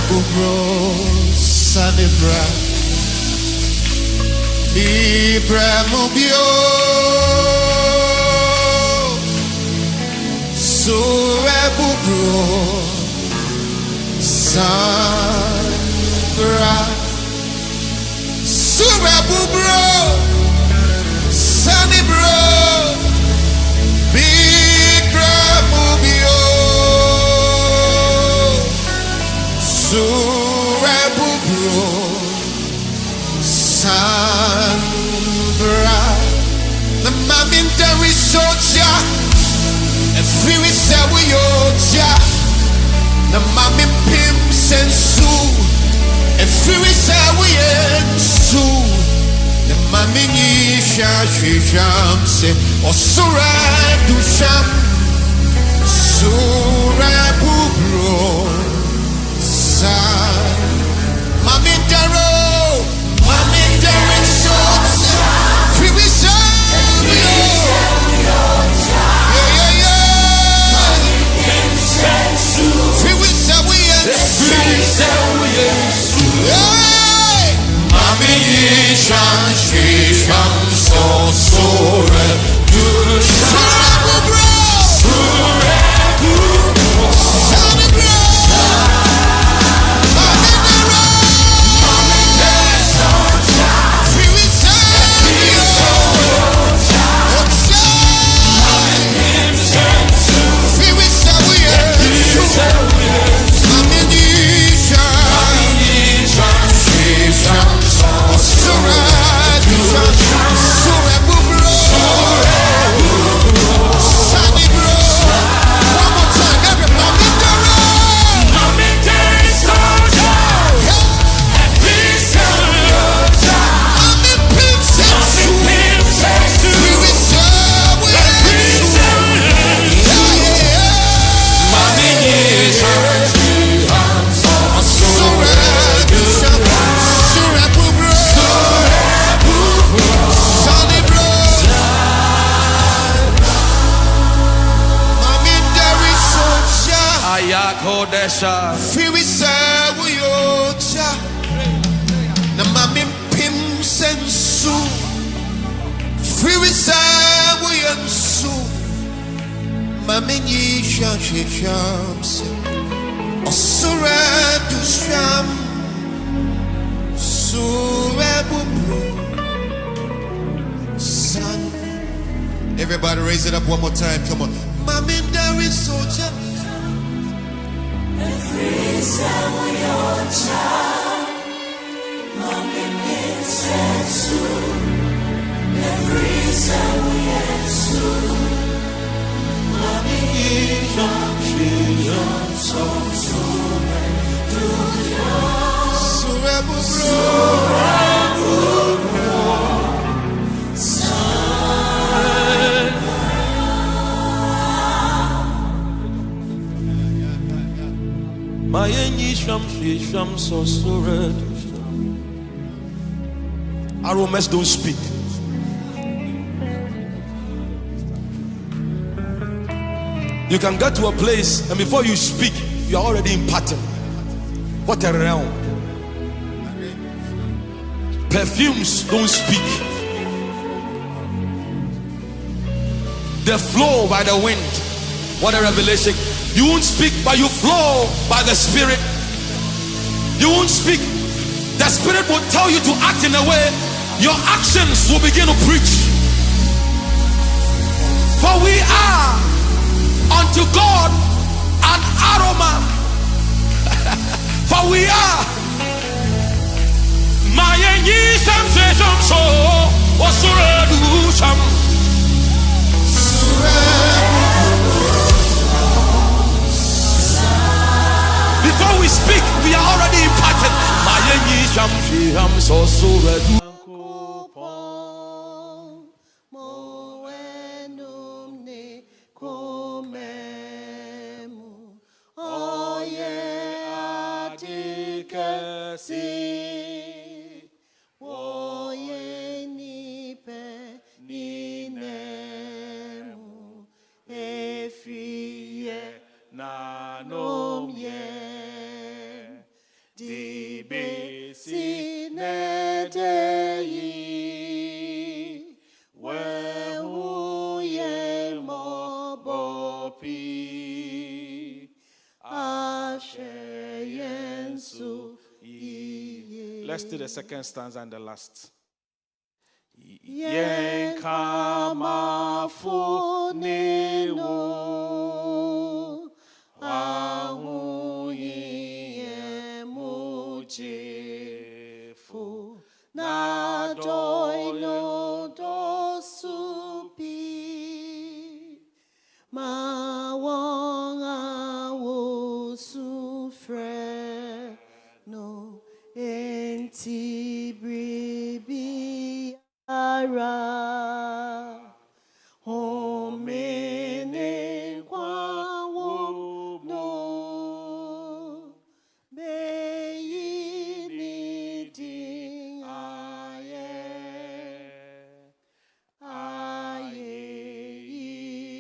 Bubro Sanibra Ibramubio Sure Bubro Sanibra Sure Bubro Sanibra Bigramubio Surabubro Sandra the Mamintari Soja and Fury Sawayoja the Mamim Pim Sensu and Fury Sawayensu the Mamini Shasham se or Suradusham Surabubro Mamindaro, Mamindaro Sosa, free we serve you. Free we serve we Mami Shan Shisham So Sore Surabu Free we serve you, na mami pim sensu. Free we serve you, su. Mami ni sham se. Osura du sham. Sura bubro. Son. Everybody raise it up one more time. Come on. Mami there is soldier. Free Sawayoja, Mami Pinsensu, Free Sawayensu, Mami Yam So Aromas don't speak. You can get to a place and before you speak, you are already imparting. What a realm. Perfumes don't speak. They flow by the wind. What a revelation. You won't speak, but you flow by the Spirit. You won't speak. The Spirit will tell you to act in a way. Your actions will begin to preach. For we are unto God an aroma. For we are. Before we speak, we are already imparted. Let's do the second stanza and the last. Yen kama funeno ahuye mujefu na doino dosupi mawanga wusufre no entibribi ara homene kwawo no beyini ding aye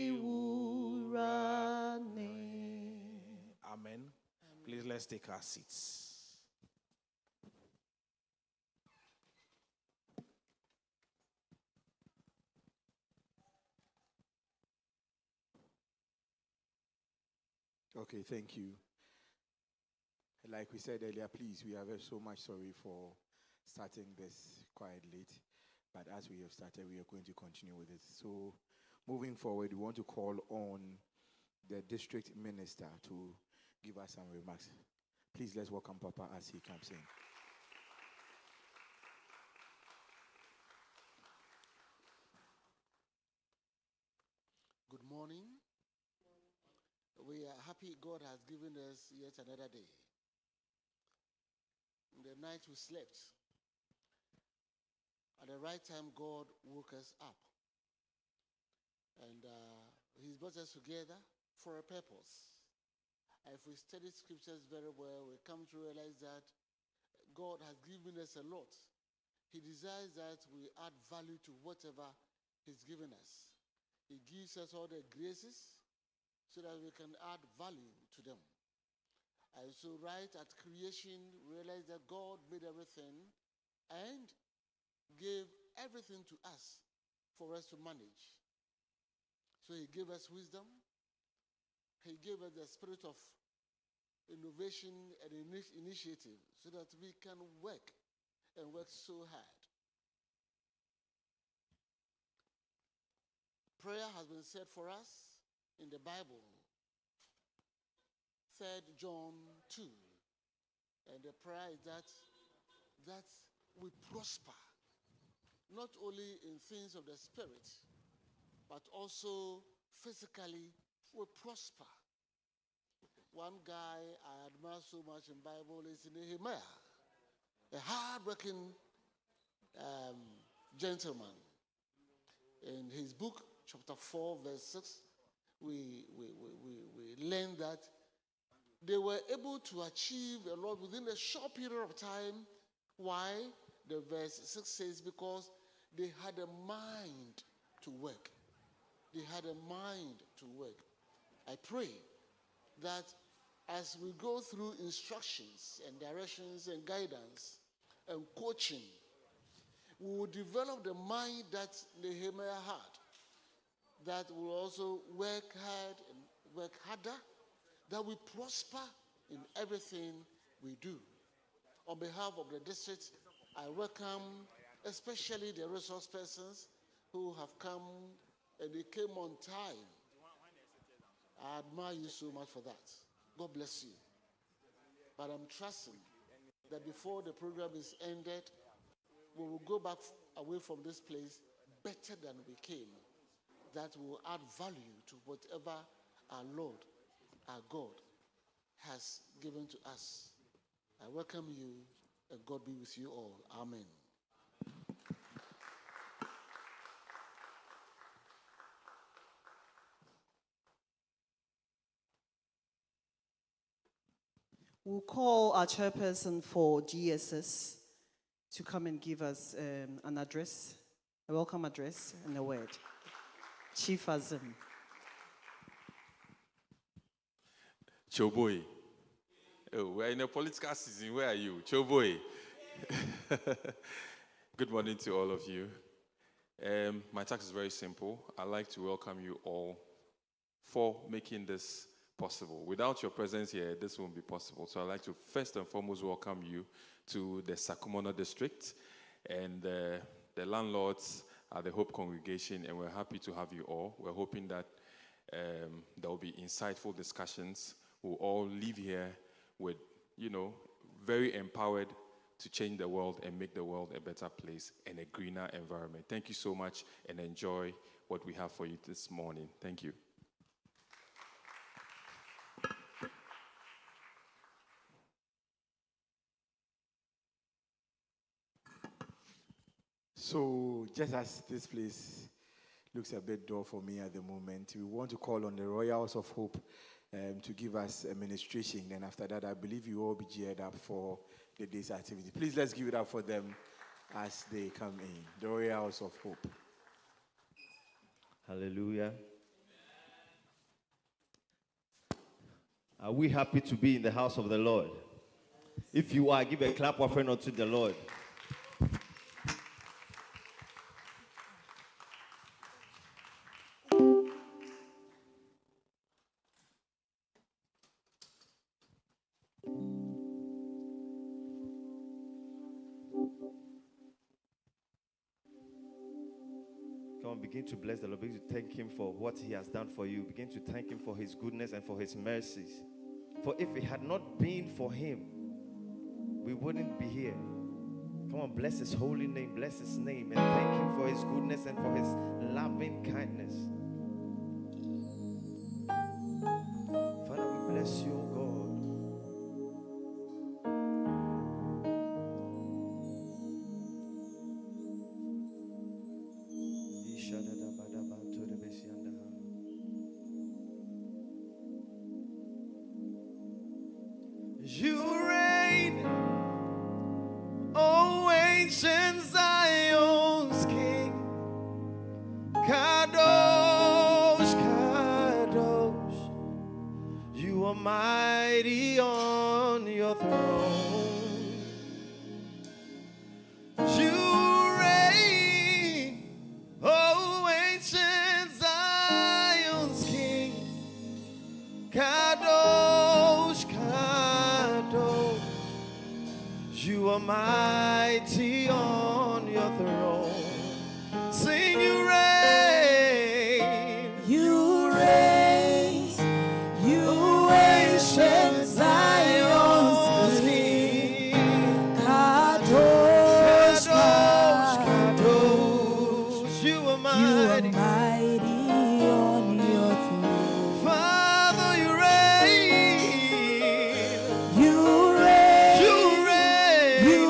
iwurane. Amen. Please let's take our seats. Okay, thank you. Like we said earlier, please, we are so much sorry for starting this quite late. But as we have started, we are going to continue with it. So, moving forward, we want to call on the district minister to give us some remarks. Please, let's welcome Papa as he comes in. Good morning. We are happy God has given us yet another day. In the night we slept. At the right time, God woke us up. And He's brought us together for a purpose. If we study scriptures very well, we come to realize that God has given us a lot. He desires that we add value to whatever He's given us. He gives us all the graces so that we can add value to them. And so right at creation, realize that God made everything and gave everything to us for us to manage. So He gave us wisdom. He gave us the spirit of innovation and initiative so that we can work and work so hard. Prayer has been said for us in the Bible, 3 John 2. And the prayer is that we prosper, not only in things of the spirit, but also physically we prosper. One guy I admire so much in Bible is Nehemiah, a hard-working gentleman. In his book, chapter 4, verse 6, we learn that they were able to achieve a lot within a short period of time. Why? The verse 6 says, because they had a mind to work. They had a mind to work. I pray that as we go through instructions and directions and guidance and coaching, we will develop the mind that Nehemiah had, that will also work hard and work harder, that we prosper in everything we do. On behalf of the district, I welcome especially the resource persons who have come and they came on time. I admire you so much for that. God bless you. But I'm trusting that before the program is ended, we will go back away from this place better than we came. That will add value to whatever our Lord, our God, has given to us. I welcome you, and God be with you all. Amen. We'll call our chairperson for GSS to come and give us an address, a welcome address, and a word. Chief Azim. Choboy. Oh, we're in a political season. Where are you? Choboy. Good morning to all of you. My task is very simple. I'd like to welcome you all for making this possible. Without your presence here, this won't be possible. So I'd like to first and foremost welcome you to the SAKUMONO district, and the landlords are the Hope Congregation, and we're happy to have you all. We're hoping that there will be insightful discussions. We'll all leave here with, very empowered to change the world and make the world a better place and a greener environment. Thank you so much, and enjoy what we have for you this morning. Thank you. So, just as this place looks a bit dull for me at the moment, we want to call on the Royals of Hope to give us a ministration. Then after that, I believe you all be geared up for the day's activity. Please, let's give it up for them as they come in. The Royals of Hope. Hallelujah. Are we happy to be in the house of the Lord? If you are, give a clap offering unto the Lord. Come on, begin to bless the Lord. Begin to thank Him for what He has done for you. Begin to thank Him for His goodness and for His mercies. For if it had not been for Him, we wouldn't be here. Come on, bless His holy name, bless His name, and thank Him for His goodness and for His loving kindness. Father, we bless you, O God. You reign, O ancient Zion's King. Kadosh, Kadosh, you are mighty on your throne. You reign, O ancient Zion's King. Kadosh, Kadosh, you are mighty on your throne. Sing, you reign. You reign, you ancient Zion's King. Kadosh, Kadosh, you are mighty. mighty on your throne. Father, you reign. You reign, You reign. you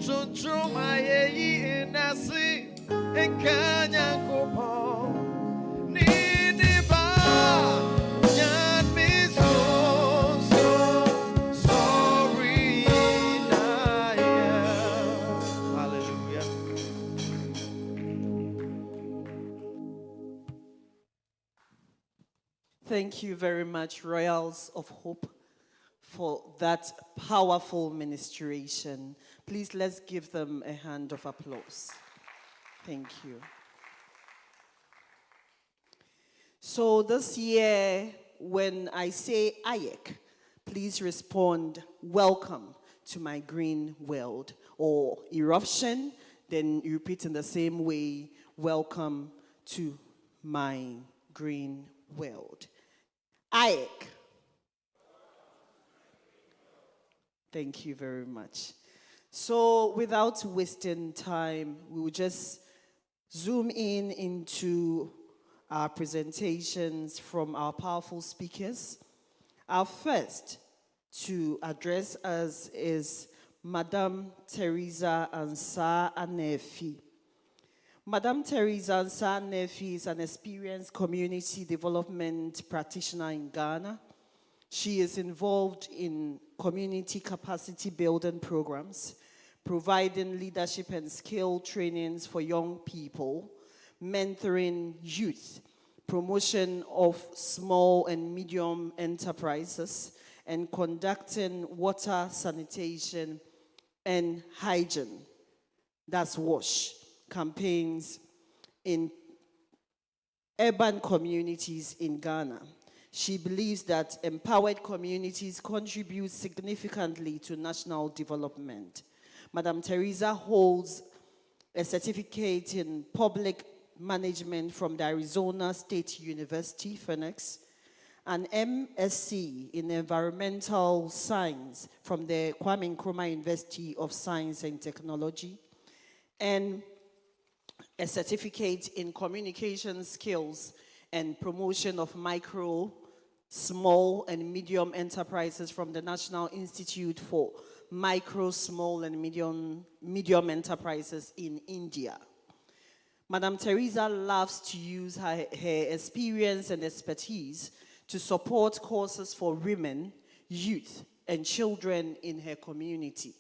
Chunchum ayeyi inasi enkanya kopo nini ba nyan mi so sorry na yeah. Hallelujah. Thank you very much, Royals of Hope, for that powerful ministration. Please, let's give them a hand of applause. Thank you. So this year, when I say AYEC, please respond, welcome to my green world, or eruption, then you repeat in the same way, welcome to my green world. AYEC. Thank you very much. So without wasting time, we will just zoom in into our presentations from our powerful speakers. Our first to address us is Madame Teresa Ansah Anefi. Madame Teresa Ansah Anefi is an experienced community development practitioner in Ghana. She is involved in community capacity building programs, providing leadership and skill trainings for young people, mentoring youth, promotion of small and medium enterprises, and conducting water, sanitation, and hygiene, that's WASH, campaigns in urban communities in Ghana. She believes that empowered communities contribute significantly to national development. Madam Teresa holds a certificate in public management from the Arizona State University, Phoenix, an MSc in environmental science from the Kwame Nkrumah University of Science and Technology, and a certificate in communication skills and promotion of micro, small, and medium enterprises from the National Institute for Micro, Small, and Medium Enterprises in India. Madam Teresa loves to use her experience and expertise to support causes for women, youth, and children in her community,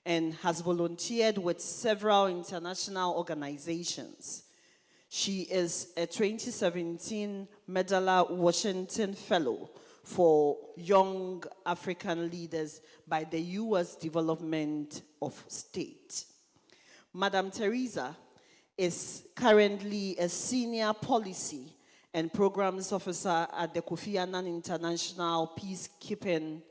and has volunteered with several international organizations. She is a 2017 Medalla Washington Fellow for Young African Leaders by the U.S. Development of State. Madam Teresa is currently a senior policy and programs officer at the Kofi Annan International Peacekeeping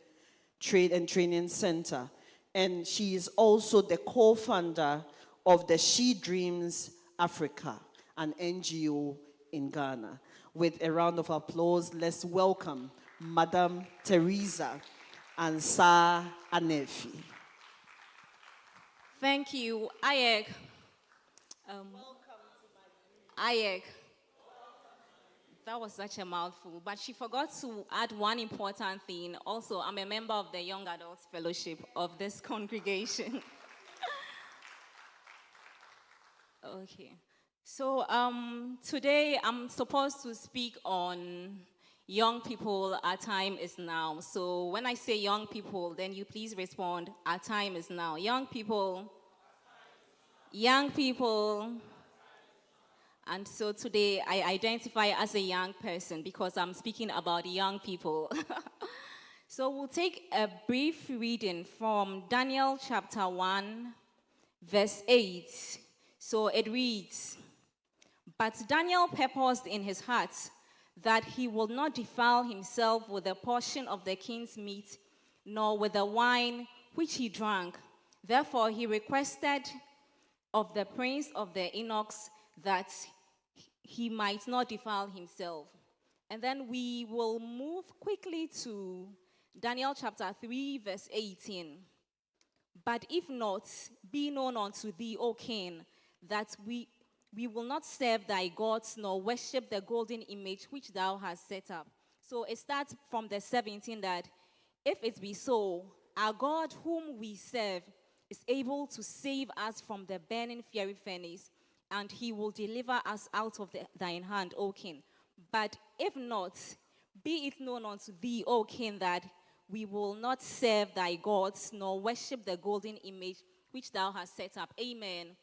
Trade and Training Center. And she is also the co-founder of the She Dreams Africa, an NGO in Ghana. With a round of applause, let's welcome Madam Teresa Ansah Anefi. Thank you, AYEC. AYEC. That was such a mouthful, but she forgot to add one important thing. Also, I'm a member of the Young Adults Fellowship of this congregation. Okay. So today I'm supposed to speak on young people, our time is now. So when I say young people, then you please respond, our time is now. Young people, young people. And so today I identify as a young person because I'm speaking about young people. So we'll take a brief reading from Daniel chapter 1, verse 8. So it reads, "But Daniel purposed in his heart that he will not defile himself with a portion of the king's meat, nor with the wine which he drank. Therefore he requested of the prince of the eunuchs that he might not defile himself." And then we will move quickly to Daniel chapter 3, verse 18. "But if not, be known unto thee, O king, that we will not serve thy gods, nor worship the golden image which thou hast set up." So it starts from the 17 that if it be so, our God whom we serve is able to save us from the burning fiery furnace, and he will deliver us out of thine hand, O king. But if not, be it known unto thee, O king, that we will not serve thy gods, nor worship the golden image which thou hast set up. Amen.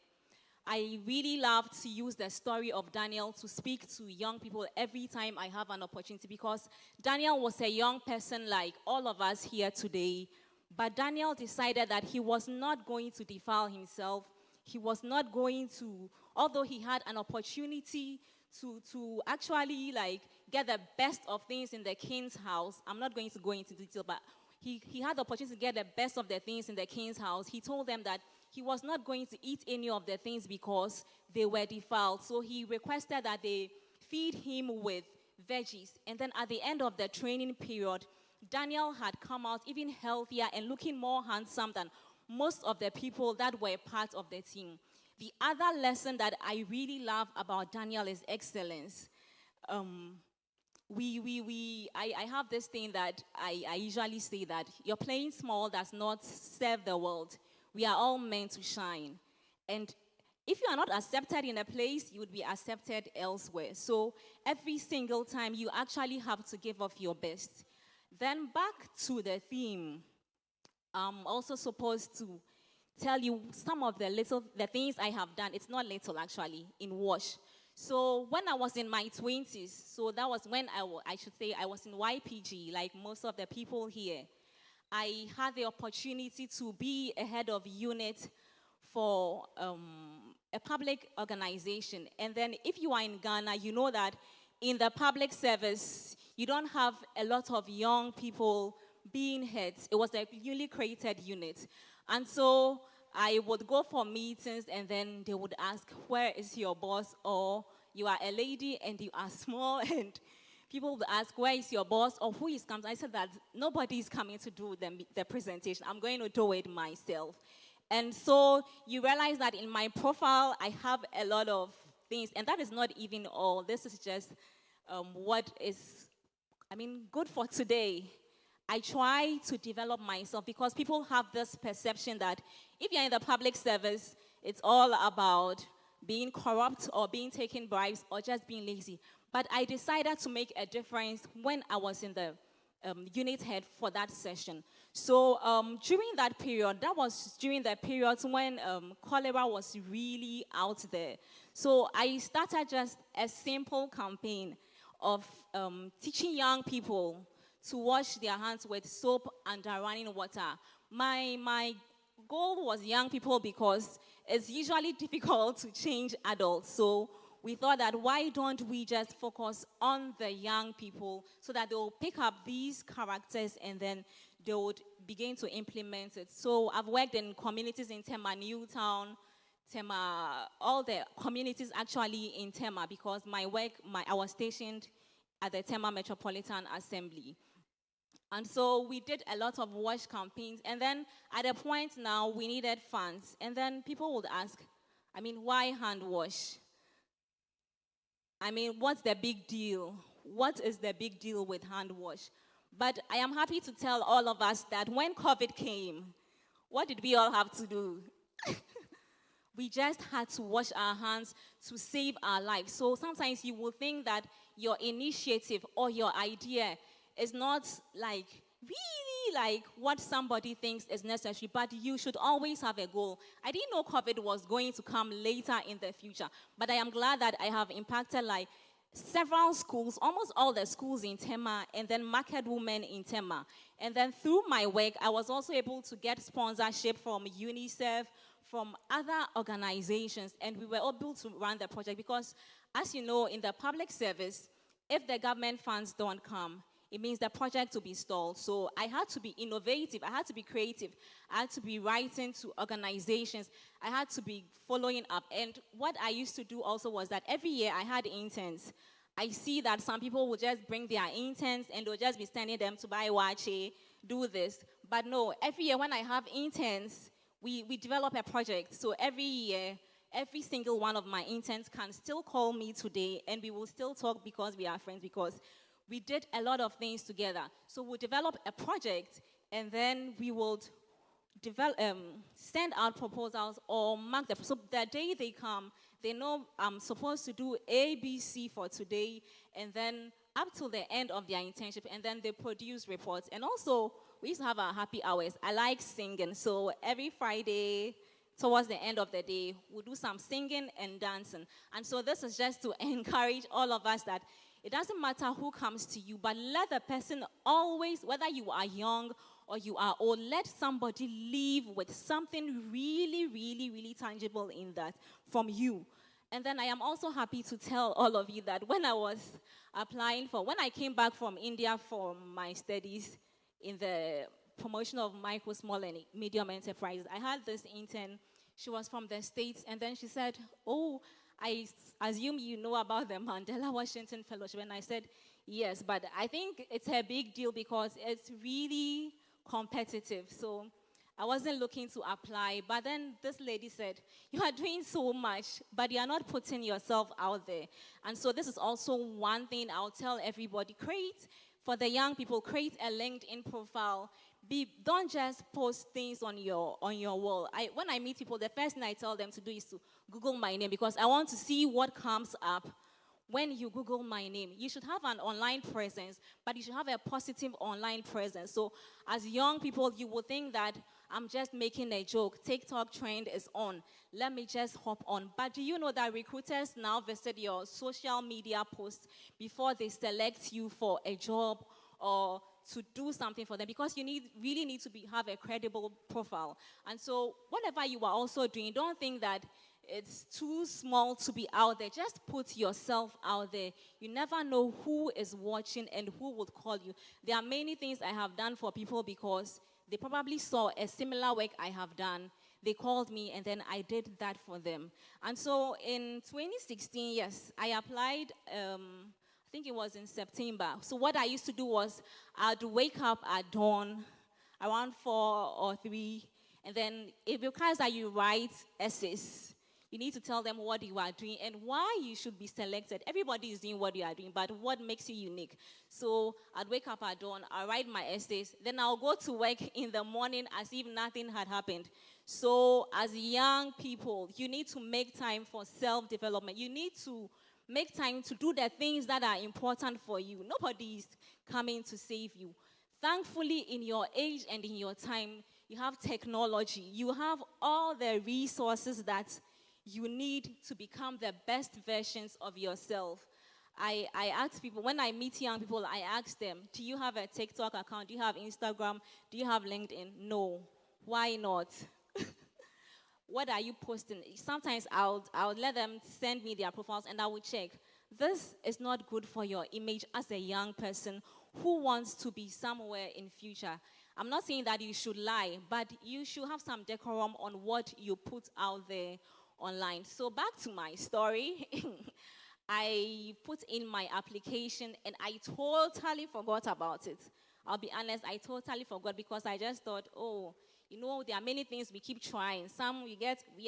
I really love to use the story of Daniel to speak to young people every time I have an opportunity, because Daniel was a young person like all of us here today. But Daniel decided that he was not going to defile himself. He was not going to, although he had an opportunity to actually get the best of things in the king's house. I'm not going to go into detail, but he had the opportunity to get the best of the things in the king's house. He told them that he was not going to eat any of the things because they were defiled. So he requested that they feed him with veggies. And then at the end of the training period, Daniel had come out even healthier and looking more handsome than most of the people that were part of the team. The other lesson that I really love about Daniel is excellence. I have this thing that I usually say, that your playing small does not serve the world. We are all meant to shine. And if you are not accepted in a place, you would be accepted elsewhere. So every single time, you actually have to give of your best. Then back to the theme, I'm also supposed to tell you some of the things I have done. It's not little, actually, in WASH. So when I was in my 20s, so that was when I should say I was in YPG, like most of the people here. I had the opportunity to be a head of unit for a public organization. And then if you are in Ghana, you know that in the public service, you don't have a lot of young people being heads. It was a newly created unit. And so I would go for meetings, and then they would ask, where is your boss? Or you are a lady and you are small, and people would ask, where is your boss? Or who is coming? I said that nobody is coming to do the presentation. I'm going to do it myself. And so you realize that in my profile, I have a lot of things. And that is not even all. This is just what is, good for today. I try to develop myself, because people have this perception that if you're in the public service, it's all about being corrupt or being taking bribes or just being lazy. But I decided to make a difference when I was in the unit head for that session. So during that period, that was during the periods when cholera was really out there. So I started just a simple campaign of teaching young people to wash their hands with soap and running water. My goal was young people, because it's usually difficult to change adults. So we thought that why don't we just focus on the young people so that they will pick up these characters and then they would begin to implement it. So I've worked in communities in Tema, Newtown, Tema, all the communities actually in Tema, because I was stationed at the Tema Metropolitan Assembly. And so we did a lot of wash campaigns. And then at a point now, we needed funds. And then people would ask, why hand wash? What's the big deal? What is the big deal with hand wash? But I am happy to tell all of us that when COVID came, what did we all have to do? We just had to wash our hands to save our lives. So sometimes you will think that your initiative or your idea is not really what somebody thinks is necessary, but you should always have a goal. I didn't know COVID was going to come later in the future, but I am glad that I have impacted several schools, almost all the schools in Tema, and then market women in Tema. And then through my work, I was also able to get sponsorship from UNICEF, from other organizations, and we were able to run the project, because as you know, in the public service, if the government funds don't come, it means the project will be stalled. So I had to be innovative. I had to be creative. I had to be writing to organizations. I had to be following up. And what I used to do also was that every year I had interns. I see that some people will just bring their interns and they'll just be sending them to buy wache, do this. But no, every year when I have interns, we develop a project. So every year, every single one of my interns can still call me today, and we will still talk because we are friends, because we did a lot of things together. So we'll develop a project, and then we would send out proposals or mark them. So the day they come, they know I'm supposed to do A, B, C for today, and then up till the end of their internship, and then they produce reports. And also, we used to have our happy hours. I like singing, so every Friday, towards the end of the day, we'll do some singing and dancing. And so this is just to encourage all of us that it doesn't matter who comes to you, but let the person always, whether you are young or you are old, let somebody leave with something really, really, really tangible in that from you. And then I am also happy to tell all of you that when I came back from India for my studies in the promotion of micro, small, and medium enterprises, I had this intern. She was from the States, and then she said, "Oh, I assume you know about the Mandela Washington Fellowship." And I said, "Yes, but I think it's a big deal because it's really competitive." So I wasn't looking to apply, but then this lady said, "You are doing so much, but you are not putting yourself out there." And so this is also one thing I'll tell everybody. For the young people, create a LinkedIn profile. Don't just post things on your wall. When I meet people, the first thing I tell them to do is to Google my name, because I want to see what comes up when you Google my name. You should have an online presence, but you should have a positive online presence. So as young people, you will think that I'm just making a joke. TikTok trend is on. Let me just hop on. But do you know that recruiters now visit your social media posts before they select you for a job or to do something for them, because you really need to have a credible profile. And so whatever you are also doing, don't think that it's too small to be out there. Just put yourself out there. You never know who is watching and who would call you. There are many things I have done for people because they probably saw a similar work I have done. They called me, and then I did that for them. And so in 2016, yes, I applied, I think it was in September. So what I used to do was I'd wake up at dawn, around 4 or 3, and then it requires that you write essays. You need to tell them what you are doing and why you should be selected. Everybody is doing what you are doing, but what makes you unique? So I'd wake up at dawn, I'll write my essays, then I'll go to work in the morning as if nothing had happened. So as young people, you need to make time for self-development. You need to make time to do the things that are important for you. Nobody is coming to save you. Thankfully, in your age and in your time, you have technology. You have all the resources that you need to become the best versions of yourself. I ask people, when I meet young people, I ask them, do you have a TikTok account? Do you have Instagram? Do you have LinkedIn? No. Why not? What are you posting? Sometimes I'll let them send me their profiles and I will check. This is not good for your image as a young person who wants to be somewhere in future. I'm not saying that you should lie, but you should have some decorum on what you put out there online. So back to my story. I put in my application and I totally forgot about it. I'll be honest, I totally forgot because I just thought, oh, you know, there are many things we keep trying. Some we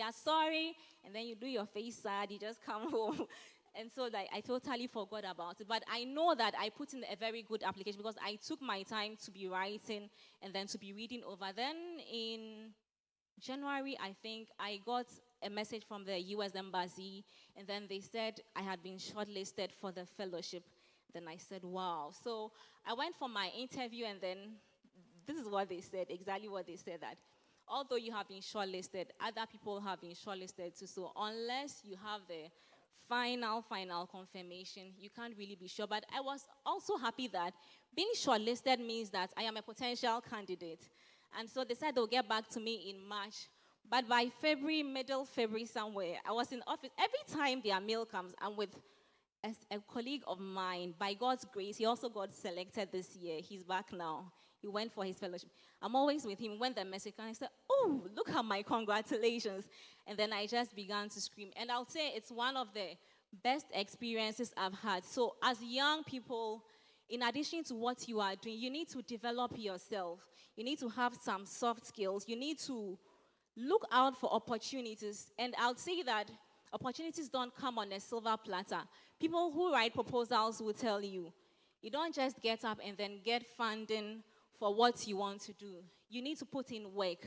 are sorry, and then you do your face sad, you just come home. And so I totally forgot about it. But I know that I put in a very good application because I took my time to be writing and then to be reading over. Then in January, I think, I got a message from the U.S. Embassy, and then they said I had been shortlisted for the fellowship. Then I said, wow. So I went for my interview, and then this is what they said, exactly what they said, that although you have been shortlisted, other people have been shortlisted too. So unless you have the final confirmation, you can't really be sure. But I was also happy that being shortlisted means that I am a potential candidate. And so they said they'll get back to me in March. But by February, middle February somewhere, I was in office. Every time their mail comes, I'm with a colleague of mine. By God's grace, he also got selected this year. He's back now. He went for his fellowship. I'm always with him. When the message came, I said, oh, look at my congratulations. And then I just began to scream. And I'll say it's one of the best experiences I've had. So as young people, in addition to what you are doing, you need to develop yourself. You need to have some soft skills. You need to look out for opportunities. And I'll say that opportunities don't come on a silver platter. People who write proposals will tell you, you don't just get up and then get funding for what you want to do. You need to put in work.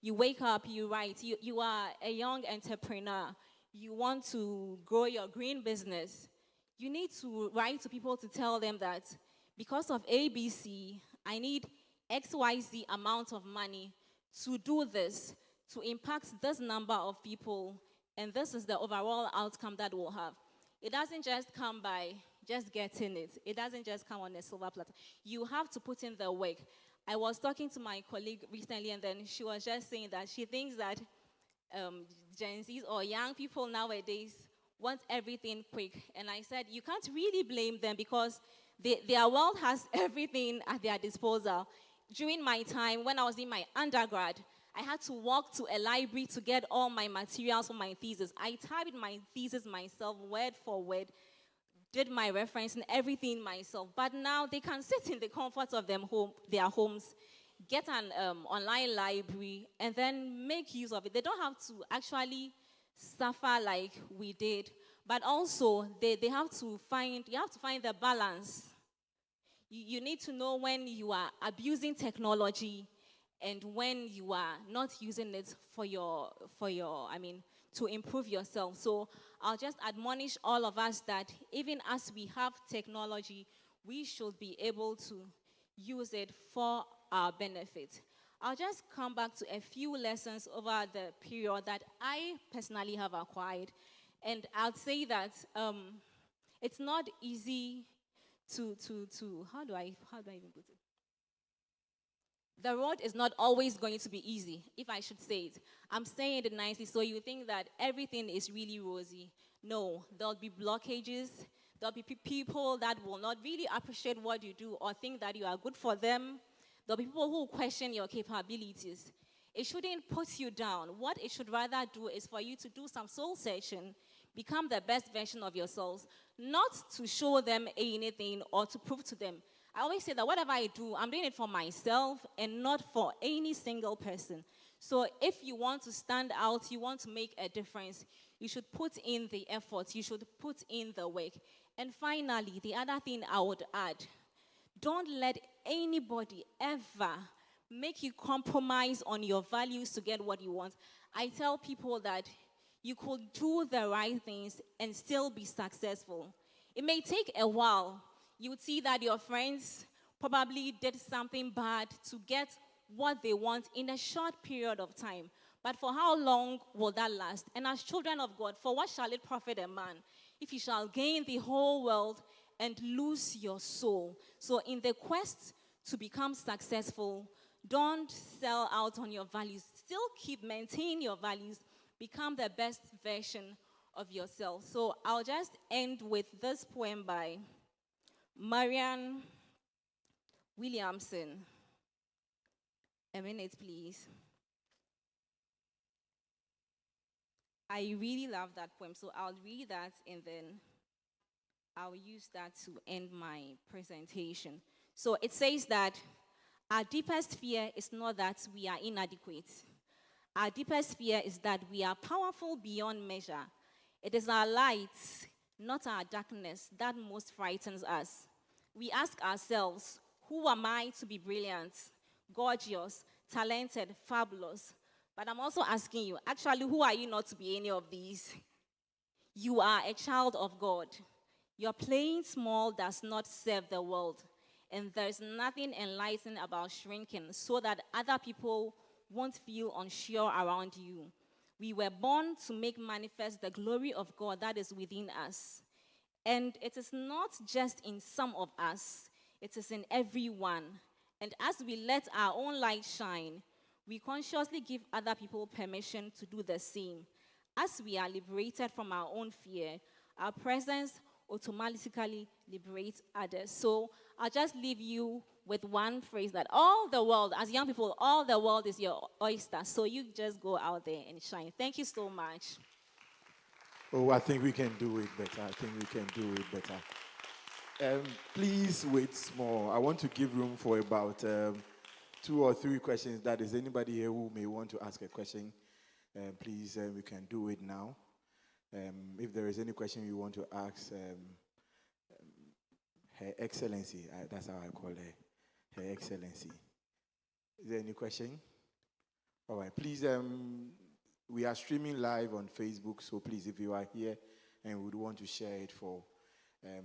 You wake up, you write. You are a young entrepreneur. You want to grow your green business. You need to write to people to tell them that because of ABC, I need XYZ amount of money to do this, to impact this number of people, and this is the overall outcome that we'll have. It doesn't just come by just getting it. It doesn't just come on a silver platter. You have to put in the work. I was talking to my colleague recently, and then she was just saying that she thinks that Gen Zs or young people nowadays want everything quick. And I said, you can't really blame them because their world has everything at their disposal. During my time, when I was in my undergrad, I had to walk to a library to get all my materials for my thesis. I typed my thesis myself, word for word, did my reference and everything myself. But now they can sit in the comfort of their homes, get an online library, and then make use of it. They don't have to actually suffer like we did. But also, you have to find the balance. You need to know when you are abusing technology and when you are not using it to improve yourself. So I'll just admonish all of us that even as we have technology, we should be able to use it for our benefit. I'll just come back to a few lessons over the period that I personally have acquired. And I'd say that it's not easy to how do I even put it? The road is not always going to be easy, if I should say it. I'm saying it nicely, so you think that everything is really rosy. No, there'll be blockages. There'll be people that will not really appreciate what you do or think that you are good for them. There'll be people who question your capabilities. It shouldn't put you down. What it should rather do is for you to do some soul searching, become the best version of yourselves, not to show them anything or to prove to them. I always say that whatever I do, I'm doing it for myself and not for any single person. So if you want to stand out, you want to make a difference, you should put in the effort, you should put in the work. And finally, the other thing I would add, don't let anybody ever make you compromise on your values to get what you want. I tell people that you could do the right things and still be successful. It may take a while. You would see that your friends probably did something bad to get what they want in a short period of time. But for how long will that last? And as children of God, for what shall it profit a man if he shall gain the whole world and lose your soul? So in the quest to become successful, don't sell out on your values. Still maintain your values. Become the best version of yourself. So I'll just end with this poem by Marianne Williamson. A minute, please. I really love that poem, so I'll read that and then I'll use that to end my presentation. So it says that our deepest fear is not that we are inadequate. Our deepest fear is that we are powerful beyond measure. It is our light, not our darkness, that most frightens us. We ask ourselves, who am I to be brilliant, gorgeous, talented, fabulous? But I'm also asking you, actually, who are you not to be any of these? You are a child of God. Your playing small does not serve the world. And there's nothing enlightening about shrinking so that other people won't feel unsure around you. We were born to make manifest the glory of God that is within us. And it is not just in some of us, it is in everyone. And as we let our own light shine, we consciously give other people permission to do the same. As we are liberated from our own fear, our presence automatically liberates others. So I'll just leave you with one phrase that all the world, as young people, all the world is your oyster. So you just go out there and shine. Thank you so much. Oh, I think we can do it better. Please wait small. I want to give room for about 2 or 3 questions. That is, anybody here who may want to ask a question, please, we can do it now. If there is any question you want to ask, Her Excellency, that's how I call her, Her Excellency. Is there any question? All right, please, we are streaming live on Facebook, so please, if you are here and would want to share it for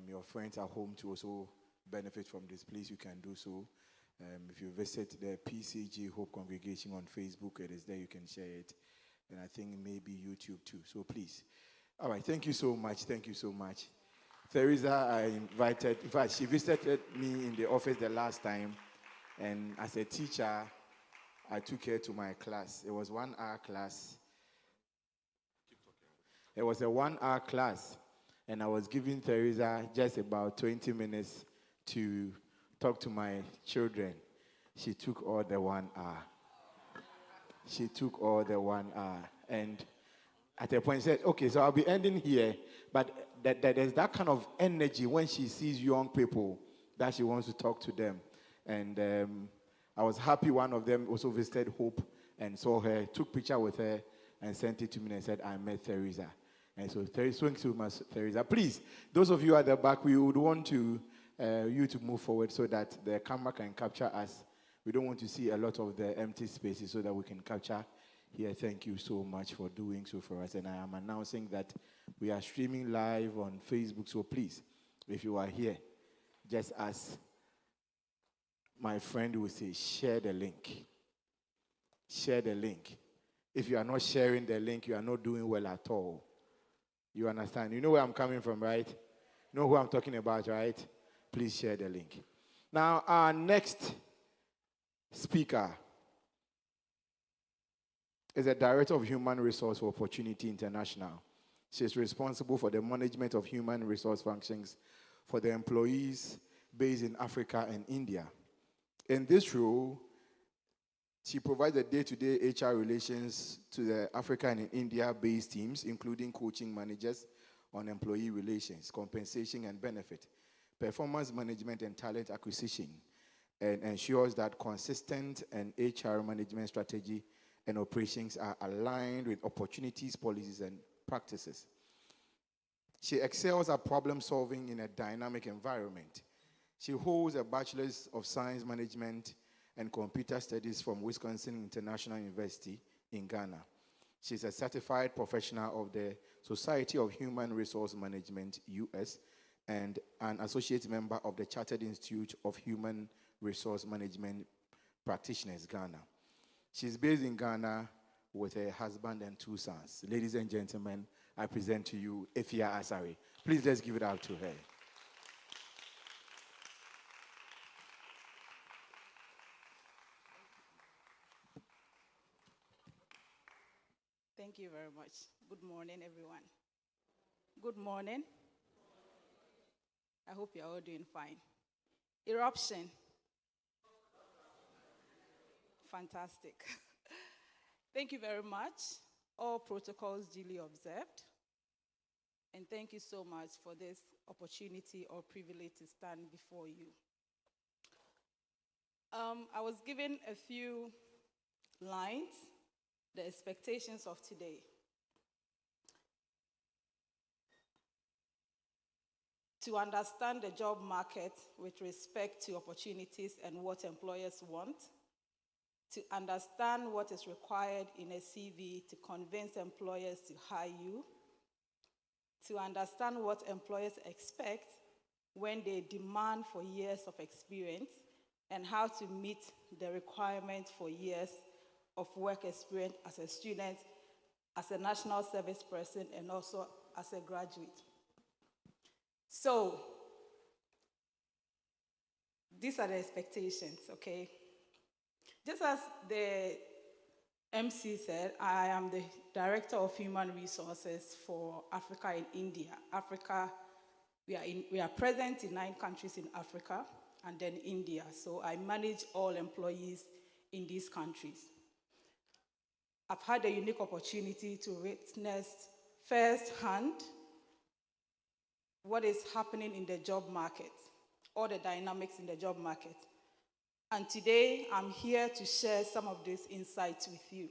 your friends at home to also benefit from this, please, you can do so. If you visit the PCG Hope Congregation on Facebook, it is there, you can share it. And I think maybe YouTube too, so please. All right, thank you so much, thank you so much. Teresa, I invited, in fact, she visited me in the office the last time, and as a teacher, I took her to my class. It was 1 hour class. It was a 1 hour class, and I was giving Teresa just about 20 minutes to talk to my children. She took all the 1 hour. She took all the 1 hour. And at a point, she said, okay, so I'll be ending here, but there's that kind of energy when she sees young people that she wants to talk to them. And I was happy one of them also visited Hope and saw her, took picture with her, and sent it to me and said, I met Teresa. And so thank you much, Teresa. Please, those of you at the back, we would want to you to move forward so that the camera can capture us. We don't want to see a lot of the empty spaces so that we can capture here. Thank you so much for doing so for us. And I am announcing that we are streaming live on Facebook. So please, if you are here, just as my friend will say, share the link. Share the link. If you are not sharing the link, you are not doing well at all. You understand? You know where I'm coming from, right? You know who I'm talking about, right? Please share the link. Now, our next speaker is a Director of Human Resource for Opportunity International. She is responsible for the management of human resource functions for the employees based in Africa and India. In this role, she provides the day-to-day HR relations to the Africa and India-based teams, including coaching managers on employee relations, compensation and benefit, performance management and talent acquisition, and ensures that consistent and HR management strategy and operations are aligned with opportunities, policies, and practices. She excels at problem solving in a dynamic environment. She holds a Bachelor's of Science Management and Computer Studies from Wisconsin International University in Ghana. She's a certified professional of the Society of Human Resource Management, US, and an associate member of the Chartered Institute of Human Resource Management Practitioners, Ghana. She's based in Ghana with her husband and 2 sons. Ladies and gentlemen, I present to you Efia Asari. Please let's give it up to her. Thank you very much. Good morning, everyone. Good morning. I hope you're all doing fine. Eruption. Fantastic. Thank you very much. All protocols duly observed. And thank you so much for this opportunity or privilege to stand before you. I was given a few lines, the expectations of today. To understand the job market with respect to opportunities and what employers want. To understand what is required in a CV to convince employers to hire you. To understand what employers expect when they demand for years of experience and how to meet the requirement for years of work experience as a student, as a national service person, and also as a graduate. So, these are the expectations, okay? Just as the MC said, I am the Director of Human Resources for Africa and India. Africa, we are present in 9 countries in Africa, and then India. So I manage all employees in these countries. I've had a unique opportunity to witness firsthand what is happening in the job market, all the dynamics in the job market. And today, I'm here to share some of these insights with you.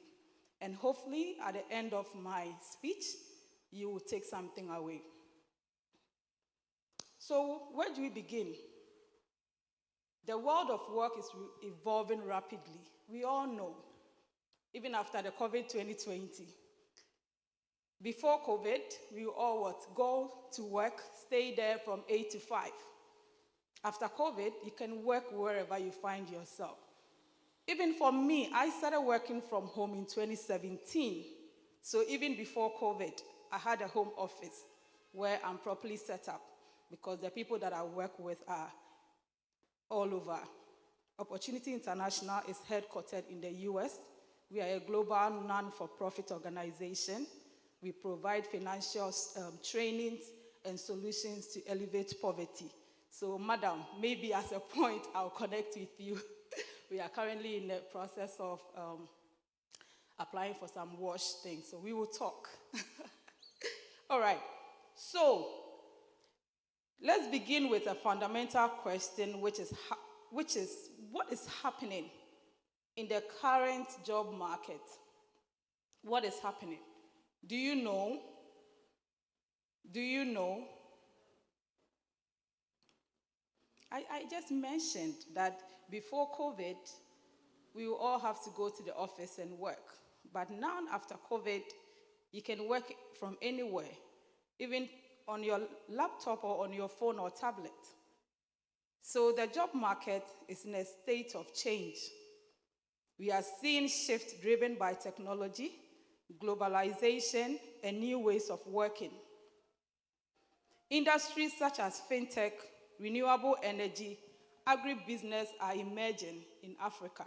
And hopefully, at the end of my speech, you will take something away. So, where do we begin? The world of work is evolving rapidly. We all know. even after the COVID 2020. Before COVID, we all what? Go to work, stay there from 8 to 5. After COVID, you can work wherever you find yourself. Even for me, I started working from home in 2017. So even before COVID, I had a home office where I'm properly set up because the people that I work with are all over. Opportunity International is headquartered in the US. We are a global non-for-profit organization. We provide financial trainings and solutions to elevate poverty. So, madam, maybe as a point, I'll connect with you. We are currently in the process of applying for some wash things, so we will talk. All right, so let's begin with a fundamental question, which is what is happening in the current job market? What is happening? Do you know? Do you know? I just mentioned that before COVID, we will all have to go to the office and work. But now, after COVID, you can work from anywhere, even on your laptop or on your phone or tablet. So the job market is in a state of change. We are seeing shifts driven by technology, globalization, and new ways of working. Industries such as fintech, renewable energy, agribusiness are emerging in Africa.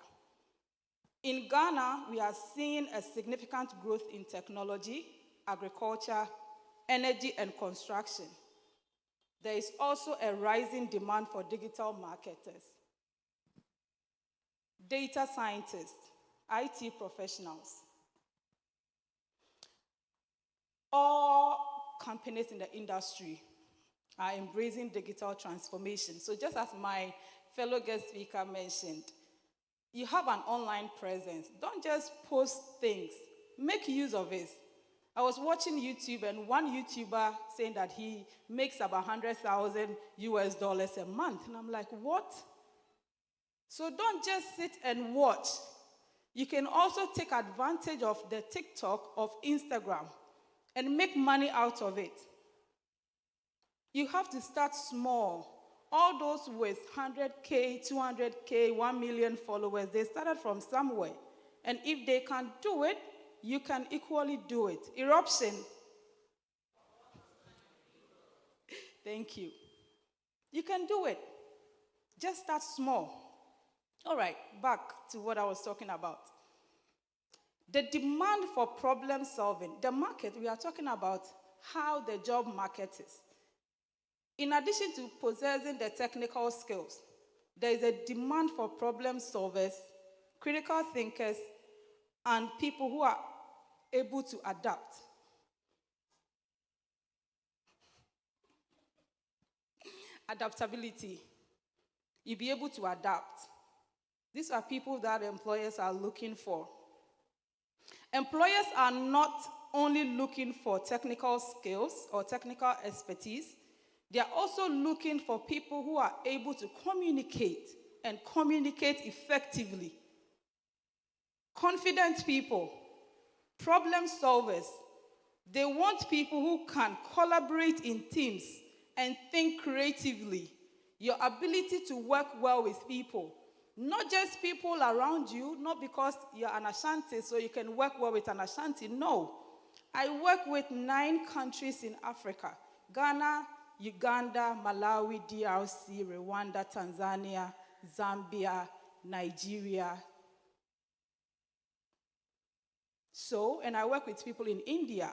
In Ghana, we are seeing a significant growth in technology, agriculture, energy, and construction. There is also a rising demand for digital marketers, data scientists, IT professionals. All companies in the industry are embracing digital transformation. So just as my fellow guest speaker mentioned, you have an online presence. Don't just post things. Make use of it. I was watching YouTube and one YouTuber saying that he makes about $100,000 a month. And I'm like, what? So don't just sit and watch. You can also take advantage of the TikTok, of Instagram, and make money out of it. You have to start small. All those with 100K, 200K, 1 million followers, they started from somewhere. And if they can do it, you can equally do it. Eruption. Thank you. You can do it. Just start small. All right, back to what I was talking about. The demand for problem solving. The market, we are talking about how the job market is. In addition to possessing the technical skills, there is a demand for problem solvers, critical thinkers, and people who are able to adapt. Adaptability. You'll be able to adapt. These are people that employers are looking for. Employers are not only looking for technical skills or technical expertise, they are also looking for people who are able to communicate and communicate effectively. Confident people, problem solvers. They want people who can collaborate in teams and think creatively. Your ability to work well with people. Not just people around you, not because you're an Ashanti, so you can work well with an Ashanti. No. I work with 9 countries in Africa. Ghana, Uganda, Malawi, DRC, Rwanda, Tanzania, Zambia, Nigeria. So, and I work with people in India.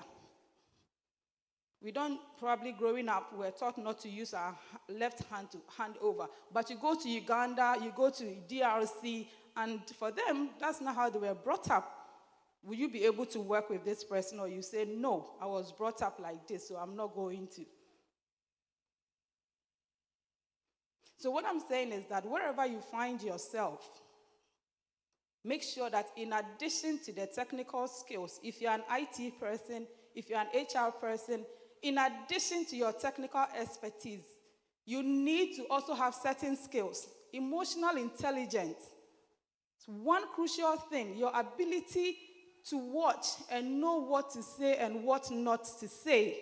We don't, probably growing up, we're taught not to use our left hand to hand over. But you go to Uganda, you go to DRC, and for them, that's not how they were brought up. Will you be able to work with this person? Or you say, no, I was brought up like this, so I'm not going to. So what I'm saying is that wherever you find yourself, make sure that in addition to the technical skills, if you're an IT person, if you're an HR person, in addition to your technical expertise, you need to also have certain skills. Emotional intelligence is one crucial thing, your ability to watch and know what to say and what not to say.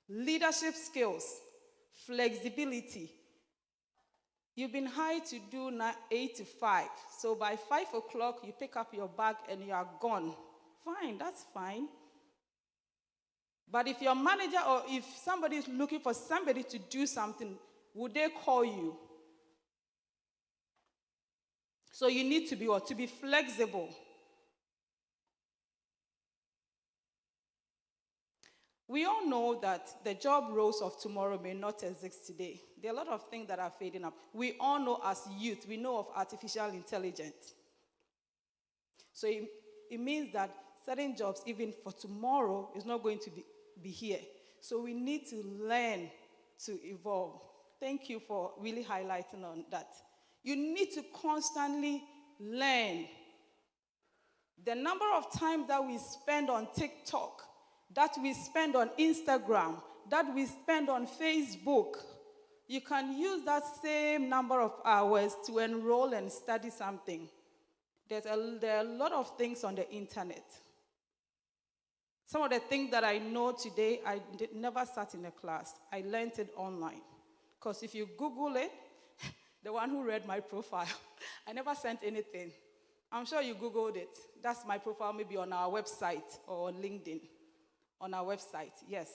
Leadership skills, flexibility. You've been hired to do 8 to 5. So by 5 o'clock, you pick up your bag and you are gone. Fine, that's fine. But if your manager or if somebody is looking for somebody to do something, would they call you? So you need to be what? To be flexible. We all know that the job roles of tomorrow may not exist today. There are a lot of things that are fading up. We all know as youth, we know of artificial intelligence. So it means that certain jobs, even for tomorrow, is not going to be here. So we need to learn to evolve. Thank you for really highlighting on that. You need to constantly learn. The number of time that we spend on TikTok, that we spend on Instagram, that we spend on Facebook, you can use that same number of hours to enroll and study something. There are a lot of things on the internet. Some of the things that I know today, I never sat in a class. I learned it online. Because if you Google it, the one who read my profile, I never sent anything. I'm sure you Googled it. That's my profile, maybe on our website or on LinkedIn. On our website, yes.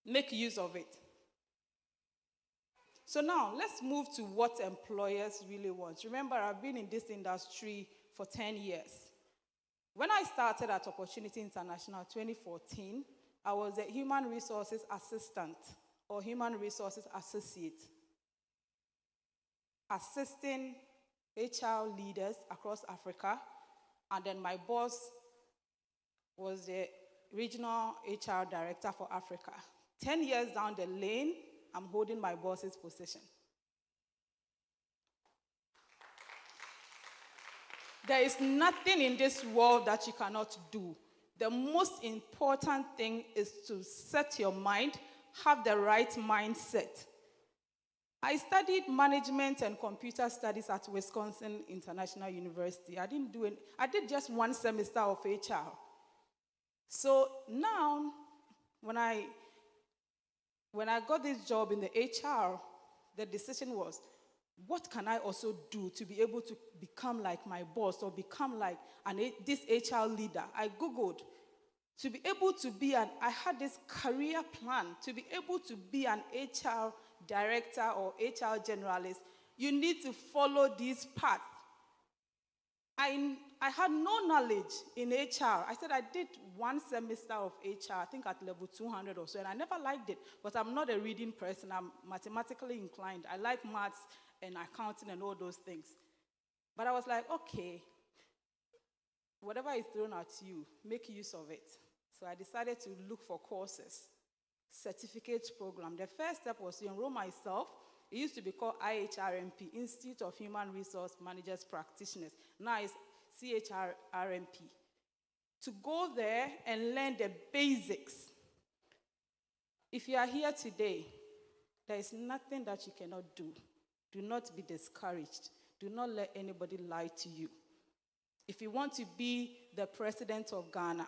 Make use of it. So now, let's move to what employers really want. Remember, I've been in this industry for 10 years. When I started at Opportunity International 2014, I was a human resources assistant or human resources associate, assisting HR leaders across Africa, and then my boss was the regional HR director for Africa. 10 years down the lane, I'm holding my boss's position. There is nothing in this world that you cannot do. The most important thing is to set your mind, have the right mindset. I studied management and computer studies at Wisconsin International University. I did just one semester of HR. So now, when I got this job in the HR, the decision was, what can I also do to be able to become like my boss or become like this HR leader? I Googled to be able to be I had this career plan to be able to be an HR director or HR generalist. You need to follow this path. I had no knowledge in HR. I said I did one semester of HR, I think at level 200 or so, and I never liked it, but I'm not a reading person. I'm mathematically inclined. I like maths and accounting and all those things. But I was like, okay, whatever is thrown at you, make use of it. So I decided to look for courses, certificate program. The first step was to enroll myself. It used to be called IHRMP, Institute of Human Resource Managers Practitioners. Now it's CHRMP. To go there and learn the basics. If you are here today, there is nothing that you cannot do. Do not be discouraged. Do not let anybody lie to you. If you want to be the president of Ghana,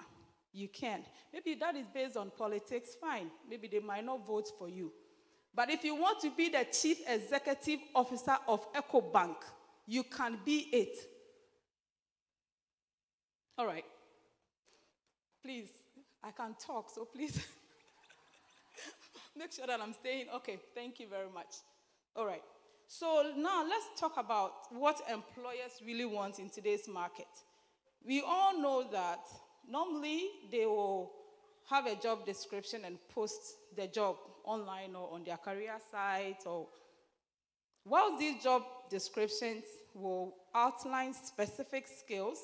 you can. Maybe that is based on politics, fine. Maybe they might not vote for you. But if you want to be the chief executive officer of EcoBank, you can be it. All right. Please, I can talk, so please make sure that I'm staying. Okay, thank you very much. All right. So now let's talk about what employers really want in today's market. We all know that normally they will have a job description and post the job online or on their career site. While these job descriptions will outline specific skills,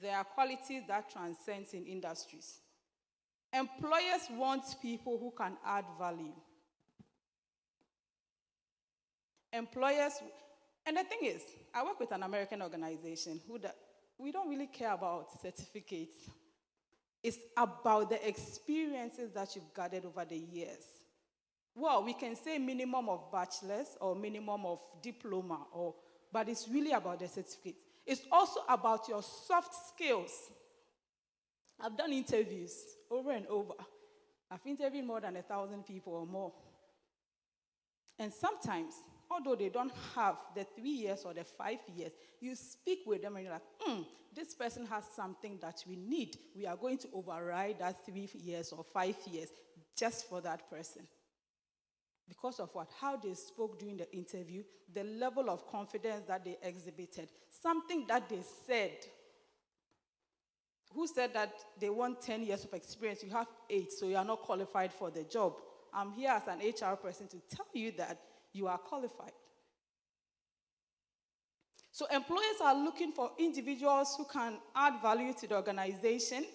there are qualities that transcend in industries. Employers want people who can add value. Employers, and the thing is, I work with an American organization we don't really care about certificates. It's about the experiences that you've gathered over the years. well, we can say minimum of bachelor's or minimum of diploma, but it's really about the certificate. It's also about your soft skills. I've done interviews over and over. I've interviewed more than 1,000 people or more. And sometimes, although they don't have the 3 years or the 5 years, you speak with them and you're like, this person has something that we need. We are going to override that 3 years or 5 years just for that person. Because of what? How they spoke during the interview, the level of confidence that they exhibited, something that they said. Who said that they want 10 years of experience? You have 8, so you are not qualified for the job. I'm here as an HR person to tell you that you are qualified. So employers are looking for individuals who can add value to the organization.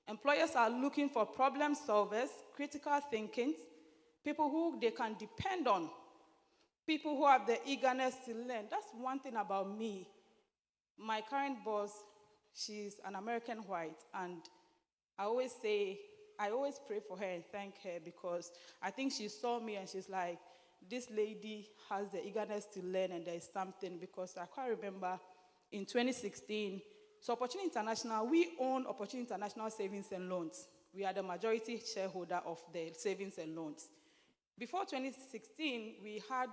Employers are looking for problem solvers, critical thinking, people who they can depend on, people who have the eagerness to learn. That's one thing about me. My current boss, she's an American white, and I always pray for her and thank her because I think she saw me and she's like, this lady has the eagerness to learn and there is something, because I quite remember in 2016, so Opportunity International, we own Opportunity International Savings and Loans. We are the majority shareholder of the savings and loans. Before 2016, we had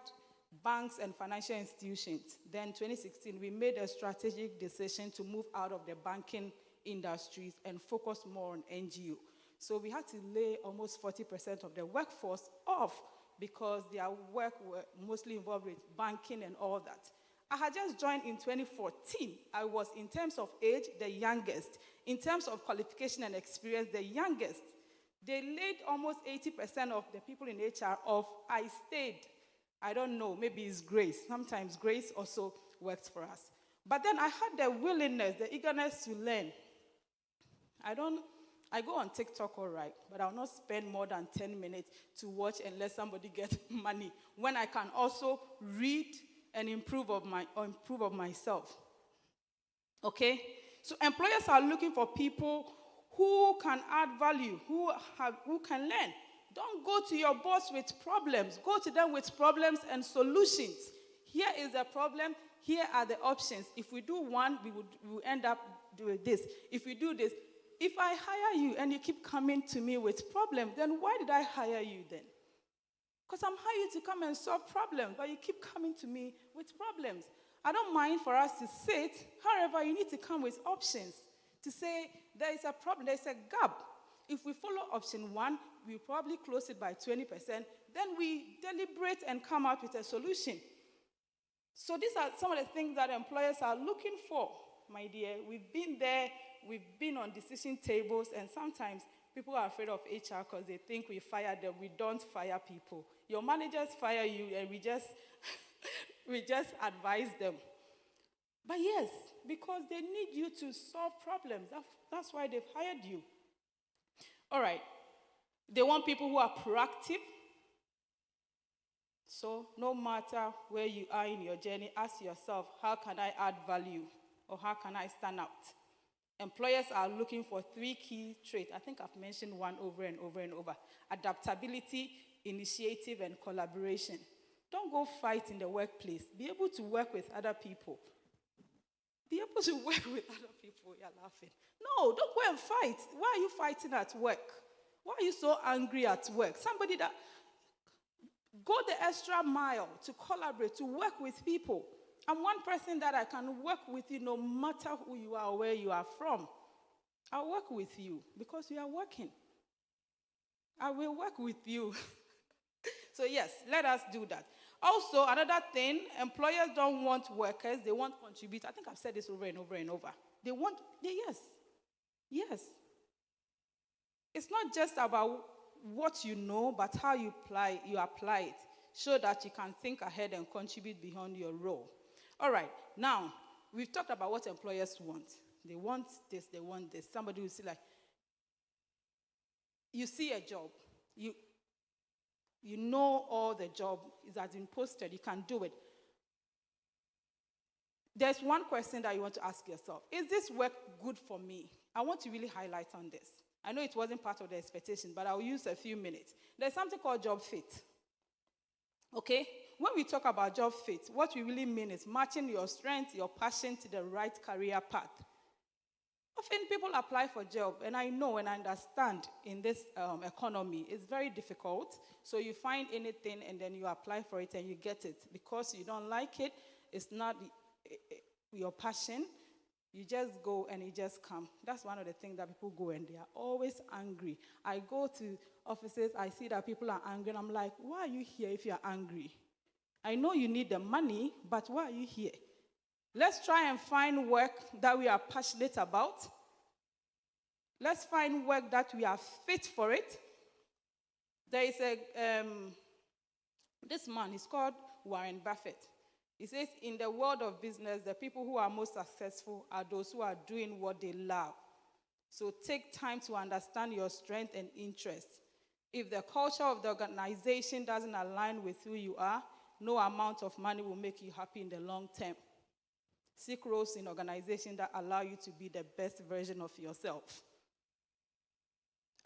banks and financial institutions. Then 2016, we made a strategic decision to move out of the banking industries and focus more on NGO. So we had to lay almost 40% of the workforce off because their work were mostly involved with banking and all that. I had just joined in 2014. I was, in terms of age, the youngest. In terms of qualification and experience, the youngest. They laid almost 80% of the people in HR off. I stayed. I don't know, maybe it's grace. Sometimes grace also works for us. But then I had the willingness, the eagerness to learn. I go on TikTok, all right, but I'll not spend more than 10 minutes to watch and let somebody get money when I can also read and improve of myself. Okay? So employers are looking for people who can add value, who can learn. Don't go to your boss with problems. Go to them with problems and solutions. Here is the problem. Here are the options. If we do one, we will end up doing this. If we do this, if I hire you and you keep coming to me with problems, then why did I hire you then? Because I'm hired to come and solve problems, but you keep coming to me with problems. I don't mind for us to sit. However, you need to come with options to say there is a problem, there is a gap. If we follow option 1, we probably close it by 20%. Then we deliberate and come up with a solution. So these are some of the things that employers are looking for, my dear. We've been there. We've been on decision tables, and sometimes people are afraid of HR because they think we fire them. We don't fire people. Your managers fire you, and we just advise them. But yes, because they need you to solve problems. That's why they've hired you. All right. They want people who are proactive. So no matter where you are in your journey, ask yourself, how can I add value? Or how can I stand out? Employers are looking for 3 key traits. I think I've mentioned one over and over and over. Adaptability, initiative, and collaboration. Don't go fight in the workplace. Be able to work with other people. Be able to work with other people. You're laughing. No, don't go and fight. Why are you fighting at work? Why are you so angry at work? Somebody that go the extra mile to collaborate, to work with people. I'm one person that I can work with you no matter who you are or where you are from. I'll work with you because we are working. I will work with you. So yes, let us do that. Also, another thing, employers don't want workers, they want contributors. I think I've said this over and over and over. Yes. It's not just about what you know, but how you apply it, so that you can think ahead and contribute beyond your role. All right, now, we've talked about what employers want. They want this, they want this. Somebody will say, like, you see a job, you know all the job is has been posted, you can do it. There's one question that you want to ask yourself. Is this work good for me? I want to really highlight on this. I know it wasn't part of the expectation, but I'll use a few minutes. There's something called job fit. Okay? When we talk about job fit, what we really mean is matching your strength, your passion to the right career path. Often people apply for job, and I know and I understand in this economy, it's very difficult. So you find anything and then you apply for it and you get it. Because you don't like it, it's not your passion, you just go and you just come. That's one of the things that people go and they are always angry. I go to offices, I see that people are angry, and I'm like, why are you here if you're angry? I know you need the money, but why are you here? Let's try and find work that we are passionate about. Let's find work that we are fit for it. There is this man, he's called Warren Buffett. He says, in the world of business, the people who are most successful are those who are doing what they love. So take time to understand your strength and interests. If the culture of the organization doesn't align with who you are, no amount of money will make you happy in the long term. Seek roles in organizations that allow you to be the best version of yourself.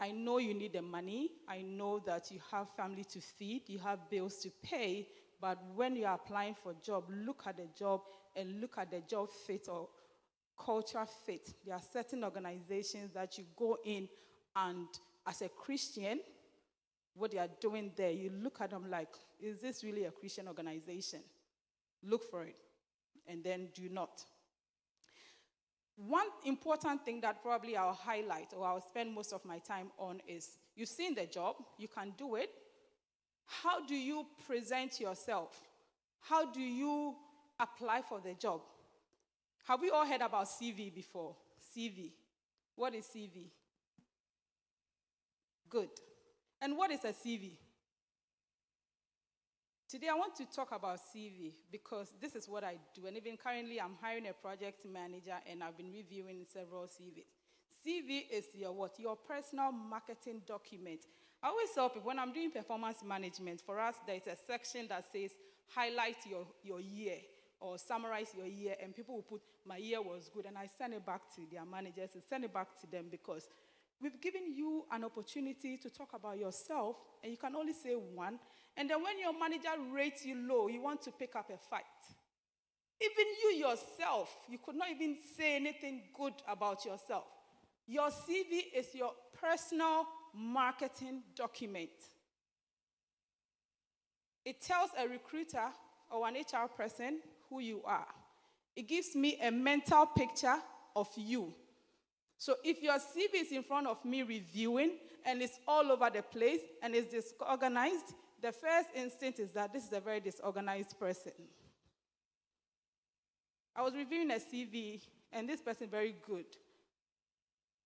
I know you need the money. I know that you have family to feed, you have bills to pay, but when you are applying for a job, look at the job and look at the job fit or culture fit. There are certain organizations that you go in and as a Christian, what they are doing there, you look at them like, is this really a Christian organization? Look for it, and then do not. One important thing that probably I'll highlight or I'll spend most of my time on is, you've seen the job, you can do it. How do you present yourself? How do you apply for the job? Have we all heard about CV before? CV. What is CV? Good. And what is a CV? Today I want to talk about CV because this is what I do. And even currently I'm hiring a project manager and I've been reviewing several CVs. CV is your personal marketing document. I always tell people when I'm doing performance management, for us there's a section that says highlight your year or summarize your year, and people will put my year was good, and I send it back to their managers and send it back to them because we've given you an opportunity to talk about yourself, and you can only say one. And then when your manager rates you low, you want to pick up a fight. Even you yourself, you could not even say anything good about yourself. Your CV is your personal marketing document. It tells a recruiter or an HR person who you are. It gives me a mental picture of you. So if your CV is in front of me reviewing and it's all over the place and it's disorganized, the first instinct is that this is a very disorganized person. I was reviewing a CV and this person very good.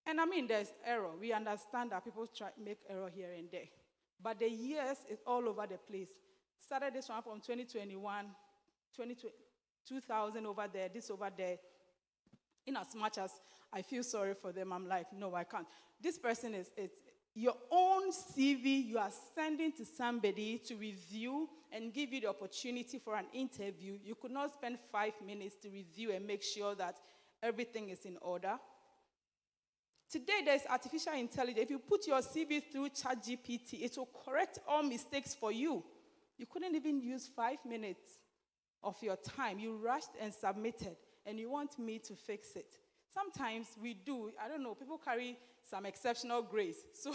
And I mean, there's error. We understand that people make error here and there. But the years is all over the place. Started this one from 2021, 2000 over there, this over there. In as much as I feel sorry for them, I'm like, no, I can't. This person is your own CV you are sending to somebody to review and give you the opportunity for an interview. You could not spend 5 minutes to review and make sure that everything is in order. Today, there's artificial intelligence. If you put your CV through ChatGPT, it will correct all mistakes for you. You couldn't even use 5 minutes of your time. You rushed and submitted, and you want me to fix it. Sometimes we do. I don't know. People carry some exceptional grace. So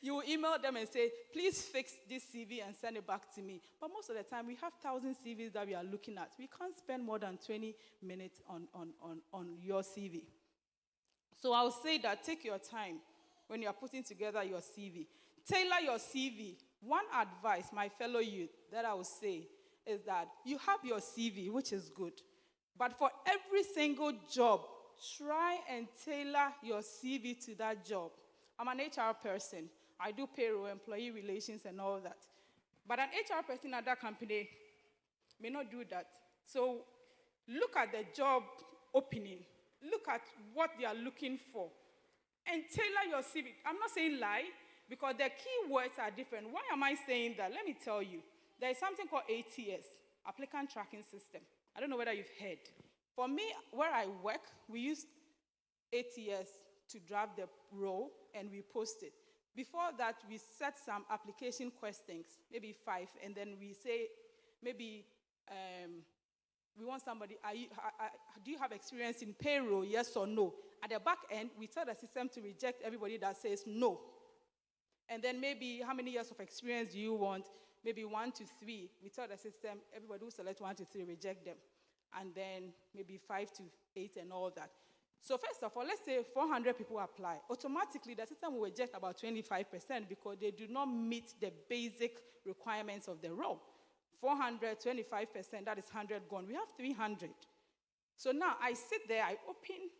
you email them and say, please fix this CV and send it back to me. But most of the time, we have 1,000 CVs that we are looking at. We can't spend more than 20 minutes on your CV. So I'll say that take your time when you're putting together your CV. Tailor your CV. One advice, my fellow youth, that I will say is that you have your CV, which is good. But for every single job, try and tailor your CV to that job. I'm an HR person. I do payroll, employee relations, and all that. But an HR person at that company may not do that. So look at the job opening. Look at what they are looking for. And tailor your CV. I'm not saying lie, because the key words are different. Why am I saying that? Let me tell you. There is something called ATS, Applicant Tracking System. I don't know whether you've heard. For me, where I work, we use ATS to draft the role, and we post it. Before that, we set some application questions, maybe 5, and then we say, maybe we want somebody, do you have experience in payroll, yes or no? At the back end, we tell the system to reject everybody that says no. And then maybe how many years of experience do you want? Maybe 1 to 3. We tell the system, everybody who select 1 to 3, reject them. And then maybe 5 to 8 and all that. So first of all, let's say 400 people apply. Automatically, the system will reject about 25% because they do not meet the basic requirements of the role. 400, 25%, that is 100 gone. We have 300. So now I sit there, I open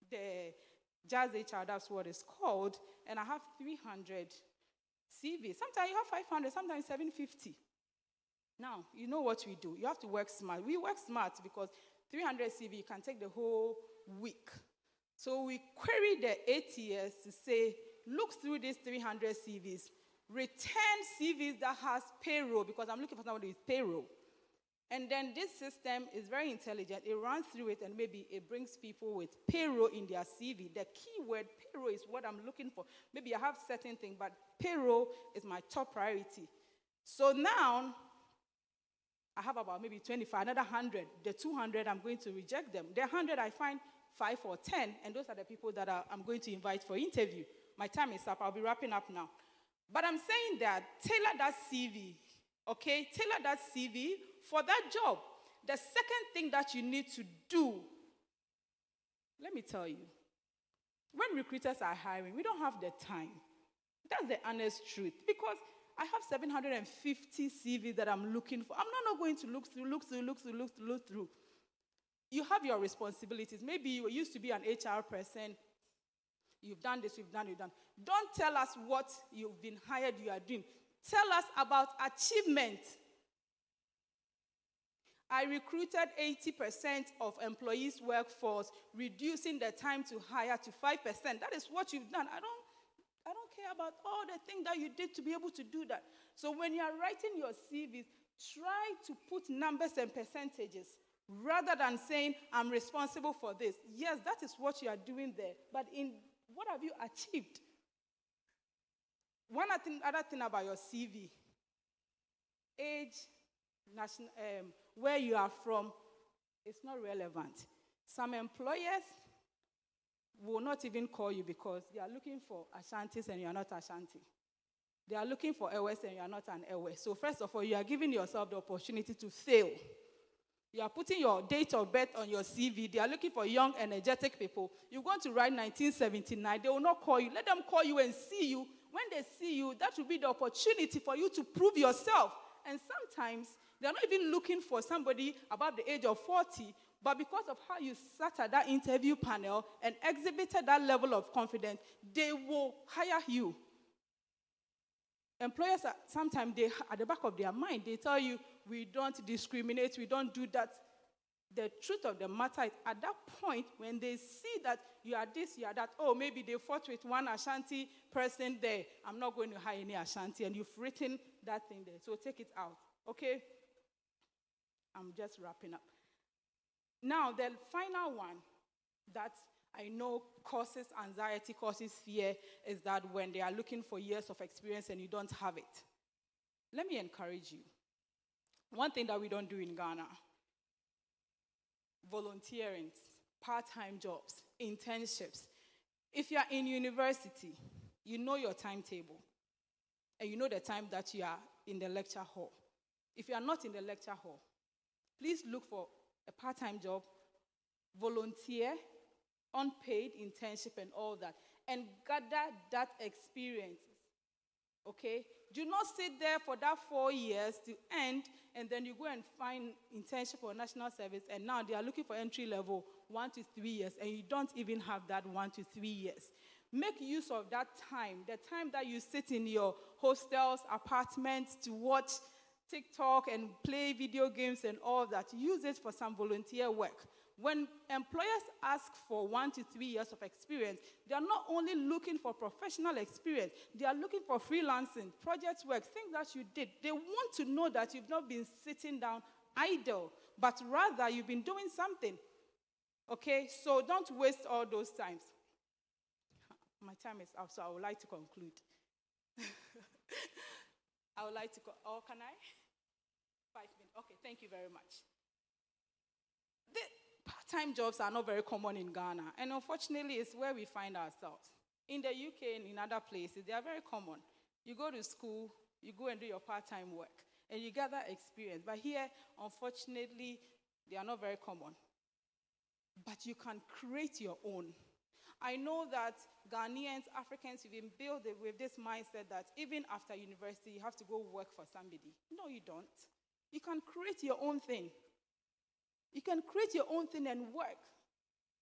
the Jazz HR, that's what it's called, and I have 300 CVs. Sometimes you have 500, sometimes 750. Now, you know what we do. You have to work smart. We work smart because 300 CV can take the whole week. So we query the ATS to say, look through these 300 CVs, return CVs that has payroll, because I'm looking for somebody with payroll. And then this system is very intelligent. It runs through it and maybe it brings people with payroll in their CV. The keyword payroll is what I'm looking for. Maybe I have certain things, but payroll is my top priority. So now I have about maybe 25, another 100. The 200, I'm going to reject them. The 100, I find 5 or 10, and those are the people that I'm going to invite for interview. My time is up. I'll be wrapping up now. But I'm saying that tailor that CV, okay? Tailor that CV for that job. The second thing that you need to do, let me tell you, when recruiters are hiring, we don't have the time. That's the honest truth. Because I have 750 CVs that I'm looking for. I'm not going to look through. You have your responsibilities. Maybe you used to be an HR person. You've done this, you've done. Don't tell us what you've been hired, you are doing. Tell us about achievement. I recruited 80% of employees' workforce, reducing the time to hire to 5%. That is what you've done. I don't care about all the things that you did to be able to do that. So when you are writing your CVs, try to put numbers and percentages rather than saying, I'm responsible for this. Yes, that is what you are doing there. But what have you achieved? One other thing about your CV, age, where you are from, it's not relevant. Some employers will not even call you because they are looking for Ashantis and you are not Ashanti. They are looking for Ewes and you are not an Ewe. So first of all, you are giving yourself the opportunity to fail. You are putting your date of birth on your CV. They are looking for young, energetic people. You're going to write 1979. They will not call you. Let them call you and see you. When they see you, that will be the opportunity for you to prove yourself. And sometimes they are not even looking for somebody above the age of 40, but because of how you sat at that interview panel and exhibited that level of confidence, they will hire you. Employers, sometimes at the back of their mind, they tell you, we don't discriminate, we don't do that. The truth of the matter is, at that point, when they see that you are this, you are that, oh, maybe they fought with one Ashanti person there, I'm not going to hire any Ashanti, and you've written that thing there. So take it out, okay? I'm just wrapping up. Now, the final one that I know causes anxiety, causes fear, is that when they are looking for years of experience and you don't have it. Let me encourage you. One thing that we don't do in Ghana, volunteering, part-time jobs, internships. If you are in university, you know your timetable, and you know the time that you are in the lecture hall. If you are not in the lecture hall, please look for a part-time job, volunteer, unpaid internship and all that, and gather that experience, okay? Do not sit there for that 4 years to end, and then you go and find internship or national service, and now they are looking for entry level 1 to 3 years, and you don't even have that 1 to 3 years. Make use of that time, the time that you sit in your hostels, apartments to watch TikTok and play video games and all that. Use it for some volunteer work. When employers ask for 1 to 3 years of experience, they are not only looking for professional experience, they are looking for freelancing, project work, things that you did. They want to know that you've not been sitting down idle, but rather you've been doing something. Okay, so don't waste all those times. My time is up, so I would like to conclude. I would like to call, or can I? 5 minutes. Okay, thank you very much. The part-time jobs are not very common in Ghana, and unfortunately, it's where we find ourselves. In the UK and in other places, they are very common. You go to school, you go and do your part-time work, and you gather experience. But here, unfortunately, they are not very common. But you can create your own. I know that Ghanaians, Africans, you've been built with this mindset that even after university, you have to go work for somebody. No, you don't. You can create your own thing. You can create your own thing and work.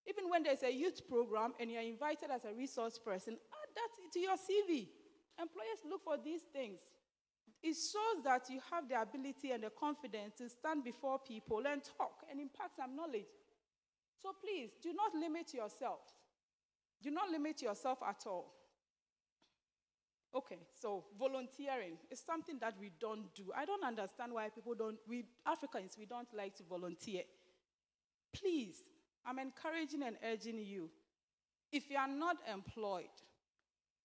Even when there's a youth program and you're invited as a resource person, add that to your CV. Employers look for these things. It shows that you have the ability and the confidence to stand before people and talk and impart some knowledge. So please, do not limit yourself. Do not limit yourself at all. Okay, so volunteering is something that we don't do. I don't understand why people don't, we Africans, we don't like to volunteer. Please, I'm encouraging and urging you. If you are not employed,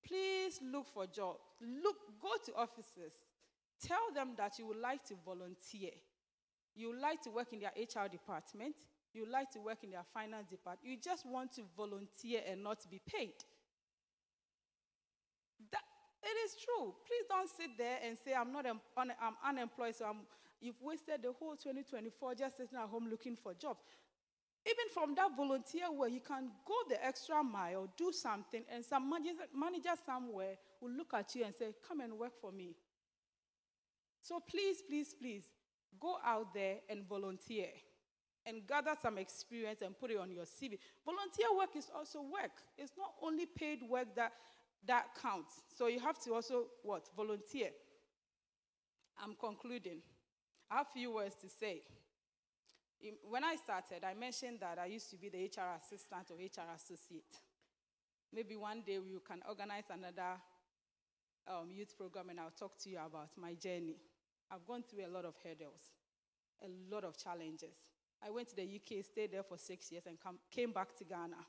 please look for jobs. Go to offices. Tell them that you would like to volunteer. You would like to work in their HR department. You would like to work in their finance department. You just want to volunteer and not be paid. It is true. Please don't sit there and say, I'm unemployed, so you've wasted the whole 2024 just sitting at home looking for jobs. Even from that volunteer work, you can go the extra mile, do something, and some manager somewhere will look at you and say, come and work for me. So please, please, please, go out there and volunteer and gather some experience and put it on your CV. Volunteer work is also work. It's not only paid work that counts. So you have to also, volunteer. I'm concluding. I have a few words to say. When I started, I mentioned that I used to be the HR assistant or HR associate. Maybe one day we can organize another youth program and I'll talk to you about my journey. I've gone through a lot of hurdles, a lot of challenges. I went to the UK, stayed there for 6 years, and came back to Ghana.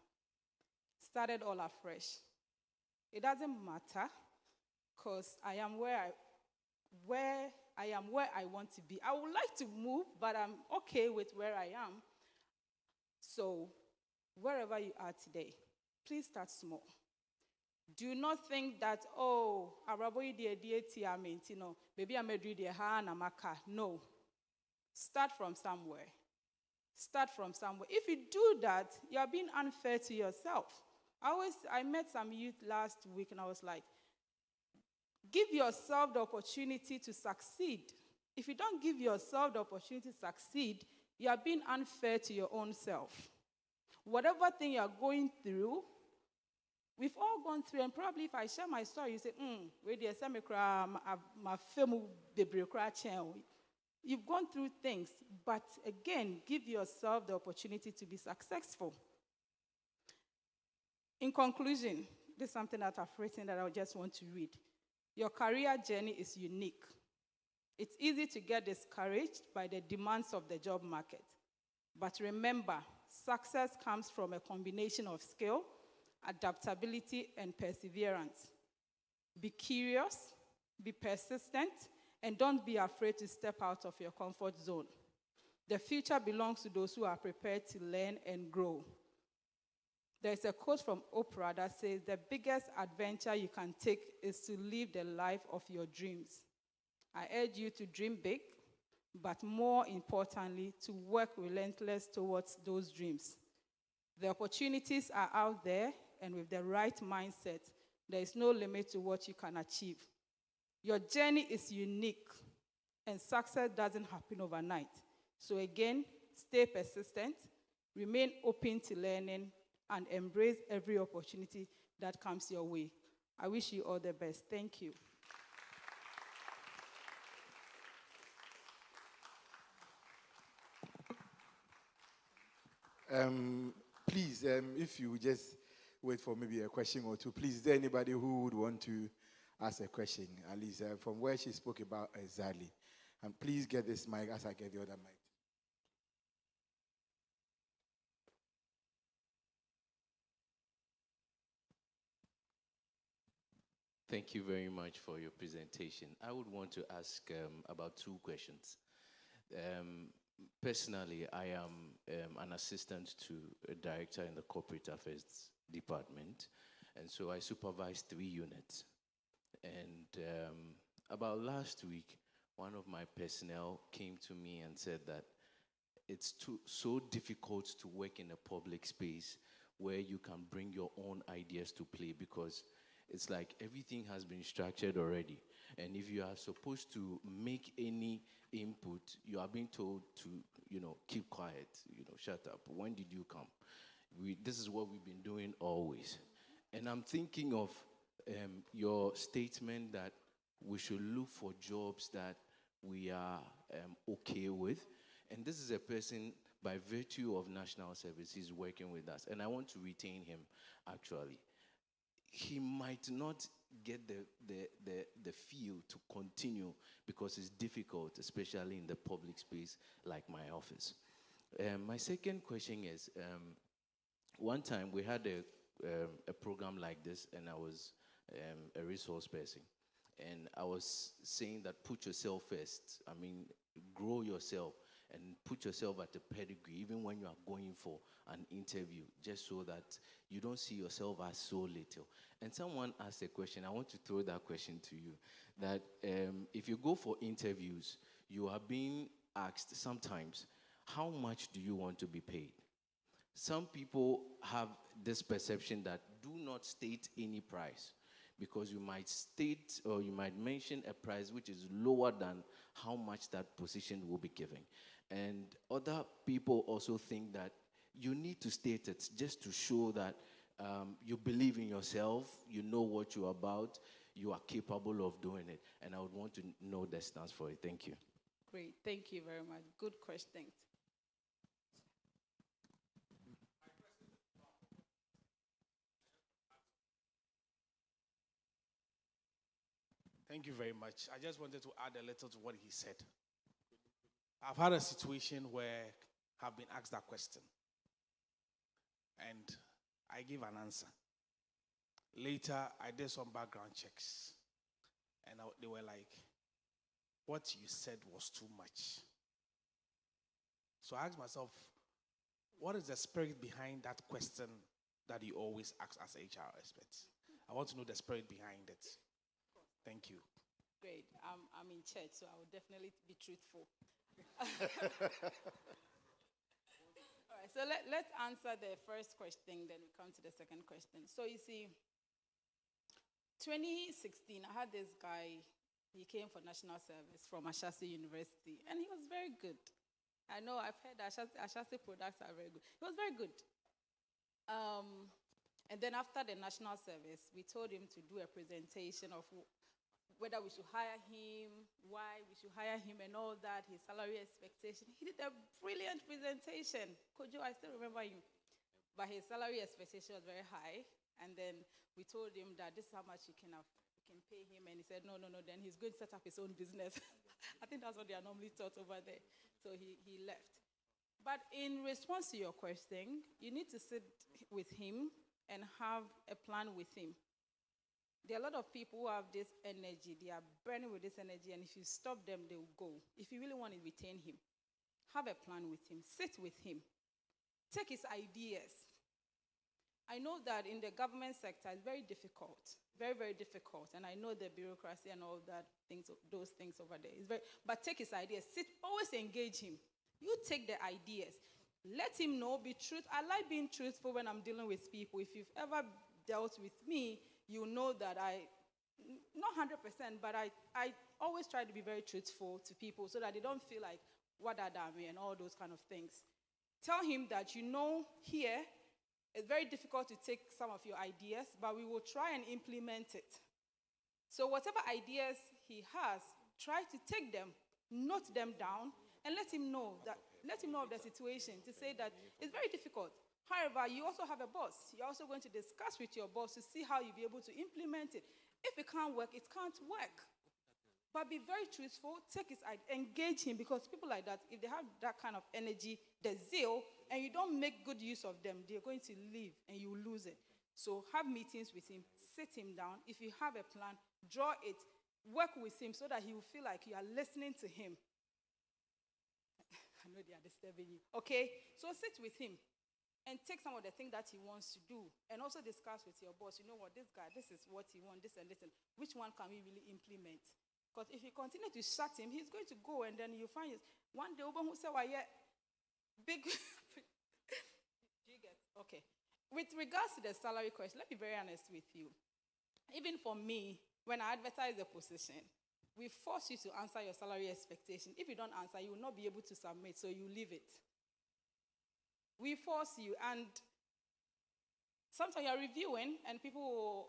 Started all afresh. It doesn't matter, because I am where I want to be. I would like to move, but I'm okay with where I am. So, wherever you are today, please start small. Do not think that, maybe I'm a no. Start from somewhere. Start from somewhere. If you do that, you are being unfair to yourself. I met some youth last week and I was like, give yourself the opportunity to succeed. If you don't give yourself the opportunity to succeed, you are being unfair to your own self. Whatever thing you are going through, we've all gone through, and probably if I share my story, you say, you've gone through things, but again, give yourself the opportunity to be successful. In conclusion, this is something that I've written that I just want to read. Your career journey is unique. It's easy to get discouraged by the demands of the job market. But remember, success comes from a combination of skill, adaptability, and perseverance. Be curious, be persistent, and don't be afraid to step out of your comfort zone. The future belongs to those who are prepared to learn and grow. There's a quote from Oprah that says, the biggest adventure you can take is to live the life of your dreams. I urge you to dream big, but more importantly, to work relentless towards those dreams. The opportunities are out there, and with the right mindset, there is no limit to what you can achieve. Your journey is unique, and success doesn't happen overnight. So again, stay persistent, remain open to learning, and embrace every opportunity that comes your way. I wish you all the best. Thank you. Please, if you just wait for maybe a question or two, please, is there anybody who would want to ask a question, at least from where she spoke about exactly? And please get this mic as I get the other mic. Thank you very much for your presentation. I would want to ask about two questions. Personally, I am an assistant to a director in the corporate affairs department, and so I supervise 3 units. And about last week, one of my personnel came to me and said that it's so difficult to work in a public space where you can bring your own ideas to play, because it's like everything has been structured already. And if you are supposed to make any input, you are being told to, keep quiet, shut up. When did you come? This is what we've been doing always. And I'm thinking of your statement that we should look for jobs that we are okay with. And this is a person, by virtue of national service, he's working with us. And I want to retain him, actually. He might not get the feel to continue because it's difficult, especially in the public space like my office. My second question is, one time we had a program like this, and I was a resource person. And I was saying that put yourself first. I mean, grow yourself and put yourself at a pedigree, even when you are going for an interview, just so that you don't see yourself as so little. And someone asked a question, I want to throw that question to you, that if you go for interviews, you are being asked sometimes, how much do you want to be paid? Some people have this perception that do not state any price, because you might state or you might mention a price which is lower than how much that position will be giving. And other people also think that you need to state it just to show that you believe in yourself, you know what you're about, you are capable of doing it. And I would want to know the stance for it. Thank you. Great. Thank you very much. Good questions. Thank you very much. I just wanted to add a little to what he said. I've had a situation where I've been asked that question, and I give an answer. Later, I did some background checks, and they were like, what you said was too much. So I asked myself, what is the spirit behind that question that you always ask as HR experts? I want to know the spirit behind it. Thank you. Great. I'm in church, so I will definitely be truthful. All right, so let's answer the first question, then we come to the second question. So you see, 2016, I had this guy, he came for national service from Ashasi University, and he was very good. I know, I've heard Ashasi products are very good. He was very good. And then after the national service, we told him to do a presentation of whether we should hire him, why we should hire him, and all that, his salary expectation. He did a brilliant presentation. Kojo, I still remember him. But his salary expectation was very high. And then we told him that this is how much you can pay him. And he said, no, then he's going to set up his own business. I think that's what they are normally taught over there. So he left. But in response to your question, you need to sit with him and have a plan with him. There are a lot of people who have this energy. They are burning with this energy, and if you stop them, they will go. If you really want to retain him, have a plan with him. Sit with him. Take his ideas. I know that in the government sector, it's very difficult. Very, very difficult. And I know the bureaucracy and all that, those things over there. But take his ideas. Always engage him. You take the ideas. Let him know, be truthful. I like being truthful when I'm dealing with people. If you've ever dealt with me, you know that not 100%, but I always try to be very truthful to people so that they don't feel like, what are me and all those kind of things. Tell him that here, it's very difficult to take some of your ideas, but we will try and implement it. So whatever ideas he has, try to take them, note them down, and let him know of the situation, to say that it's very difficult. However, you also have a boss. You're also going to discuss with your boss to see how you'll be able to implement it. If it can't work, it can't work. But be very truthful, take his idea, engage him, because people like that, if they have that kind of energy, the zeal, and you don't make good use of them, they're going to leave and you lose it. So have meetings with him, sit him down. If you have a plan, draw it, work with him so that he will feel like you are listening to him. I know they are disturbing you. Okay? So sit with him and take some of the things that he wants to do. And also discuss with your boss, you know what, this guy, this is what he wants, this and this. And which one can we really implement? Because if you continue to shut him, he's going to go and then you find one day, who say, well, yeah, big. Do you get? Okay. With regards to the salary question, let me be very honest with you. Even for me, when I advertise the position, we force you to answer your salary expectation. If you don't answer, you will not be able to submit, so you leave it. We force you, and sometimes you're reviewing, and people,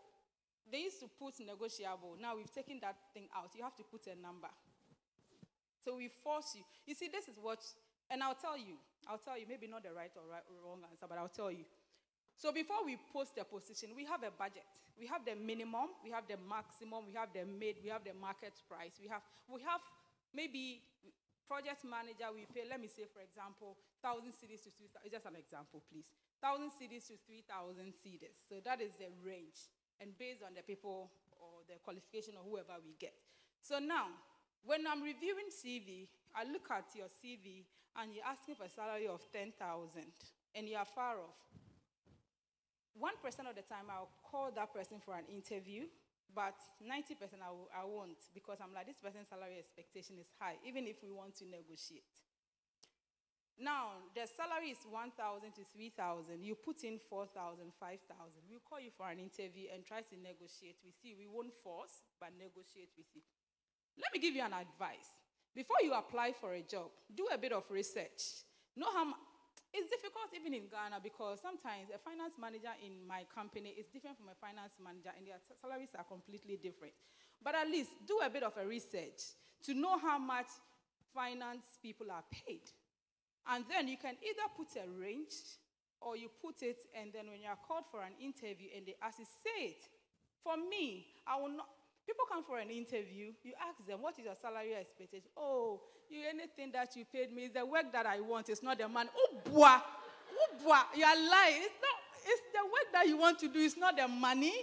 they used to put negotiable. Now we've taken that thing out. You have to put a number. So we force you. You see, this is what, and I'll tell you, maybe not the right or wrong answer, but I'll tell you. So before we post the position, we have a budget. We have the minimum, we have the maximum, we have the mid, we have the market price. We have maybe project manager, we pay, let me say, for example, 1,000 cedis to 3,000, just an example, please. 1,000 cedis to 3,000 cedis. So that is the range. And based on the people or the qualification or whoever we get. So now, when I'm reviewing CV, I look at your CV and you're asking for a salary of 10,000 and you are far off. 1% of the time, I'll call that person for an interview, but 90% I won't, because I'm like, this person's salary expectation is high, even if we want to negotiate. Now, the salary is 1,000 to 3,000. You put in 4,000, 5,000. We'll call you for an interview and try to negotiate with you. We won't force, but negotiate with you. Let me give you an advice. Before you apply for a job, do a bit of research. Know how it's difficult even in Ghana because sometimes a finance manager in my company is different from a finance manager and their salaries are completely different. But at least do a bit of a research to know how much finance people are paid. And then you can either put a range or you put it and then when you are called for an interview and they ask you, say it. For me, I will not. People come for an interview, you ask them, what is your salary expectation? Oh, anything that you paid me is the work that I want, it's not the money. Oh, boy, you are lying. It's the work that you want to do, it's not the money.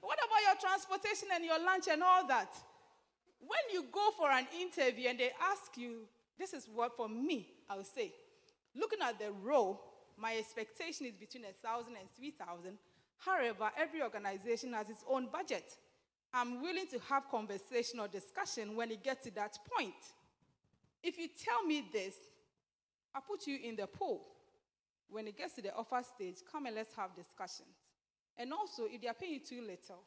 What about your transportation and your lunch and all that? When you go for an interview and they ask you, this is what for me, I will say, looking at the role, my expectation is between 1,000 and 3,000. However, every organization has its own budget. I'm willing to have conversation or discussion when it gets to that point. If you tell me this, I'll put you in the pool. When it gets to the offer stage, come and let's have discussions. And also, if they are paying you too little,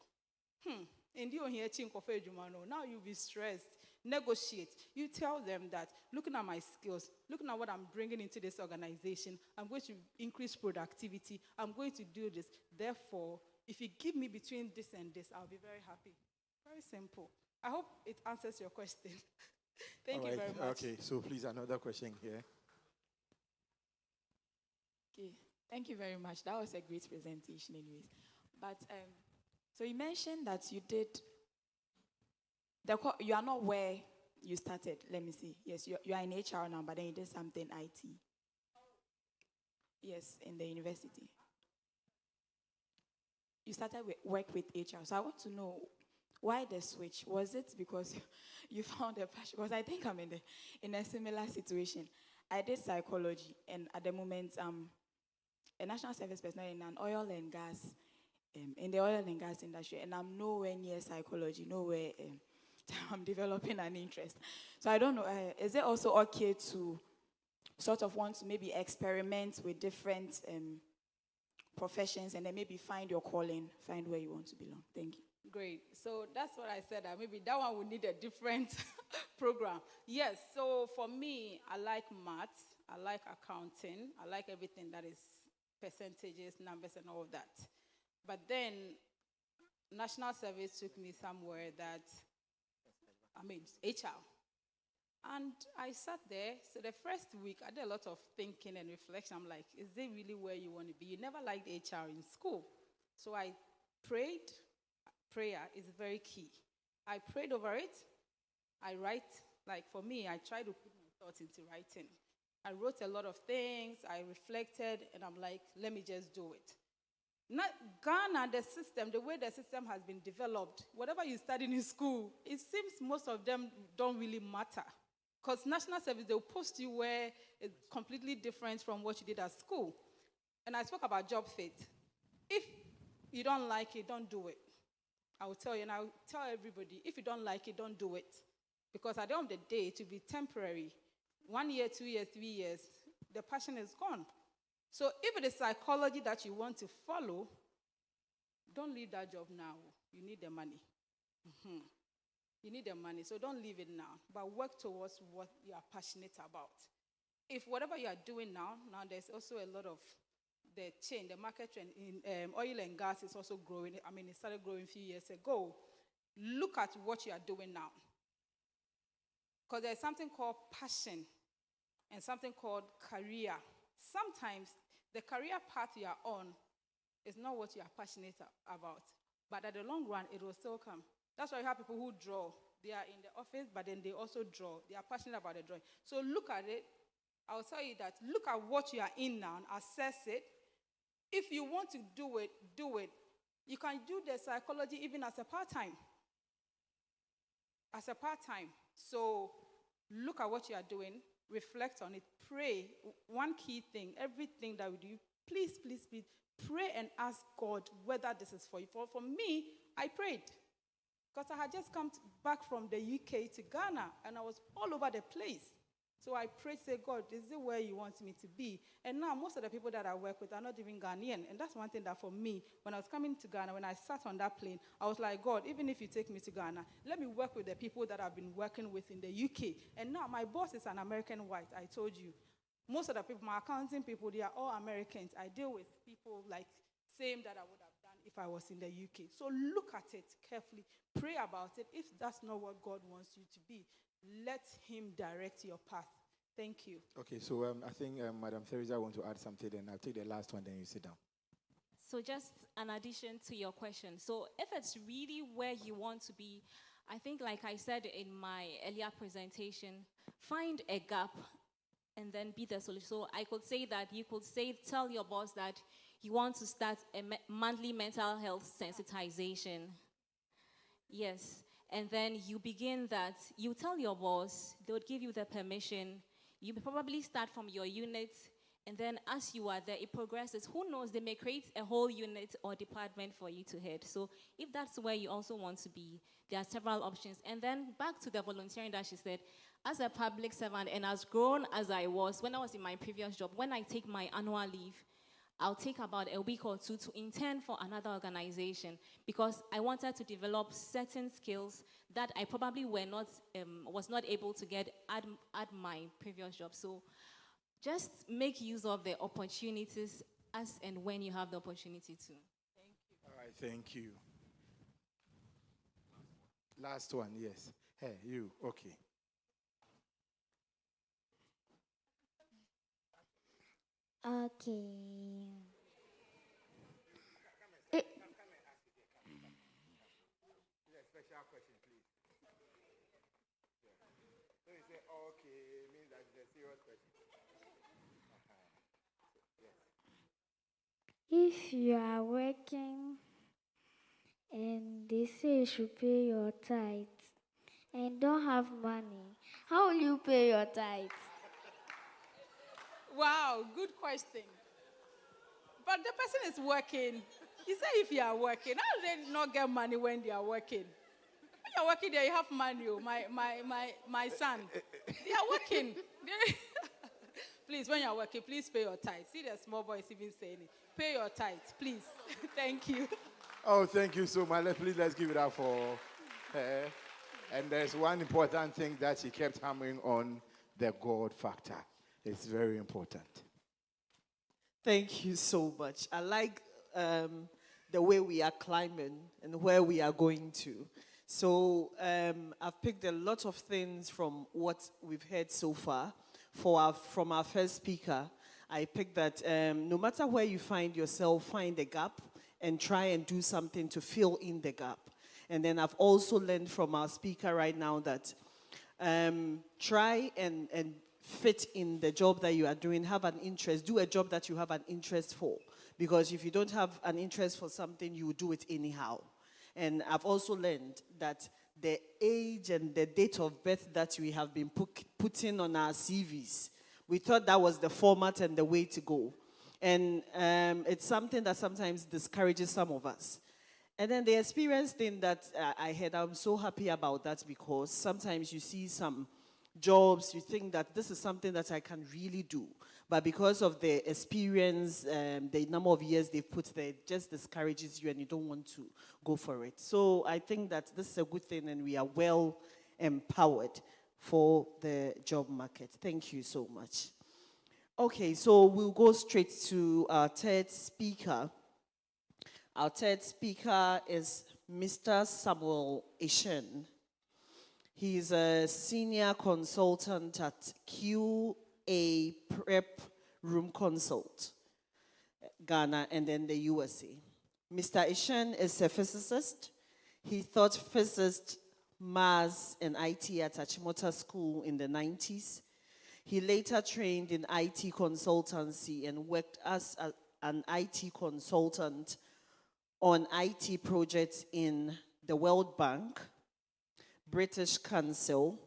now you'll be stressed. Negotiate. You tell them that, looking at my skills, looking at what I'm bringing into this organization, I'm going to increase productivity. I'm going to do this. Therefore, if you give me between this and this, I'll be very happy. Very simple. I hope it answers your question. Thank you very much. Okay, so please, another question here. Okay, thank you very much. That was a great presentation anyways. But, so you mentioned that you did, you are not where you started, let me see. Yes, you are in HR now, but then you did something IT. Yes, in the university. You started work with HR. So I want to know why the switch. Was it because you found a passion? Because I think I'm in a similar situation. I did psychology, and at the moment, I'm a national service personnel in an oil and gas, in the oil and gas industry, and I'm nowhere near psychology, nowhere. I'm developing an interest. So I don't know, is it also okay to sort of want to maybe experiment with different professions and then maybe find your calling, find where you want to belong? Thank you. Great. So that's what I said. Maybe that one would need a different program. Yes. So for me, I like maths. I like accounting. I like everything that is percentages, numbers, and all that. But then national service took me somewhere that, HR. And I sat there. So the first week, I did a lot of thinking and reflection. I'm like, is this really where you want to be? You never liked HR in school. So I prayed. Prayer is very key. I prayed over it. I write. Like for me, I try to put my thoughts into writing. I wrote a lot of things. I reflected. And I'm like, let me just do it. Not Ghana, the system, the way the system has been developed, whatever you study in school, it seems most of them don't really matter. Because national service, they'll post you where it's completely different from what you did at school. And I spoke about job fit. If you don't like it, don't do it. I will tell you, and I will tell everybody, if you don't like it, don't do it. Because at the end of the day, it will be temporary. 1 year, 2 years, 3 years, the passion is gone. So if it is psychology that you want to follow, don't leave that job now. You need the money. You need the money, so don't leave it now. But work towards what you are passionate about. If whatever you are doing now there's also a lot of the change, the market trend in oil and gas is also growing. I mean, it started growing a few years ago. Look at what you are doing now. Because there's something called passion and something called career. Sometimes the career path you are on is not what you are passionate about. But at the long run, it will still come. That's why you have people who draw. They are in the office, but then they also draw. They are passionate about the drawing. So look at it. I'll tell you that. Look at what you are in now. Assess it. If you want to do it, do it. You can do the psychology even as a part-time. As a part-time. So look at what you are doing. Reflect on it. Pray. One key thing, everything that we do, please, please, please, pray and ask God whether this is for you. For me, I prayed. Because I had just come back from the UK to Ghana, and I was all over the place. So I prayed, say, God, is it where you want me to be? And now most of the people that I work with are not even Ghanaian. And that's one thing that for me, when I was coming to Ghana, when I sat on that plane, I was like, God, even if you take me to Ghana, let me work with the people that I've been working with in the UK. And now my boss is an American white, I told you. Most of the people, my accounting people, they are all Americans. I deal with people like same that I would have done if I was in the UK. So look at it carefully. Pray about it. If that's not what God wants you to be, let him direct your path. Thank you. Okay, so I think Madam Theresa wants to add something, and I'll take the last one, then you sit down. So just an addition to your question. So if it's really where you want to be, I think like I said in my earlier presentation, find a gap and then be the solution. So I could say that you could tell your boss that you want to start a monthly mental health sensitization. Yes. And then you begin that. You tell your boss, they would give you the permission. You probably start from your unit, and then as you are there, it progresses. Who knows, they may create a whole unit or department for you to head. So if that's where you also want to be, there are several options. And then back to the volunteering that she said, as a public servant, and as grown as I was, when I was in my previous job, when I take my annual leave, I'll take about a week or two to intern for another organization because I wanted to develop certain skills that I probably was not able to get at my previous job. So just make use of the opportunities as and when you have the opportunity to. Thank you. All right, thank you. Last one, yes. Hey, you, okay. Okay. Special question, please. So you say, okay, it means that it's a serious question. If you are working and they say you should pay your tithes and don't have money, how will you pay your tithes? Wow, good question. But the person is working. You say if you are working, how do they not get money when they are working? When you're working there, you have money. My son. They are working. Please, when you're working, please pay your tithes. See the small boys even saying it. Pay your tithes, please. Thank you. Oh, thank you so much. Let's give it up for her. And there's one important thing that she kept hammering on, the God factor. It's very important. Thank you so much. I like the way we are climbing and where we are going to. So I've picked a lot of things from what we've heard so far. From our first speaker, I picked that no matter where you find yourself, find a gap and try and do something to fill in the gap. And then I've also learned from our speaker right now that try and fit in the job that you are doing, have an interest, do a job that you have an interest for. Because if you don't have an interest for something, you will do it anyhow. And I've also learned that the age and the date of birth that we have been putting on our CVs, we thought that was the format and the way to go. And it's something that sometimes discourages some of us. And then the experience thing that I had, I'm so happy about that, because sometimes you see some jobs, you think that this is something that I can really do. But because of the experience, the number of years they've put there, it just discourages you and you don't want to go for it. So I think that this is a good thing and we are well empowered for the job market. Thank you so much. Okay, so we'll go straight to our third speaker. Our third speaker is Mr. Samuel Ishen. He's a senior consultant at QA Prep Room Consult, Ghana, and then the USA. Mr. Ishen is a physicist. He taught physics, maths, and IT at Achimota School in the 90s. He later trained in IT consultancy and worked as an IT consultant on IT projects in the World Bank, British Council,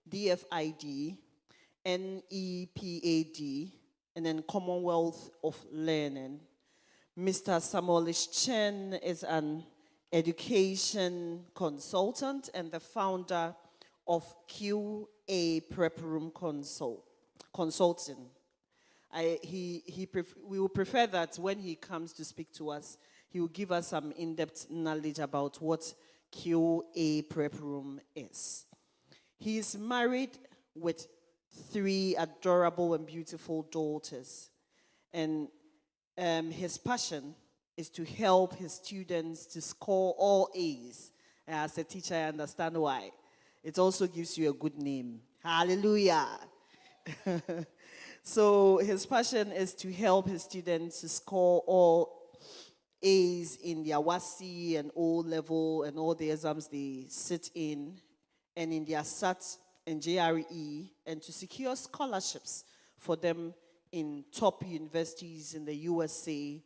DFID, NEPAD, and then Commonwealth of Learning. Mr. Samuel Chen is an education consultant and the founder of QA Prep Room Consulting. We will prefer that when he comes to speak to us, he will give us some in-depth knowledge about what QA Prep Room is. He is married with 3 adorable and beautiful daughters. And his passion is to help his students to score all A's. As a teacher, I understand why. It also gives you a good name. Hallelujah. So his passion is to help his students to score all A's in their WASI and O level and all the exams they sit in, and in their SAT and JRE, and to secure scholarships for them in top universities in the USA,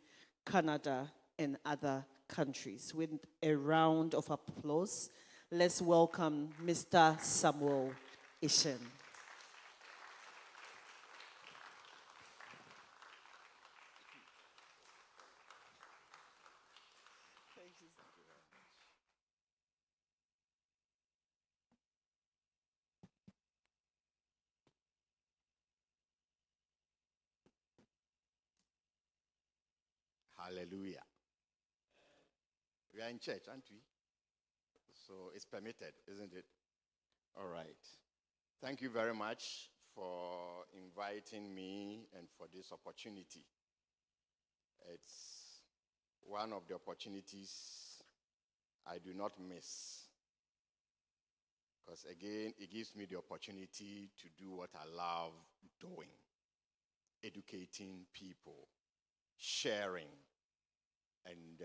Canada, and other countries. With a round of applause, let's welcome Mr. Samuel Ishen. Hallelujah. We are in church, aren't we? So it's permitted, isn't it? All right. Thank you very much for inviting me and for this opportunity. It's one of the opportunities I do not miss. Because again, it gives me the opportunity to do what I love doing. Educating people, sharing, and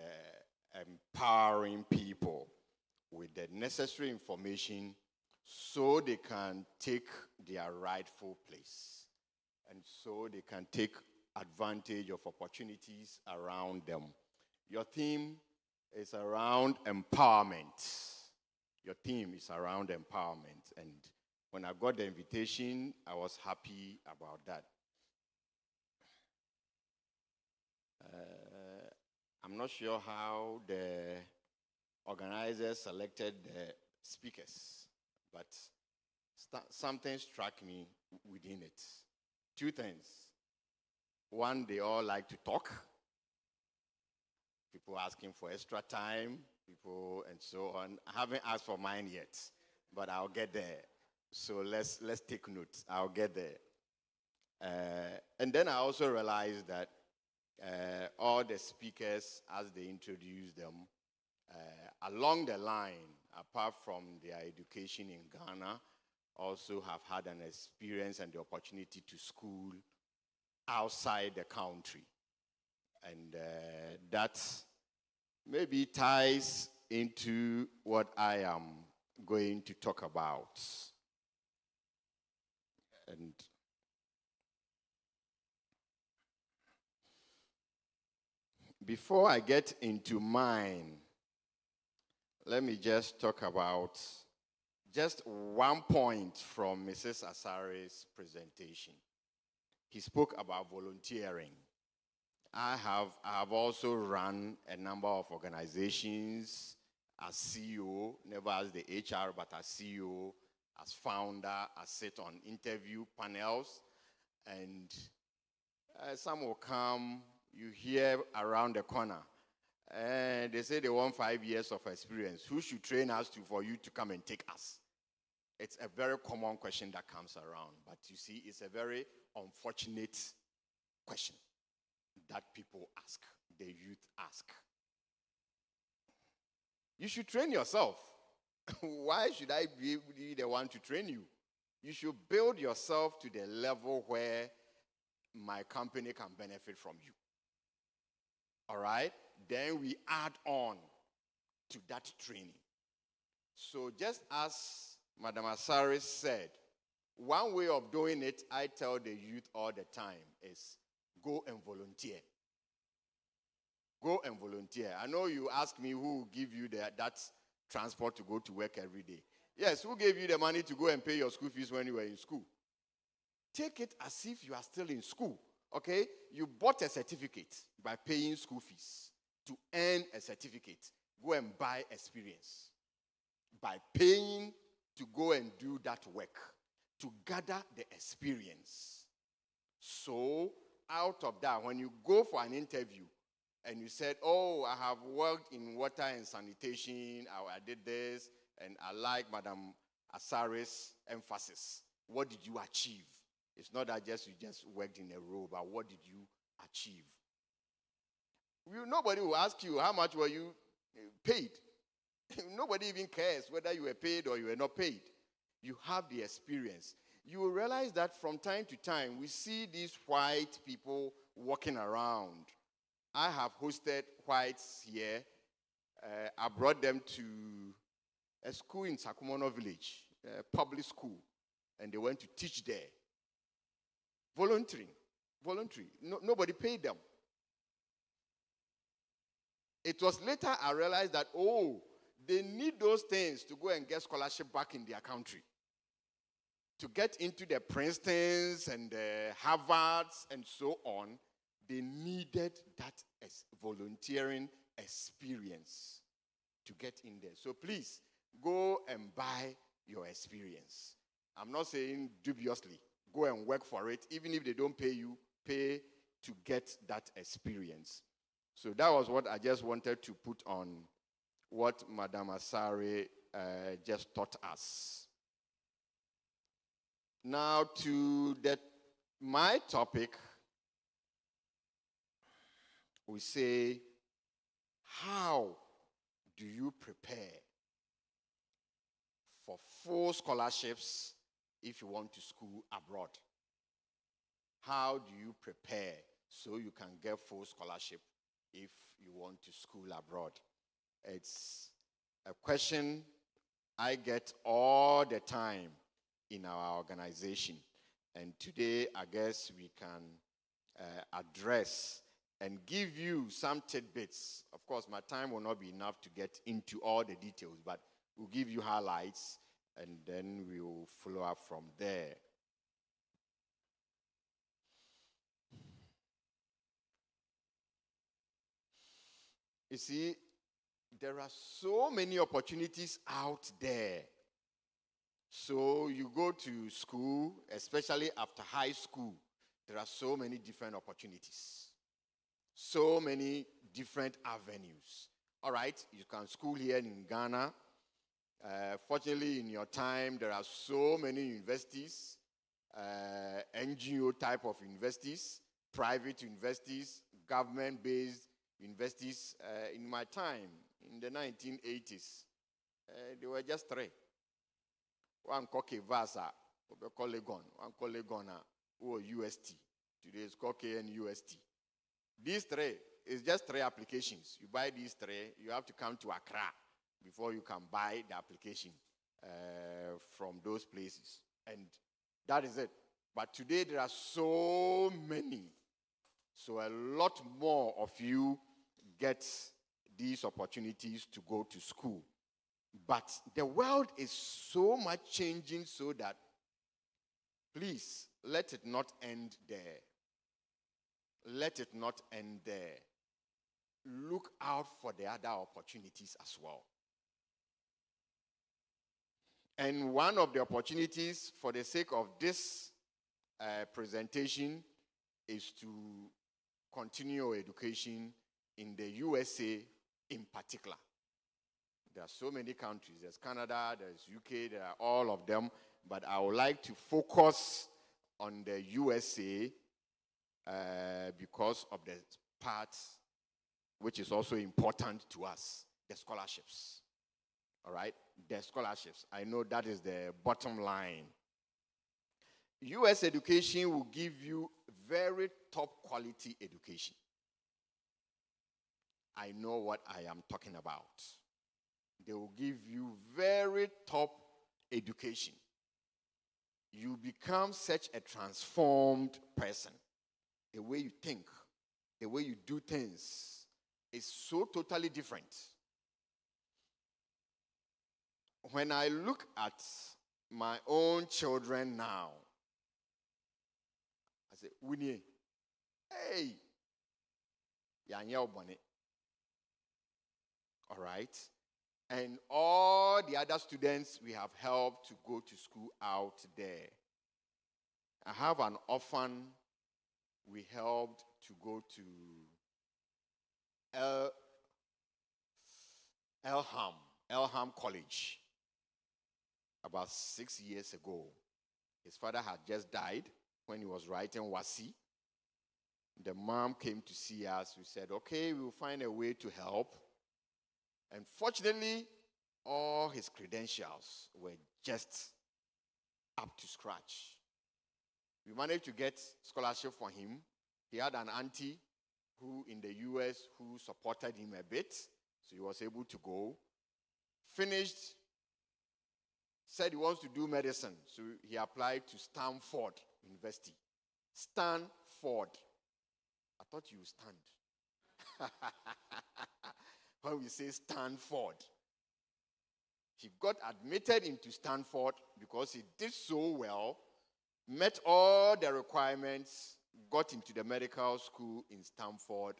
empowering people with the necessary information so they can take their rightful place and so they can take advantage of opportunities around them. Your theme is around empowerment. Your theme is around empowerment. And when I got the invitation, I was happy about that. I'm not sure how the organizers selected the speakers, but something struck me within it. 2 things. One, they all like to talk. People asking for extra time, people and so on. I haven't asked for mine yet, but I'll get there. So let's take note. I'll get there. And then I also realized that all the speakers, as they introduce them, along the line, apart from their education in Ghana, also have had an experience and the opportunity to school outside the country. And that maybe ties into what I am going to talk about. And Before I get into mine, let me just talk about just one point from Mrs. Asare's presentation. He spoke about volunteering. I have also run a number of organizations as CEO, never as the HR, but as CEO, as founder. I sit on interview panels, and some will come, you hear around the corner, and they say they want 5 years of experience. Who should train us for you to come and take us? It's a very common question that comes around, but you see, it's a very unfortunate question that people ask, the youth ask. You should train yourself. Why should I be the one to train you? You should build yourself to the level where my company can benefit from you. All right? Then we add on to that training. So just as Madam Asare said, one way of doing it, I tell the youth all the time, is go and volunteer. Go and volunteer. I know you ask me who will give you that transport to go to work every day. Yes, who gave you the money to go and pay your school fees when you were in school? Take it as if you are still in school, okay? You bought a certificate by paying school fees. To earn a certificate, go and buy experience. By paying to go and do that work, to gather the experience. So, out of that, when you go for an interview, and you said, oh, I have worked in water and sanitation, I did this, and I like Madam Asare's emphasis. What did you achieve? It's not that you just worked in a row, but what did you achieve? Nobody will ask you, how much were you paid? Nobody even cares whether you were paid or you were not paid. You have the experience. You will realize that from time to time, we see these white people walking around. I have hosted whites here. I brought them to a school in SAKUMONO village, a public school, and they went to teach there. Voluntary. Nobody paid them. It was later I realized that, they need those things to go and get scholarship back in their country. To get into the Princetons and the Harvards and so on, they needed that volunteering experience to get in there. So please, go and buy your experience. I'm not saying dubiously. Go and work for it. Even if they don't pay you, pay to get that experience. So that was what I just wanted to put on what Madam Asare just taught us. Now to my topic, we say, how do you prepare for full scholarships if you want to school abroad? How do you prepare so you can get full scholarship if you want to school abroad? It's a question I get all the time in our organization. And today, I guess we can address and give you some tidbits. Of course, my time will not be enough to get into all the details, but we'll give you highlights, and then we'll follow up from there. You see, there are so many opportunities out there. So you go to school, especially after high school, there are so many different opportunities. So many different avenues. All right, you can school here in Ghana. Fortunately, in your time, there are so many universities, NGO type of universities, private universities, government-based universities. In my time, in the 1980s, there were just three. One called Vasa, one called Legon, one called Legona, or UST. Today it's called KNUST. These three is just three applications. You buy these three, you have to come to Accra before you can buy the application from those places. And that is it. But today there are so many. So a lot more of you get these opportunities to go to school. But the world is so much changing so that, please, let it not end there. Let it not end there. Look out for the other opportunities as well. And one of the opportunities, for the sake of this presentation, is to continue your education in the USA in particular. There are so many countries. There's Canada, there's UK, there are all of them. But I would like to focus on the USA because of the part which is also important to us, the scholarships. All right? The scholarships. I know that is the bottom line. US education will give you very top quality education. I know what I am talking about. They will give you very top education. You become such a transformed person. The way you think, the way you do things is so totally different. When I look at my own children now, I say, Winnie, hey, Yanya Obone. All right? And all the other students we have helped to go to school out there. I have an orphan we helped to go to Elham College about 6 years ago. His father had just died when he was writing Wasi. The mom came to see us. We said, okay, we'll find a way to help. And fortunately, all his credentials were just up to scratch. We managed to get scholarship for him. He had an auntie who in the US who supported him a bit, so he was able to go. Finished, said he wants to do medicine, so he applied to Stanford University. Stanford. I thought you would stand. When we say Stanford. He got admitted into Stanford because he did so well, met all the requirements, got into the medical school in Stanford.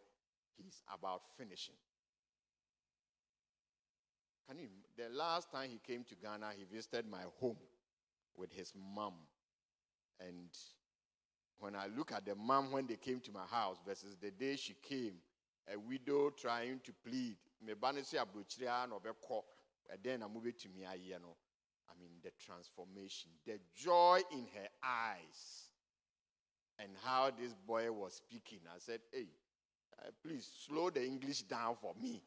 He's about finishing. The last time he came to Ghana, he visited my home with his mom. And when I look at the mom when they came to my house versus the day she came, a widow trying to plead, and then I move it to me. I mean, the transformation, the joy in her eyes, and how this boy was speaking. I said, hey, please slow the English down for me.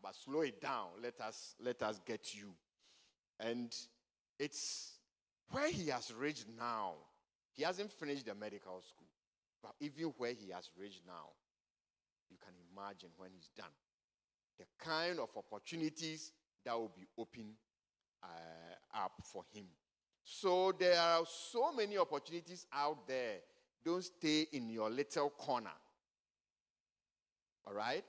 But slow it down. Let us get you. And it's where he has reached now. He hasn't finished the medical school. But even where he has reached now, you can imagine when he's done. The kind of opportunities that will be open up for him. So there are so many opportunities out there. Don't stay in your little corner. All right?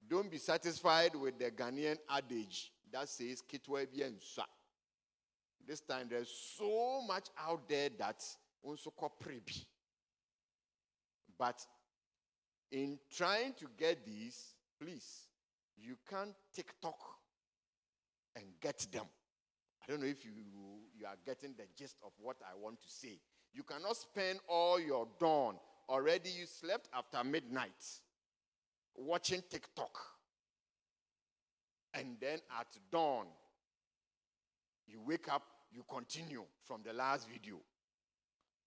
Don't be satisfied with the Ghanaian adage that says, Kitwe bien sa. This time there's so much out there that also called prebi. But in trying to get these, please, you can't TikTok and get them. I don't know if you are getting the gist of what I want to say. You cannot spend all your dawn. Already you slept after midnight watching TikTok. And then at dawn, you wake up, you continue from the last video.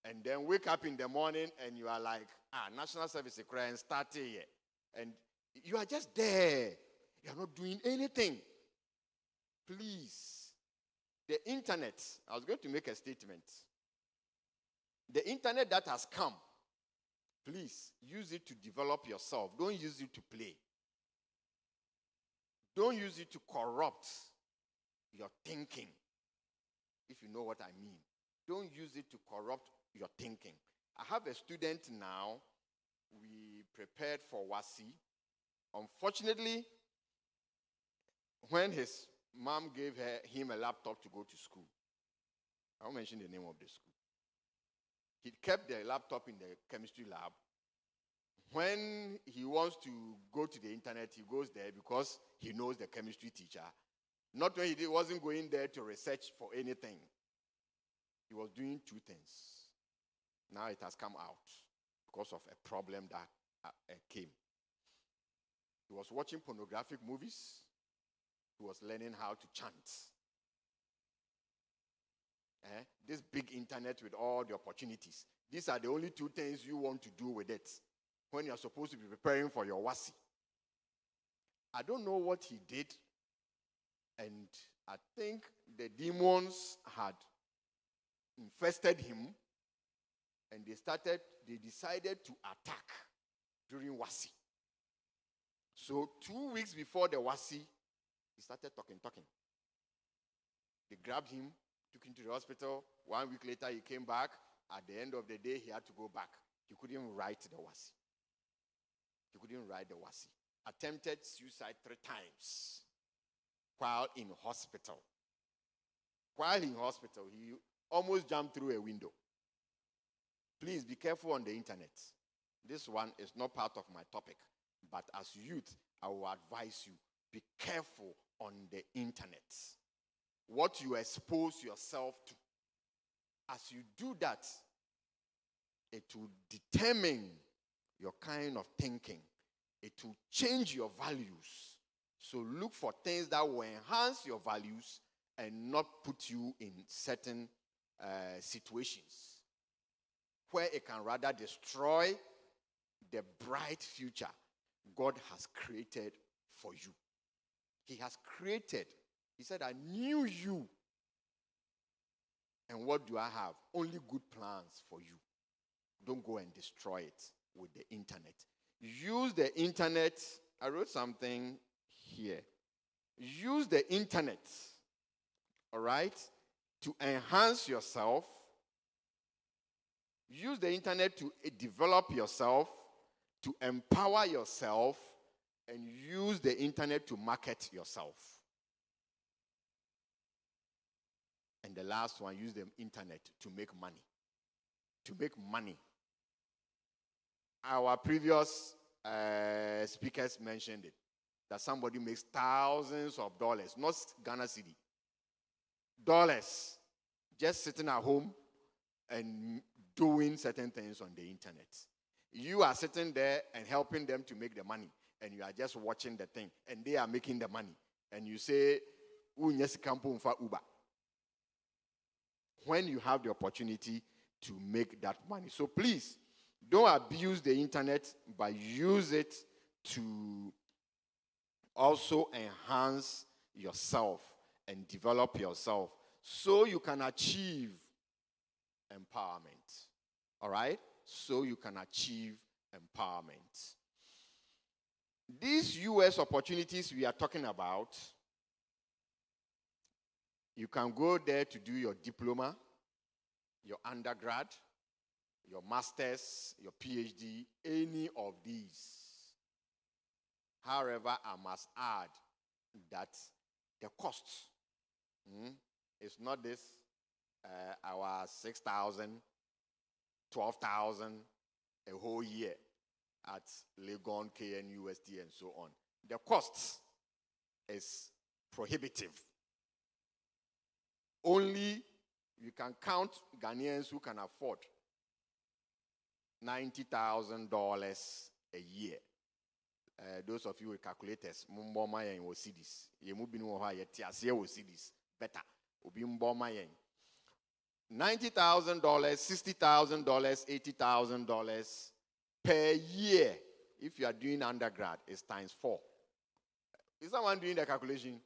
And then wake up in the morning and you are like, National Service Crime started here. And you are just there. You are not doing anything. Please. The internet, I was going to make a statement. The internet that has come, please use it to develop yourself. Don't use it to play. Don't use it to corrupt your thinking, if you know what I mean. Don't use it to corrupt your thinking. I have a student now we prepared for Wasi. Unfortunately, when his mom gave him a laptop to go to school, I won't mention the name of the school. He kept the laptop in the chemistry lab. When he wants to go to the internet, he goes there because he knows the chemistry teacher. Not when he wasn't going there to research for anything. He was doing two things. Now it has come out because of a problem that came. He was watching pornographic movies. He was learning how to chant. This big internet with all the opportunities. These are the only two things you want to do with it when you're supposed to be preparing for your WASI. I don't know what he did, and I think the demons had infested him, and they decided to attack during WASI. So 2 weeks before the WASI, he started talking. They grabbed him, took him to the hospital. 1 week later, he came back. At the end of the day, he had to go back. He couldn't write the WASI. Attempted suicide 3 times while in hospital. He almost jumped through a window. Please be careful on the internet. This one is not part of my topic, but as youth, I will advise you, be careful on the internet. What you expose yourself to. As you do that, it will determine your kind of thinking. It will change your values. So look for things that will enhance your values and not put you in certain situations where it can rather destroy the bright future God has created for you. He has created. He said, I knew you. And what do I have? Only good plans for you. Don't go and destroy it with the internet. Use the internet. I wrote something here. Use the internet, all right, to enhance yourself. Use the internet to develop yourself, to empower yourself, and use the internet to market yourself. And the last one, use the internet to make money. To make money. Our previous speakers mentioned it, that somebody makes thousands of dollars, not Ghana cedi, dollars, just sitting at home and doing certain things on the internet. You are sitting there and helping them to make the money, and you are just watching the thing, and they are making the money. And you say, Uber. When you have the opportunity to make that money. So please, don't abuse the internet, but use it to also enhance yourself and develop yourself so you can achieve empowerment. All right? So you can achieve empowerment. These US opportunities we are talking about, you can go there to do your diploma, your undergrad, your master's, your PhD, any of these. However, I must add that the cost is not this, our 6,000, 12,000 a whole year at Legon, KNUST, and so on. The cost is prohibitive. Only you can count Ghanaians who can afford $90,000 a year. Those of you with calculators, Mumboma yen wo CDs. Ye mu binu wo ha ye tiase wo CDs. Better. Obi mboma yen. $90,000, $60,000, $80,000 per year. If you are doing undergrad, it's times 4. Is someone doing the calculation?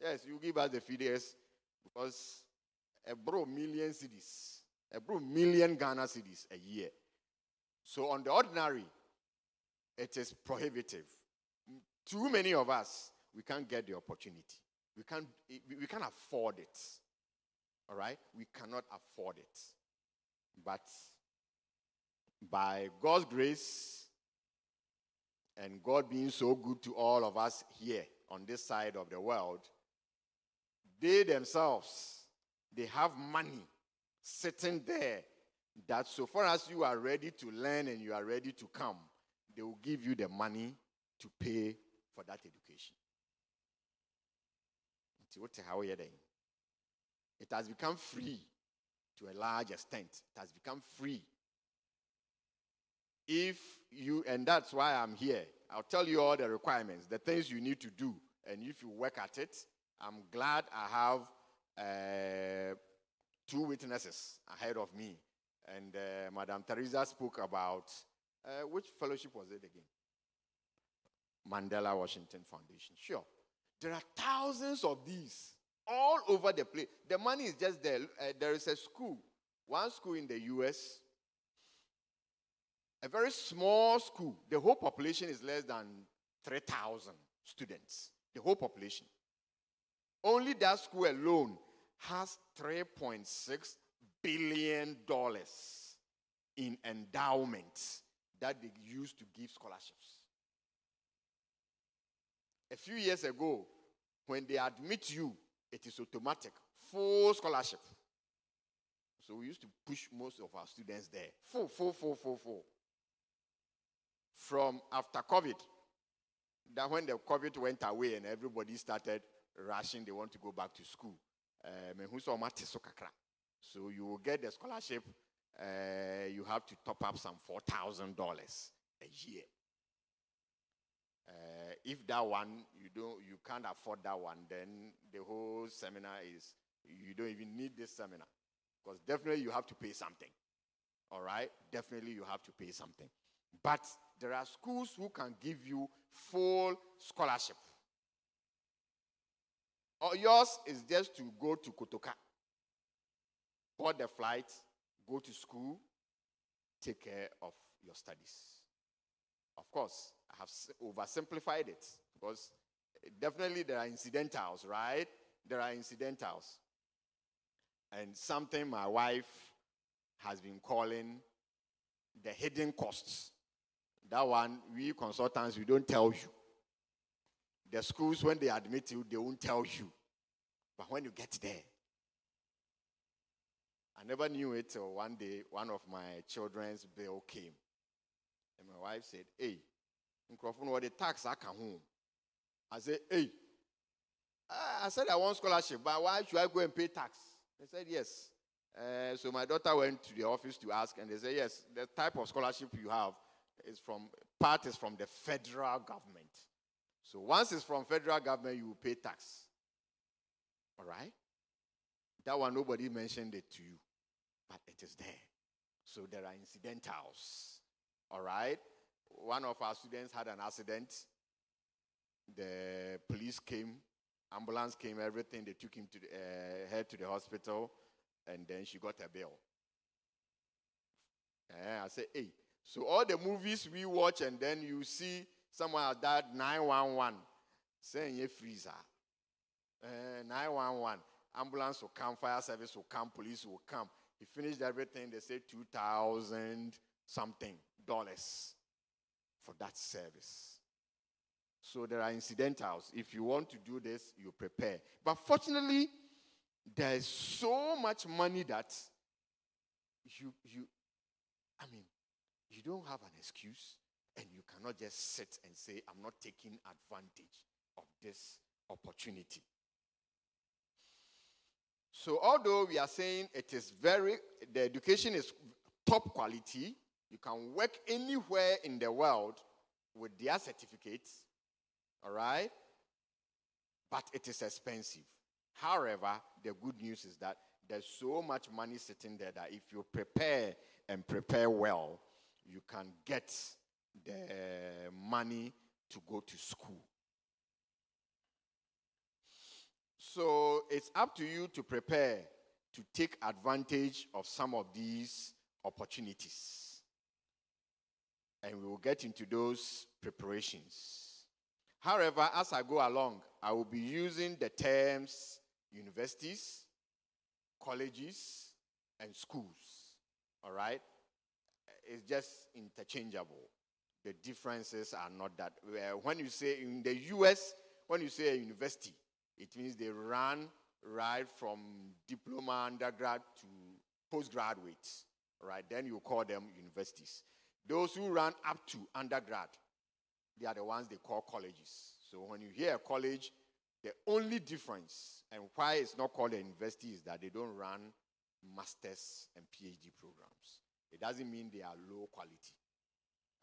Yes, you give us the figures because a million CDs, a million Ghana CDs a year. So on the ordinary, it is prohibitive. Too many of us, we can't get the opportunity. We can't afford it. All right? We cannot afford it. But by God's grace and God being so good to all of us here on this side of the world, they themselves, they have money sitting there that so far as you are ready to learn and you are ready to come, they will give you the money to pay for that education. It has become free to a large extent. It has become free. And that's why I'm here. I'll tell you all the requirements, the things you need to do. And if you work at it, I'm glad I have 2 witnesses ahead of me. And Madam Teresa spoke about, which fellowship was it again? Mandela Washington Foundation. Sure. There are thousands of these all over the place. The money is just there. There is a school, one school in the US, a very small school. The whole population is less than 3,000 students. The whole population. Only that school alone has $3.6 billion in endowments that they use to give scholarships. A few years ago, when they admit you, it is automatic, full scholarship. So we used to push most of our students there. Full. From after COVID, that when the COVID went away and everybody started rushing, they want to go back to school. So you will get the scholarship. You have to top up some $4,000 a year. If that one you can't afford that one, then the whole seminar you don't even need this seminar, because definitely you have to pay something. All right, definitely you have to pay something. But there are schools who can give you full scholarship. Or yours is just to go to Kotoka, board the flight, go to school, take care of your studies. Of course, I have oversimplified it because definitely there are incidentals, right? There are incidentals. And something my wife has been calling the hidden costs. That one, we consultants, we don't tell you. The schools, when they admit you, they won't tell you. But when you get there, I never knew it till one day, one of my children's bill came. And my wife said, hey, what the tax I come home. I said, hey. I said I want scholarship, but why should I go and pay tax? They said, yes. So my daughter went to the office to ask, and they said, yes, the type of scholarship you have is from the federal government. So once it's from federal government, you will pay tax. All right? That one, nobody mentioned it to you, but it is there. So there are incidentals. All right? One of our students had an accident. The police came, ambulance came, everything. They took him to her to the hospital, and then she got a bill. I said, hey. So all the movies we watch, and then you see someone like that, 911, saying you freezer. 911, ambulance will come, fire service will come, police will come. He finished everything, they say $2,000 something for that service. So there are incidentals. If you want to do this, you prepare. But fortunately, there is so much money that you don't have an excuse, and you cannot just sit and say, I'm not taking advantage of this opportunity. So although we are saying the education is top quality, you can work anywhere in the world with their certificates, all right? But it is expensive. However, the good news is that there's so much money sitting there that if you prepare and prepare well, you can get the money to go to school. So it's up to you to prepare to take advantage of some of these opportunities. And we will get into those preparations. However, as I go along, I will be using the terms universities, colleges, and schools. All right? is just interchangeable. The differences are not that. When you say in the US, when you say a university, it means they run right from diploma, undergrad to postgraduate. Right? Then you call them universities. Those who run up to undergrad, they are the ones they call colleges. So when you hear a college, the only difference and why it's not called a university is that they don't run masters and PhD programs. It doesn't mean they are low quality.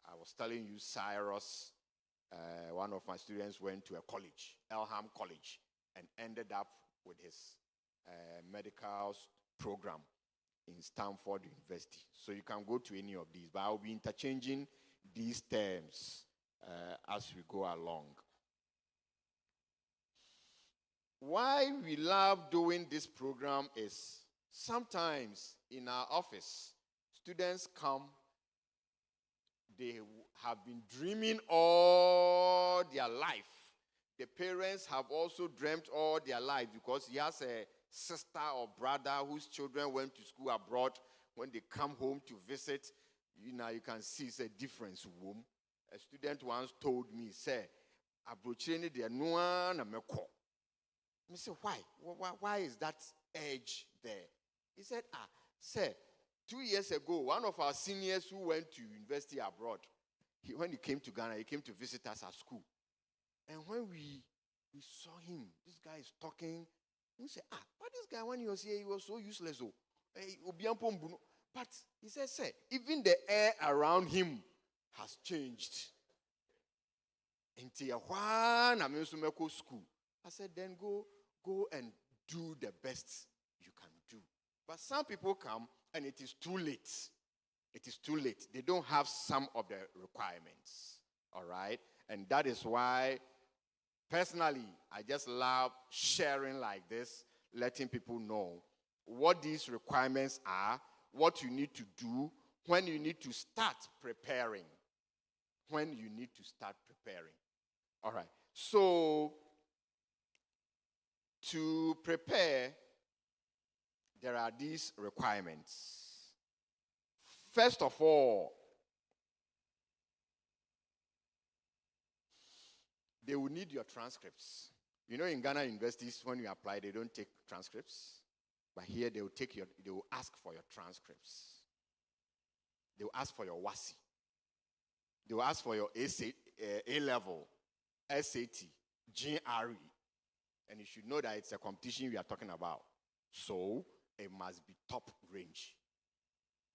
I was telling you, Cyrus, one of my students went to a college, Elham College, and ended up with his medical program in Stanford University. So you can go to any of these, but I'll be interchanging these terms as we go along. Why we love doing this program is sometimes in our office, students come, they have been dreaming all their life. The parents have also dreamt all their life because he has a sister or brother whose children went to school abroad. When they come home to visit, you can see it's a difference. A student once told me, say, "Abrocheni de noa na meko." I said, why? Why is that edge there? He said, sir, 2 years ago, one of our seniors who went to university abroad, when he came to Ghana, he came to visit us at school. And when we saw him, this guy is talking. We said, but this guy, when he was here, he was so useless. But he said, sir, even the air around him has changed. Until I'm school. I said, then go and do the best you can do. But some people come and it is too late. It is too late. They don't have some of the requirements. All right? And that is why, personally, I just love sharing like this, letting people know what these requirements are, what you need to do, when you need to start preparing. When you need to start preparing. All right. So, to prepare, there are these requirements. First of all, they will need your transcripts. You know, in Ghana universities, when you apply, they don't take transcripts. But here, they will ask for your transcripts. They will ask for your WASI. They will ask for your A-level, SAT, GRE. And you should know that it's a competition we are talking about. So, it must be top range.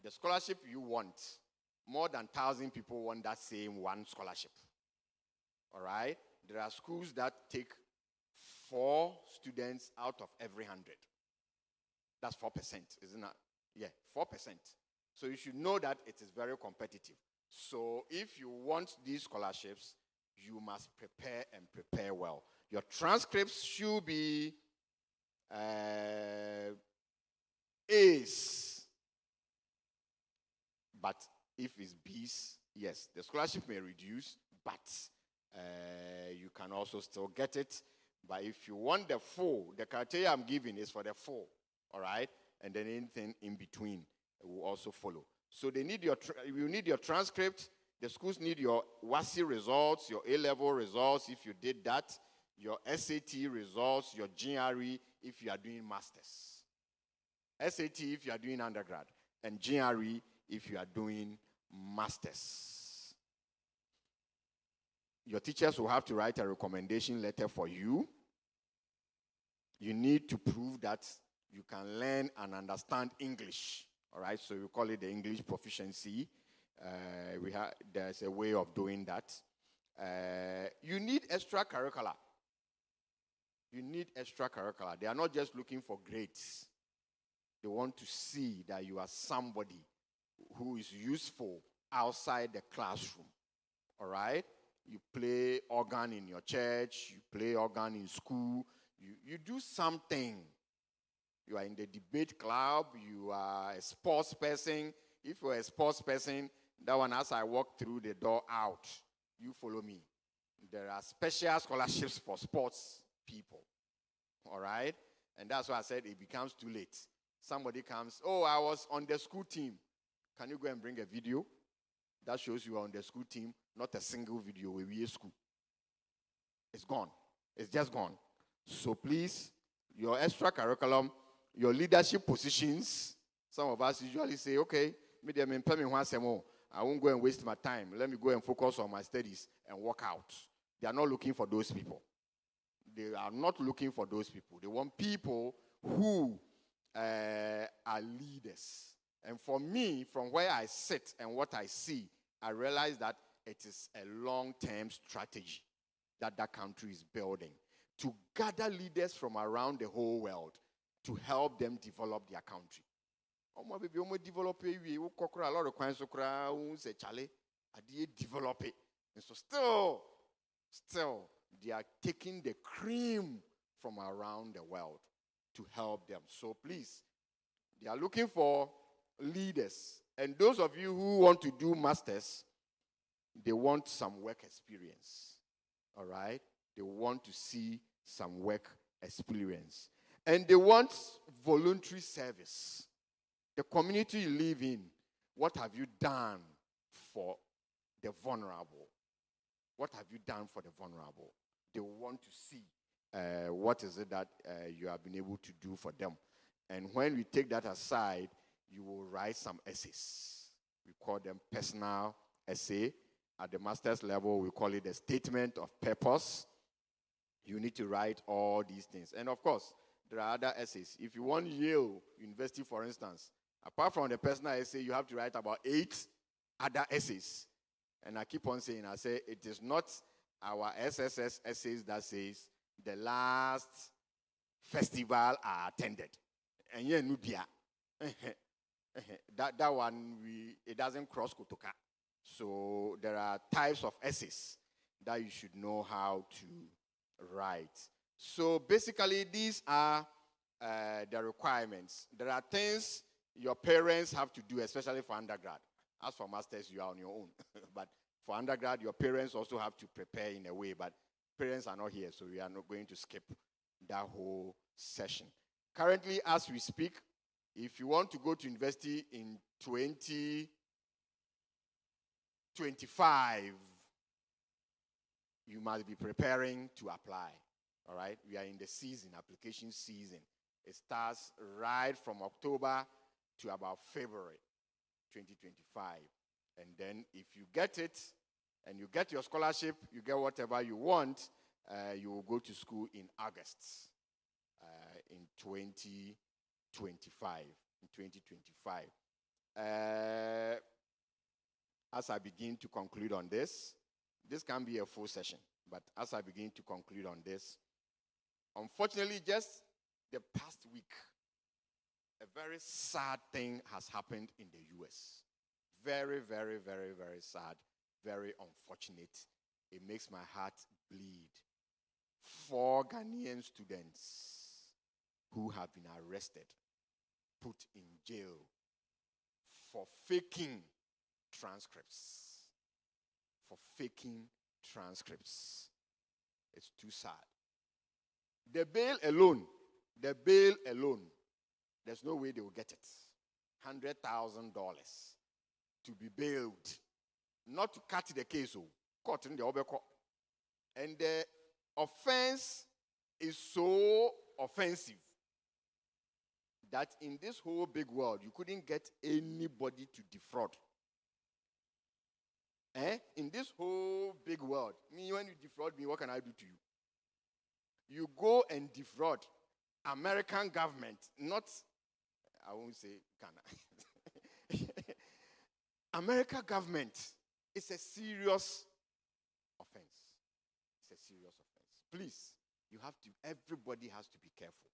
The scholarship you want, more than 1,000 people want that same one scholarship. All right? There are schools that take 4 students out of every 100. That's 4%, isn't it? Yeah, 4%. So you should know that it is very competitive. So if you want these scholarships, you must prepare and prepare well. Your transcripts should be A's. But if it's B's, yes, the scholarship may reduce, but you can also still get it. But if you want the full, the criteria I'm giving is for the full, all right? And then anything in between will also follow. So they need you need your transcript. The schools need your WASI results, your A-level results, if you did that, your SAT results, your GRE, if you are doing masters. SAT if you are doing undergrad, and GRE if you are doing masters. Your teachers will have to write a recommendation letter for you. You need to prove that you can learn and understand English. All right, so we call it the English proficiency. There's a way of doing that. You need extracurricular. You need extracurricular. They are not just looking for grades. They want to see that you are somebody who is useful outside the classroom. All right? You play organ in your church. You play organ in school. You do something. You are in the debate club. You are a sports person. If you're a sports person, that one, as I walk through the door out, you follow me. There are special scholarships for sports people. All right? And that's why I said it becomes too late. Somebody comes, oh, I was on the school team. Can you go and bring a video? that shows you are on the school team, not a single video where we are school. It's gone. It's just gone. So please, your extra curriculum, your leadership positions, some of us usually say, okay, I won't go and waste my time. Let me go and focus on my studies and work out. They are not looking for those people. They are not looking for those people. They want people who are leaders. And for me, from where I sit and what I see, I realize that it is a long-term strategy that that country is building to gather leaders from around the whole world to help them develop their country. Develop a lot of kinds of develop it. And so still, they are taking the cream from around the world to help them. So please, they are looking for leaders. And those of you who want to do masters, they want some work experience. All right? They want to see some work experience. And they want voluntary service. The community you live in, what have you done for the vulnerable? What have you done for the vulnerable? They want to see what is it that you have been able to do for them. And when we take that aside, you will write some essays. We call them personal essay. At the master's level, we call it a statement of purpose. You need to write all these things. And of course, there are other essays. If you want Yale University, for instance, apart from the personal essay, you have to write about 8 other essays. And I keep on saying, I say, it is not our SSS essays that says the last festival I attended. And yeah, Nubia. that one, it doesn't cross Kotoka. So there are types of essays that you should know how to write. So basically, these are the requirements. There are things your parents have to do, especially for undergrad. As for masters, you are on your own. But for undergrad, your parents also have to prepare in a way. But parents are not here, so we are not going to skip that whole session. Currently, as we speak, if you want to go to university in 2025, you must be preparing to apply. All right? We are in the season, application season. It starts right from October to about February 2025. And then if you get it, and you get your scholarship, you get whatever you want, you will go to school in August in 2025. As I begin to conclude on this can be a full session, but as I begin to conclude on this, unfortunately, just the past week, a very sad thing has happened in the U.S. Very, very, very, very sad, very unfortunate. It makes my heart bleed. 4 Ghanaian students who have been arrested, put in jail for faking transcripts. For faking transcripts. It's too sad. The bail alone, there's no way they will get it. $100,000 to be bailed. Not to cut the case, court in the Obeko. And the offense is so offensive that in this whole big world, you couldn't get anybody to defraud. In this whole big world, me, when you defraud me, what can I do to you? You go and defraud American government, not, I won't say Ghana. American government is a serious offense. It's a serious offense. Please, everybody has to be careful.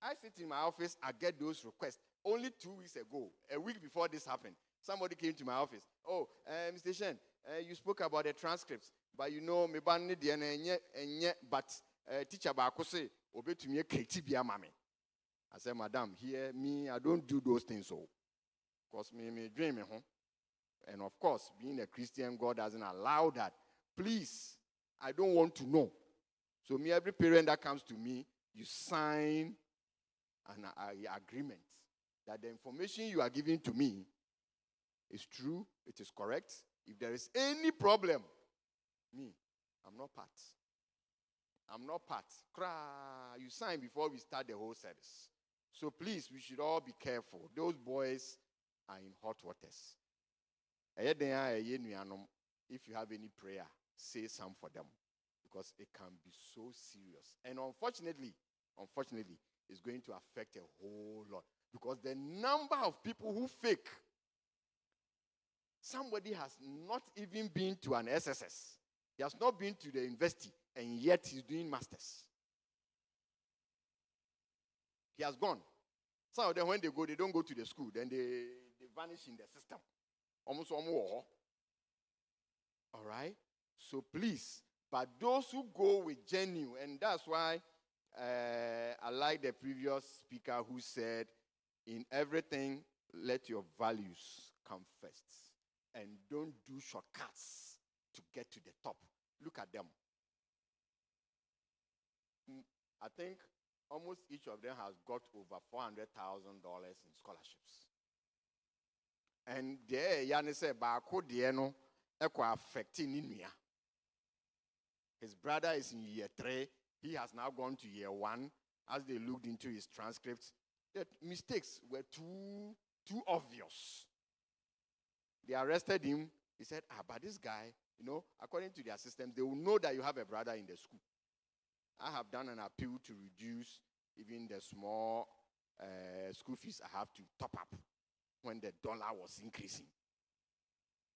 I sit in my office, I get those requests. Only 2 weeks ago, a week before this happened, somebody came to my office. Oh, Mr. Shen, you spoke about the transcripts, but you know, me ban but teacher Bakose, obey to me a KTBA mami. I said, Madam, here, I don't do those things so. Because me dream, and of course, being a Christian, God doesn't allow that. Please, I don't want to know. So every parent that comes to me, you sign an agreement that the information you are giving to me is true, it is correct, If there is any problem, me, I'm not part. I'm not part. Cry. You sign before we start the whole service. So please, we should all be careful. Those boys are in hot waters. If you have any prayer, say some for them. Because it can be so serious. And unfortunately, it's going to affect a whole lot. Because the number of people who fake, somebody has not even been to an SSS. He has not been to the university, and yet he's doing masters. He has gone. Some of them, when they go, they don't go to the school. Then they vanish in the system. Almost all right? So please, but those who go with genuine, and that's why I like the previous speaker who said, in everything, let your values come first. And don't do shortcuts to get to the top. Look at them. I think almost each of them has got over $400,000 in scholarships. And there, Yanni said, "Baako dieno ekwa affecting Inuya." His brother is in year 3. He has now gone to year 1. As they looked into his transcripts, the mistakes were too obvious. They arrested him. He said, but this guy, according to their systems, they will know that you have a brother in the school. I have done an appeal to reduce even the small school fees I have to top up when the dollar was increasing.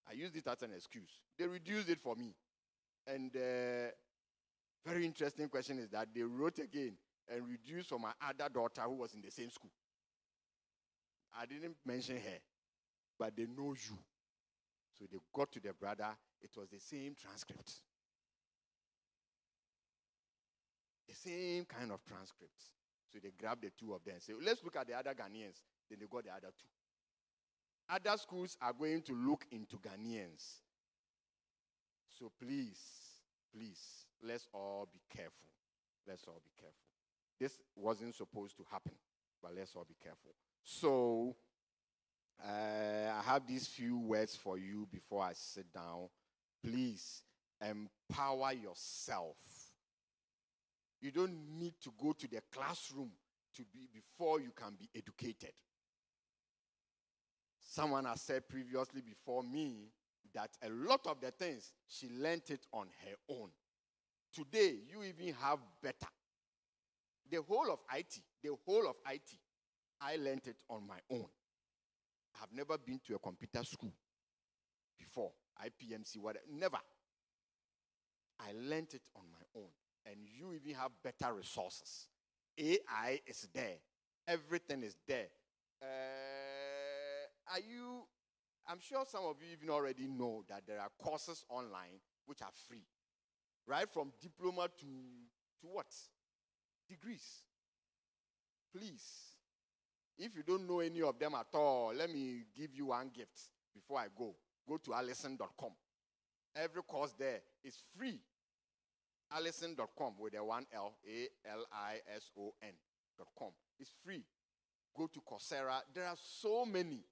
I used it as an excuse. They reduced it for me. And very interesting question is that they wrote again and reduced for my other daughter who was in the same school. I didn't mention her, but they know you. So they got to the brother. It was the same transcript. The same kind of transcript. So they grabbed the two of them and said, let's look at the other Ghanaians. Then they got the other two. Other schools are going to look into Ghanaians. So please, let's all be careful. Let's all be careful. This wasn't supposed to happen, but let's all be careful. So, I have these few words for you before I sit down. Please, empower yourself. You don't need to go to the classroom before you can be educated. Someone has said previously before me that a lot of the things, she learned it on her own. Today, you even have better. The whole of IT, I learned it on my own. I have never been to a computer school before, IPMC, whatever, never. I learned it on my own. And you even have better resources. AI is there. Everything is there. I'm sure some of you even already know that there are courses online which are free. Right from diploma to what? Degrees. Please, if you don't know any of them at all, let me give you one gift before I go. Go to alison.com. Every course there is free. Alison.com with a 1 L, ALISON.com. It's free. Go to Coursera. There are so many.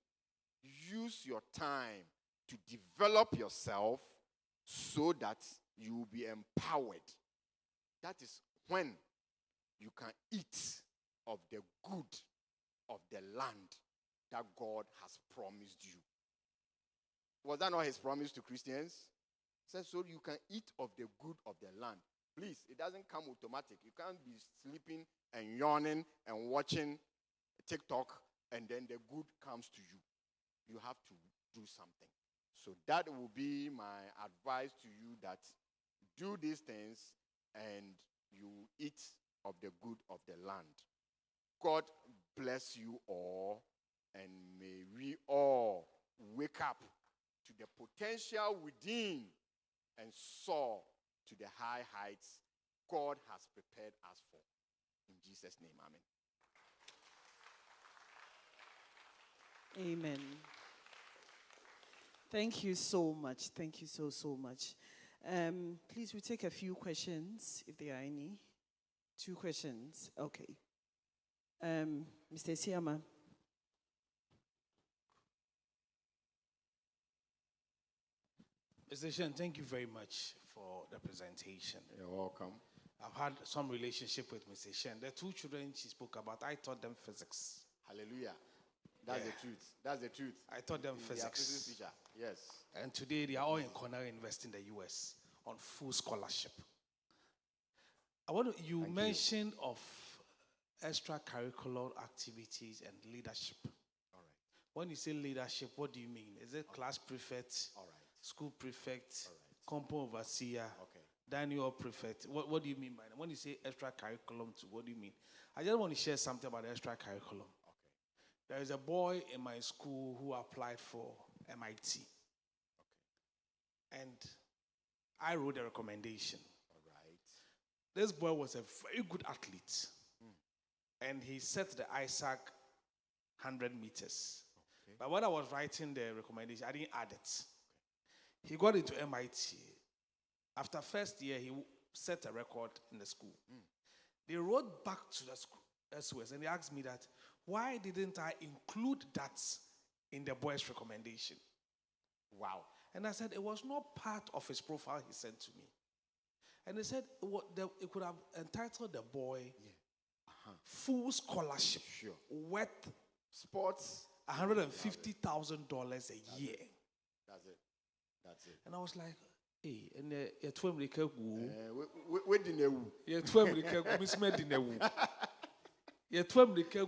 Use your time to develop yourself so that you will be empowered. That is when you can eat of the good of the land that God has promised you. Was that not his promise to Christians? He said, so you can eat of the good of the land. Please, it doesn't come automatic. You can't be sleeping and yawning and watching TikTok and then the good comes to you. You have to do something. So that will be my advice to you, that do these things and you eat of the good of the land. God bless you all, and may we all wake up to the potential within and soar to the high heights God has prepared us for. In Jesus' name, amen. Amen. Thank you so much. Thank you so much. Please, we take a few questions, if there are any. 2 questions. Okay. Mr. Siama. Mr. Shen, thank you very much for the presentation. You're welcome. I've had some relationship with Mr. Shen. The two children she spoke about, I taught them physics. Hallelujah. That's the truth. That's the truth. I taught them He's their physics. physics teacher. Yes. And today they are all in Cornell University in the US on full scholarship. You mentioned of extracurricular activities and leadership. All right. When you say leadership, what do you mean? Is it class prefect, All right. school prefect, All right. compound overseer, Okay. Daniel prefect? What do you mean by that? When you say extracurriculum, what do you mean? I just want to share something about extracurriculum. Okay. There is a boy in my school who applied for MIT. Okay. And I wrote a recommendation. All right. This boy was a very good athlete. And he set the AYEC 100 meters. Okay. But when I was writing the recommendation, I didn't add it. Okay. He got into MIT. After first year, he set a record in the school. They wrote back to the school, SOS, and they asked me that, why didn't I include that in the boy's recommendation? Wow. And I said, it was not part of his profile he sent to me. And they said, it could have entitled the boy full scholarship, worth sports, $150,000 a year. That's it. That's it. And I was like, hey, and you're 12 America. Where did you? You're 12 America. Miss Medina. You're 12 America.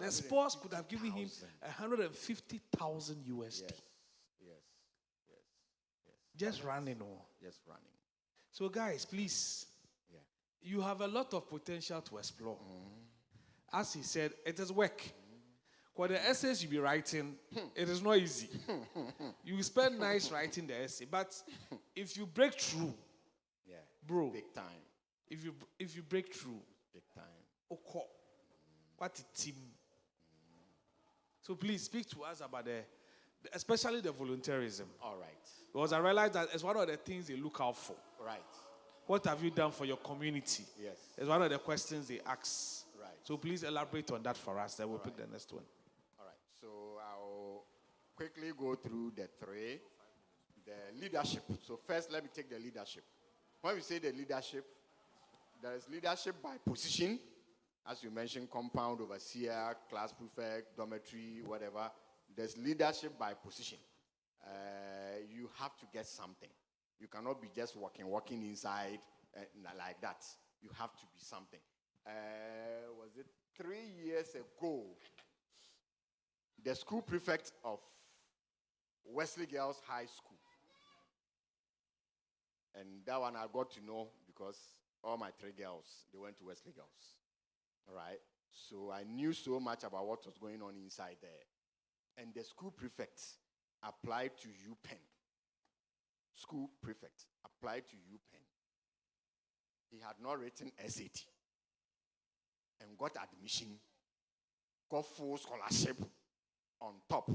The sports could have given him 150,000 USD. Yes. Just running on. Just running. So, guys, please. You have a lot of potential to explore. As he said, it is work. For the essays you be writing, it is not easy. You spend nights writing the essay, but if you break through, bro, big time. If you break through, big time. Okay, what a team. So please speak to us about especially the volunteerism. All right. Because I realize that it's one of the things they look out for. Right. What have you done for your community? Yes. It's one of the questions they ask. Right. So please elaborate on that for us. Then we'll pick the next one. All right. So I'll quickly go through the three. The leadership. So first, let me take the leadership. When we say the leadership, there is leadership by position. As you mentioned, compound, overseer, class prefect, dormitory, whatever. There's leadership by position. You have to get something. You cannot be just walking inside like that. You have to be something. Was it 3 years ago? The school prefect of Wesley Girls High School. And that one I got to know because all my 3 girls, they went to Wesley Girls. All right? So I knew so much about what was going on inside there. And the school prefect applied to UPenn. School prefect applied to UPenn. He had not written SAT and got admission, got full scholarship on top,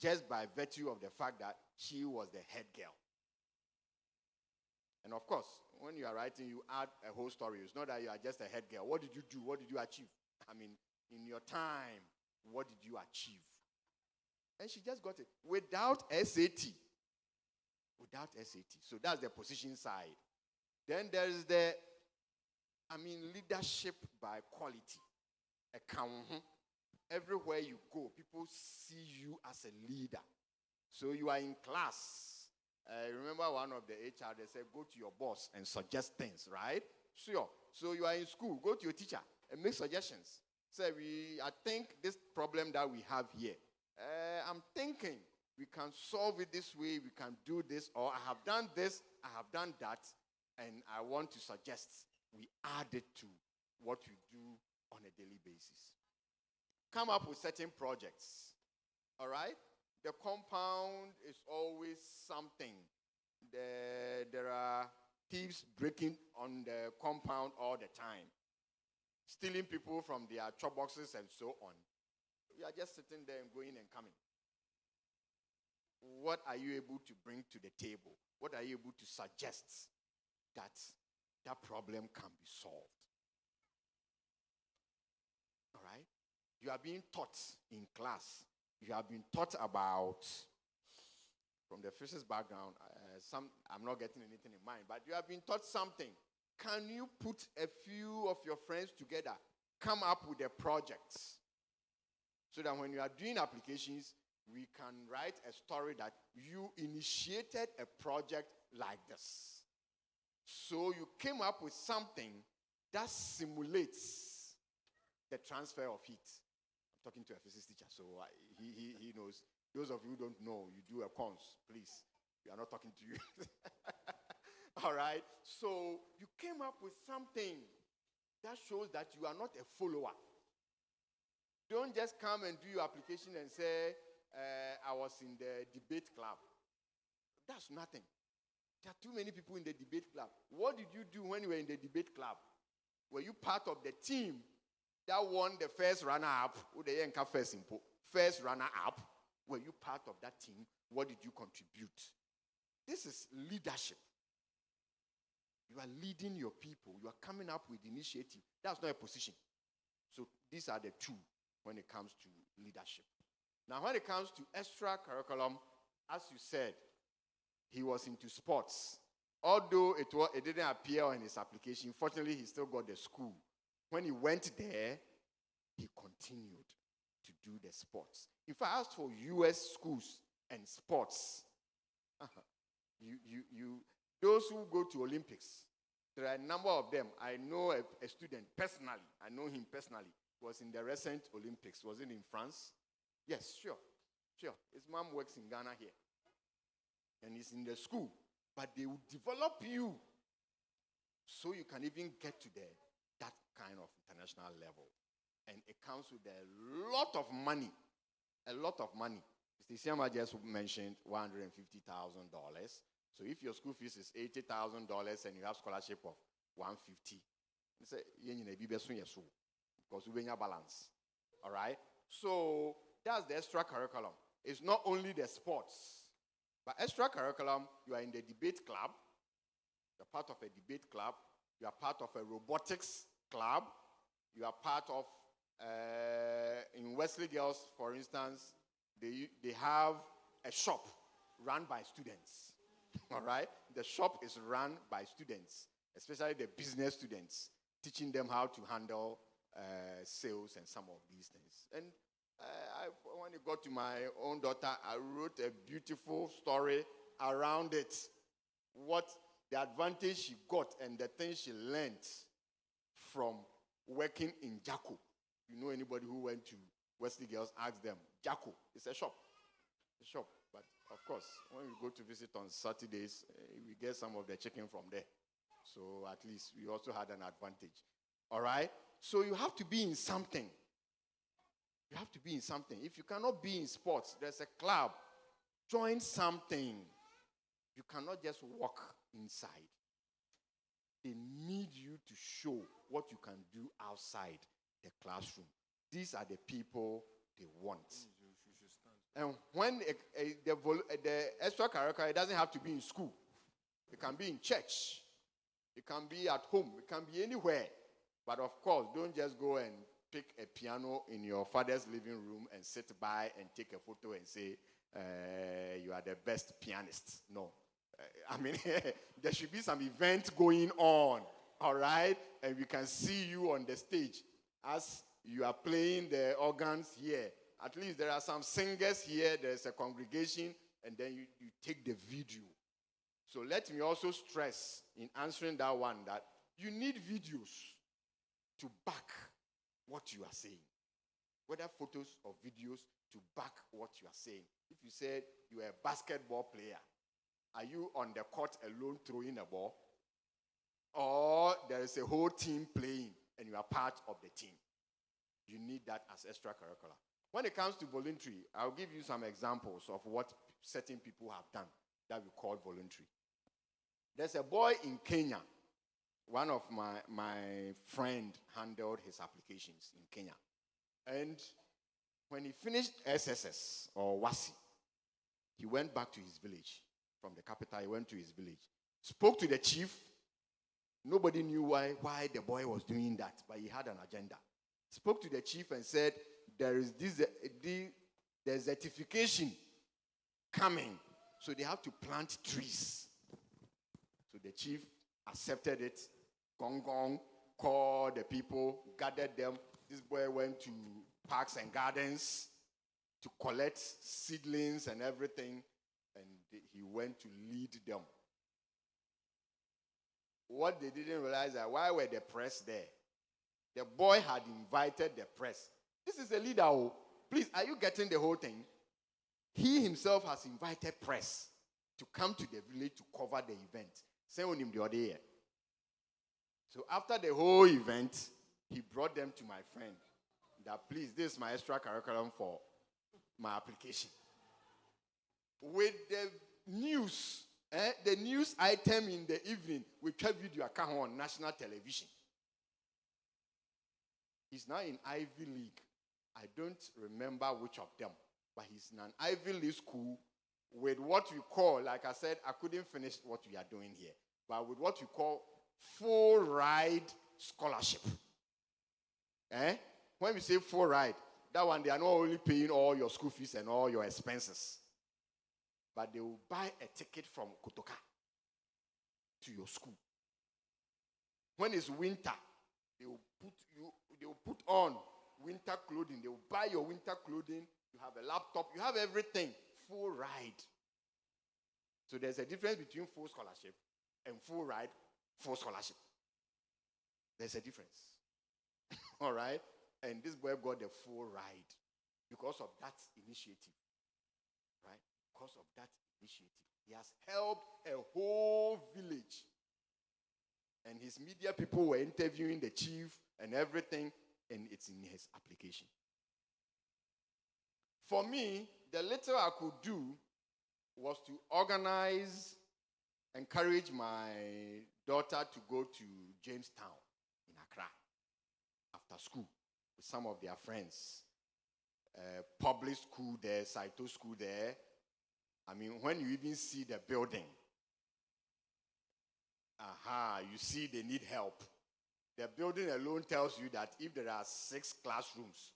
just by virtue of the fact that she was the head girl. And of course, when you are writing, you add a whole story. It's not that you are just a head girl. What did you do? What did you achieve? I mean, in your time, what did you achieve? And she just got it without SAT. Without SAT. So that's the position side. Then there is leadership by quality. Everywhere you go, people see you as a leader. So you are in class. Remember one of the HR, they said, go to your boss and suggest things, right? Sure. So you are in school, go to your teacher and make suggestions. Say, I think this problem that we have here, I'm thinking we can solve it this way, we can do this, or I have done this, I have done that, and I want to suggest we add it to what we do on a daily basis. Come up with certain projects, all right? The compound is always something. There are thieves breaking on the compound all the time, stealing people from their chop boxes and so on. You are just sitting there and going and coming. What are you able to bring to the table? What are you able to suggest that problem can be solved? All right? You are being taught in class. You have been taught about from the physics background, I'm not getting anything in mind, but you have been taught something. Can you put a few of your friends together, come up with a project, so that when you are doing applications, we can write a story that you initiated a project like this. So you came up with something that simulates the transfer of heat. I'm talking to a physics teacher, so he knows. Those of you who don't know, you do a cons, please. We are not talking to you. All right? So you came up with something that shows that you are not a follower. Don't just come and do your application and say, I was in the debate club. That's nothing. There are too many people in the debate club. What did you do when you were in the debate club? Were you part of the team that won the first runner-up? First runner-up? Were you part of that team? What did you contribute? This is leadership. You are leading your people. You are coming up with initiative. That's not a position. So these are the two when it comes to leadership. Now, when it comes to extra curriculum, as you said, he was into sports. Although it didn't appear on his application, fortunately, he still got the school. When he went there, he continued to do the sports. If I asked for U.S. schools and sports, those who go to Olympics, there are a number of them. I know a student personally. I know him personally. Was in the recent Olympics. Was it in France? Yes, sure. His mom works in Ghana here. And he's in the school. But they will develop you so you can even get to that kind of international level. And it comes with a lot of money. A lot of money. Mr. Siama just mentioned $150,000. So if your school fees is $80,000 and you have scholarship of $150,000, you say, because we have balance. All right? So that's the extra curriculum. It's not only the sports. But extra curriculum, you are in the debate club. You're part of a debate club. You are part of a robotics club. You are part of, in Wesley Girls, for instance, they have a shop run by students. All right? The shop is run by students, especially the business students, teaching them how to handle sales and some of these things. And when it got to my own daughter, I wrote a beautiful story around it. What the advantage she got and the things she learned from working in Jacko. You know anybody who went to Wesley Girls, ask them. Jacko, it's a shop. But of course, when we go to visit on Saturdays, we get some of the chicken from there. So at least we also had an advantage. All right? So you have to be in something. You have to be in something. If you cannot be in sports, there's a club. Join something. You cannot just walk inside. They need you to show what you can do outside the classroom. These are the people they want. And when the extracurricular, it doesn't have to be in school. It can be in church. It can be at home. It can be anywhere. But of course, don't just go and pick a piano in your father's living room and sit by and take a photo and say, you are the best pianist. No. There should be some event going on, all right? And we can see you on the stage as you are playing the organs here. At least there are some singers here, there's a congregation, and then you take the video. So let me also stress in answering that one that you need videos to back what you are saying. Whether photos or videos to back what you are saying. If you said you are a basketball player, are you on the court alone throwing a ball? Or there is a whole team playing and you are part of the team? You need that as extracurricular. When it comes to voluntary, I'll give you some examples of what certain people have done that we call voluntary. There's a boy in Kenya. One of my friend handled his applications in Kenya. And when he finished SSS or WASI, he went back to his village. From the capital, he went to his village. Spoke to the chief. Nobody knew why the boy was doing that, but he had an agenda. Spoke to the chief and said, there is the certification coming So they have to plant trees. So the chief accepted it. Gong gong, called the people, gathered them. This boy went to parks and gardens to collect seedlings and everything, and he went to lead them. What they didn't realize is why were the press there? The boy had invited the press. This is a leader. Oh, please, are you getting the whole thing? He himself has invited press to come to the village to cover the event. Same on him the other year. So after the whole event, he brought them to my friend. That please, this is my extra curriculum for my application. With the news item in the evening, we try video account on national television. He's now in Ivy League. I don't remember which of them, but he's in an Ivy League school with what we call, like I said, I couldn't finish what we are doing here, but with what we call full ride scholarship. When we say full ride, that one they are not only paying all your school fees and all your expenses, but they will buy a ticket from Kotoka to your school. When it's winter, they will put on winter clothing. They will buy your winter clothing. You have a laptop. You have everything. Full ride. So there's a difference between full scholarship and full ride, full scholarship. There's a difference. All right? And this boy got the full ride because of that initiative. Right? Because of that initiative. He has helped a whole village. And his media people were interviewing the chief and everything, and it's in his application. For me, the little I could do was to organize, encourage my daughter to go to Jamestown in Accra after school with some of their friends. Public school there, Saito school there. I mean, when you even see the building, you see they need help. The building alone tells you that if there are 6 classrooms,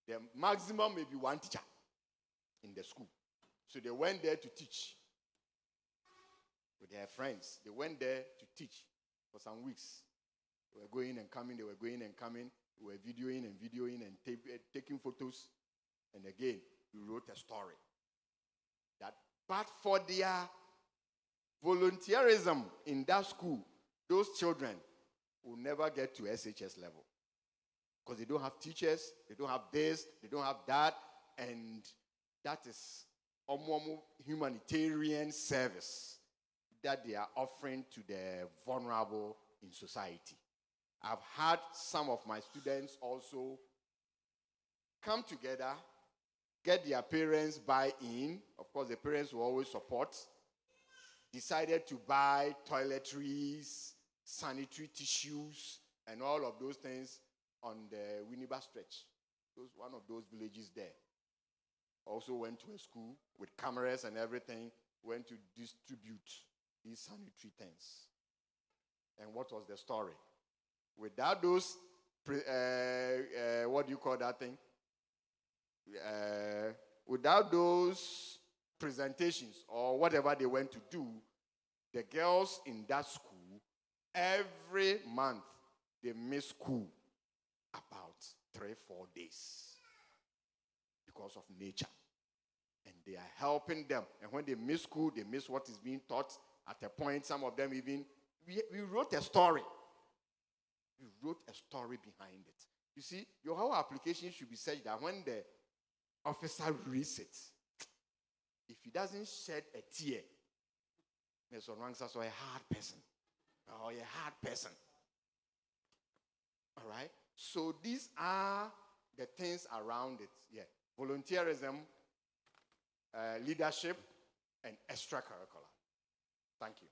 the maximum may be 1 teacher in the school. So they went there to teach with their friends. They went there to teach for some weeks. They were going and coming, they were going and coming. We were videoing and taking photos. And again, we wrote a story. But for their volunteerism in that school, those children will never get to SHS level. Because they don't have teachers, they don't have this, they don't have that, and that is a humanitarian service that they are offering to the vulnerable in society. I've had some of my students also come together, get their parents buy-in. Of course, the parents will always support. Decided to buy toiletries, sanitary tissues, and all of those things on the Winneba stretch. One of those villages there. Also went to a school with cameras and everything, went to distribute these sanitary things. And what was the story? Without those, what do you call that thing? Without those presentations or whatever they went to do, the girls in that school, every month, they miss school about 3-4 days because of nature. And they are helping them. And when they miss school, they miss what is being taught. At a point, some of them even, we wrote a story. We wrote a story behind it. You see, your whole application should be such that when the officer reads it, if he doesn't shed a tear, there's a hard person. Or a hard person. All right? So these are the things around it. Yeah. Volunteerism, leadership, and extracurricular. Thank you.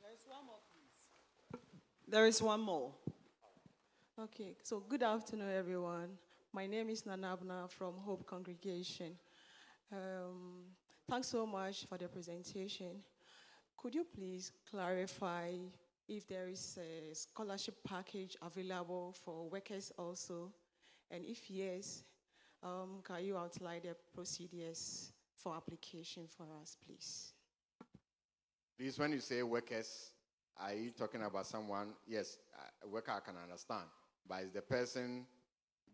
There is one more, please. There is one more. Okay, so good afternoon, everyone. My name is Nanabna from Hope Congregation. Thanks so much for the presentation. Could you please clarify if there is a scholarship package available for workers also? And if yes, can you outline the procedures for application for us, please. Please, when you say workers, are you talking about someone? Yes, a worker I can understand, but is the person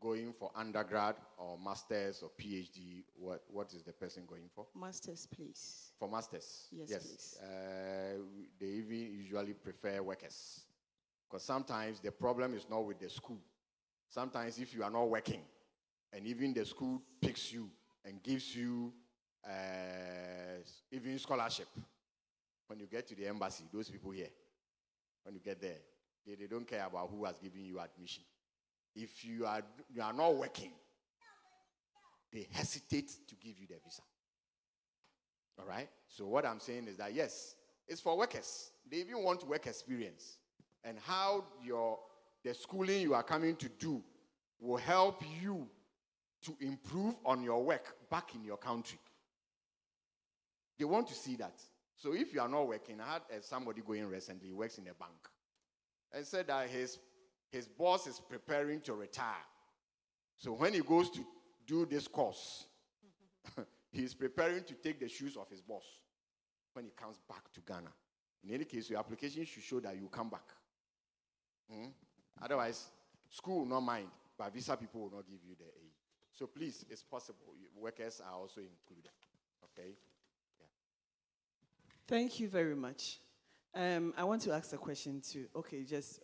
going for undergrad or master's or PhD? What is the person going for? Masters, please. For masters? Yes, please. They even usually prefer workers. Because sometimes the problem is not with the school. Sometimes if you are not working, and even the school picks you and gives you even scholarship, when you get to the embassy, those people here, when you get there, they don't care about who has given you admission. If you are not working, they hesitate to give you the visa. All right? So what I'm saying is that, yes, it's for workers. They even want work experience. And how the schooling you are coming to do will help you to improve on your work back in your country. They want to see that. So if you are not working, I had somebody going recently, he works in a bank, and said that his boss is preparing to retire. So when he goes to do this course, he's preparing to take the shoes of his boss when he comes back to Ghana. In any case, your application should show that you come back. Otherwise, school will not mind, but visa people will not give you the aid. So please, it's possible. Workers are also included. Okay? Yeah. Thank you very much. I want to ask a question too. Okay, just...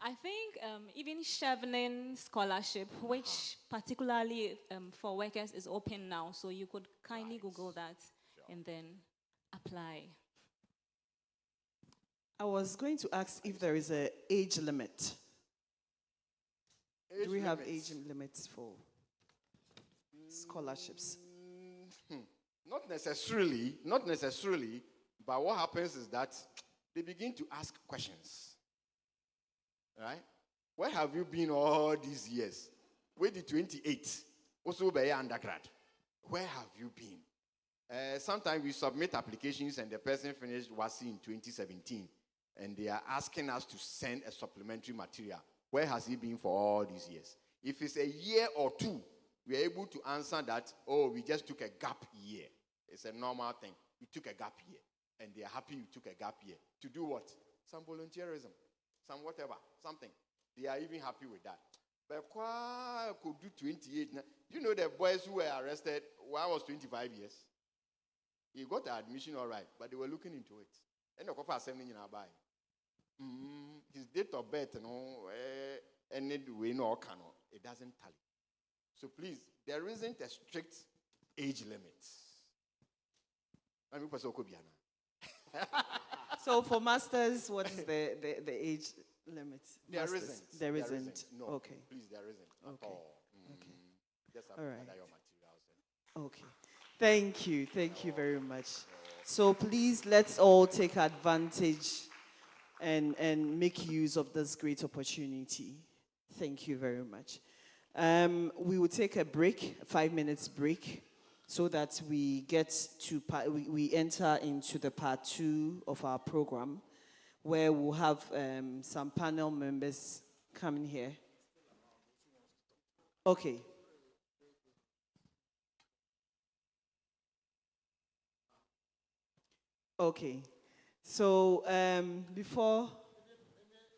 I think even Chevening scholarship, which particularly for workers is open now, so you could kindly Google that and then apply. I was going to ask if there is an age limit. Do we have age limits for scholarships? Not necessarily, but what happens is that they begin to ask questions. Right? Where have you been all these years? Where did 28? Also by undergrad. Where have you been? Sometimes we submit applications and the person finished WASI in 2017 and they are asking us to send a supplementary material. Where has he been for all these years? If it's a year or two, we are able to answer that, oh, we just took a gap year. It's a normal thing. We took a gap year. And they are happy you took a gap year. To do what? Some volunteerism. Some whatever, something. They are even happy with that. But I could do 28. Now, you know the boys who were arrested, one was 25 years. He got the admission all right, but they were looking into it. And the coffee assembly in our buy. His date of birth, anyway, no, cannot. It doesn't tally. So please, there isn't a strict age limit. So for masters, what is the age limit? There isn't. No. Okay. Please, there isn't at all. Okay. Just all right. your materials. Okay. Thank you. Thank you very much. So please, let's all take advantage and make use of this great opportunity. Thank you very much. We will take a break, a 5 minutes break, so that we get to we enter into the part 2 of our program, where we'll have some panel members coming here. Okay. Okay. So before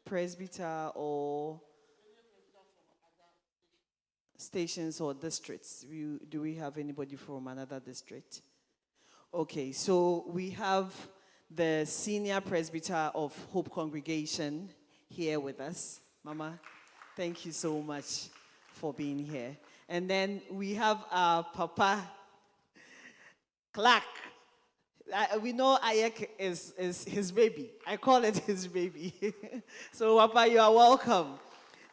presbyter or stations or districts, do we have anybody from another district? Okay, so we have the senior presbyter of Hope Congregation here with us. Mama, thank you so much for being here. And then we have our Papa Clark. We know AYEC is his baby. I call it his baby. So, Papa, you are welcome.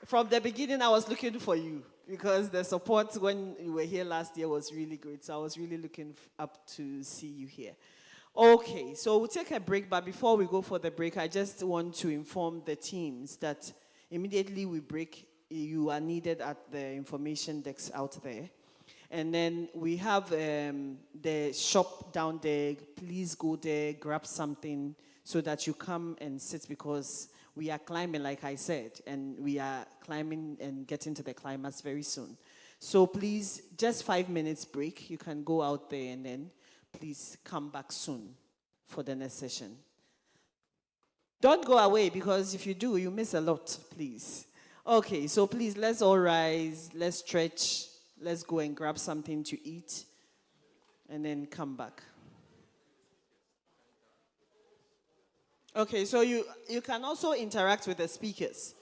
From the beginning, I was looking for you because the support when you were here last year was really great. So I was really looking up to see you here. Okay, so we'll take a break. But before we go for the break, I just want to inform the teams that immediately we break, you are needed at the information desk out there. And then we have the shop down there. Please go there, grab something so that you come and sit, because we are climbing, like I said, and we are climbing and getting to the climax very soon. So please, just 5 minutes break. You can go out there and then please come back soon for the next session. Don't go away, because if you do, you miss a lot, please. Okay, so please, let's all rise, let's stretch, let's go and grab something to eat, and then come back. Okay, so you can also interact with the speakers.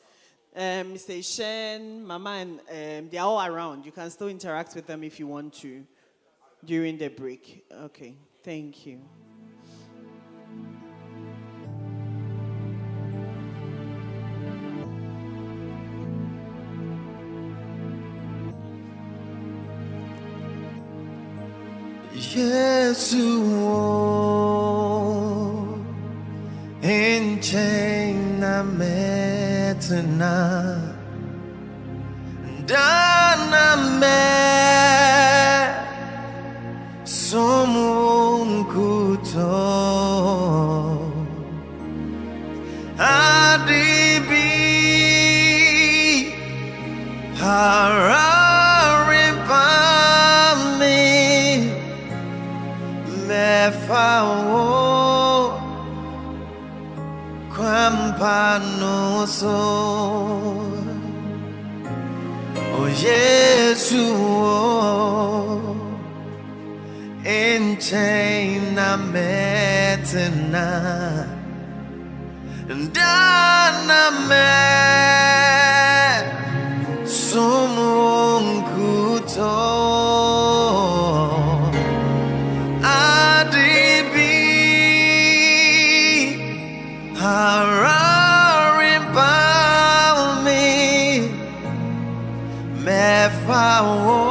Mr. Shen, Mama, and they're all around. You can still interact with them if you want to during the break. Okay, thank you. Yesu enchena metna dana me somun kuto adibi hararipami mefawo kwampano so oh Yesu enchena metna dana me somun kuto adibi hararipami mefawo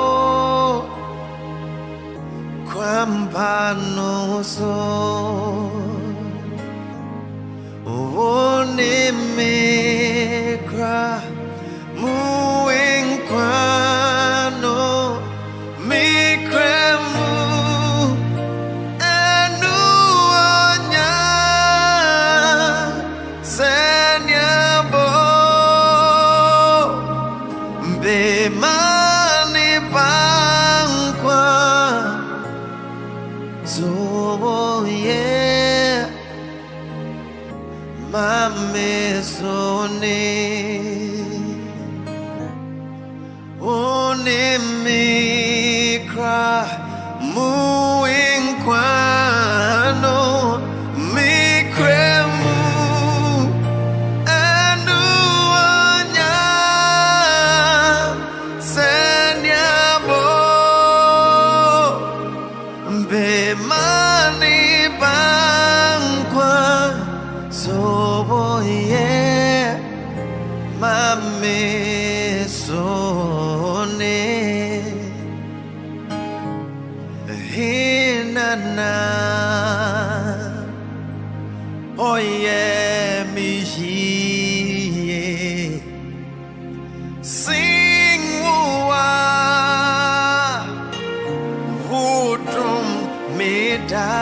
kwampano so onemekra muenkwano mikremu enuanya senyabo bemani bankwa zoye mamesone onemikra muinkwano mikremu anuanya senyabo bemani bankwa soboye mamesone hinana oye mihiye singwa hudum meda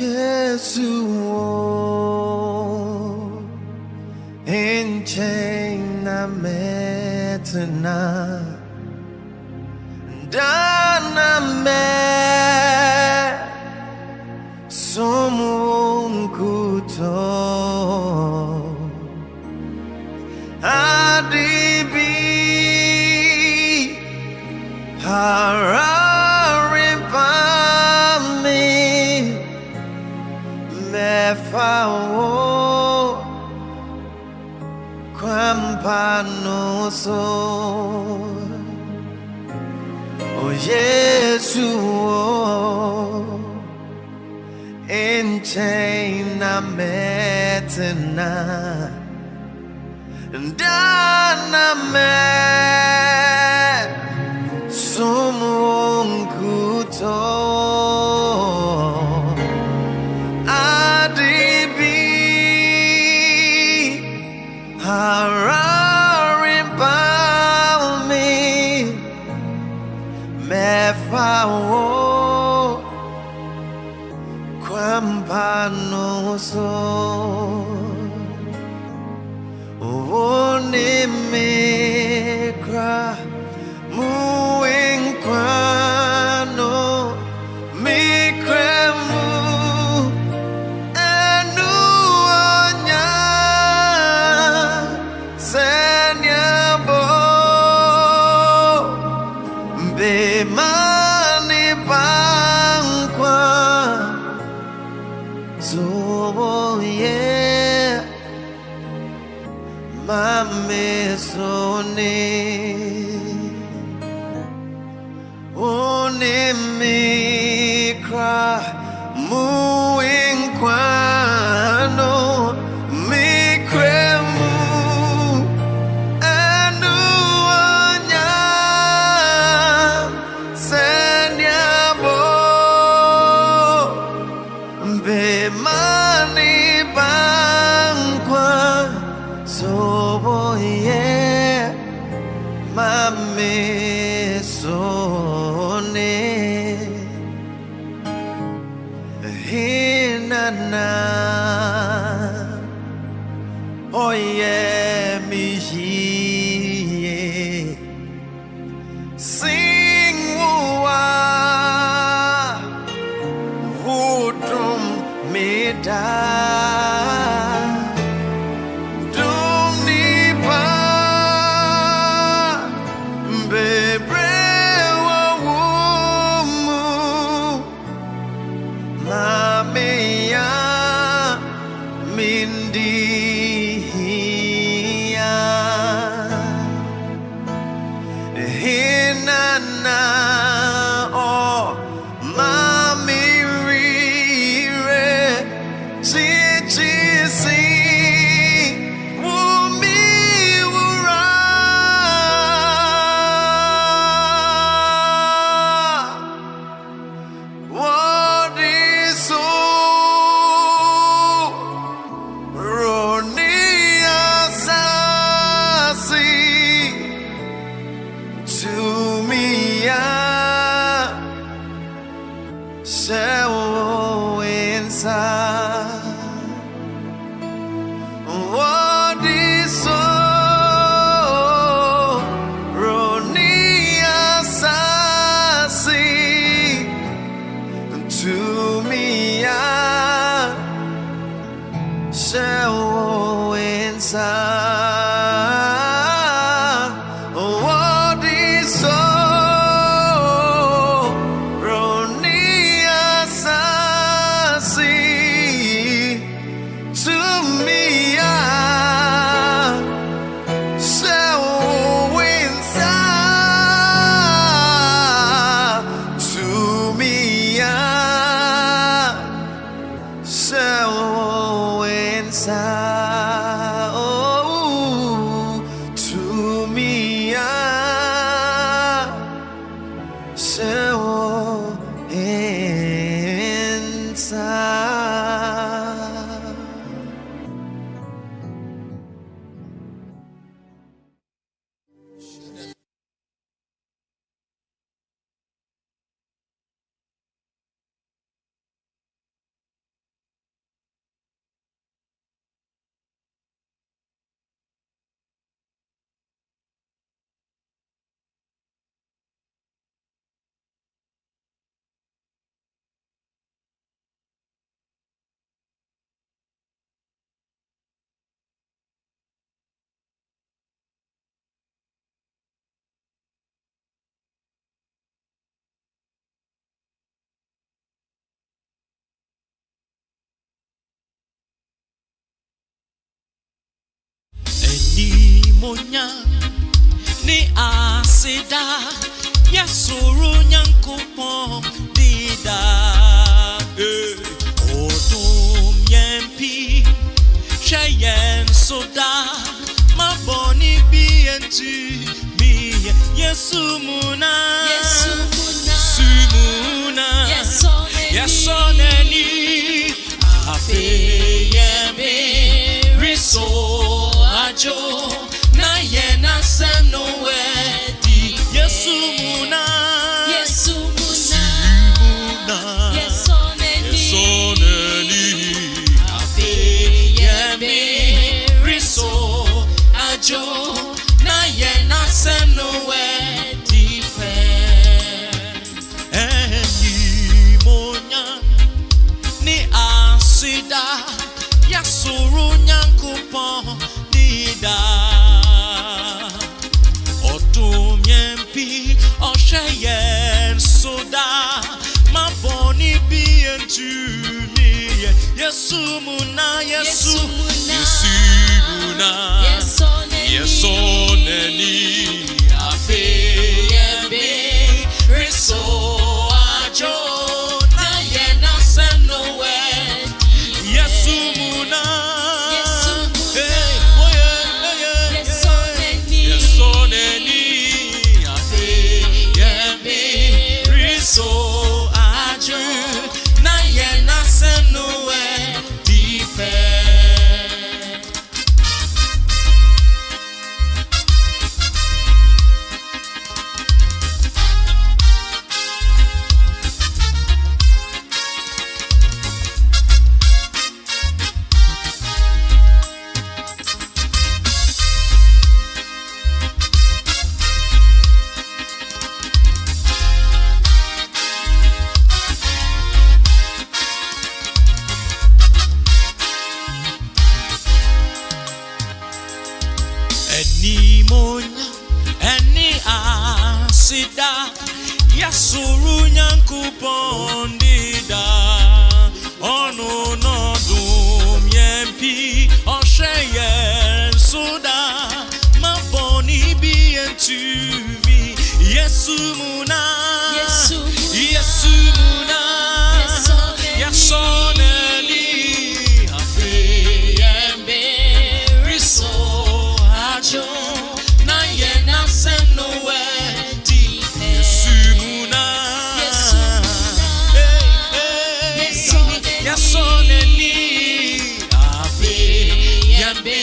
Yesu enchain na metna dana me somun kuto adibi hararipami lefa o kwampano so o Yesu o enchaina metena dana met sumunguto adibi hararibalmi mefawo kwampano so Onimikra muinkwano mikremu enuanya senyabo bemani bankwa zoye mame sone onimikra muinkwano mikremu anuanya senyabo bemani bankwa soboye mame sone hinana oye mihiye singwa hudum meda Monya ni asida yasuru nyankopon dida odum yempi shayen soda maboni bientu mi yesumuna sumuna yesoneni afeyeme riso ajo na yena sem no wedi yesumuna yesoneni afeyeme riso ajo na yena sem no wedi eni monya ni asida yasuru nyankopon dida odum yempi osheyen soda maboni bientu mi yesumuna yesoneni afeyembe riso ajo na yena senowe yesumuna yesoneni afeyembe riso ajo na yena senowe dipe. Eni monya, eni asida, yasuru nyankopon dida. Ono no dum yempi, osheyen soda, maboni bientu mi. Yesumuna, yasoneli, afeyembe riso ajo na yena senowe di yesumuna yasoneli afeyembe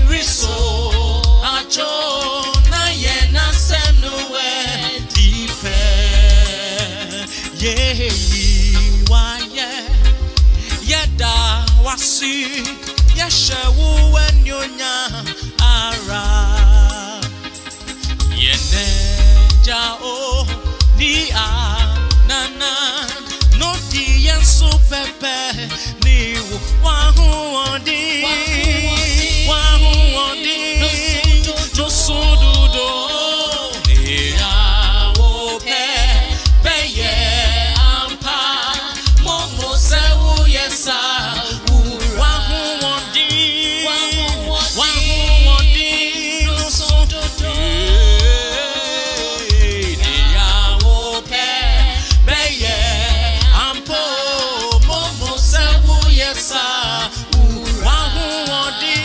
riso ajo na yena senowe di pe yeyi waye yeda wasi yeshewu enyonya ara yeneja o ni nana no di yensu pepe ni wahu odi no sududo ni awo pe ye ampa momo sewu yesa wahu odi no sududo ni awo pe ye ampo momo sewu yesa wahu odi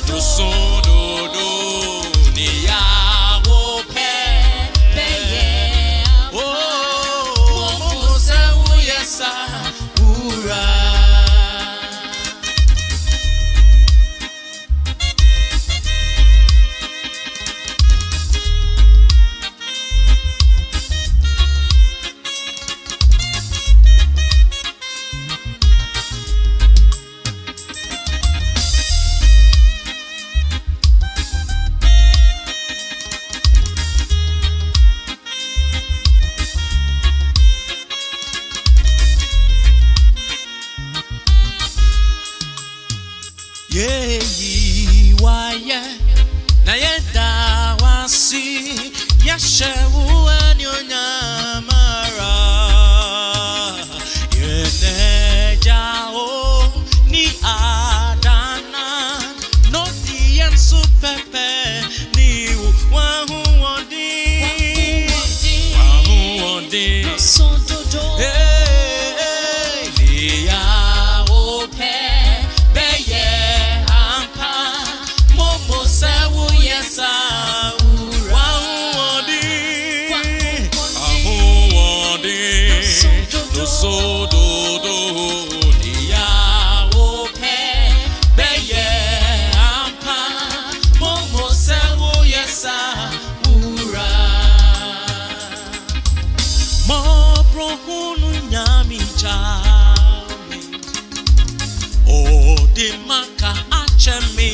no sududo ni awo pe ye momo sewu yesa ura. Yeyi waye na yeda wasi yashewu enyonya mara yeneja o ni a de maka achemi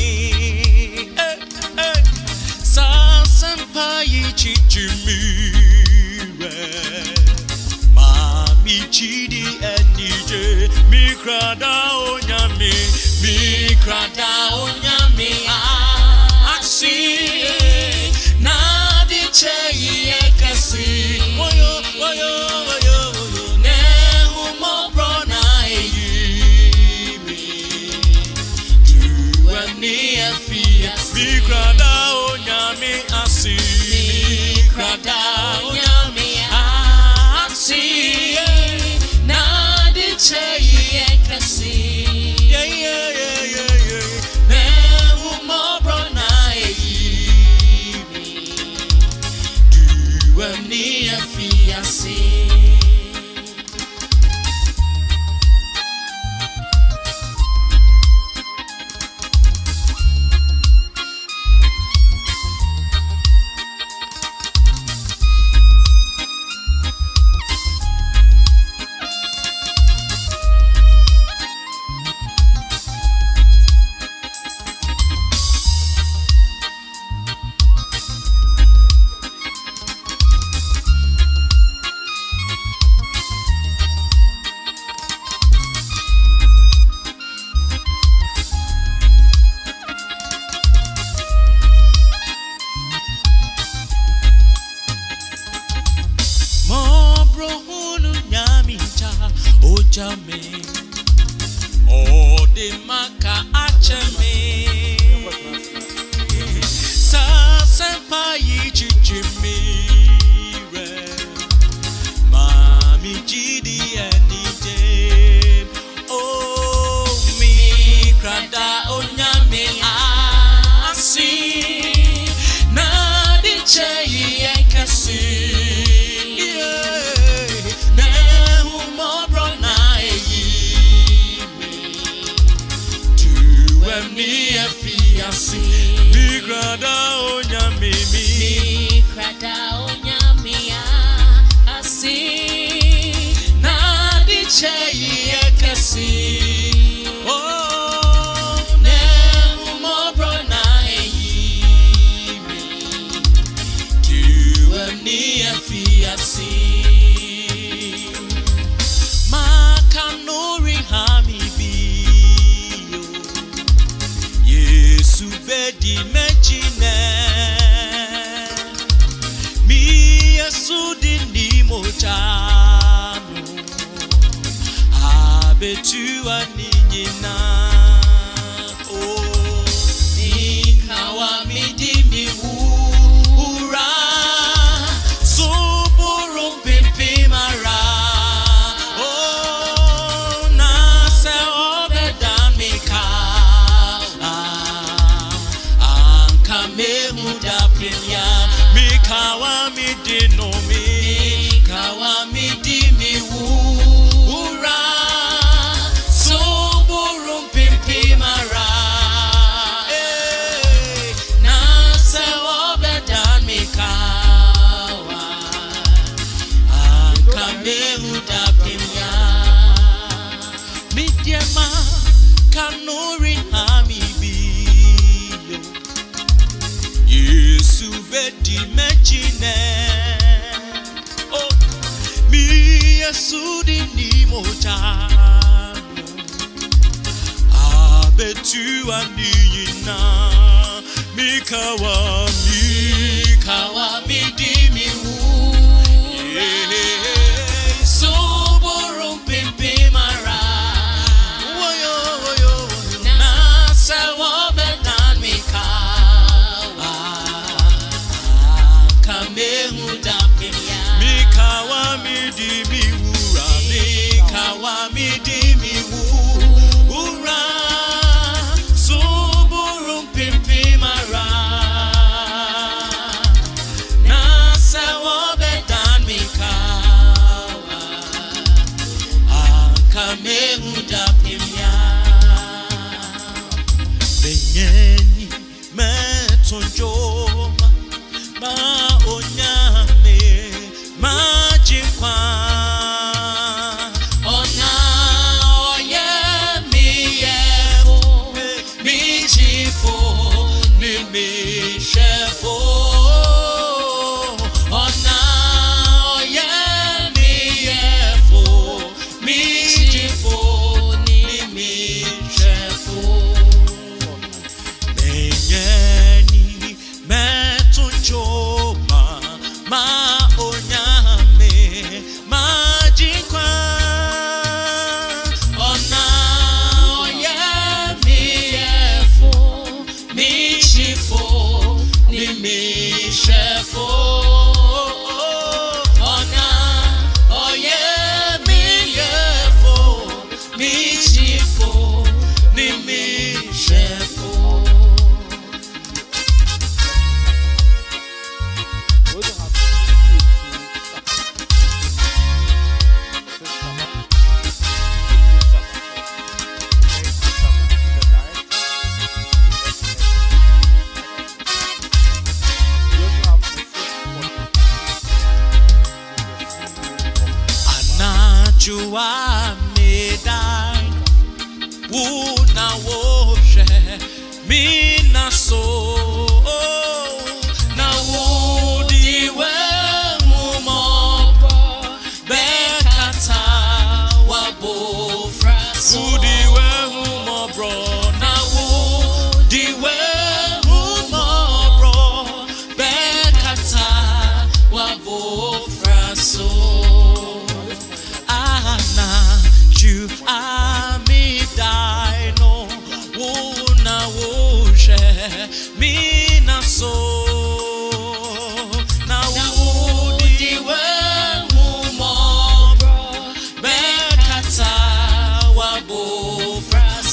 sasampa yichichimi mami chidi enije mikrada onyami aksi na di chei ekasi oyo ne humo brona eyimi duani afia mikrada onyami asi mikrada onyami aksi na di chei ekasi ne humo brona eyimi duani afia si.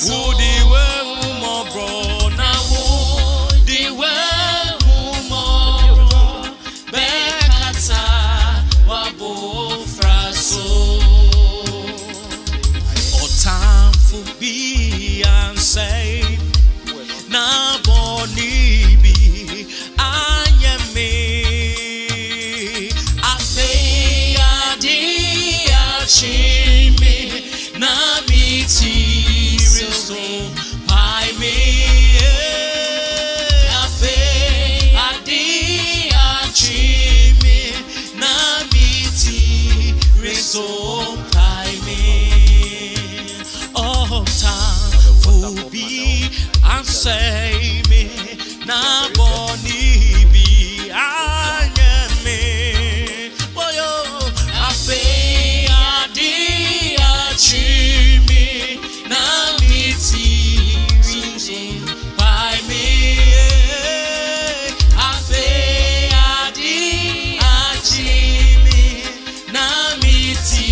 Udiwe umobro na udiwe umobro bekata wabofraso otamfu bi ansay na bonibi anyame afeya dia chime na miti reso pai me afeya dia chime na miti reso pai me oh time fubi ansay me na boni bi anyame boyo afe adi achimi na miti reason by me afe adi achimi na miti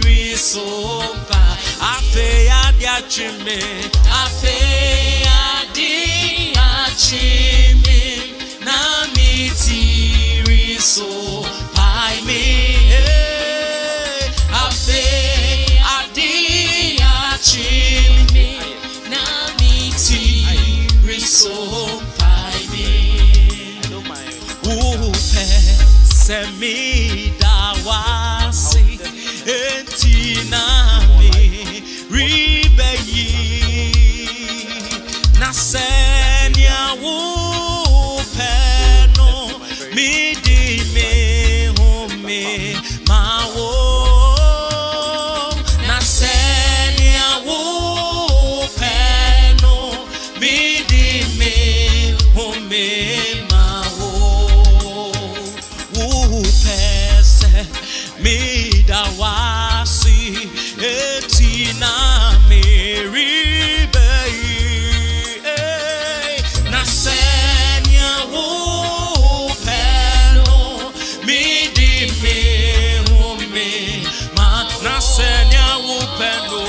reason by afe adi achimi afe adi achimi na miti reason by me afe adi achimi na miti reason by me upe semi dawasi entina me ribeyi na senya upe no midi me home mawo na senya upe no midi me home mawo upe se midawasi etina me ribeyi na senya upe no midi me home ma na senya upe no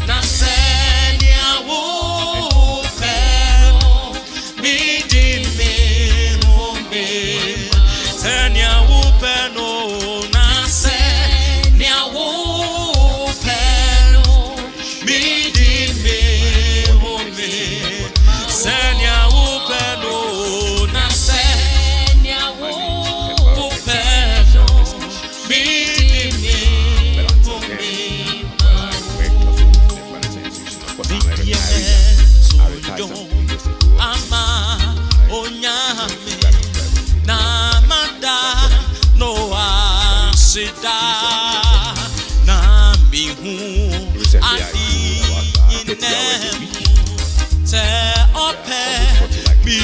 na senya upe no midi me home senya upe no na senya upe no midi me home senya upe no na senya upe no midi me home ama onyame na mada no asida na mihu adi inem te ope mi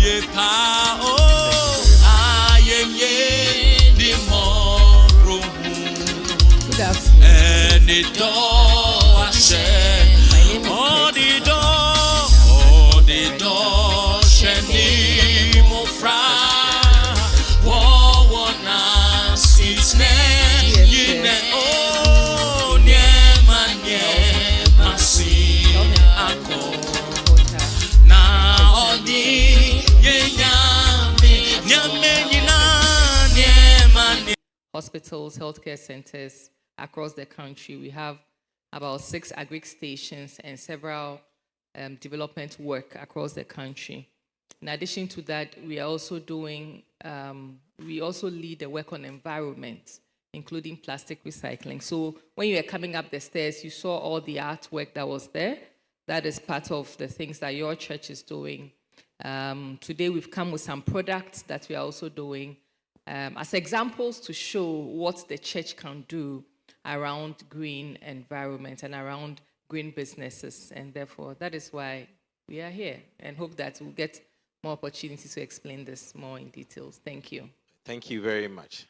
ye pa o ayenye di moro and it do ashe oh the door sheni mo fra wo na sitne yine oh nye masi ako na odi ye nyame nyina nye manye. Hospitals, healthcare centers across the country. We have about 6 agric stations and several development work across the country. In addition to that, we are also doing, we also lead the work on environment, including plastic recycling. So when you were coming up the stairs, you saw all the artwork that was there. That is part of the things that your church is doing. Today we've come with some products that we are also doing as examples to show what the church can do around green environment and around green businesses. And therefore, that is why we are here, and hope that we'll get more opportunities to explain this more in details. Thank you. Thank you very much.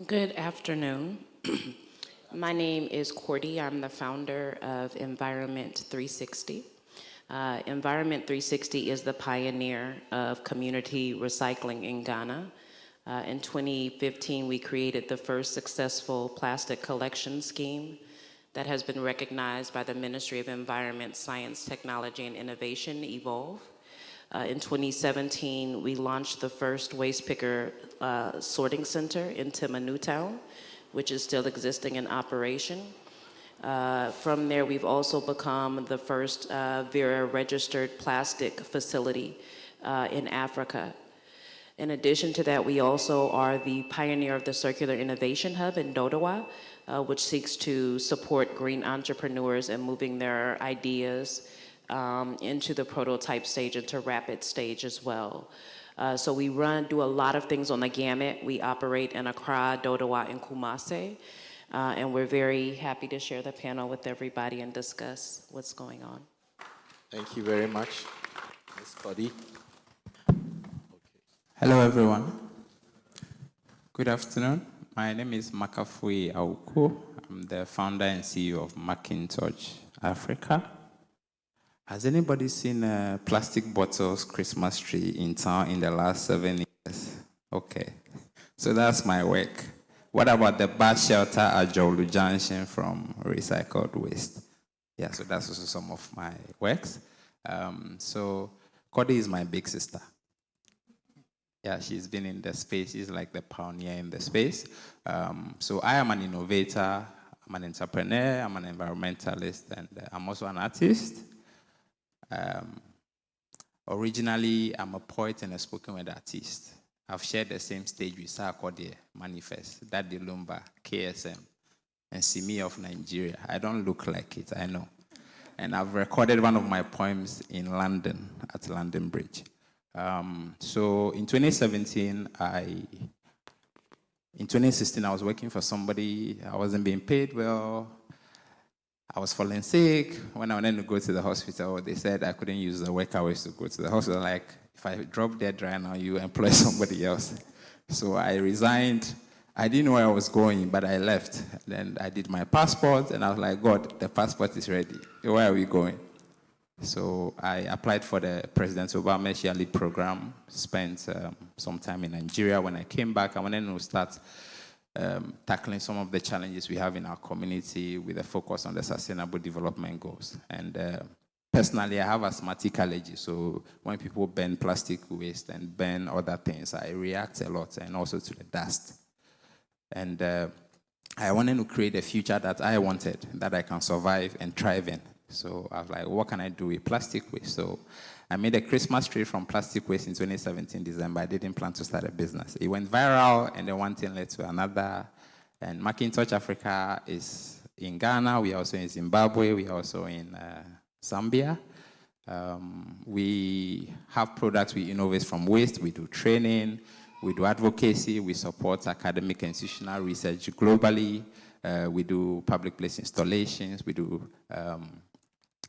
Good afternoon. My name is Cordy. I'm the founder of Environment 360. Environment 360 is the pioneer of community recycling in Ghana. In 2015, we created the first successful plastic collection scheme that has been recognized by the Ministry of Environment, Science, Technology, and Innovation, EVOLVE. In 2017, we launched the first waste picker sorting center in Timanutau, which is still existing in operation. From there, we've also become the first Vera registered plastic facility in Africa. In addition to that, we also are the pioneer of the Circular Innovation Hub in Dodowa, which seeks to support green entrepreneurs in moving their ideas into the prototype stage, into rapid stage as well. So we do a lot of things on the gamut. We operate in Accra, Dodowa, and Kumasi. And we're very happy to share the panel with everybody and discuss what's going on. Thank you very much, Ms. Cody. Hello, everyone. Good afternoon. My name is Makafui Auko. I'm the founder and CEO of Macintosh Africa. Has anybody seen a plastic bottles Christmas tree in town in the last 7 years? Okay. So that's my work. What about the bus shelter at Jolu Junction from recycled waste? Yeah, so that's also some of my works. So Cody is my big sister. Yeah, she's been in the space. She's like the pioneer in the space. So I am an innovator. I'm an entrepreneur. I'm an environmentalist. And I'm also an artist. Originally, I'm a poet and a spoken word artist. I've shared the same stage with Sarkodie, Manifest, Daddy Lumba, KSM, and Simi of Nigeria. I don't look like it, I know. And I've recorded one of my poems in London, at London Bridge. So in 2016, I was working for somebody. I wasn't being paid well. I was falling sick. When I wanted to go to the hospital, they said I couldn't use the work hours to go to the hospital. Like, if I drop dead right now, you employ somebody else. So I resigned. I didn't know where I was going, but I left. Then I did my passport, and I was like, God, the passport is ready. Where are we going? So I applied for the President Obama's yearly program, spent some time in Nigeria. When I came back, I wanted to start tackling some of the challenges we have in our community with a focus on the Sustainable Development Goals. And personally, I have asthmatic allergy, so when people burn plastic waste and burn other things, I react a lot, and also to the dust. And I wanted to create a future that I wanted, that I can survive and thrive in. So I was like, what can I do with plastic waste? So I made a Christmas tree from plastic waste in 2017 December. I didn't plan to start a business. It went viral, and then one thing led to another. And Macintosh Africa is in Ghana. We are also in Zimbabwe. We are also in Zambia. We have products we innovate from waste. We do training. We do advocacy. We support academic and institutional research globally. We do public place installations. We do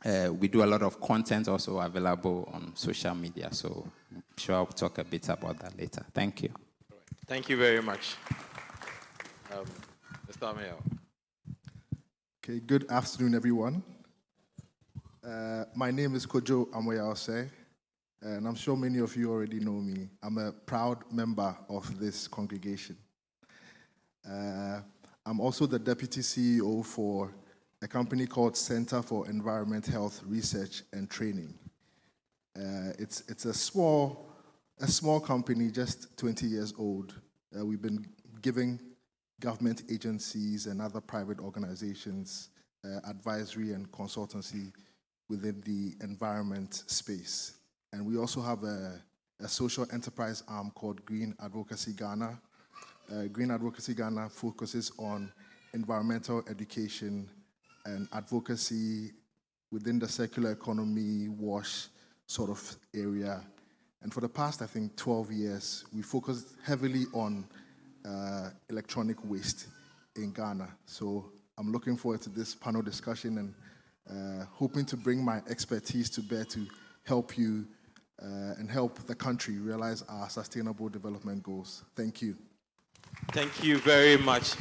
a lot of content also available on social media. So I'm sure I'll talk a bit about that later. Thank you. Thank you very much. Mr. Mayor. Okay, good afternoon, everyone. My name is Kojo Amoyaose, and I'm sure many of you already know me. I'm a proud member of this congregation. I'm also the deputy CEO for a company called Center for Environment Health Research and Training. It's a small company, just 20 years old. We've been giving government agencies and other private organizations advisory and consultancy within the environment space. And we also have a social enterprise arm called Green Advocacy Ghana. Green Advocacy Ghana focuses on environmental education and advocacy within the circular economy, WASH sort of area. And for the past, I think, 12 years, we focused heavily on electronic waste in Ghana. So I'm looking forward to this panel discussion and hoping to bring my expertise to bear to help you and help the country realize our sustainable development goals. Thank you. Thank you very much.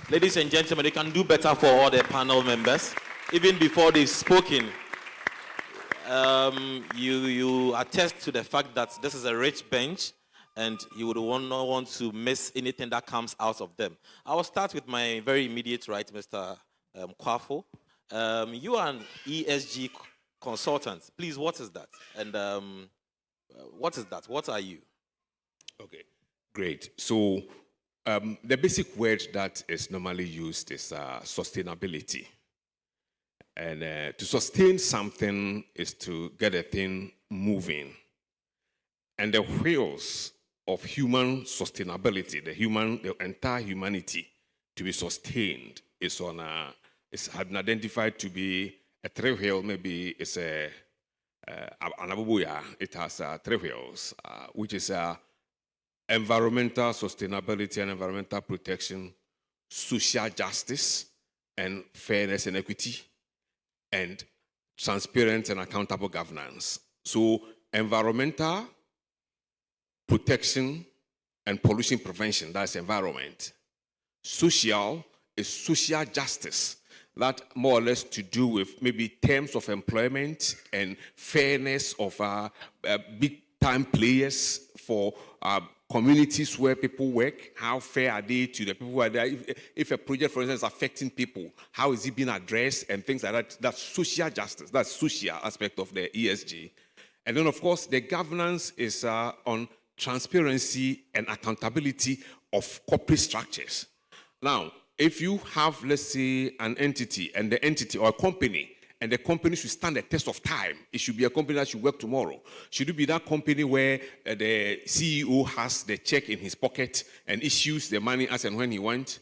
Ladies and gentlemen, you can do better for all the panel members. Even before they've spoken, you attest to the fact that this is a rich bench, and you would not want to miss anything that comes out of them. I will start with my very immediate right, Mr. Kwafo. You are an ESG consultant. Please, what is that? And what is that? What are you? Okay, great. So the basic word that is normally used is sustainability. And to sustain something is to get a thing moving. And the wheels of human sustainability, the entire humanity to be sustained is on it's been identified to be a three wheel. Maybe it's an abubuya. It has three wheels, which is environmental sustainability and environmental protection, social justice and fairness and equity, and transparent and accountable governance. So environmental protection and pollution prevention, that's environment. Social is social justice, that more or less to do with maybe terms of employment and fairness of big time players for communities where people work. How fair are they to the people who are there? If a project, for instance, is affecting people, how is it being addressed and things like that? That's social justice. That's social aspect of the ESG. And then, of course, the governance is on transparency and accountability of corporate structures. Now, if you have, let's say, an entity and the entity or a company, and the company should stand the test of time. It should be a company that should work tomorrow. Should it be that company where the CEO has the check in his pocket and issues the money as and when he wants?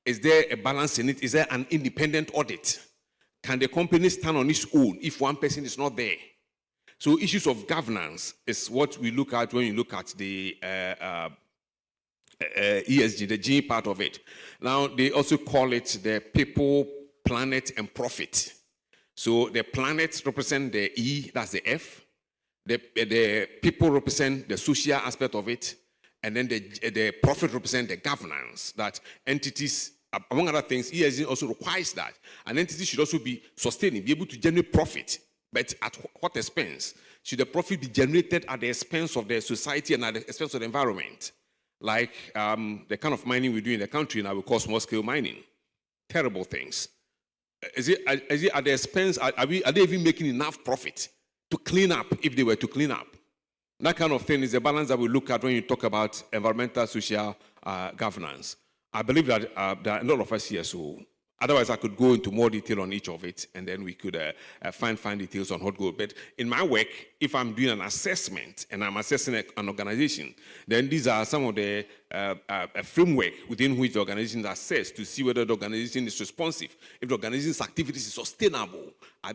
Is there a balance in it? Is there an independent audit? Can the company stand on its own if one person is not there? So issues of governance is what we look at when you look at the ESG, the G part of it. Now, they also call it the people, planet, and profit. So the planet represent the E, that's the F. The people represent the social aspect of it. And then the profit represent the governance, that entities, among other things, ESG also requires that. An entity should also be sustaining, be able to generate profit. But at what expense? Should the profit be generated at the expense of the society and at the expense of the environment? Like the kind of mining we do in the country now, we call small-scale mining. Terrible things. Is it at the expense? Are they even making enough profit to clean up if they were to clean up? That kind of thing is the balance that we look at when you talk about environmental, social governance. I believe that there are a lot of us here, so otherwise I could go into more detail on each of it, and then we could find details on how to go. But in my work, if I'm doing an assessment and I'm assessing an organization, then these are some of the framework within which the organization is assessed to see whether the organization is responsive, if the organization's activities is sustainable,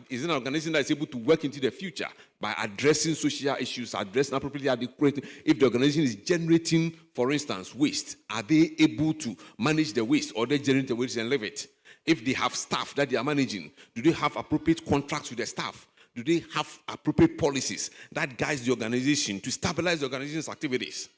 is it an organization that is able to work into the future by addressing social issues, addressing appropriately adequate. If the organization is generating, for instance, waste, are they able to manage the waste, or they generate the waste and leave it? If they have staff that they are managing, do they have appropriate contracts with the staff? Do they have appropriate policies that guides the organization to stabilize the organization's activities?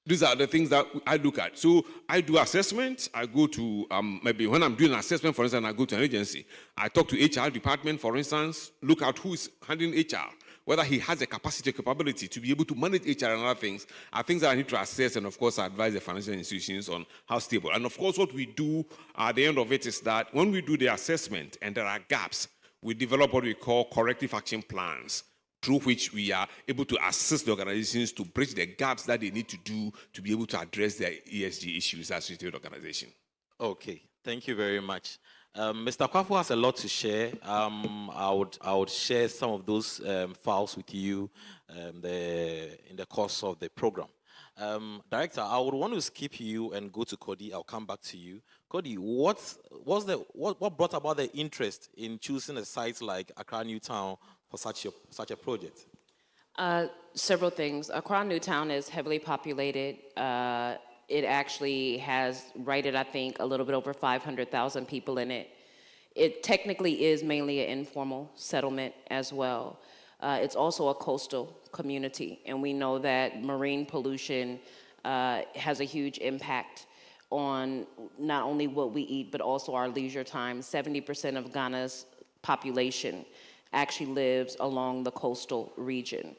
These are the things that I look at. So I do assessment. I go to, maybe when I'm doing an assessment, for instance, I go to an agency. I talk to HR department, for instance, look at who is handling HR, whether he has the capacity or capability to be able to manage HR and other things, are things that I need to assess, and of course I advise the financial institutions on how stable. And of course what we do at the end of it is that when we do the assessment and there are gaps, we develop what we call corrective action plans, through which we are able to assist the organizations to bridge the gaps that they need to do to be able to address their ESG issues associated with the organization. Okay, thank you very much. Mr. Kwafo has a lot to share. I would share some of those files with you in the course of the program. Director, I would want to skip you and go to Cody. I'll come back to you. Cody, what brought about the interest in choosing a site like Accra Newtown for such a project? Several things. Accra Newtown is heavily populated. It actually has rated, I think, a little bit over 500,000 people in it. It technically is mainly an informal settlement as well. It's also a coastal community, and we know that marine pollution has a huge impact on not only what we eat, but also our leisure time. 70% of Ghana's population actually lives along the coastal region.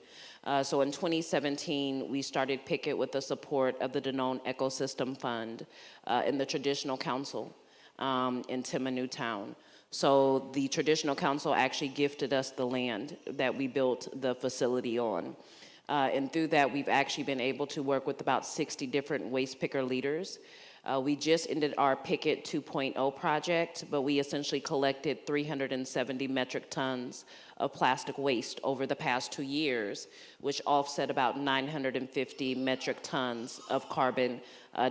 So in 2017, we started Picket with the support of the Danone Ecosystem Fund in the Traditional Council in Timoneu Town. So the Traditional Council actually gifted us the land that we built the facility on. And through that, we've actually been able to work with about 60 different waste picker leaders. We just ended our Picket 2.0 project, but we essentially collected 370 metric tons of plastic waste over the past 2 years, which offset about 950 metric tons of carbon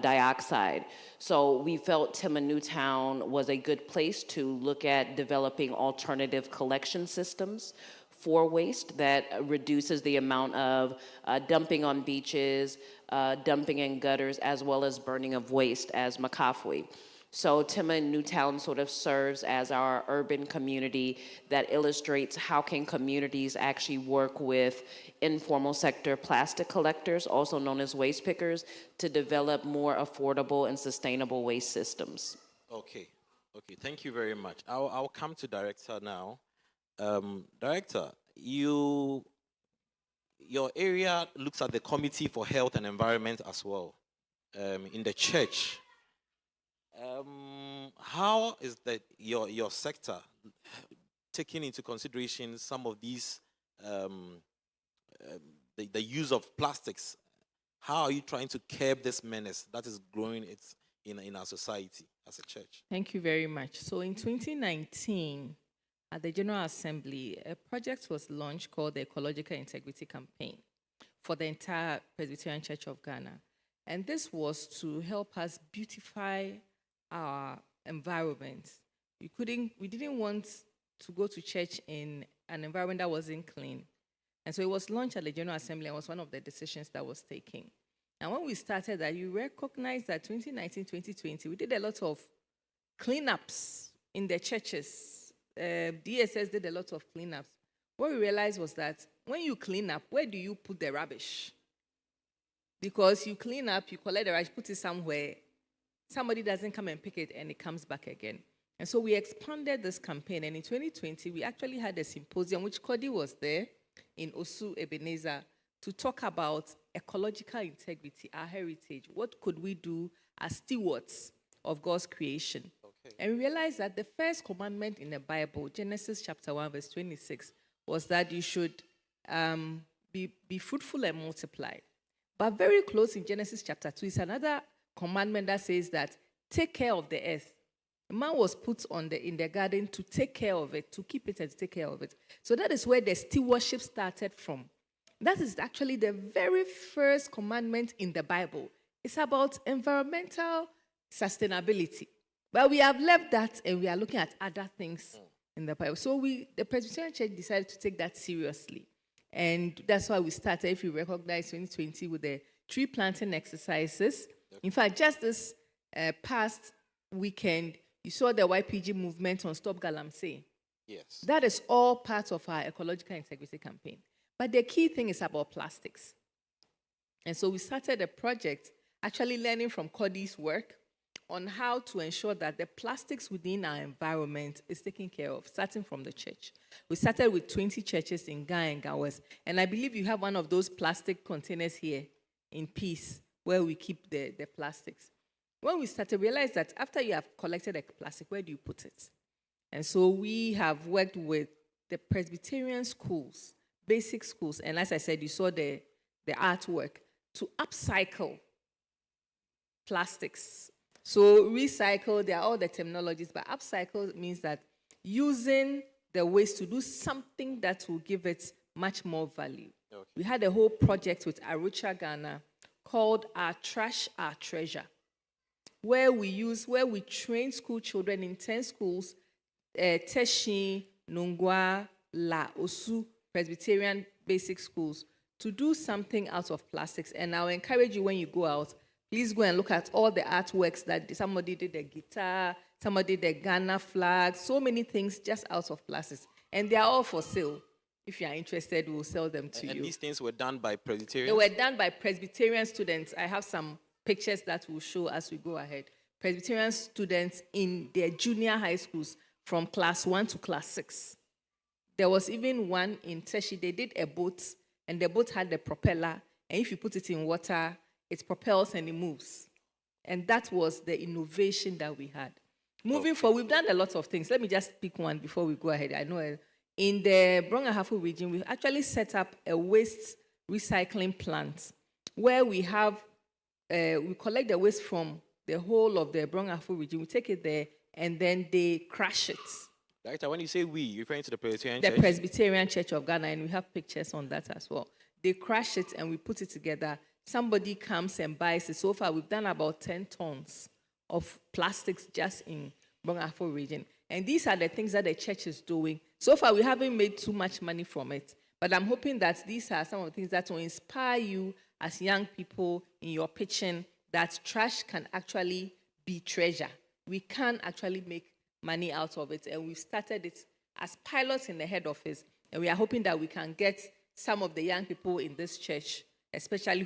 dioxide. So we felt Timoneu Town was a good place to look at developing alternative collection systems for waste that reduces the amount of dumping on beaches, dumping in gutters, as well as burning of waste as Makafui. So Timoneu Town sort of serves as our urban community that illustrates how can communities actually work with informal sector plastic collectors, also known as waste pickers, to develop more affordable and sustainable waste systems. Okay, thank you very much. I'll come to Director now. Director, your area looks at the Committee for Health and Environment as well in the church. How is that your sector taking into consideration some of these, the use of plastics? How are you trying to curb this menace that is growing in our society as a church? Thank you very much. So in 2019, at the General Assembly, a project was launched called the Ecological Integrity Campaign for the entire Presbyterian Church of Ghana. And this was to help us beautify our environment. We didn't want to go to church in an environment that wasn't clean. And so it was launched at the General Assembly and was one of the decisions that was taken. And when we started that, you recognize that 2019, 2020, we did a lot of cleanups in the churches. DSS did a lot of cleanups. What we realized was that when you clean up, where do you put the rubbish? Because you clean up, you collect the rubbish, put it somewhere, somebody doesn't come and pick it, and it comes back again. And so we expanded this campaign, and in 2020, we actually had a symposium, which Cody was there in Osu, Ebenezer, to talk about ecological integrity, our heritage. What could we do as stewards of God's creation? Okay. And we realized that the first commandment in the Bible, Genesis chapter 1, verse 26, was that you should be fruitful and multiply. But very close in Genesis chapter 2 is another commandment that says that take care of the earth. Man was put in the garden to take care of it, to keep it and to take care of it. So that is where the stewardship started from. That is actually the very first commandment in the Bible. It's about environmental sustainability. But we have left that and we are looking at other things in the Bible. So the Presbyterian Church decided to take that seriously. And that's why we started, if you recognize, 2020 with the tree planting exercises. In fact, just this past weekend, you saw the YPG movement on Stop Galamsey. Yes. That is all part of our ecological integrity campaign. But the key thing is about plastics. And so we started a project actually learning from Cody's work on how to ensure that the plastics within our environment is taken care of, starting from the church. We started with 20 churches in Ghana and Gawes, and I believe you have one of those plastic containers here in Peace where we keep the plastics. When we started, we realized that after you have collected the plastic, where do you put it? And so we have worked with the Presbyterian schools, basic schools, and as I said, you saw the artwork, to upcycle plastics. So recycle, there are all the terminologies, but upcycle means that using the waste to do something that will give it much more value. Okay. We had a whole project with Arucha Ghana called Our Trash, Our Treasure, where we train school children in 10 schools, Teshi, Nungwa, La, Osu, Presbyterian basic schools, to do something out of plastics. And I'll encourage you when you go out, please go and look at all the artworks that somebody did the guitar, somebody did the Ghana flag, so many things just out of plastics. And they are all for sale. If you are interested, we'll sell them to you. And these things were done by Presbyterians? They were done by Presbyterian students. I have some pictures that we'll show as we go ahead. Presbyterian students in their junior high schools from class 1 to class 6. There was even one in Teshi. They did a boat, and the boat had the propeller, and if you put it in water, it propels and it moves. And that was the innovation that we had. Moving forward, we've done a lot of things. Let me just pick one before we go ahead. I know in the Brong-Ahafo region, we actually set up a waste recycling plant where we collect the waste from the whole of the Brong-Ahafo region. We take it there, and then they crush it. Director, when you say we, you're referring to the Presbyterian The Church? Presbyterian Church of Ghana, and we have pictures on that as well. They crush it, and we put it together. Somebody comes and buys it. So far, we've done about 10 tons of plastics just in Brong-Ahafo region. And these are the things that the church is doing. So far, we haven't made too much money from it. But I'm hoping that these are some of the things that will inspire you as young people in your pitching, that trash can actually be treasure. We can actually make money out of it. And we've started it as pilots in the head office. And we are hoping that we can get some of the young people in this church, especially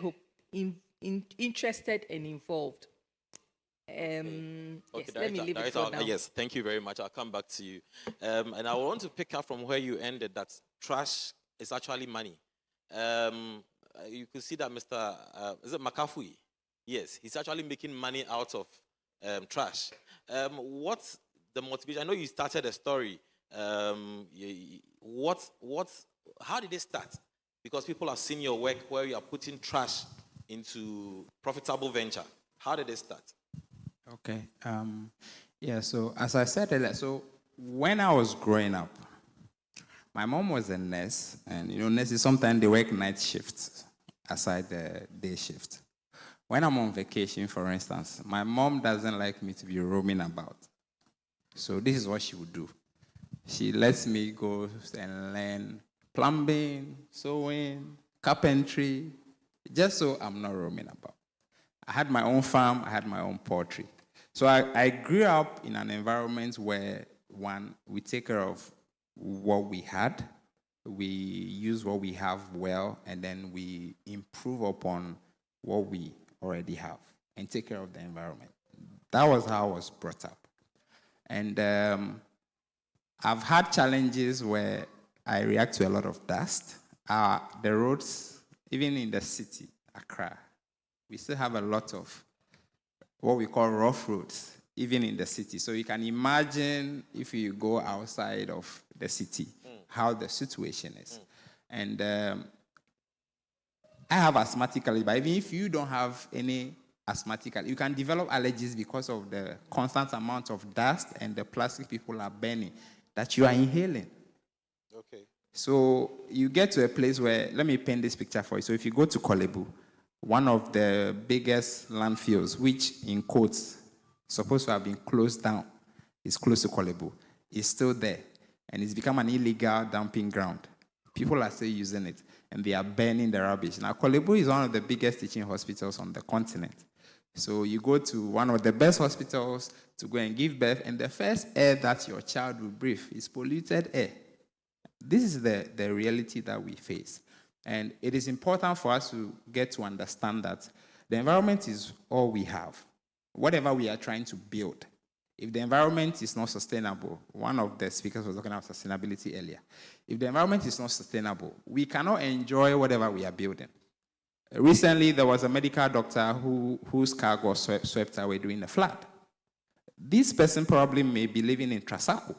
interested and involved. Yes, let me leave it for now. Yes, thank you very much. I'll come back to you. And I want to pick up from where you ended, that trash is actually money. You could see that Mr. Is it Makafui? Yes, he's actually making money out of trash. What's the motivation? I know you started a story. How did it start? Because people have seen your work where you are putting trash into profitable venture. How did it start? Okay. Yeah, so as I said earlier, so when I was growing up, my mom was a nurse, and nurses sometimes they work night shifts aside the day shift. When I'm on vacation, for instance, my mom doesn't like me to be roaming about. So this is what she would do. She lets me go and learn plumbing, sewing, carpentry, just so I'm not roaming about. I had my own farm, I had my own poultry. So I grew up in an environment where, one, we take care of what we had, we use what we have well, and then we improve upon what we already have and take care of the environment. That was how I was brought up. And I've had challenges where I react to a lot of dust. The roads, even in the city, Accra, we still have a lot of what we call rough roads, even in the city. So you can imagine if you go outside of the city, how the situation is. And I have asthmatic allergies, but even if you don't have any asthmatic allergies, you can develop allergies because of the constant amount of dust and the plastic people are burning that you are inhaling. Okay. So you get to a place where, let me paint this picture for you. So if you go to Kolebu, one of the biggest landfills, which in quotes, supposed to have been closed down, is close to Kolebu, is still there. And it's become an illegal dumping ground. People are still using it, and they are burning the rubbish. Now, Kolebu is one of the biggest teaching hospitals on the continent. So you go to one of the best hospitals to go and give birth, and the first air that your child will breathe is polluted air. This is the reality that we face. And it is important for us to get to understand that the environment is all we have. Whatever we are trying to build, if the environment is not sustainable, one of the speakers was talking about sustainability earlier. If the environment is not sustainable, we cannot enjoy whatever we are building. Recently, there was a medical doctor whose car got swept away during the flood. This person probably may be living in Trasako,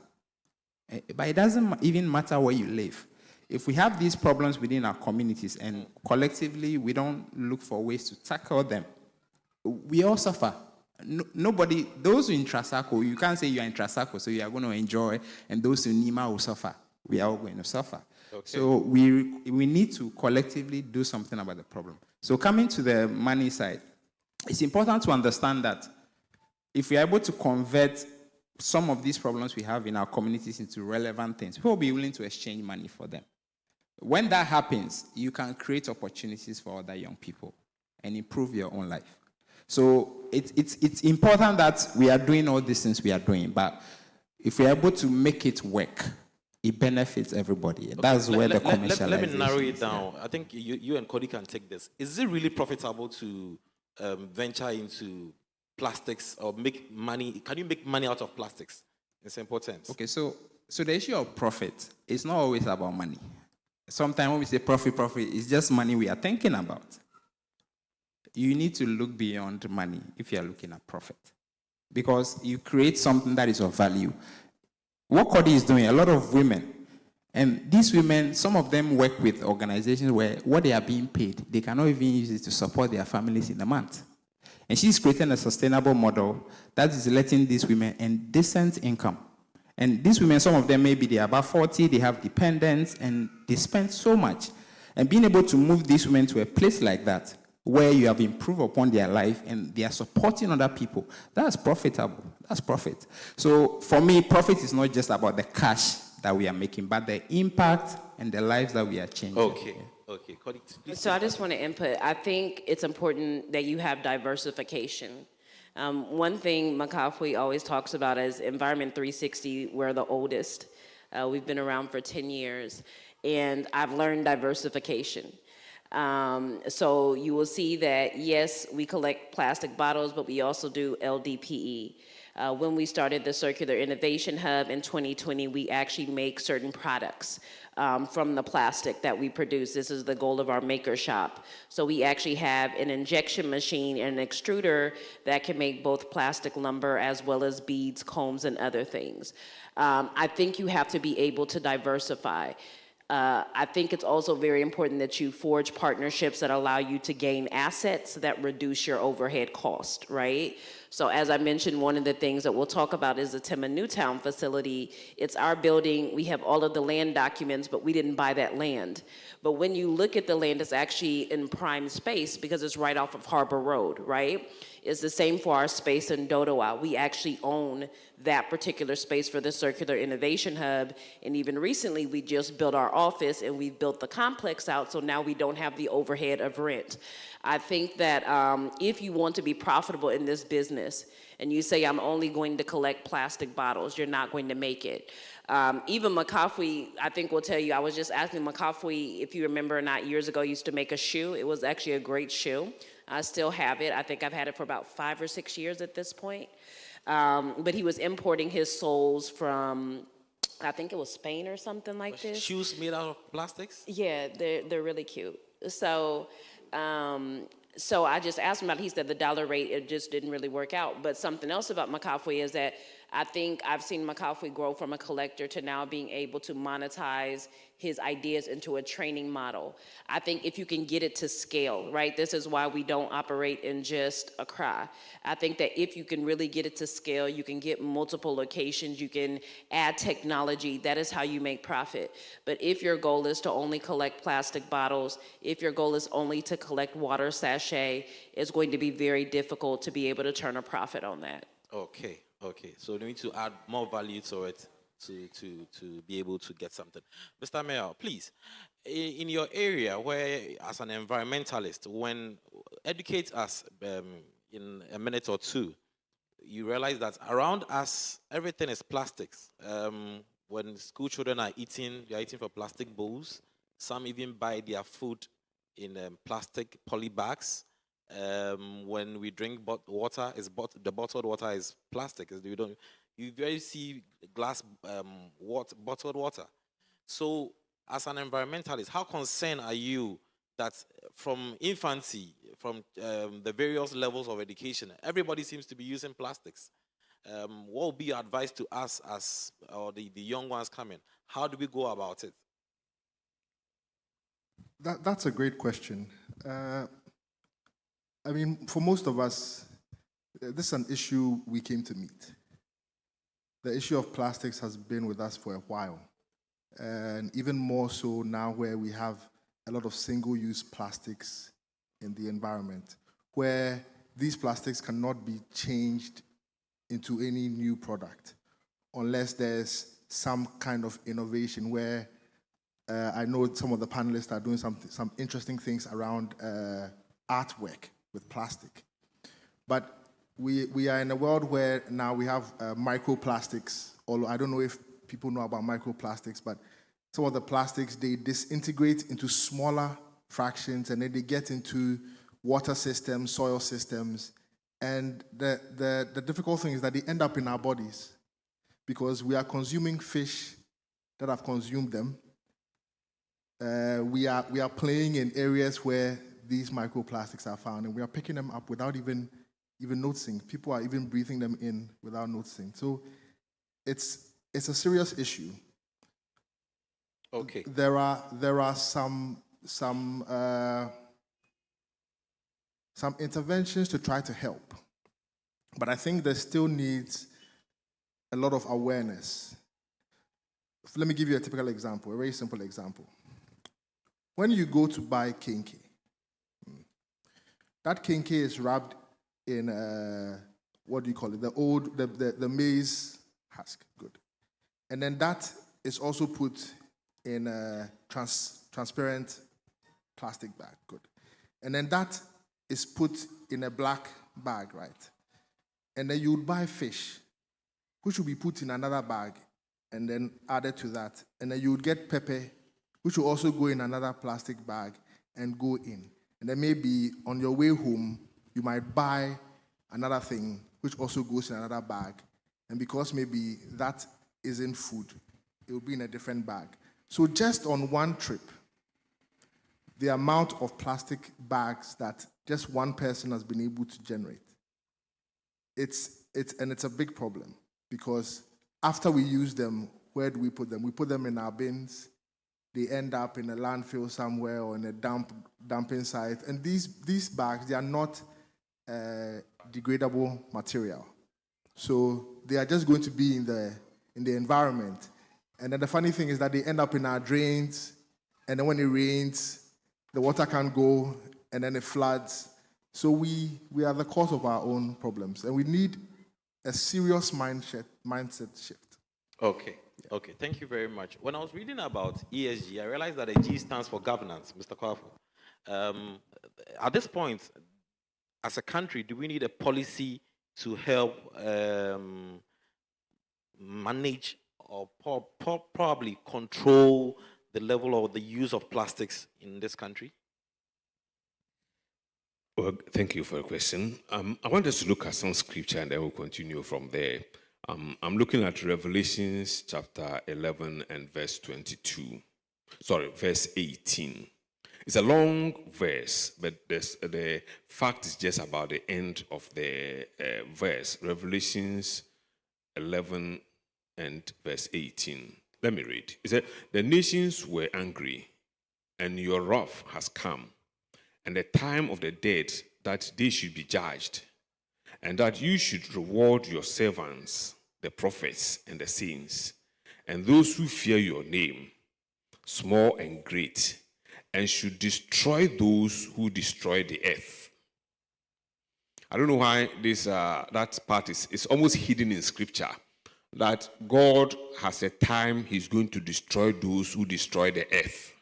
but it doesn't even matter where you live. If we have these problems within our communities and collectively we don't look for ways to tackle them, we all suffer. Nobody, those in Trasako, you can't say you are in Trasako, so you are going to enjoy, and those in Nima will suffer. We are all going to suffer. Okay. So we need to collectively do something about the problem. So coming to the money side, it's important to understand that if we are able to convert some of these problems we have in our communities into relevant things, people will be willing to exchange money for them. When that happens, you can create opportunities for other young people and improve your own life. So it's important that we are doing all these things we are doing, but if we are able to make it work, it benefits everybody. Okay. That's where the commercialization let me narrow it is, down. Yeah. I think you and Cody can take this. Is it really profitable to venture into plastics or make money? Can you make money out of plastics in simple terms? Okay, so the issue of profit is not always about money. sometimes when we say profit, it's just money we are thinking about. You need to look beyond money if you are looking at profit, because you create something that is of value. What Cody is doing, a lot of women, and these women, some of them work with organizations where what they are being paid, they cannot even use it to support their families in a month. And she's creating a sustainable model that is letting these women a decent income. And these women, some of them, maybe they are about 40, they have dependents, and they spend so much. And being able to move these women to a place like that, where you have improved upon their life and they are supporting other people, that's profitable. That's profit. So for me, profit is not just about the cash that we are making, but the impact and the lives that we are changing. Okay. So I just want to input. I think it's important that you have diversification. One thing Makafui always talks about is Environment 360. We're the oldest. We've been around for 10 years, and I've learned diversification. So you will see that, yes, we collect plastic bottles, but we also do LDPE. When we started the Circular Innovation Hub in 2020, we actually make certain products from the plastic that we produce. This is the goal of our maker shop. So we actually have an injection machine and an extruder that can make both plastic lumber as well as beads, combs, and other things. I think you have to be able to diversify. I think it's also very important that you forge partnerships that allow you to gain assets that reduce your overhead cost, right? So as I mentioned, one of the things that we'll talk about is the Timma Newtown facility. It's our building. We have all of the land documents, but we didn't buy that land. But when you look at the land, it's actually in prime space because it's right off of Harbor Road, right? It's the same for our space in Dodowa. We actually own that particular space for the Circular Innovation Hub. And even recently, we just built our office and we built the complex out, so now we don't have the overhead of rent. I think that if you want to be profitable in this business, and you say, I'm only going to collect plastic bottles, you're not going to make it. Even Makafui, I think will tell you, I was just asking Makafui, if you remember not years ago, used to make a shoe. It was actually a great shoe. I still have it. I think I've had it for about 5 or 6 years at this point. But he was importing his soles from, I think it was Spain or something like this. Shoes made out of plastics? Yeah, they're really cute. So I just asked him about it. He said the dollar rate, it just didn't really work out. But something else about Makafui is that I think I've seen Makafui grow from a collector to now being able to monetize his ideas into a training model. I think if you can get it to scale, right? This is why we don't operate in just Accra. I think that if you can really get it to scale, you can get multiple locations, you can add technology, that is how you make profit. But if your goal is to only collect plastic bottles, if your goal is only to collect water sachet, it's going to be very difficult to be able to turn a profit on that. Okay. So we need to add more value to it to be able to get something. Mr. Mayor, please, in your area, where as an environmentalist, educate us in a minute or two, you realize that around us, everything is plastics. When school children are eating, they are eating from plastic bowls. Some even buy their food in plastic poly bags. When we drink water, the bottled water is plastic. You very see glass bottled water. So, as an environmentalist, how concerned are you that from infancy, from the various levels of education, everybody seems to be using plastics? What would be your advice to us or the young ones coming? How do we go about it? That's a great question. I mean, for most of us, this is an issue we came to meet. The issue of plastics has been with us for a while, and even more so now where we have a lot of single-use plastics in the environment, where these plastics cannot be changed into any new product unless there's some kind of innovation where I know some of the panelists are doing some interesting things around artwork with plastic. But we are in a world where now we have microplastics, although I don't know if people know about microplastics, but some of the plastics, they disintegrate into smaller fractions and then they get into water systems, soil systems, and the difficult thing is that they end up in our bodies because we are consuming fish that have consumed them, we are playing in areas where these microplastics are found, and we are picking them up without even noticing. People are even breathing them in without noticing. So it's a serious issue. Okay. There are some interventions to try to help, but I think there still needs a lot of awareness. Let me give you a typical example, a very simple example. When you go to buy kinky, that kinky is wrapped in what do you call it? The maize husk. Good. And then that is also put in a transparent plastic bag. Good. And then that is put in a black bag, right? And then you would buy fish, which will be put in another bag and then added to that. And then you would get pepper, which will also go in another plastic bag and go in. And then maybe on your way home, you might buy another thing, which also goes in another bag. And because maybe that isn't food, it will be in a different bag. So just on one trip, the amount of plastic bags that just one person has been able to generate, it's a big problem, because after we use them, where do we put them? We put them in our bins. They end up in a landfill somewhere or in a dumping site. And these bags, they are not degradable material. So they are just going to be in the environment. And then the funny thing is that they end up in our drains, and then when it rains, the water can't go, and then it floods. So we are the cause of our own problems, and we need a serious mindset shift. Okay. Okay, thank you very much. When I was reading about ESG, I realized that the G stands for governance, Mr. Kwafu. At this point, as a country, do we need a policy to help manage or probably control the level or the use of plastics in this country? Well, thank you for the question. I want us to look at some scripture and then we'll continue from there. I'm looking at Revelations chapter 11 and verse 22. Sorry, verse 18. It's a long verse, but the fact is just about the end of the verse. Revelations 11 and verse 18. Let me read. It said, "The nations were angry, and your wrath has come, and the time of the dead that they should be judged, and that you should reward your servants, the prophets and the saints, and those who fear your name, small and great, and should destroy those who destroy the earth." I don't know why that part is almost hidden in scripture, that God has a time he's going to destroy those who destroy the earth.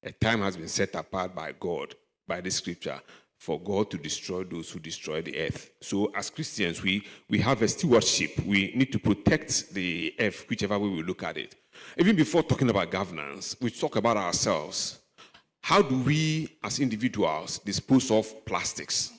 A time has been set apart by God, by the scripture, for God to destroy those who destroy the earth. So as Christians, we have a stewardship. We need to protect the earth, whichever way we look at it. Even before talking about governance, we talk about ourselves. How do we, as individuals, dispose of plastics?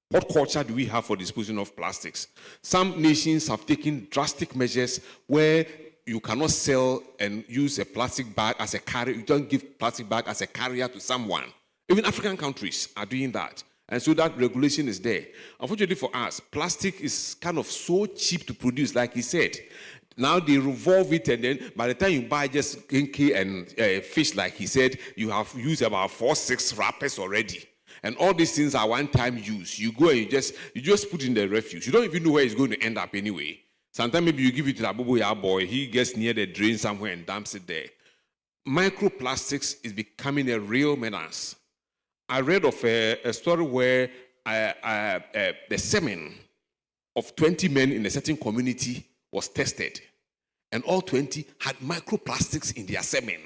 What culture do we have for disposing of plastics? Some nations have taken drastic measures where you cannot sell and use a plastic bag as a carrier. You don't give plastic bag as a carrier to someone. Even African countries are doing that. And so that regulation is there. Unfortunately for us, plastic is kind of so cheap to produce, like he said. Now they revolve it, and then by the time you buy just kinky and fish, like he said, you have used about 4-6 wrappers already. And all these things are one-time use. You go and you just put in the refuse. You don't even know where it's going to end up anyway. Sometimes maybe you give it to Abubu boy, he gets near the drain somewhere and dumps it there. Microplastics is becoming a real menace. I read of a story where the semen of 20 men in a certain community was tested, and all 20 had microplastics in their semen.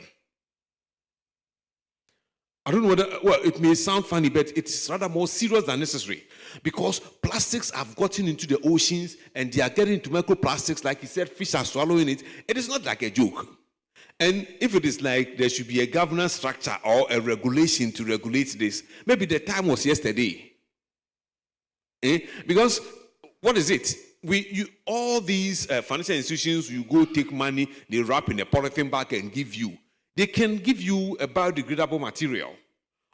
I don't know whether, well, it may sound funny, but it's rather more serious than necessary, because plastics have gotten into the oceans and they are getting into microplastics. Like he said, fish are swallowing it. It is not like a joke. And if it is like there should be a governance structure or a regulation to regulate this, maybe the time was yesterday. Because what is it? All these financial institutions, you go take money, they wrap in a polythene bag and give you. They can give you a biodegradable material.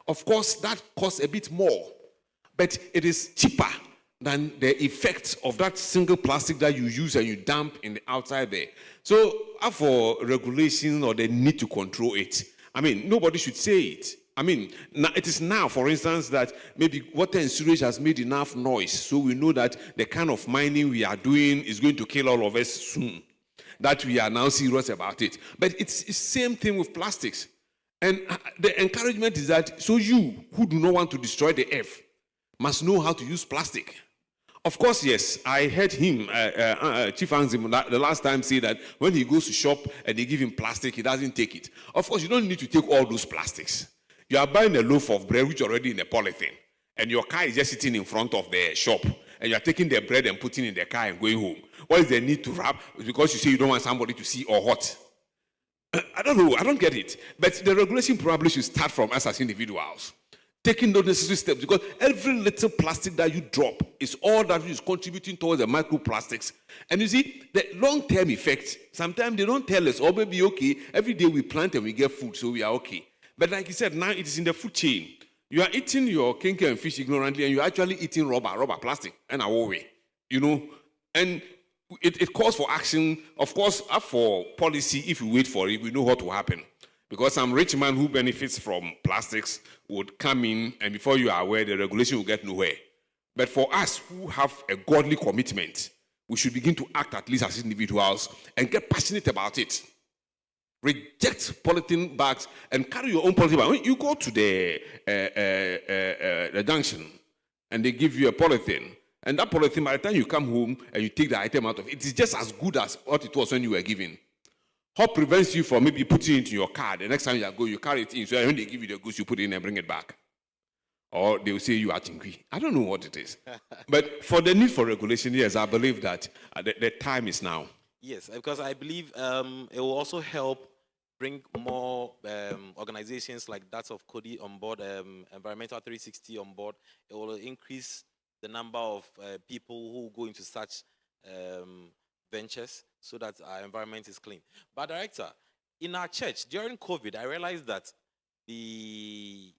Of course, that costs a bit more, but it is cheaper than the effects of that single plastic that you use and you dump in the outside there. So, for regulation or the need to control it, I mean, nobody should say it. I mean, it is now, for instance, that maybe water and sewage has made enough noise, so we know that the kind of mining we are doing is going to kill all of us soon. That we are now serious about it. But it's the same thing with plastics. And the encouragement is that, so you who do not want to destroy the earth must know how to use plastic. Of course, yes, I heard him, Chief Anzim, the last time say that when he goes to shop and they give him plastic, he doesn't take it. Of course, you don't need to take all those plastics. You are buying a loaf of bread which is already in a polythene, and your car is just sitting in front of the shop, and you are taking the bread and putting it in the car and going home. What is the need to wrap? Because you say you don't want somebody to see or what? I don't know. I don't get it. But the regulation probably should start from us as individuals, taking those necessary steps, because every little plastic that you drop is all that is contributing towards the microplastics. And you see, the long-term effect, sometimes they don't tell us, oh, maybe okay, every day we plant and we get food, so we are okay. But like you said, now it is in the food chain. You are eating your kinky and fish ignorantly, and you're actually eating rubber plastic, and away, you know. And it calls for action. Of course, for policy, if you wait for it, we know what will happen. Because some rich man who benefits from plastics would come in, and before you are aware, the regulation will get nowhere. But for us who have a godly commitment, we should begin to act at least as individuals and get passionate about it. Reject polythene bags and carry your own polythene bag. When you go to the junction and they give you a polythene, and that polythene, by the time you come home and you take the item out of it, it is just as good as what it was when you were given. What prevents you from maybe putting it into your car? The next time you go, you carry it in. So when they give you the goods, you put it in and bring it back. Or they will say you are chingui. I don't know what it is. But for the need for regulation, yes, I believe that the time is now. Yes, because I believe it will also help bring more organizations like that of CODI on board, Environmental 360 on board. It will increase the number of people who go into such ventures so that our environment is clean. But Director, in our church, during COVID, I realized that the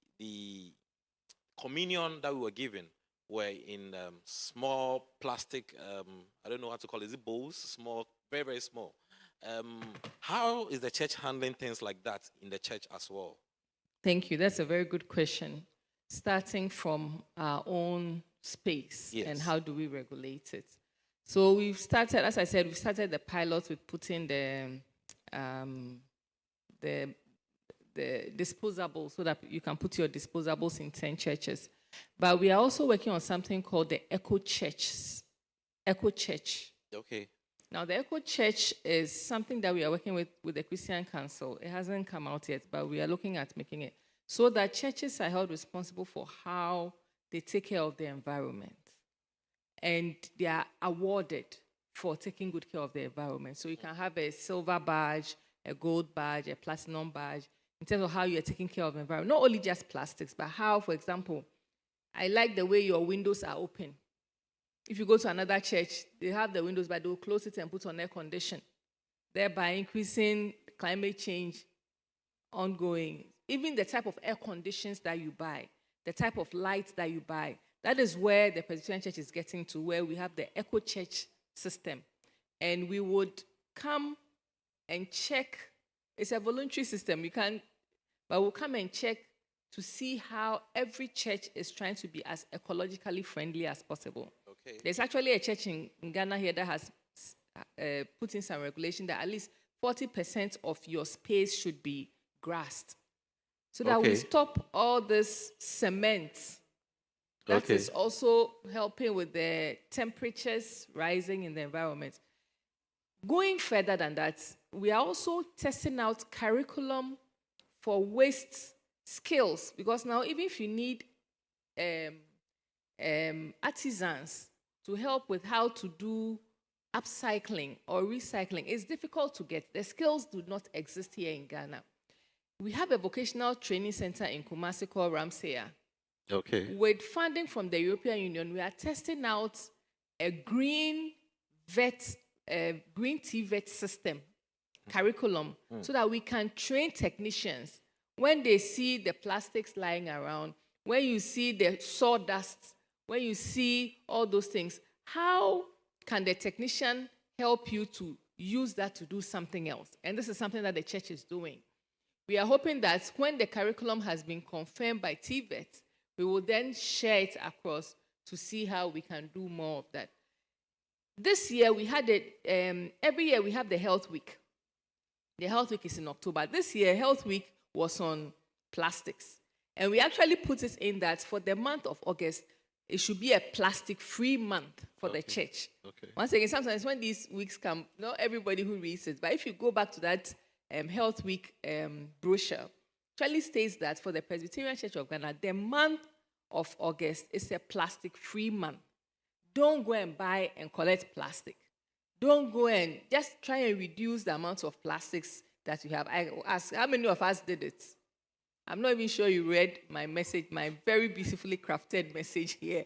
communion that we were given were in small plastic, I don't know how to call it, is it bowls? Small, very, very small. How is the church handling things like that in the church as well? Thank you. That's a very good question. Starting from our own space, yes, and how do we regulate it? So we've started, as I said, we started the pilot with putting the disposables so that you can put your disposables in 10 churches. But we are also working on something called the Eco Churches. Eco Church. Okay. Now, the Eco Church is something that we are working with the Christian Council. It hasn't come out yet, but we are looking at making it so that churches are held responsible for how they take care of the environment. And they are awarded for taking good care of the environment. So you can have a silver badge, a gold badge, a platinum badge, in terms of how you are taking care of the environment. Not only just plastics, but how, for example, I like the way your windows are open. If you go to another church, they have the windows, but they'll close it and put on air condition, thereby increasing climate change ongoing. Even the type of air conditions that you buy, the type of lights that you buy, that is where the Presbyterian Church is getting to, where we have the Eco Church system. And we would come and check. It's a voluntary system. But we'll come and check to see how every church is trying to be as ecologically friendly as possible. Okay. There's actually a church in Ghana here that has put in some regulation that at least 40% of your space should be grassed. So that we stop all this cement. That is also helping with the temperatures rising in the environment. Going further than that, we are also testing out curriculum for waste skills, because now even if you need artisans to help with how to do upcycling or recycling, it's difficult to get. The skills do not exist here in Ghana. We have a vocational training center in Kumasi called Ramsey. Okay. With funding from the European Union, we are testing out a green tea vet system curriculum so that we can train technicians when they see the plastics lying around, when you see the sawdust, when you see all those things, how can the technician help you to use that to do something else? And this is something that the church is doing. We are hoping that when the curriculum has been confirmed by TVET, we will then share it across to see how we can do more of that. This year, we had it, every year we have the Health Week. The Health Week is in October. This year, Health Week was on plastics. And we actually put it in that for the month of August, it should be a plastic-free month for the church. Okay. Once again, sometimes when these weeks come, not everybody who reads it, but if you go back to that Health Week brochure, it actually states that for the Presbyterian Church of Ghana, the month of August is a plastic-free month. Don't go and buy and collect plastic. Don't go and just try and reduce the amount of plastics that you have. I ask, how many of us did it? I'm not even sure you read my message, my very beautifully crafted message here.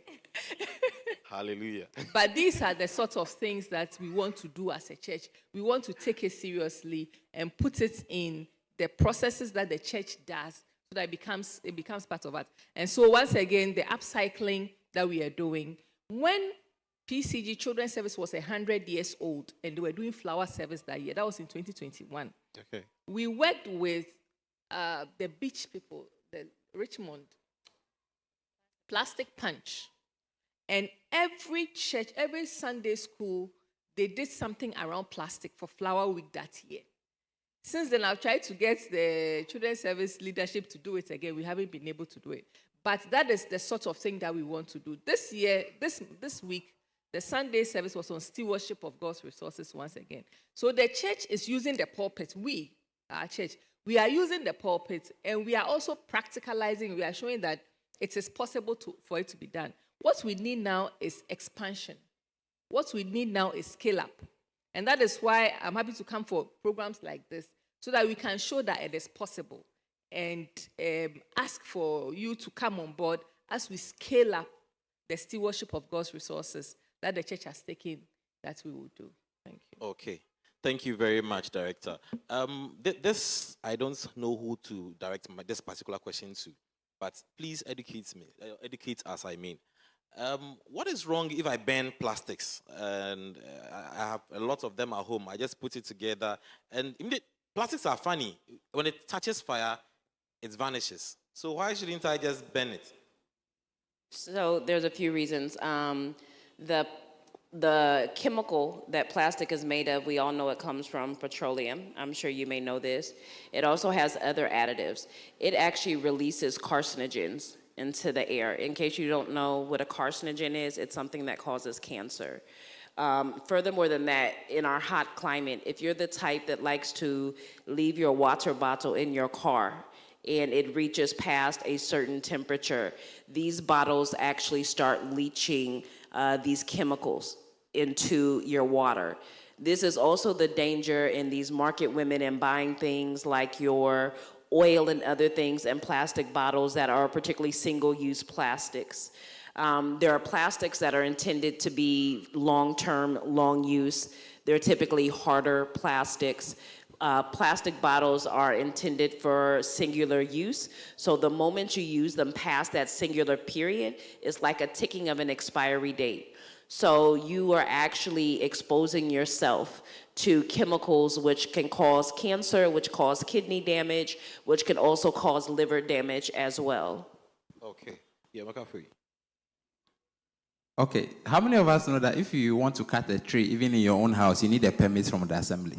Hallelujah. But these are the sorts of things that we want to do as a church. We want to take it seriously and put it in the processes that the church does so that it becomes part of it. And so once again, the upcycling that we are doing, when PCG Children's Service was 100 years old and they were doing flower service that year, that was in 2021. Okay. We worked with the beach people, the Richmond Plastic Punch. And every church, every Sunday school, they did something around plastic for Flower Week that year. Since then, I've tried to get the Children's Service leadership to do it again. We haven't been able to do it. But that is the sort of thing that we want to do. This year, this week, the Sunday service was on stewardship of God's resources once again. So the church is using the pulpit. Our church, we are using the pulpit, and we are also practicalizing. We are showing that it is possible for it to be done. What we need now is expansion. What we need now is scale up. And that is why I'm happy to come for programs like this, so that we can show that it is possible and ask for you to come on board as we scale up the stewardship of God's resources that the church has taken, that we will do. Thank you. Okay. Thank you very much, Director. This, I don't know who to direct this particular question to, but please educate me. Educate us, I mean. What is wrong if I burn plastics? And I have a lot of them at home. I just put it together. And plastics are funny. When it touches fire, it vanishes. So why shouldn't I just burn it? So there's a few reasons. The chemical that plastic is made of, we all know it comes from petroleum. I'm sure you may know this. It also has other additives. It actually releases carcinogens into the air. In case you don't know what a carcinogen is, it's something that causes cancer. Furthermore than that, in our hot climate, if you're the type that likes to leave your water bottle in your car and it reaches past a certain temperature, these bottles actually start leaching these chemicals into your water. This is also the danger in these market women and buying things like your oil and other things in plastic bottles that are particularly single-use plastics. There are plastics that are intended to be long-term, long-use. They're typically harder plastics. Plastic bottles are intended for singular use. So the moment you use them past that singular period, it's like a ticking of an expiry date. So you are actually exposing yourself to chemicals which can cause cancer, which cause kidney damage, which can also cause liver damage as well. Okay. Yeah, McAfee. Okay. How many of us know that if you want to cut a tree, even in your own house, you need a permit from the assembly?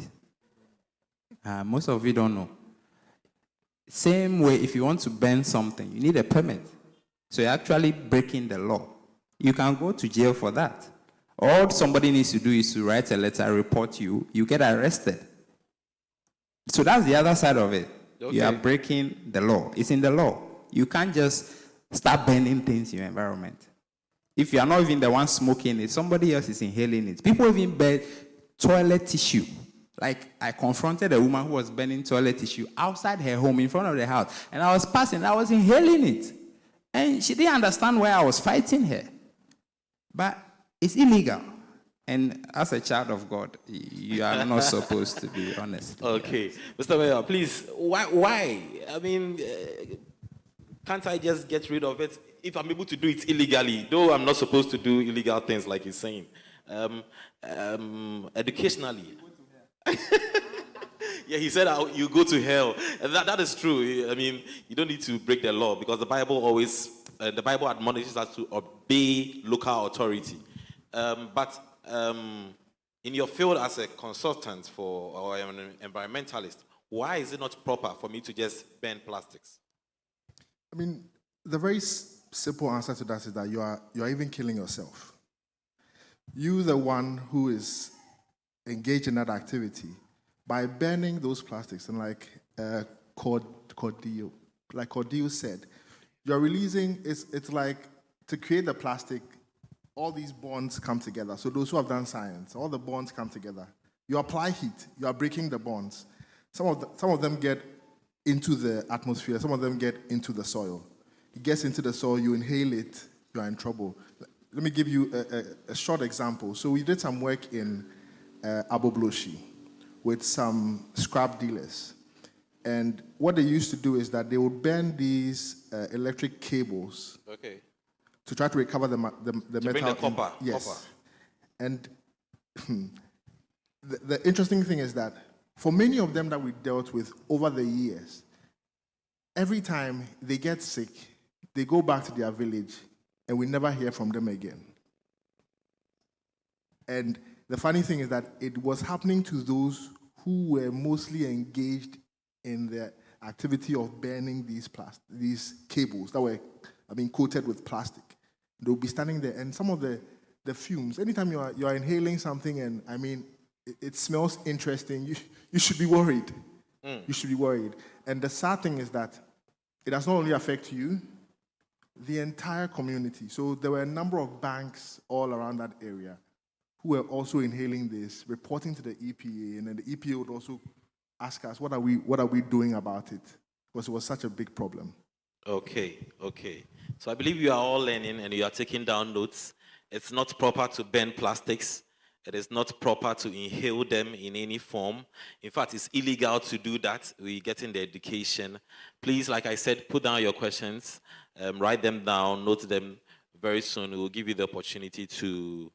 Most of you don't know. Same way, if you want to burn something, you need a permit. So you're actually breaking the law. You can go to jail for that. All somebody needs to do is to write a letter, report you, you get arrested. So that's the other side of it. Okay. You are breaking the law. It's in the law. You can't just start burning things in your environment. If you are not even the one smoking it, somebody else is inhaling it. People even burn toilet tissue. Like, I confronted a woman who was burning toilet tissue outside her home in front of the house. And I was passing, I was inhaling it. And she didn't understand why I was fighting her. But it's illegal. And as a child of God, you are not supposed to be honest. Okay. Mr. Mayor, please, why? I mean, can't I just get rid of it if I'm able to do it illegally? Though I'm not supposed to do illegal things like he's saying. Educationally. Yeah, he said you go to hell. And that is true. I mean, you don't need to break the law because the Bible admonishes us to obey local authority. But in your field as a consultant or an environmentalist, why is it not proper for me to just ban plastics? I mean, the very simple answer to that is that you are even killing yourself. You, the one who is engaged in that activity, by burning those plastics, and like Cordio said, you're releasing. It's like to create the plastic. All these bonds come together. So those who have done science, all the bonds come together. You apply heat, you are breaking the bonds. Some of them get into the atmosphere, some of them get into the soil. It gets into the soil, you inhale it, you are in trouble. Let me give you a short example. So we did some work in Abobloshi with some scrap dealers. And what they used to do is that they would burn these electric cables. Okay. To try to recover the metal. Bring the copper. Yes. Copper. And the interesting thing is that for many of them that we dealt with over the years, every time they get sick, they go back to their village and we never hear from them again. And the funny thing is that it was happening to those who were mostly engaged in the activity of burning these cables that were coated with plastic. They'll be standing there, and some of the fumes, anytime you are inhaling something and, I mean, it smells interesting, you should be worried. You should be worried. And the sad thing is that it does not only affect you, the entire community. So there were a number of banks all around that area who were also inhaling this, reporting to the EPA, and then the EPA would also ask us, what are we doing about it? Because it was such a big problem. Okay. So I believe you are all learning and you are taking down notes. It's not proper to burn plastics. It is not proper to inhale them in any form. In fact, it's illegal to do that. We're getting the education. Please, like I said, put down your questions, write them down, note them. Very soon we will give you the opportunity to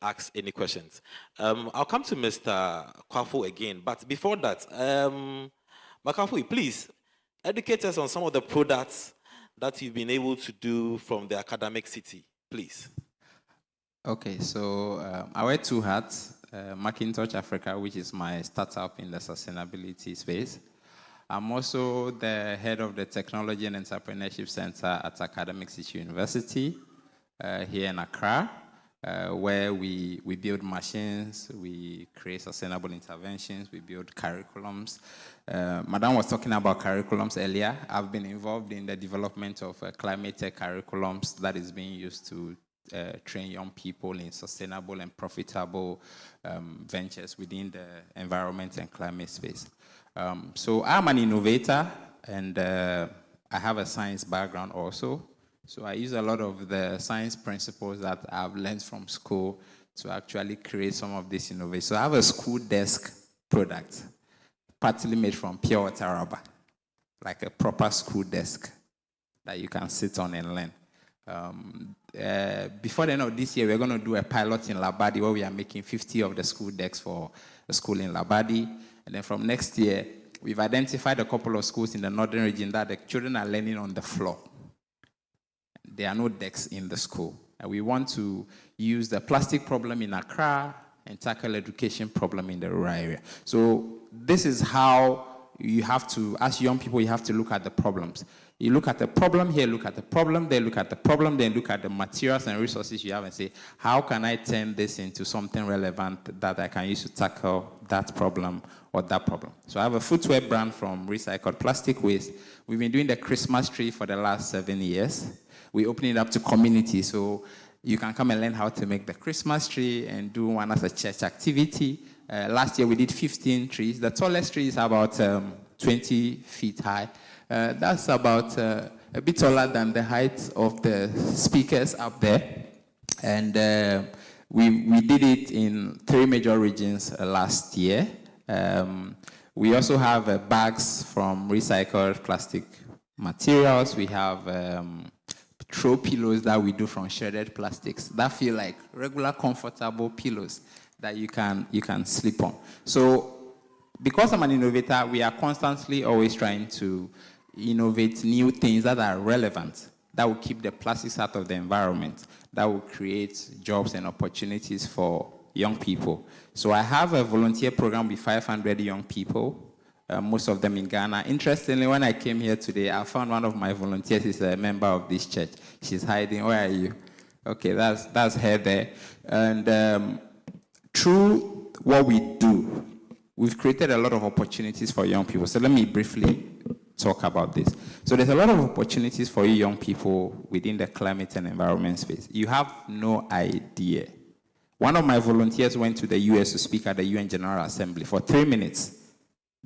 ask any questions. I'll come to Mr. Kwafu again, but before that, Makafu, please, educate us on some of the products that you've been able to do from the academic city, please. Okay, so I wear two hats, Macintosh Africa, which is my startup in the sustainability space. I'm also the head of the Technology and Entrepreneurship Center at Academic City University here in Accra, where we build machines, we create sustainable interventions, we build curriculums. Madam was talking about curriculums earlier. I've been involved in the development of climate tech curriculums that is being used to train young people in sustainable and profitable ventures within the environment and climate space. So I'm an innovator, and I have a science background also. So I use a lot of the science principles that I've learned from school to actually create some of this innovation. So I have a school desk product, partly made from pure water rubber, like a proper school desk that you can sit on and learn. Before the end of this year, we're going to do a pilot in Labadi where we are making 50 of the school decks for a school in Labadi. And then from next year, we've identified a couple of schools in the northern region that the children are learning on the floor. There are no decks in the school. And we want to use the plastic problem in Accra and tackle education problem in the rural area. So this is how you have to, as young people, you have to look at the problems. You look at the problem here, look at the problem, then look at the problem, then look at the materials and resources you have and say, how can I turn this into something relevant that I can use to tackle that problem or that problem? So I have a footwear brand from recycled plastic waste. We've been doing the Christmas tree for the last 7 years. We open it up to community, so you can come and learn how to make the Christmas tree and do one as a church activity. Last year we did 15 trees. The tallest tree is about 20 feet high. That's about a bit taller than the height of the speakers up there. And We did it in 3 major regions last year. We also have bags from recycled plastic materials. We have throw pillows that we do from shredded plastics that feel like regular comfortable pillows that you can sleep on. So because I'm an innovator, we are constantly always trying to innovate new things that are relevant, that will keep the plastics out of the environment, that will create jobs and opportunities for young people. So I have a volunteer program with 500 young people, most of them in Ghana. Interestingly, when I came here today, I found one of my volunteers is a member of this church. She's hiding. Where are you? Okay, that's her there. And through what we do, we've created a lot of opportunities for young people. So let me briefly talk about this. So there's a lot of opportunities for you young people within the climate and environment space. You have no idea. One of my volunteers went to the US to speak at the UN General Assembly for 3 minutes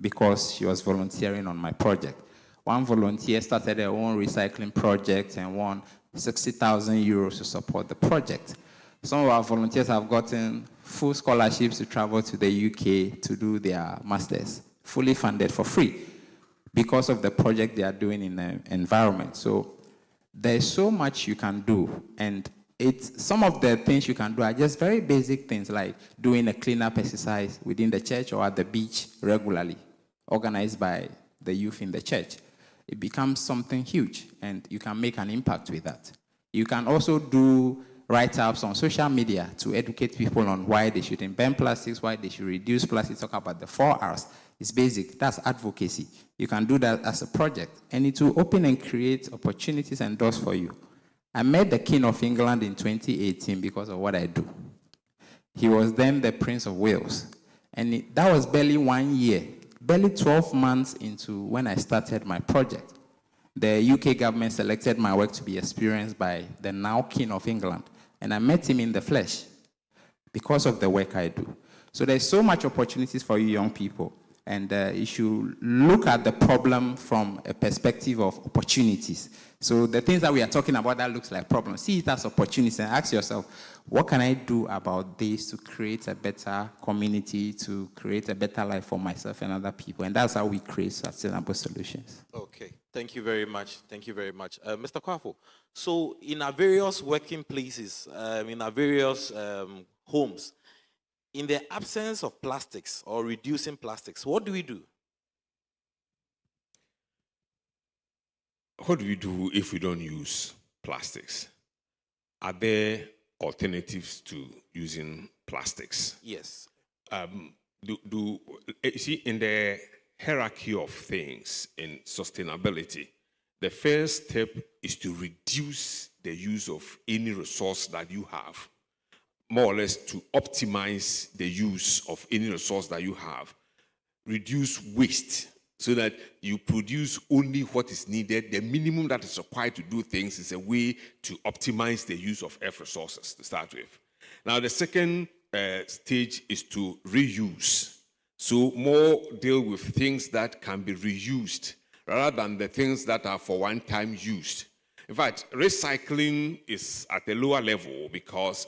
because she was volunteering on my project. One volunteer started her own recycling project and won 60,000 euros to support the project. Some of our volunteers have gotten full scholarships to travel to the UK to do their masters, fully funded for free, because of the project they are doing in the environment. So there's so much you can do, and some of the things you can do are just very basic things, like doing a cleanup exercise within the church or at the beach regularly, organized by the youth in the church. It becomes something huge, and you can make an impact with that. You can also do write-ups on social media to educate people on why they shouldn't burn plastics, why they should reduce plastic, talk about the 4 R's. It's basic. That's advocacy. You can do that as a project, and it will open and create opportunities and doors for you. I met the King of England in 2018 because of what I do. He was then the Prince of Wales, and that was barely 1 year, barely 12 months into when I started my project. The UK government selected my work to be experienced by the now King of England, and I met him in the flesh because of the work I do. So there's so much opportunities for you young people, and you should look at the problem from a perspective of opportunities. So the things that we are talking about that looks like problems, see it as opportunities and ask yourself, what can I do about this to create a better community, to create a better life for myself and other people? And that's how we create sustainable solutions. Okay, thank you very much. Thank you very much. Mr. Kwafo, so in our various working places, in our various homes, in the absence of plastics or reducing plastics, what do we do? What do we do if we don't use plastics? Are there alternatives to using plastics? Yes. You see, in the hierarchy of things in sustainability, the first step is to reduce the use of any resource that you have, more or less to optimize the use of any resource that you have, reduce waste so that you produce only what is needed. The minimum that is required to do things is a way to optimize the use of earth resources to start with. Now, the second stage is to reuse. So more deal with things that can be reused rather than the things that are for one-time used. In fact, recycling is at a lower level because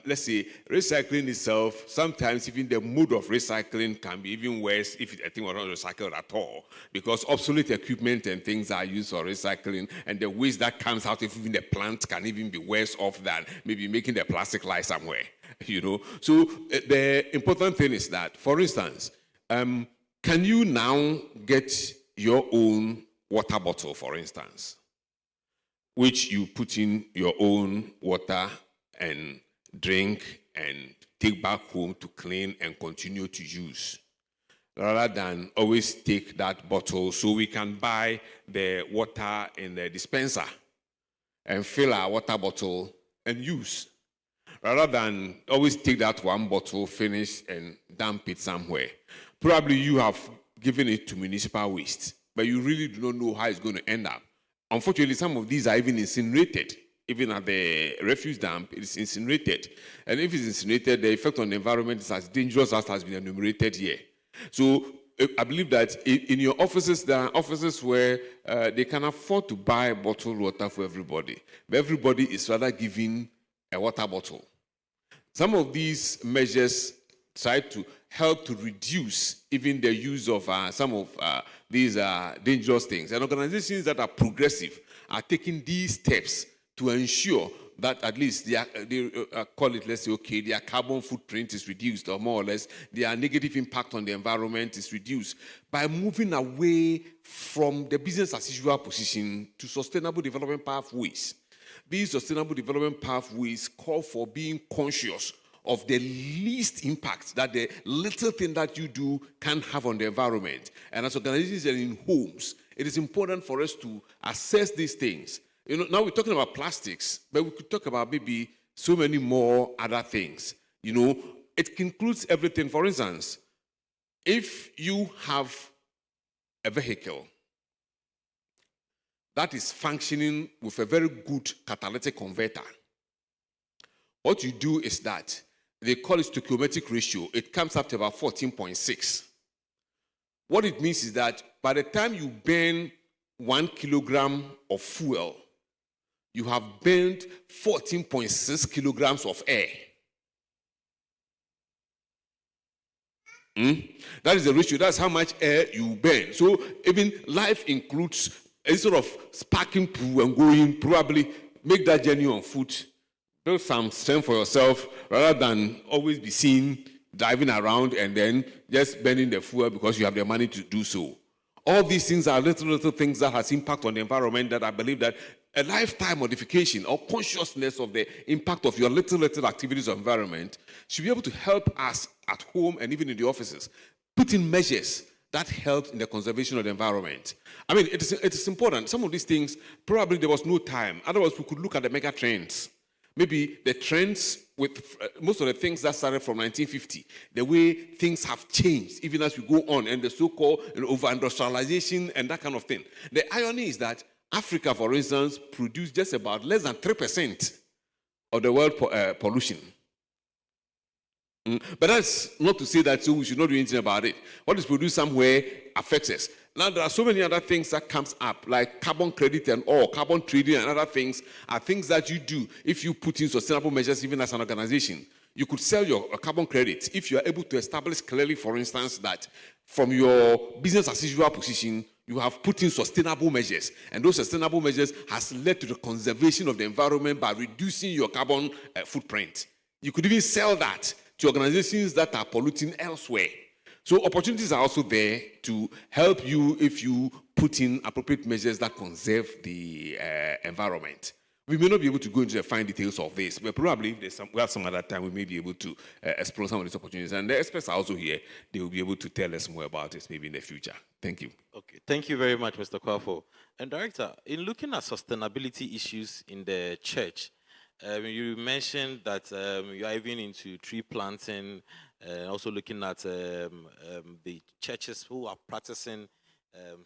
let's say recycling itself, sometimes even the mode of recycling can be even worse if I think we're not recycled at all, because obsolete equipment and things are used for recycling, and the waste that comes out of even the plant can even be worse off than maybe making the plastic lie somewhere, you know. So the important thing is that, for instance, can you now get your own water bottle, for instance, which you put in your own water and drink and take back home to clean and continue to use, rather than always take that bottle so we can buy the water in the dispenser and fill our water bottle and use, rather than always take that one bottle, finish and dump it somewhere. Probably you have given it to municipal waste, but you really do not know how it's going to end up. Unfortunately, some of these are even incinerated. Even at the refuse dump, it's incinerated. And if it's incinerated, the effect on the environment is as dangerous as has been enumerated here. So I believe that in your offices, there are offices where they can afford to buy bottled water for everybody. But everybody is rather giving a water bottle. Some of these measures try to help to reduce even the use of some of these dangerous things. And organizations that are progressive are taking these steps to ensure that at least call it, let's say, okay, their carbon footprint is reduced, or more or less their negative impact on the environment is reduced by moving away from the business as usual position to sustainable development pathways. These sustainable development pathways call for being conscious of the least impact that the little thing that you do can have on the environment. And as organizations and in homes, it is important for us to assess these things. You know, now we're talking about plastics, but we could talk about maybe so many more other things. You know, it includes everything. For instance, if you have a vehicle that is functioning with a very good catalytic converter, what you do is that they call it stoichiometric ratio. It comes up to about 14.6. What it means is that by the time you burn 1 kilogram of fuel, you have burned 14.6 kilograms of air. That is the ratio. That's how much air you burn. So even life includes, instead of sparking pool and going, probably make that journey on foot. Build some strength for yourself rather than always be seen driving around and then just burning the fuel because you have the money to do so. All these things are little things that has impact on the environment that I believe that a lifetime modification or consciousness of the impact of your little activities of environment should be able to help us at home and even in the offices put in measures that help in the conservation of the environment. I mean, it is important. Some of these things, probably there was no time. Otherwise, we could look at the mega trends. Maybe the trends with most of the things that started from 1950, the way things have changed even as we go on, and the so-called over-industrialization and that kind of thing. The irony is that Africa, for instance, produced just about less than 3% of the world pollution. But that's not to say that so we should not do anything about it. What is produced somewhere affects us. Now, there are so many other things that comes up, like carbon credit and all, carbon trading and other things are things that you do if you put in sustainable measures even as an organization. You could sell your carbon credit if you are able to establish clearly, for instance, that from your business as usual position, you have put in sustainable measures. And those sustainable measures has led to the conservation of the environment by reducing your carbon footprint. You could even sell that to organizations that are polluting elsewhere. So opportunities are also there to help you if you put in appropriate measures that conserve the environment. We may not be able to go into the fine details of this, but probably if we have some other time, we may be able to explore some of these opportunities. And the experts are also here. They will be able to tell us more about this maybe in the future. Thank you. Okay, thank you very much, Mr. Kwafo. And Director, in looking at sustainability issues in the church, you mentioned that you are even into tree planting, also looking at the churches who are practicing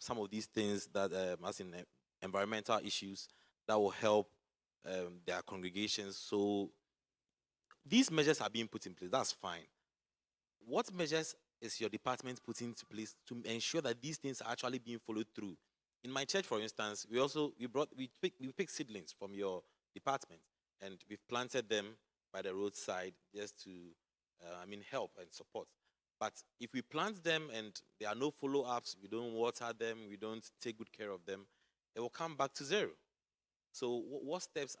some of these things that, as in environmental issues, that will help their congregations. So these measures are being put in place. That's fine. What measures is your department putting into place to ensure that these things are actually being followed through? In my church, for instance, we picked seedlings from your department, and we've planted them by the roadside just to help and support. But if we plant them and there are no follow-ups, we don't water them, we don't take good care of them, it will come back to zero. So what steps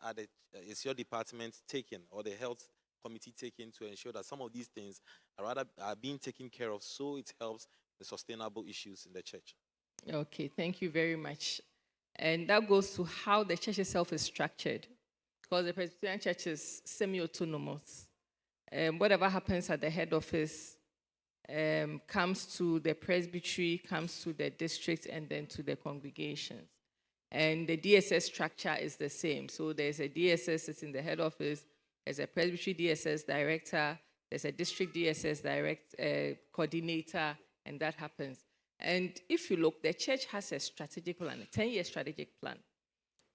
is your department taking, or the health committee taking, to ensure that some of these things are being taken care of so it helps the sustainable issues in the church? Okay, thank you very much. And that goes to how the church itself is structured, because the Presbyterian Church is semi-autonomous. Whatever happens at the head office comes to the presbytery, comes to the district, and then to the congregations. And the DSS structure is the same. So there's a DSS that's in the head office, there's a presbytery DSS director, there's a district DSS coordinator, and that happens. And if you look, the church has a strategic plan, a 10-year strategic plan.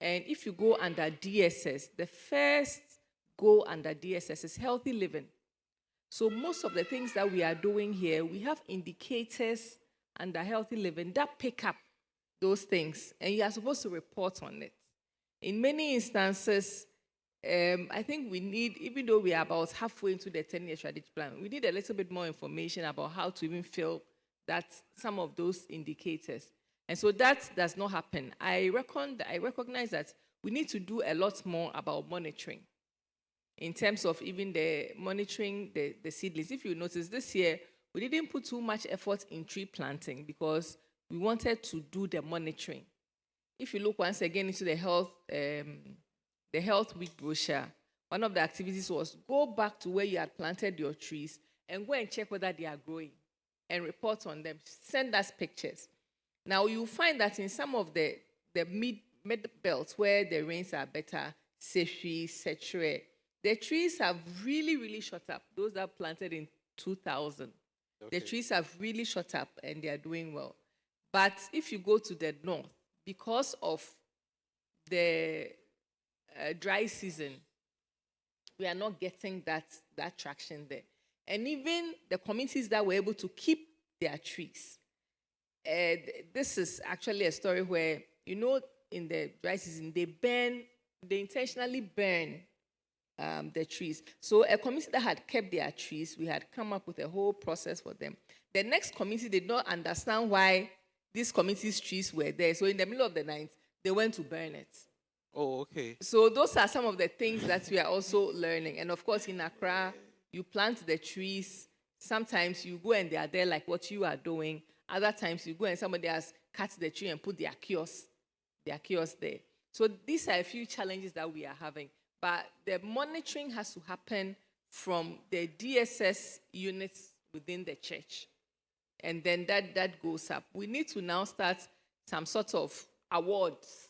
And if you go under DSS, the first goal under DSS is healthy living. So most of the things that we are doing here, we have indicators under healthy living that pick up those things, and you are supposed to report on it. In many instances, I think we need, even though we are about halfway into the 10-year strategic plan, we need a little bit more information about how to even fill that some of those indicators. And so that does not happen. I recognize that we need to do a lot more about monitoring in terms of even the monitoring the seedlings. If you notice this year, we didn't put too much effort in tree planting because we wanted to do the monitoring. If you look once again into the Health Week brochure, one of the activities was go back to where you had planted your trees and go and check whether they are growing and report on them. Send us pictures. Now, you'll find that in some of the mid belts where the rains are better, Sefi, Setre, the trees have really, really shot up. Those that are planted in 2000. Okay. The trees have really shot up and they are doing well. But if you go to the north, because of the dry season, we are not getting that traction there. And even the communities that were able to keep their trees, this is actually a story where, you know, in the dry season, they intentionally burn the trees. So a community that had kept their trees, we had come up with a whole process for them. The next community did not understand why this community's trees were there. So in the middle of the night, they went to burn it. Oh, okay. So those are some of the things that we are also learning. And of course, in Accra, you plant the trees. Sometimes you go and they are there like what you are doing. Other times you go and somebody has cut the tree and put their kiosk there. So these are a few challenges that we are having. But the monitoring has to happen from the DSS units within the church. And then that goes up. We need to now start some sort of awards,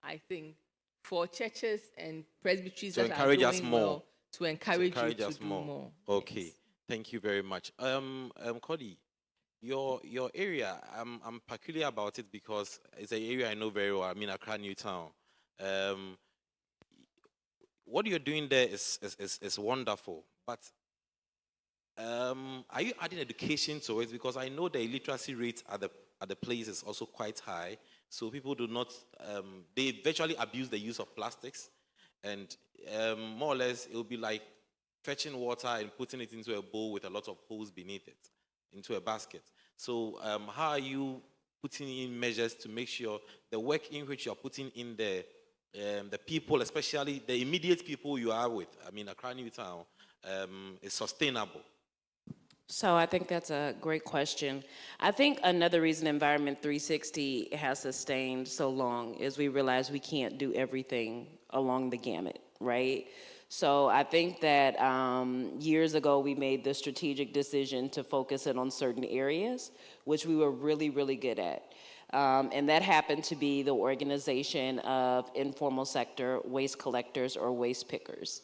I think, for churches and presbyteries to that encourage are us doing more. well, to encourage you to us do more. more. Okay, yes. Thank you very much. Cody, your area, I'm peculiar about it because it's an area I know very well. I mean, Accra, Newtown. What you're doing there is wonderful, but are you adding education to it? Because I know the illiteracy rate at the place is also quite high. So people do not, they virtually abuse the use of plastics. And more or less, it will be like fetching water and putting it into a bowl with a lot of holes beneath it, into a basket. So how are you putting in measures to make sure the work in which you're putting in the people, especially the immediate people you are with, I mean, Accra Newtown, is sustainable? So I think that's a great question. I think another reason Environment 360 has sustained so long is we realize we can't do everything along the gamut, right? So I think that years ago we made the strategic decision to focus in on certain areas, which we were really, really good at. And that happened to be the organization of informal sector waste collectors or waste pickers.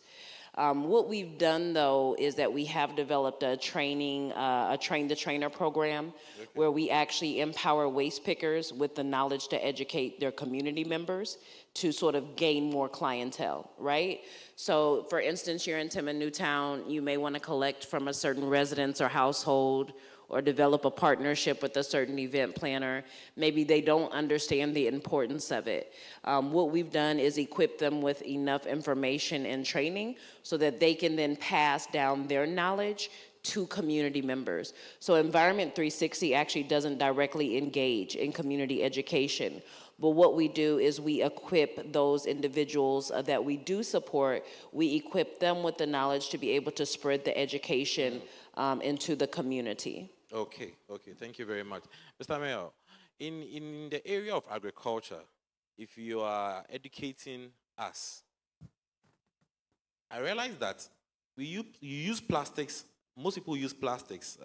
What we've done, though, is that we have developed a train-the-trainer program where we actually empower waste pickers with the knowledge to educate their community members to sort of gain more clientele, right? So, for instance, you're in Timmin, Newtown, you may want to collect from a certain residence or household or develop a partnership with a certain event planner. Maybe they don't understand the importance of it. What we've done is equip them with enough information and training so that they can then pass down their knowledge to community members. So Environment 360 actually doesn't directly engage in community education. But what we do is we equip those individuals that we do support, we equip them with the knowledge to be able to spread the education into the community. Okay, thank you very much. Mr. Mayor, in the area of agriculture, if you are educating us, I realize that you use plastics, most people use plastics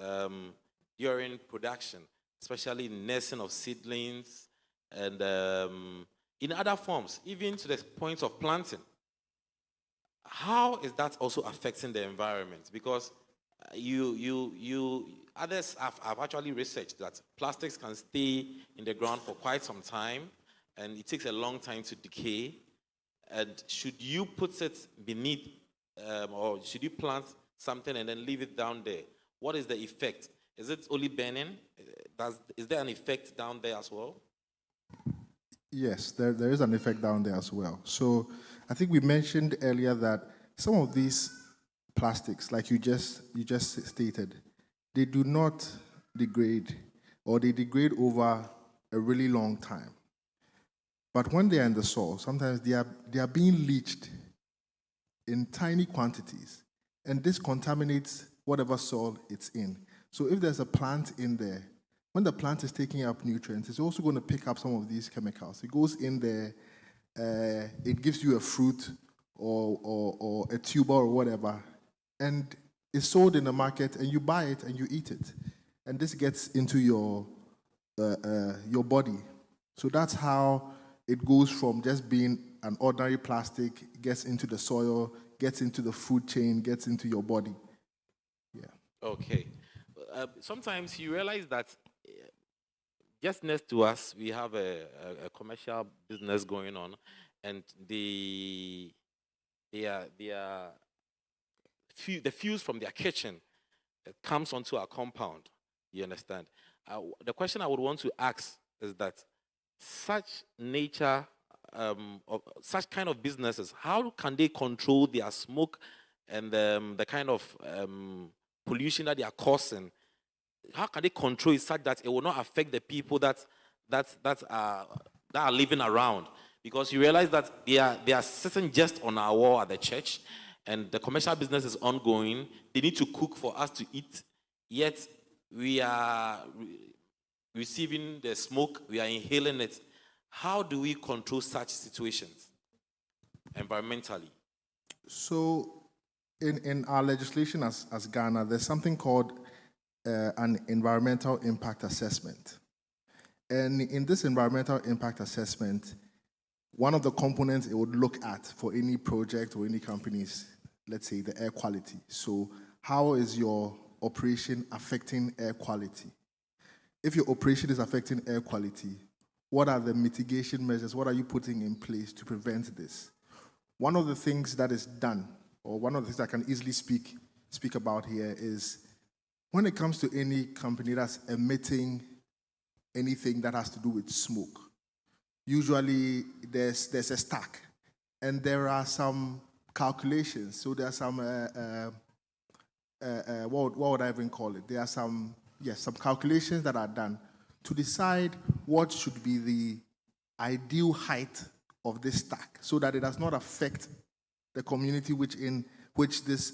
during production, especially in nursing of seedlings and in other forms, even to the point of planting. How is that also affecting the environment? Because others have actually researched that plastics can stay in the ground for quite some time, and it takes a long time to decay. And should you put it beneath, or should you plant something and then leave it down there? What is the effect? Is it only burning? Is there an effect down there as well? Yes, there is an effect down there as well. So I think we mentioned earlier that some of these plastics, like you just stated, they do not degrade, or they degrade over a really long time. But when they are in the soil, sometimes they are being leached in tiny quantities, and this contaminates whatever soil it's in. So if there's a plant in there, when the plant is taking up nutrients, it's also going to pick up some of these chemicals. It goes in there, it gives you a fruit or a tuber or whatever, and it's sold in the market, and you buy it and you eat it. And this gets into your body. So that's how it goes from just being an ordinary plastic, gets into the soil, gets into the food chain, gets into your body. Yeah. Okay. Sometimes you realize that just next to us, we have a commercial business going on, and the fuels from their kitchen comes onto our compound. You understand? The question I would want to ask is that such nature, such kind of businesses, how can they control their smoke and the kind of pollution that they are causing? How can they control it such that it will not affect the people that are living around? Because you realize that they are sitting just on our wall at the church, and the commercial business is ongoing. They need to cook for us to eat, yet we are receiving the smoke, we are inhaling it. How do we control such situations environmentally? So in our legislation as Ghana, there's something called an environmental impact assessment. And in this environmental impact assessment, one of the components it would look at for any project or any companies, let's say the air quality. So how is your operation affecting air quality? If your operation is affecting air quality, what are the mitigation measures? What are you putting in place to prevent this? One of the things that is done, or one of the things I can easily speak about here is when it comes to any company that's emitting anything that has to do with smoke, usually there's a stack, and there are some calculations. So there are some, what would I even call it? There are some calculations that are done to decide what should be the ideal height of this stack so that it does not affect the community which this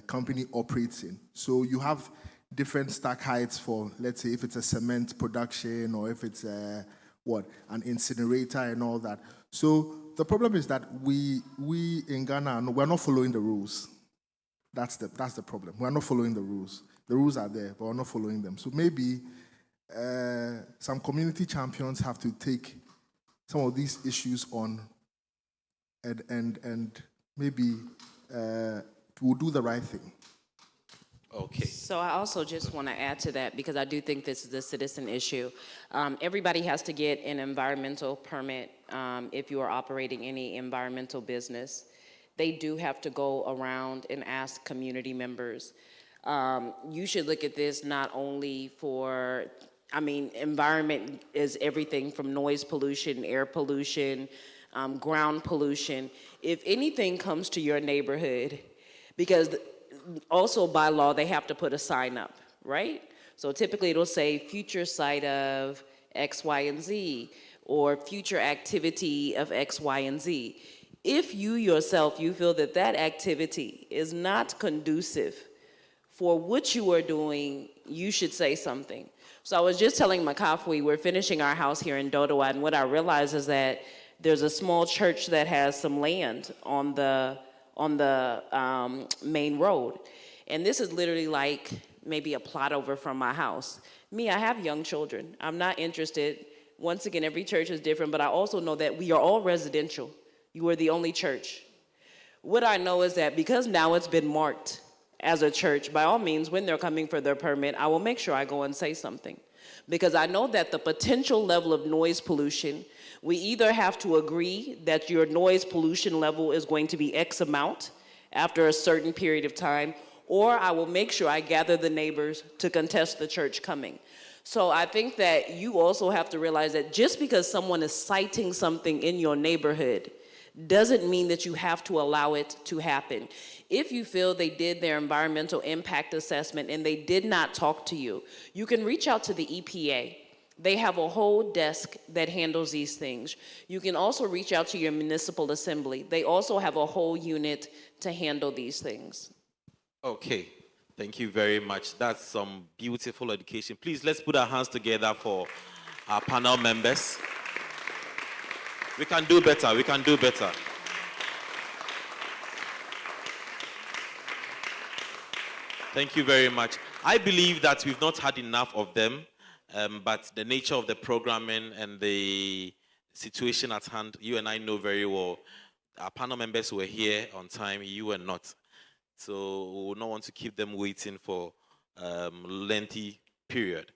company operates in. So you have different stack heights for, let's say, if it's a cement production or if it's an incinerator and all that. So the problem is that we in Ghana, we're not following the rules. That's the problem. We're not following the rules. The rules are there, but we're not following them. So maybe some community champions have to take some of these issues on and maybe we'll do the right thing. Okay. So I also just want to add to that because I do think this is a citizen issue. Everybody has to get an environmental permit if you are operating any environmental business. They do have to go around and ask community members. You should look at this not only for, environment is everything from noise pollution, air pollution, ground pollution. If anything comes to your neighborhood, because also by law, they have to put a sign up, right? So typically it'll say future site of X, Y, and Z, or future activity of X, Y, and Z. If you yourself, you feel that that activity is not conducive for what you are doing, you should say something. So I was just telling Makafui, we're finishing our house here in Dodowa, and what I realized is that there's a small church that has some land on the main road. And this is literally like maybe a plot over from my house. Me, I have young children. I'm not interested. Once again, every church is different, but I also know that we are all residential. You are the only church. What I know is that because now it's been marked as a church, by all means, when they're coming for their permit, I will make sure I go and say something. Because I know that the potential level of noise pollution, we either have to agree that your noise pollution level is going to be X amount after a certain period of time, or I will make sure I gather the neighbors to contest the church coming. So I think that you also have to realize that just because someone is citing something in your neighborhood doesn't mean that you have to allow it to happen. If you feel they did their environmental impact assessment and they did not talk to you, you can reach out to the EPA. They have a whole desk that handles these things. You can also reach out to your municipal assembly. They also have a whole unit to handle these things. Okay, thank you very much. That's some beautiful education. Please, let's put our hands together for our panel members. We can do better, we can do better. Thank you very much. I believe that we've not had enough of them, but the nature of the programming and the situation at hand, you and I know very well. Our panel members were here on time, you were not. So we will not want to keep them waiting for lengthy period.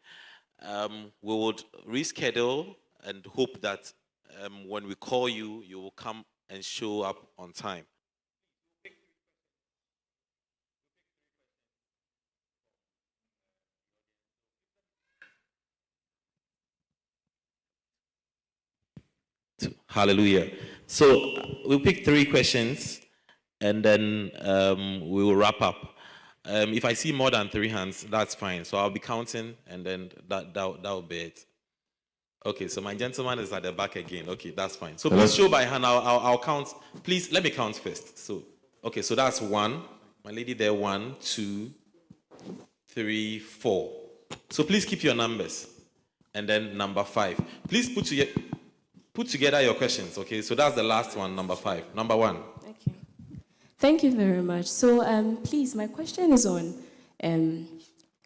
We would reschedule and hope that when we call you, you will come and show up on time. Hallelujah. So we'll pick 3 questions and then we will wrap up. If I see more than 3 hands, that's fine. So I'll be counting and then that'll be it. Okay, so my gentleman is at the back again. Okay, that's fine. So please show by hand. I'll count. Please, let me count first. So, okay, so that's 1. My lady there, 1, 2, 3, 4. So please keep your numbers. And then number 5. Please put together your questions, okay? So that's the last one, number 5. Number 1. Okay. Thank you very much. So please, my question is on,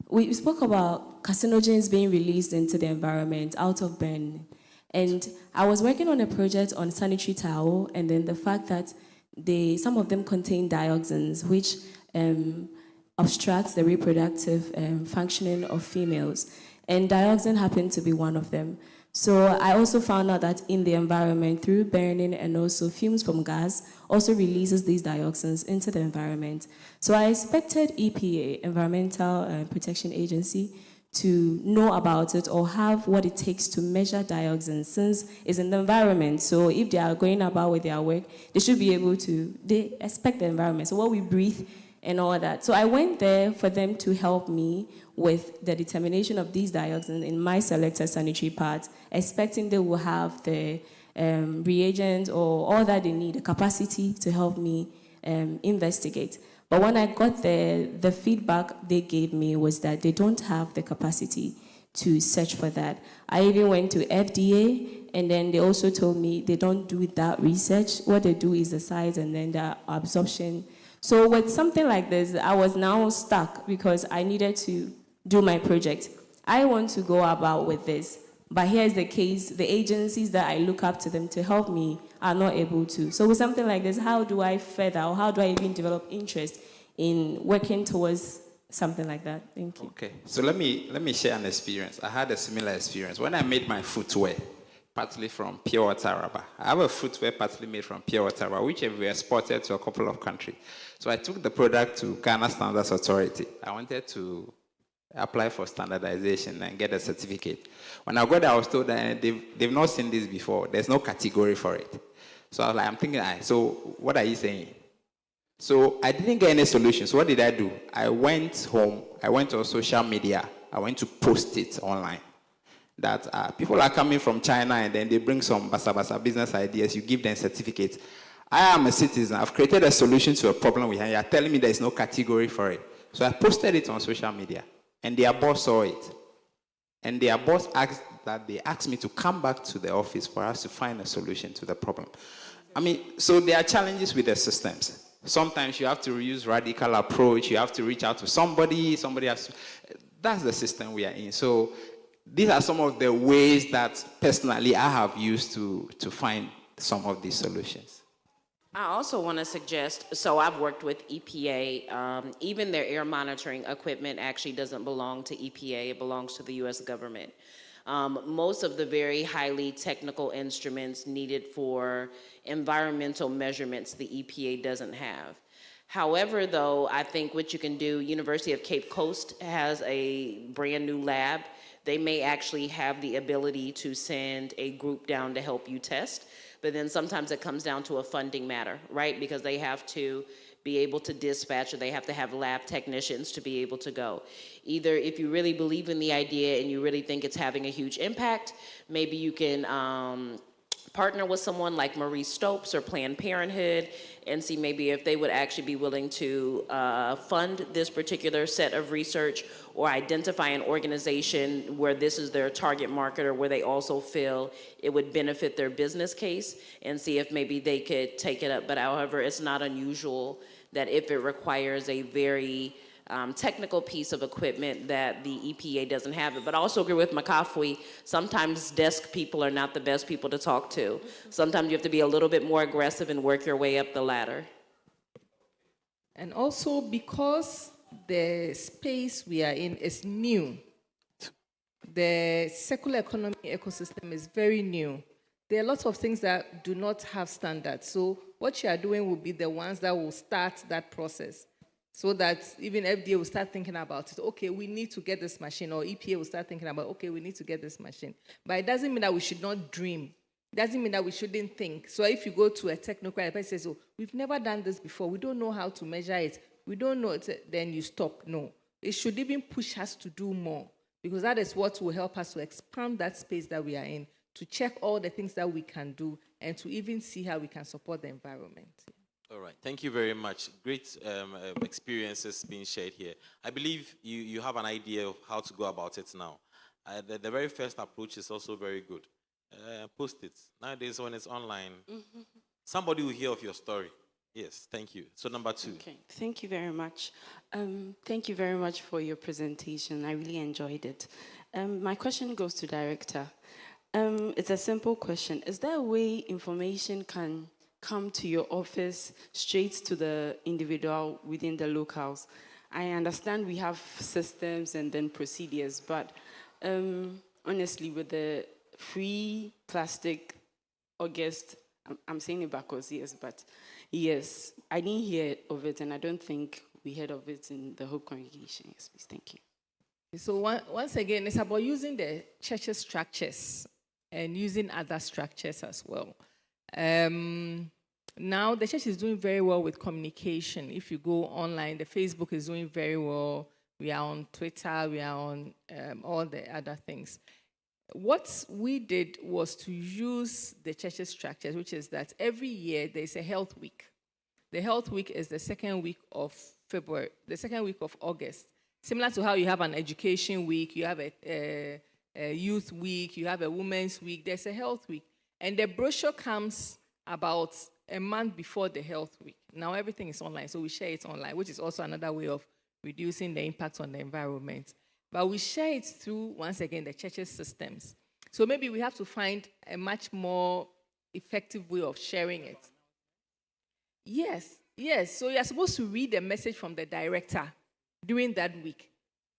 we spoke about carcinogens being released into the environment out of burning. And I was working on a project on sanitary towel, and then the fact that some of them contain dioxins, which obstructs the reproductive functioning of females. And dioxin happened to be one of them. So I also found out that in the environment, through burning and also fumes from gas, also releases these dioxins into the environment. So I expected EPA, Environmental Protection Agency, to know about it or have what it takes to measure dioxins, since it's in the environment. So if they are going about with their work, they should be able to, they expect the environment. So what we breathe and all that. So I went there for them to help me with the determination of these dioxins in my selected sanitary pads, expecting they will have the reagents or all that they need, the capacity to help me investigate. But when I got there, the feedback they gave me was that they don't have the capacity to search for that. I even went to FDA, and then they also told me they don't do that research. What they do is the size and then the absorption. So with something like this, I was now stuck because I needed to do my project. I want to go about with this, but here's the case, the agencies that I look up to them to help me are not able to. So with something like this, how do I further, or how do I even develop interest in working towards something like that? Thank you. Okay, so let me share an experience. I had a similar experience. When I made my footwear, partly from pure water rubber. I have a footwear partly made from pure water rubber, which we exported to a couple of countries. So I took the product to Ghana Standards Authority. I wanted to apply for standardization and get a certificate. When I got there, I was told that they've not seen this before. There's no category for it. So I was like, I'm thinking, so what are you saying? So I didn't get any solution. So what did I do? I went home. I went on social media. I went to post it online. That people are coming from China and then they bring some basa business ideas. You give them certificates. I am a citizen. I've created a solution to a problem we have. You're telling me there's no category for it. So I posted it on social media. And their boss saw it. And their boss asked me to come back to the office for us to find a solution to the problem. I mean, so there are challenges with the systems. Sometimes you have to use radical approach. You have to reach out to somebody. Somebody has to. That's the system we are in. So these are some of the ways that personally I have used to find some of these solutions. I also want to suggest, so I've worked with EPA. Even their air monitoring equipment actually doesn't belong to EPA. It belongs to the U.S. government. Most of the very highly technical instruments needed for environmental measurements, the EPA doesn't have. However, though, I think what you can do, University of Cape Coast has a brand new lab. They may actually have the ability to send a group down to help you test, but then sometimes it comes down to a funding matter, right? Because they have to be able to dispatch, or they have to have lab technicians to be able to go. Either if you really believe in the idea and you really think it's having a huge impact, maybe you can partner with someone like Marie Stopes or Planned Parenthood and see maybe if they would actually be willing to fund this particular set of research, or identify an organization where this is their target market, or where they also feel it would benefit their business case, and see if maybe they could take it up. But however, it's not unusual that if it requires a very technical piece of equipment that the EPA doesn't have it. But I also agree with Makafui, sometimes desk people are not the best people to talk to. Sometimes you have to be a little bit more aggressive and work your way up the ladder. And also because the space we are in is new, the circular economy ecosystem is very new. There are lots of things that do not have standards. So what you are doing will be the ones that will start that process, so that even FDA will start thinking about it. Okay, we need to get this machine, or EPA will start thinking about, okay, we need to get this machine. But it doesn't mean that we should not dream. It doesn't mean that we shouldn't think. So if you go to a technocrat, a person says, oh, we've never done this before. We don't know how to measure it. We don't know it. Then you stop. No. It should even push us to do more, because that is what will help us to expand that space that we are in, to check all the things that we can do, and to even see how we can support the environment. All right, thank you very much. Great experiences being shared here. I believe you have an idea of how to go about it now. The very first approach is also very good. Post it. Nowadays, when it's online, somebody will hear of your story. Yes, thank you. So number 2. Okay, thank you very much. Thank you very much for your presentation. I really enjoyed it. My question goes to Director. It's a simple question. Is there a way information can come to your office straight to the individual within the locales? I understand we have systems and then procedures, but honestly, with the free plastic August, I'm saying it backwards, yes, but yes, I didn't hear of it, and I don't think we heard of it in the whole congregation. Yes, please, thank you. So once again, it's about using the church's structures and using other structures as well. Now, the church is doing very well with communication. If you go online, the Facebook is doing very well. We are on Twitter. We are on all the other things. What we did was to use the church's structures, which is that every year there's a health week. The health week is the second week of February, the second week of August. Similar to how you have an education week, you have a youth week, you have a women's week, there's a health week. And the brochure comes about a month before the health week. Now everything is online, so we share it online, which is also another way of reducing the impact on the environment. But we share it through, once again, the church's systems. So maybe we have to find a much more effective way of sharing it. Yes. So you're supposed to read the message from the director during that week.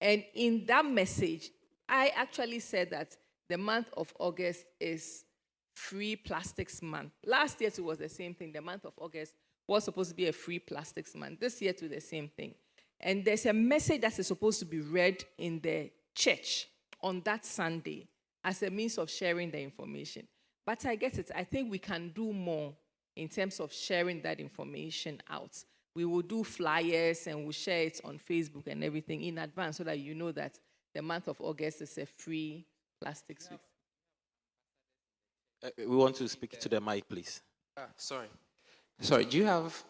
And in that message, I actually said that the month of August is Free Plastics Month. Last year, it was the same thing. The month of August was supposed to be a Free Plastics Month. This year, too, the same thing. And there's a message that is supposed to be read in the church on that Sunday as a means of sharing the information. But I get it. I think we can do more in terms of sharing that information out. We will do flyers and we'll share it on Facebook and everything in advance so that you know that the month of August is a Free Plastics Week. We want to speak to the mic, please. Sorry, do you have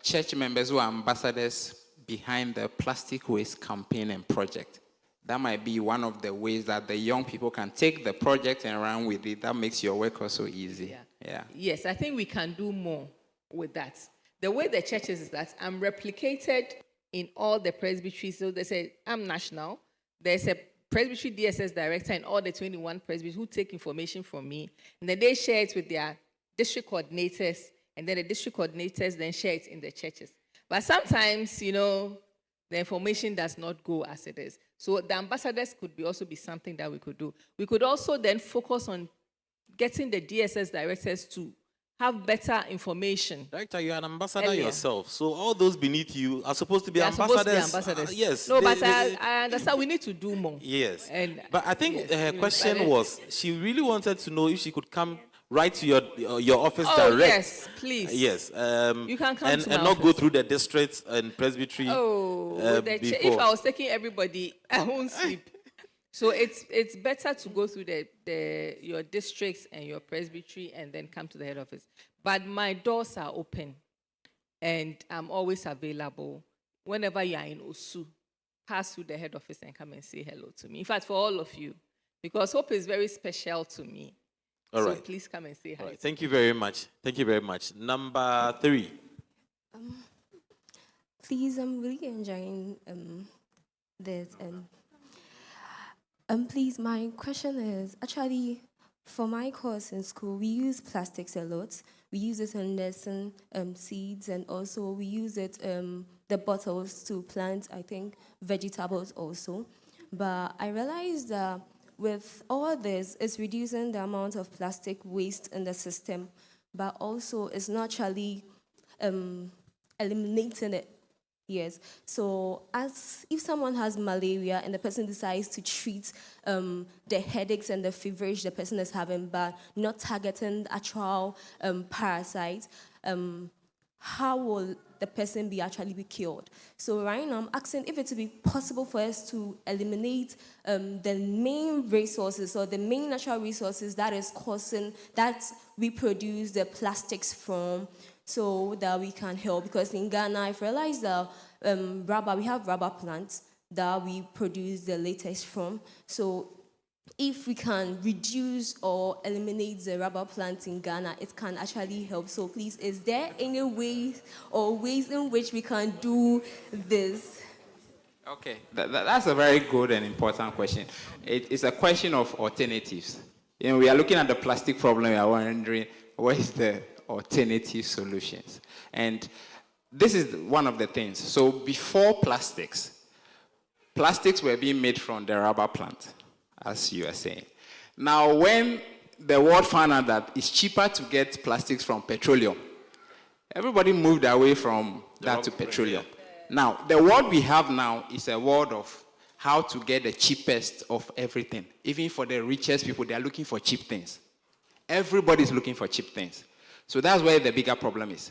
church members who are ambassadors behind the plastic waste campaign and project? That might be one of the ways that the young people can take the project and run with it. That makes your work also easy. Yeah. Yes, I think we can do more with that. The way the church is that I'm replicated in all the presbyteries. So they say, I'm national. There's a presbytery DSS director in all the 21 presbyteries who take information from me. And then they share it with their district coordinators. And then the district coordinators then share it in the churches. But sometimes, the information does not go as it is. So the ambassadors could also be something that we could do. We could also then focus on getting the DSS directors to have better information. Director, you're an ambassador Earlier. yourself. So all those beneath you are supposed to be They are supposed to be ambassadors. ambassadors. Yes. No, but I understand we need to do more. Yes. And But I think yes, her we question decided- was, she really wanted to know if she could come right to your office Oh, direct. yes, please. Yes. You can come and, to my and not go office. through the district and presbytery. Oh, if before. I was taking everybody, I won't sleep. So it's better to go through your districts and your presbytery and then come to the head office. But my doors are open, and I'm always available. Whenever you are in Osu, pass through the head office and come and say hello to me. In fact, for all of you, because Hope is very special to me. All so right. please come and say hi. All right. Thank you very much. Thank you very much. Number 3. Please, I'm really enjoying this. Please, my question is, actually, for my course in school, we use plastics a lot. We use it in nursing seeds, and also we use it, the bottles to plant, I think, vegetables also. But I realized that with all this, it's reducing the amount of plastic waste in the system, but also it's not actually eliminating it. Yes. So as if someone has malaria and the person decides to treat the headaches and the feverish the person is having, but not targeting the actual parasite, how will the person be actually cured? So right now I'm asking if it would be possible for us to eliminate the main resources or the main natural resources that is causing, that we produce the plastics from, so that we can help. Because in Ghana, I've realized that we have rubber plants that we produce the latex from. So if we can reduce or eliminate the rubber plants in Ghana, it can actually help. So please, is there any ways or ways in which we can do this? Okay, that's a very good and important question. It's a question of alternatives. We are looking at the plastic problem, we are wondering, what is the alternative solutions? And this is one of the things. So before plastics were being made from the rubber plant, as you are saying. Now, when the world found out that it's cheaper to get plastics from petroleum, everybody moved away from that to petroleum. Now, the world we have now is a world of how to get the cheapest of everything. Even for the richest people, they are looking for cheap things. Everybody's looking for cheap things. So that's where the bigger problem is.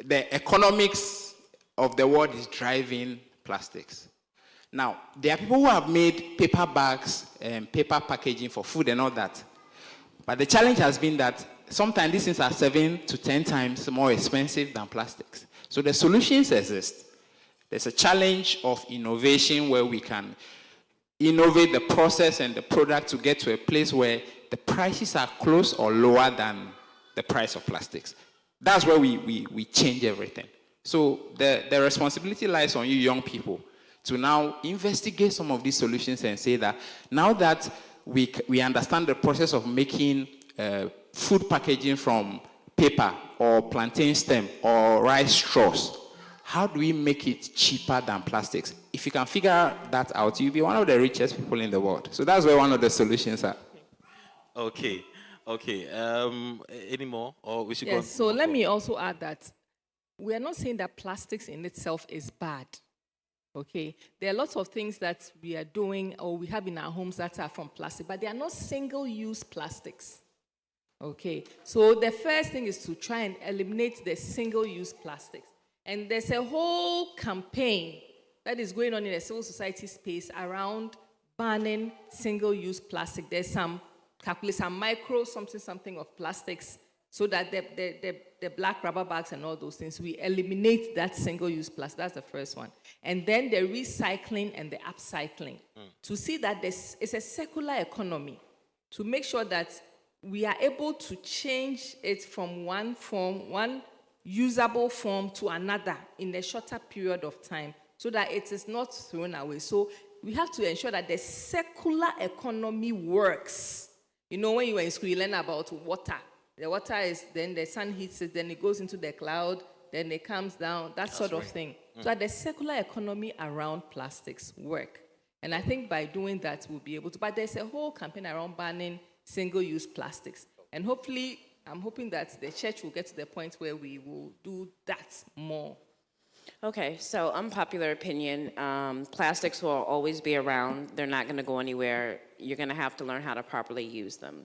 The economics of the world is driving plastics. Now, there are people who have made paper bags and paper packaging for food and all that. But the challenge has been that sometimes these things are 7 to 10 times more expensive than plastics. So the solutions exist. There's a challenge of innovation where we can innovate the process and the product to get to a place where the prices are close or lower than the price of plastics. That's where we change everything. So the responsibility lies on you young people to now investigate some of these solutions and say that now that we understand the process of making food packaging from paper or plantain stem or rice straws, how do we make it cheaper than plastics? If you can figure that out, you'll be one of the richest people in the world. So that's where one of the solutions are. Okay. Any more? Or we should Yes, go? so let me also add that we are not saying that plastics in itself is bad. Okay, there are lots of things that we are doing or we have in our homes that are from plastic, but they are not single-use plastics. Okay, so the first thing is to try and eliminate the single-use plastics. And there's a whole campaign that is going on in the civil society space around banning single-use plastic. There's some micro something of plastics, so that the black rubber bags and all those things, we eliminate that single-use plastic. That's the first one. And then the recycling and the upcycling. To see that it's a circular economy, to make sure that we are able to change it from one form, one usable form to another in a shorter period of time, so that it is not thrown away. So we have to ensure that the circular economy works. You know, when you were in school, you learn about water. The water is, then the sun hits it, then it goes into the cloud, then it comes down, that sort of thing. So that the circular economy around plastics work. And I think by doing that, we'll be able to. But there's a whole campaign around banning single-use plastics. And hopefully, I'm hoping that the church will get to the point where we will do that more. Okay, so unpopular opinion, plastics will always be around. They're not going to go anywhere. You're going to have to learn how to properly use them.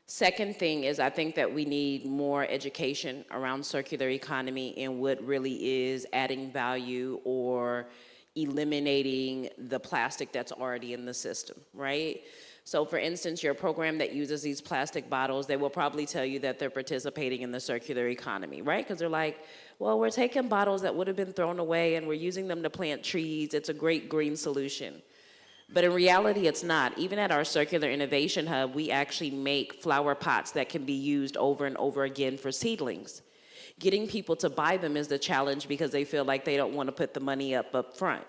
Second thing is I think that we need more education around circular economy and what really is adding value or eliminating the plastic that's already in the system, right? So for instance, your program that uses these plastic bottles, they will probably tell you that they're participating in the circular economy, right? Because they're like, well, we're taking bottles that would have been thrown away and we're using them to plant trees. It's a great green solution. But in reality, it's not. Even at our Circular Innovation Hub, we actually make flower pots that can be used over and over again for seedlings. Getting people to buy them is the challenge because they feel like they don't want to put the money up front.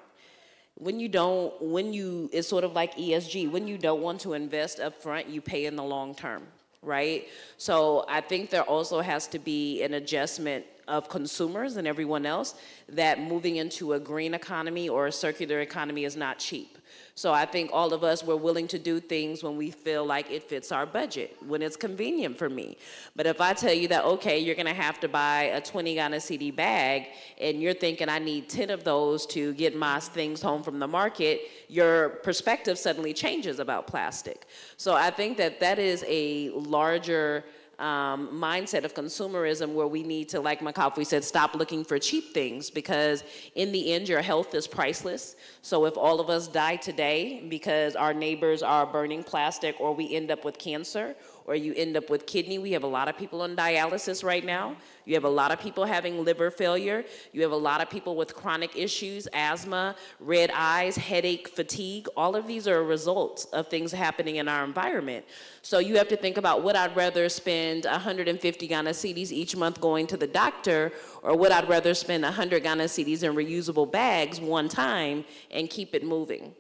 It's sort of like ESG. When you don't want to invest up front, you pay in the long term, right? So I think there also has to be an adjustment of consumers and everyone else that moving into a green economy or a circular economy is not cheap. So I think all of us, we're willing to do things when we feel like it fits our budget, when it's convenient for me. But if I tell you that, okay, you're gonna have to buy a 20 Ghana CD bag, and you're thinking I need 10 of those to get my things home from the market, your perspective suddenly changes about plastic. So I think that that is a larger mindset of consumerism where we need to, like Makafui said, stop looking for cheap things, because in the end, your health is priceless. So if all of us die today because our neighbors are burning plastic, or we end up with cancer, or you end up with kidney, we have a lot of people on dialysis right now. You have a lot of people having liver failure. You have a lot of people with chronic issues, asthma, red eyes, headache, fatigue. All of these are a result of things happening in our environment. So you have to think about, would I rather spend 150 Ghana cedis each month going to the doctor, or would I rather spend 100 Ghana cedis in reusable bags one time and keep it moving?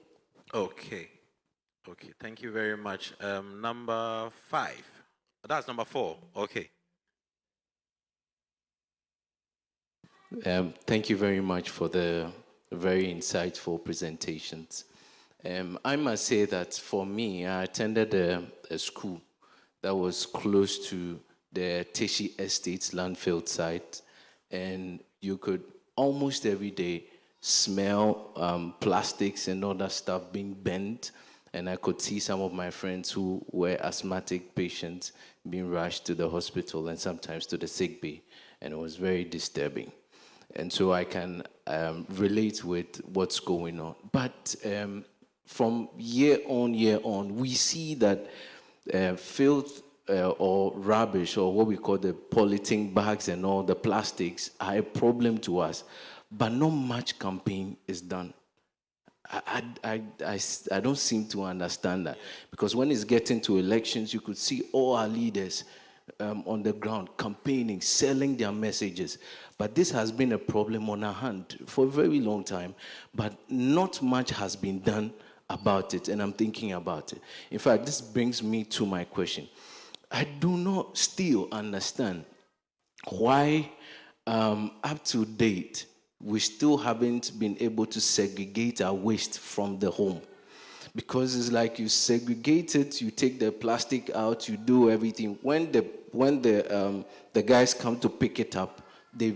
Okay. Okay, thank you very much. Number 5. That's number 4. Okay. Thank you very much for the very insightful presentations. I must say that for me, I attended a school that was close to the Teshi Estates landfill site, and you could almost every day smell plastics and other stuff being bent, and I could see some of my friends who were asthmatic patients being rushed to the hospital and sometimes to the sick bay, and it was very disturbing. And so I can relate with what's going on. But from year on, we see that filth or rubbish, or what we call the polythene bags and all the plastics, are a problem to us. But not much campaign is done. I don't seem to understand that. Because when it's getting to elections, you could see all our leaders on the ground campaigning, selling their messages. But this has been a problem on our hand for a very long time, but not much has been done about it, and I'm thinking about it. In fact, this brings me to my question. I do not still understand why up to date we still haven't been able to segregate our waste from the home. Because it's like you segregate it, you take the plastic out, you do everything. When the guys come to pick it up, they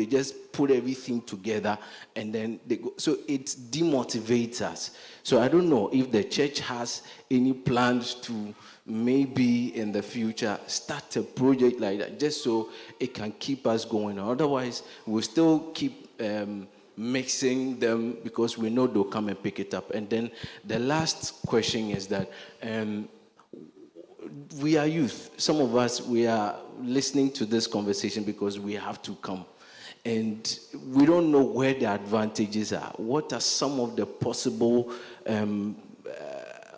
just put everything together, and then they go. So it demotivates us. So I don't know if the church has any plans to maybe in the future start a project like that, just so it can keep us going. Otherwise, we'll still keep mixing them because we know they'll come and pick it up. And then the last question is that we are youth. Some of us, we are listening to this conversation because we have to come. And we don't know where the advantages are. What are some of the possible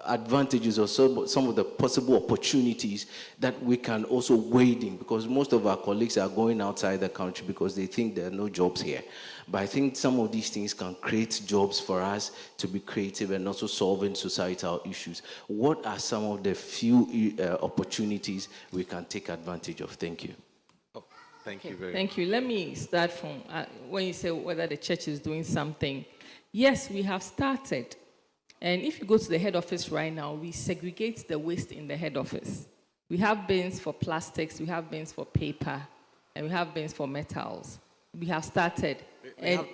advantages or some of the possible opportunities that we can also wade in? Because most of our colleagues are going outside the country because they think there are no jobs here. But I think some of these things can create jobs for us to be creative and also solving societal issues. What are some of the few opportunities we can take advantage of? Thank you. Thank you very much. Thank you. Let me start from when you say whether the church is doing something. Yes, we have started. And if you go to the head office right now, we segregate the waste in the head office. We have bins for plastics, we have bins for paper, and we have bins for metals. We have started.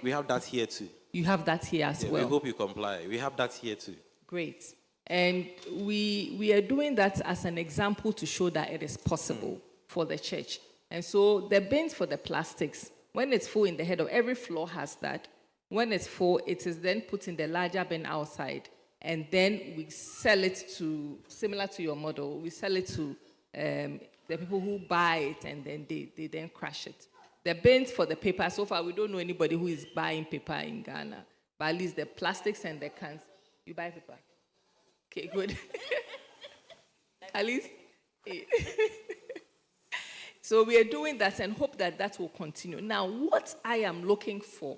We have that here too. You have that here as well. We hope you comply. We have that here too. Great. And we are doing that as an example to show that it is possible for the church. And so the bins for the plastics, when it's full in the head of every floor has that. When it's full, it is then put in the larger bin outside. And then we sell it to, similar to your model, we sell it to the people who buy it, and then they then crash it. The bins for the paper, so far we don't know anybody who is buying paper in Ghana. But at least the plastics and the cans, you buy paper. Okay, good. At least. So we are doing that and hope that that will continue. Now, what I am looking for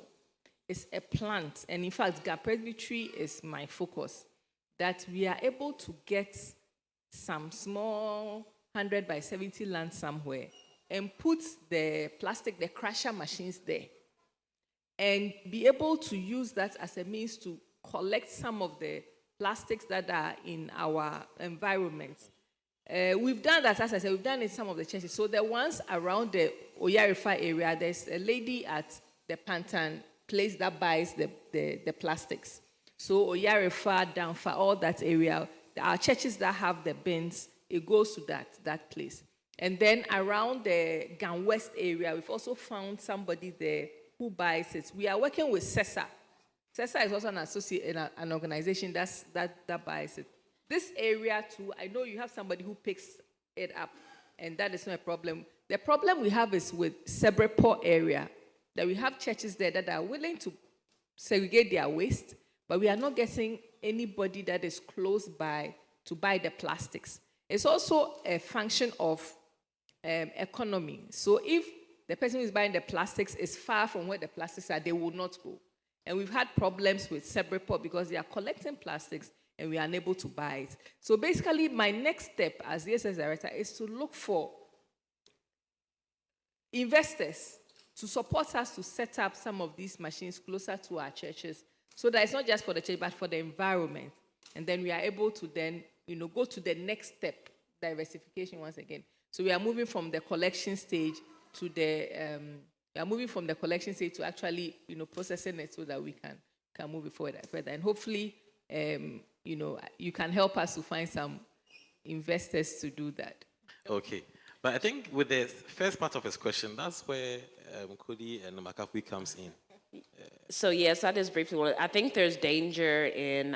is a plant, and in fact, God Presbytery is my focus, that we are able to get some small 100 by 70 land somewhere and put the plastic, the crusher machines there, and be able to use that as a means to collect some of the plastics that are in our environment. We've done that, as I said, we've done it in some of the churches. So the ones around the Oyarifa area, there's a lady at the Pantan place that buys the plastics. So Oyarifa, Danfa, all that area, our churches that have the bins, it goes to that place. And then around the Gan West area, we've also found somebody there who buys it. We are working with CESA. CESA is also an organization that buys it. This area too, I know you have somebody who picks it up, and that is not a problem. The problem we have is with Sebrepo area, that we have churches there that are willing to segregate their waste, but we are not getting anybody that is close by to buy the plastics. It's also a function of economy. So if the person who is buying the plastics is far from where the plastics are, they will not go. And we've had problems with Sebrepo because they are collecting plastics and we are unable to buy it. So basically, my next step as the SS director is to look for investors to support us to set up some of these machines closer to our churches, so that it's not just for the church, but for the environment. And then we are able to then, go to the next step, diversification once again. So we are moving from the collection stage to actually, processing it so that we can move it forward further. And hopefully, you can help us to find some investors to do that. Okay. But I think with the first part of his question, that's where Kudi and Makafui comes in. So yes, I just briefly want to, I think there's danger in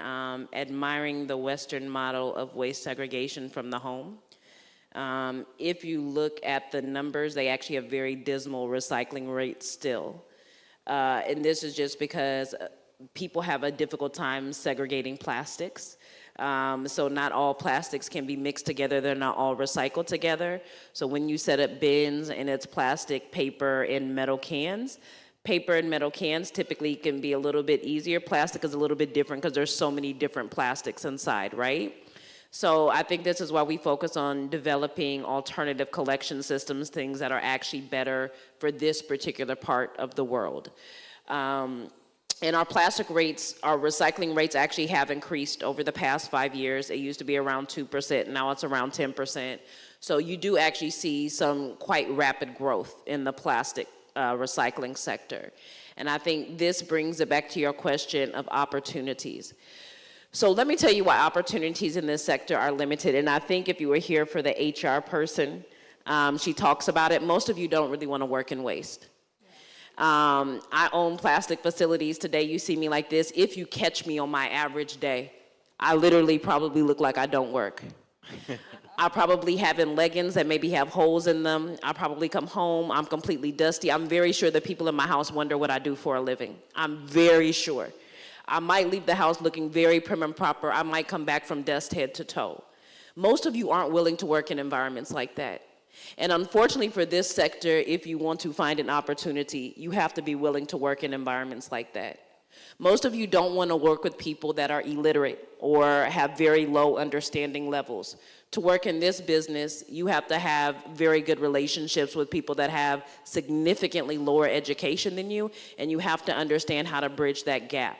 admiring the Western model of waste segregation from the home. If you look at the numbers, they actually have very dismal recycling rates still. And this is just because people have a difficult time segregating plastics. So not all plastics can be mixed together. They're not all recycled together. So when you set up bins and it's plastic, paper, and metal cans, paper and metal cans typically can be a little bit easier. Plastic is a little bit different because there's so many different plastics inside, right? So I think this is why we focus on developing alternative collection systems, things that are actually better for this particular part of the world. And our plastic rates, our recycling rates actually have increased over the past 5 years. It used to be around 2%, now it's around 10%. So you do actually see some quite rapid growth in the plastic recycling sector. And I think this brings it back to your question of opportunities. So let me tell you why opportunities in this sector are limited. And I think if you were here for the HR person, she talks about it. Most of you don't really want to work in waste. I own plastic facilities. Today you see me like this. If you catch me on my average day, I literally probably look like I don't work. I probably have in leggings that maybe have holes in them. I probably come home, I'm completely dusty. I'm very sure that people in my house wonder what I do for a living. I'm very sure. I might leave the house looking very prim and proper. I might come back from dust head to toe. Most of you aren't willing to work in environments like that. And unfortunately for this sector, if you want to find an opportunity, you have to be willing to work in environments like that. Most of you don't want to work with people that are illiterate or have very low understanding levels. To work in this business, you have to have very good relationships with people that have significantly lower education than you, and you have to understand how to bridge that gap.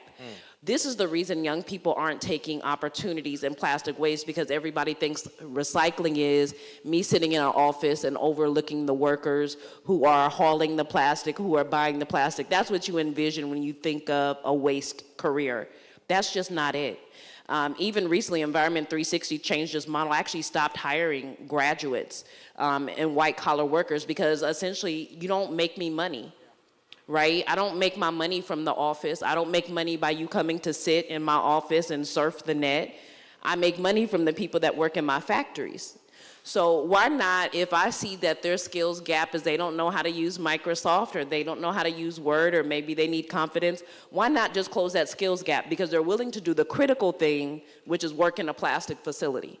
This is the reason young people aren't taking opportunities in plastic waste, because everybody thinks recycling is me sitting in an office and overlooking the workers who are hauling the plastic, who are buying the plastic. That's what you envision when you think of a waste career. That's just not it. Even recently, Environment 360 changed its model. Actually stopped hiring graduates and white-collar workers, because essentially you don't make me money. Right? I don't make my money from the office. I don't make money by you coming to sit in my office and surf the net. I make money from the people that work in my factories. So why not, if I see that their skills gap is they don't know how to use Microsoft, or they don't know how to use Word, or maybe they need confidence, why not just close that skills gap? Because they're willing to do the critical thing, which is work in a plastic facility.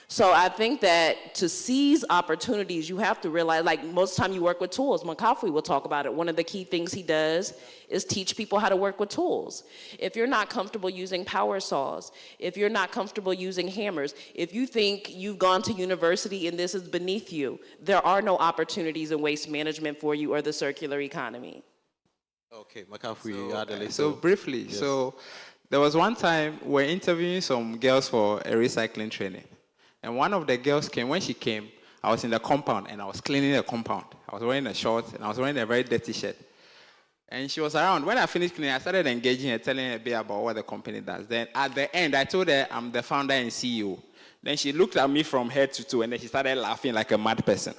So I think that to seize opportunities, you have to realize, like most of the time you work with tools. Makafui will talk about it. One of the key things he does is teach people how to work with tools. If you're not comfortable using power saws, if you're not comfortable using hammers, if you think you've gone to university and this is beneath you, there are no opportunities in waste management for you or the circular economy. Okay, Makafui, so briefly, yes. So there was one time we were interviewing some girls for a recycling training. And one of the girls came. When she came, I was in the compound and I was cleaning the compound. I was wearing a short and I was wearing a very dirty shirt. And she was around. When I finished cleaning, I started engaging her, telling her a bit about what the company does. Then at the end, I told her I'm the founder and CEO. Then she looked at me from head to toe and then she started laughing like a mad person.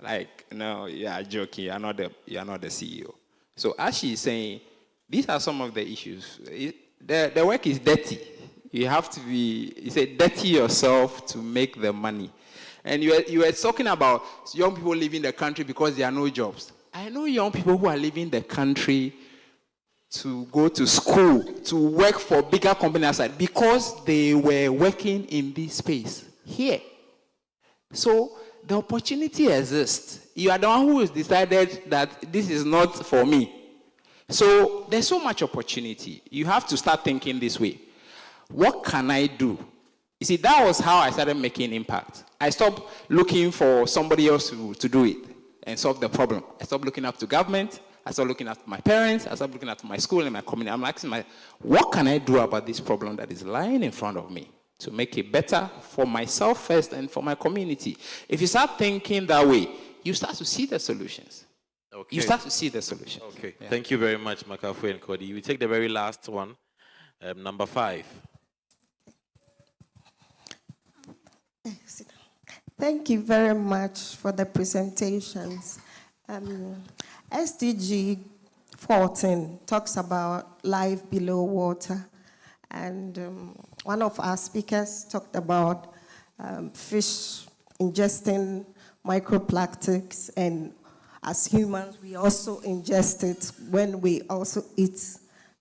Like, no, you are joking. You're not the CEO. So as she's saying, these are some of the issues. The work is dirty. You have to dirty yourself to make the money. And you were talking about young people leaving the country because there are no jobs. I know young people who are leaving the country to go to school, to work for bigger companies outside, because they were working in this space here. So the opportunity exists. You are the one who has decided that this is not for me. So there's so much opportunity. You have to start thinking this way. What can I do? You see, that was how I started making impact. I stopped looking for somebody else to do it and solve the problem. I stopped looking up to government. I started looking at my parents. I started looking at my school and my community. I'm asking what can I do about this problem that is lying in front of me to make it better for myself first and for my community? If you start thinking that way, you start to see the solutions. Okay. You start to see the solutions. Okay. Yeah. Thank you very much, Makafui and Cody. We take the very last one, number 5. Thank you very much for the presentations. SDG 14 talks about life below water. And one of our speakers talked about fish ingesting microplastics, and as humans, we also ingest it when we also eat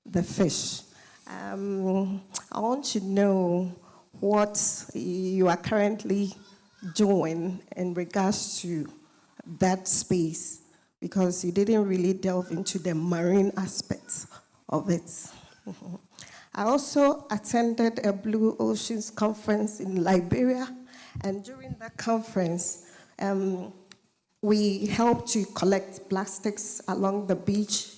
the fish. I want to know what you are currently doing in regards to that space, because you didn't really delve into the marine aspects of it. I also attended a Blue Oceans conference in Liberia, and during that conference, we helped to collect plastics along the beach.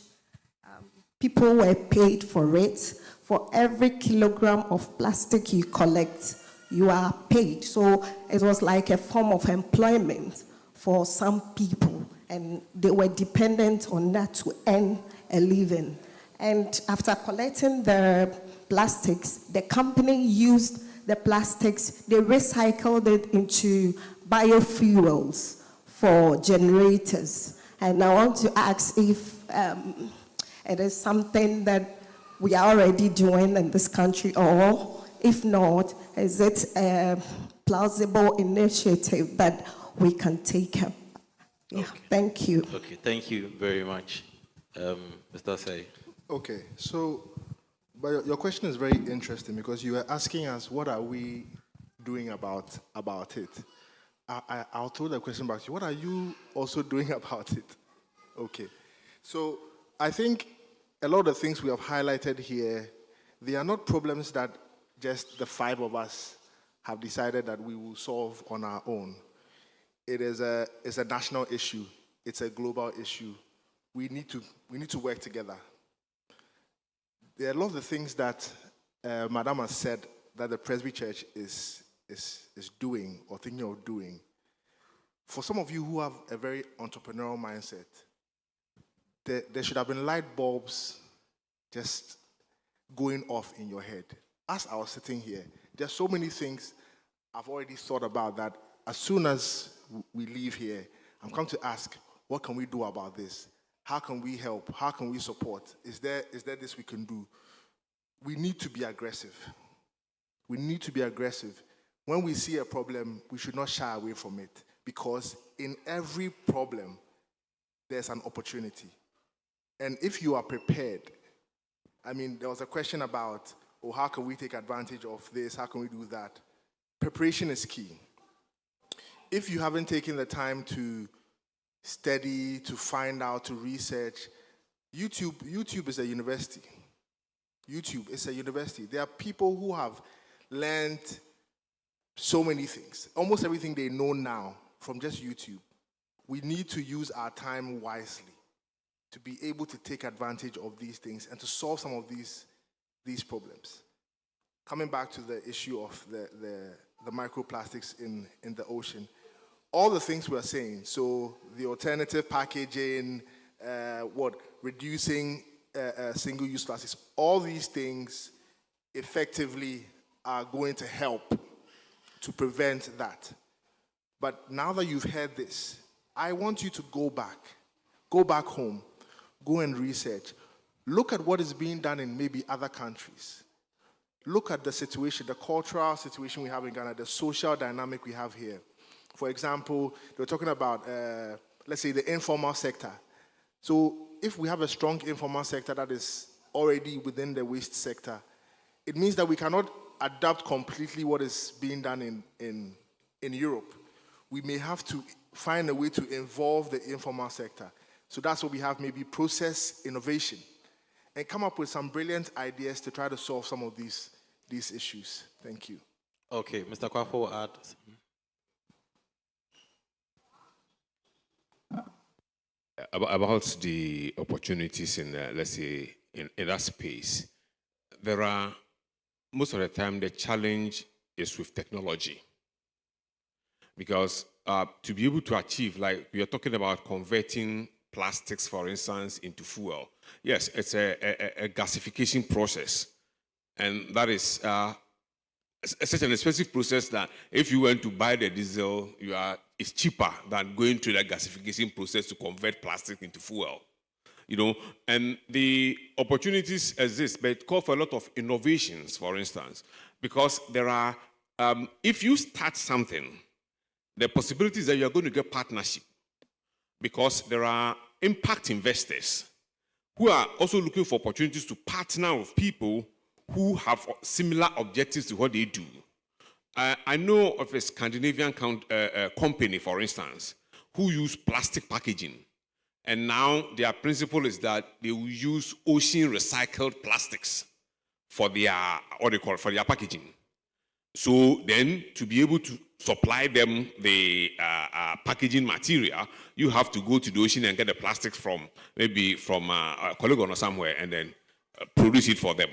People were paid for it. For every kilogram of plastic you collect, you are paid. So it was like a form of employment for some people, and they were dependent on that to earn a living. And after collecting the plastics, the company used the plastics, they recycled it into biofuels for generators. And I want to ask if it is something that we are already doing in this country, or if not, is it a plausible initiative that we can take up? Yeah, okay. Thank you. Okay, thank you very much. Mr. Say. Okay, so but your question is very interesting, because you are asking us what are we doing about it. I'll throw the question back to you. What are you also doing about it? Okay, so I think a lot of the things we have highlighted here, they are not problems that just the 5 of us have decided that we will solve on our own. It's a national issue. It's a global issue. We need to work together. there are a lot of the things that Madam has said that the Presby Church is doing or thinking of doing. For some of you who have a very entrepreneurial mindset, there should have been light bulbs just going off in your head. As I was sitting here, there's so many things I've already thought about that as soon as we leave here, I'm come to ask, what can we do about this? How can we help? How can we support? Is there this we can do? We need to be aggressive. We need to be aggressive. When we see a problem, we should not shy away from it, because in every problem, there's an opportunity. And if you are prepared, I mean, there was a question about, oh, how can we take advantage of this? How can we do that? Preparation is key. If you haven't taken the time to study, to find out, to research, YouTube is a university. YouTube is a university. There are people who have learned so many things, almost everything they know now from just YouTube. We need to use our time wisely to be able to take advantage of these things and to solve some of these problems. Coming back to the issue of the microplastics in the ocean, all the things we're saying, so the alternative packaging, reducing single-use plastics, all these things effectively are going to help to prevent that. But now that you've heard this, I want you to go back home, go and research. Look at what is being done in maybe other countries. Look at the situation, the cultural situation we have in Ghana, the social dynamic we have here. For example, they were talking about, let's say, the informal sector. So if we have a strong informal sector that is already within the waste sector, it means that we cannot adapt completely what is being done in Europe. We may have to find a way to involve the informal sector. So that's what we have, maybe process innovation, and come up with some brilliant ideas to try to solve some of these issues. Thank you. Okay, Mr. Kwafo will add. About the opportunities in, let's say, in that space, there are, most of the time, the challenge is with technology. Because to be able to achieve, like we are talking about converting plastics, for instance, into fuel. Yes, it's a gasification process. And that is such an expensive process that if you went to buy the diesel, it's cheaper than going through the gasification process to convert plastic into fuel. And the opportunities exist, but it calls for a lot of innovations, for instance, because there are, if you start something, the possibility is that you're going to get partnership, because there are impact investors who are also looking for opportunities to partner with people who have similar objectives to what they do. I know of a Scandinavian company, for instance, who use plastic packaging. And now their principle is that they will use ocean recycled plastics for their, for their packaging. So then, to be able to supply them the packaging material, you have to go to the ocean and get the plastics from Polygon or somewhere, and then produce it for them.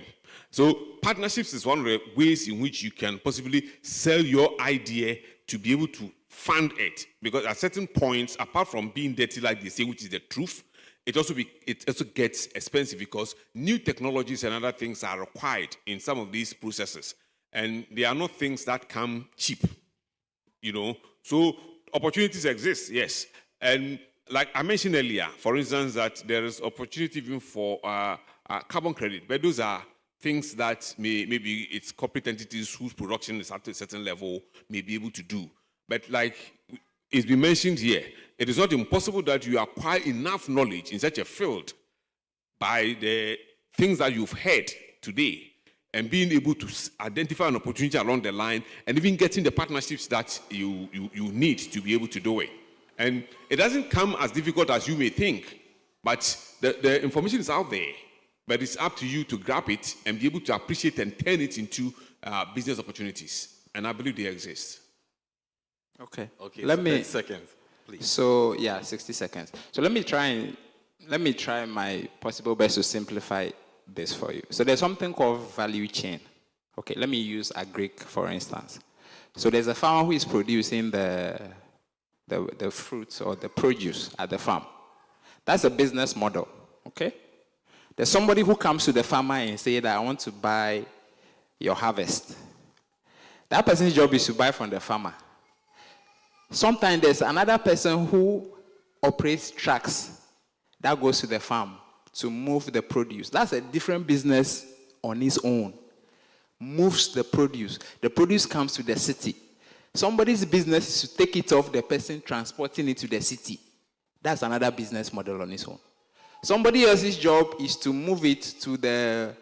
So partnerships is one of the ways in which you can possibly sell your idea to be able to fund it. Because at certain points, apart from being dirty like they say, which is the truth, it also gets expensive, because new technologies and other things are required in some of these processes. And they are not things that come cheap, So opportunities exist, yes. And like I mentioned earlier, for instance, that there is opportunity even for carbon credit, but those are things that maybe it's corporate entities whose production is at a certain level may be able to do. But like it's been mentioned here, it is not impossible that you acquire enough knowledge in such a field by the things that you've heard today, and being able to identify an opportunity along the line, and even getting the partnerships that you need to be able to do it. And it doesn't come as difficult as you may think, but the information is out there. But it's up to you to grab it and be able to appreciate and turn it into business opportunities. And I believe they exist. Okay. Okay. Let so me 10 seconds, please. So yeah, 60 seconds. So let me try my possible best to simplify this for you. So there's something called value chain. Okay, let me use agric for instance. So there's a farmer who is producing the fruits or the produce at the farm. That's a business model, okay? There's somebody who comes to the farmer and say that I want to buy your harvest. That person's job is to buy from the farmer. Sometimes there's another person who operates trucks that goes to the farm to move the produce. That's a different business on its own. Moves the produce. The produce comes to the city. Somebody's business is to take it off the person transporting it to the city. That's another business model on its own. Somebody else's job is to move it to the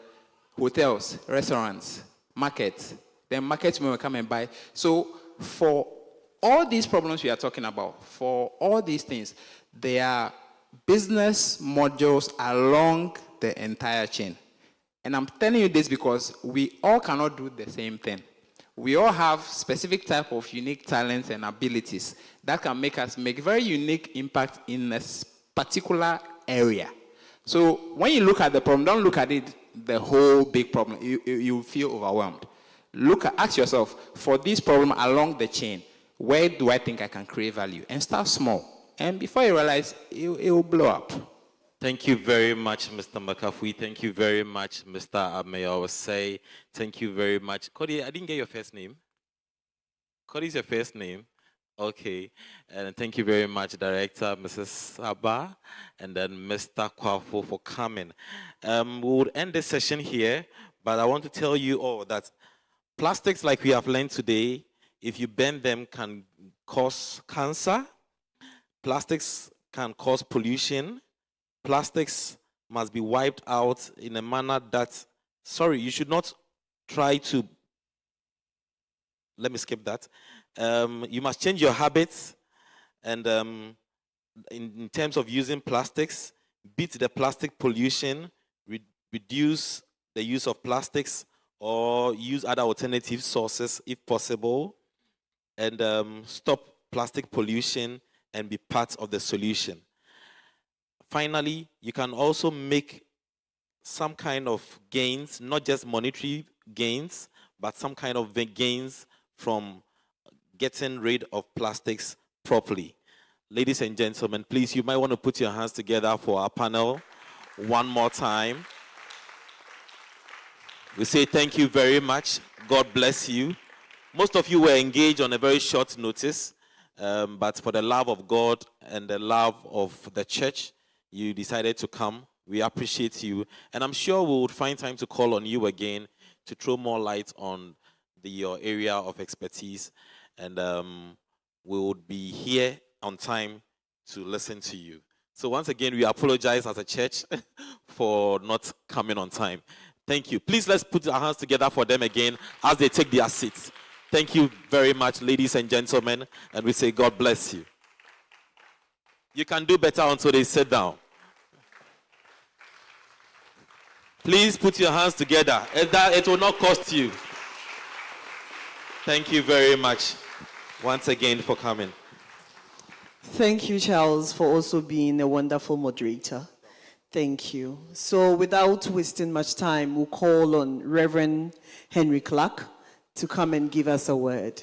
hotels, restaurants, markets. Then markets will come and buy. So for all these problems we are talking about, for all these things, there are business modules along the entire chain. And I'm telling you this because we all cannot do the same thing. We all have specific type of unique talents and abilities that can make us make very unique impact in a particular area. So when you look at the problem, don't look at it the whole big problem. You feel overwhelmed. Ask yourself, for this problem along the chain, where do I think I can create value? And start small. And before you realize, it will blow up. Thank you very much, Mr. McAfee. Thank you very much, Mr. Ameya. Thank you very much. Cody, I didn't get your first name. Cody is your first name. Okay. And thank you very much, Director, Mrs. Saba, and then Mr. Kwafo for coming. We would end this session here, but I want to tell you all that plastics, like we have learned today, if you burn them, can cause cancer. Plastics can cause pollution. Plastics must be wiped out in a manner that, you should not try to, let me skip that. You must change your habits, and in terms of using plastics, beat the plastic pollution, reduce the use of plastics, or use other alternative sources if possible, and stop plastic pollution and be part of the solution. Finally, you can also make some kind of gains, not just monetary gains, but some kind of gains from getting rid of plastics properly. Ladies and gentlemen, please, you might want to put your hands together for our panel one more time. We say thank you very much. God bless you. Most of you were engaged on a very short notice, but for the love of God and the love of the church, you decided to come. We appreciate you. And I'm sure we would find time to call on you again to throw more light on your area of expertise. And we would be here on time to listen to you. So once again, we apologize as a church for not coming on time. Thank you. Please, let's put our hands together for them again as they take their seats. Thank you very much, ladies and gentlemen. And we say God bless you. You can do better until they sit down. Please put your hands together. It will not cost you. Thank you very much once again for coming. Thank you, Charles, for also being a wonderful moderator. Thank you. So without wasting much time, we'll call on Reverend Henry Clark to come and give us a word.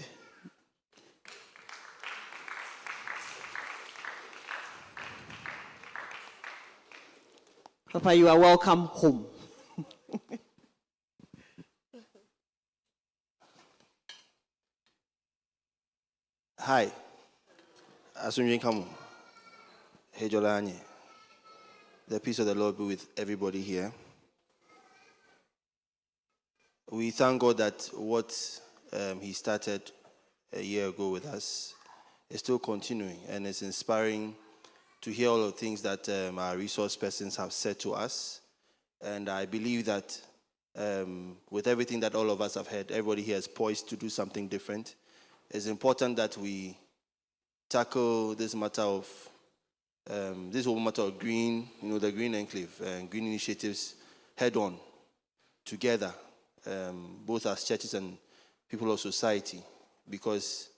Papa, you are welcome home. Hi. Asunjin Kamu. Hejolanye. The peace of the Lord be with everybody here. We thank God that what He started a year ago with us is still continuing, and it's inspiring to hear all the things that our resource persons have said to us. And I believe that with everything that all of us have heard, everybody here is poised to do something different. It's important that we tackle this matter of this whole matter of green, the Green Enclave and green initiatives head on together, both as churches and people of society, because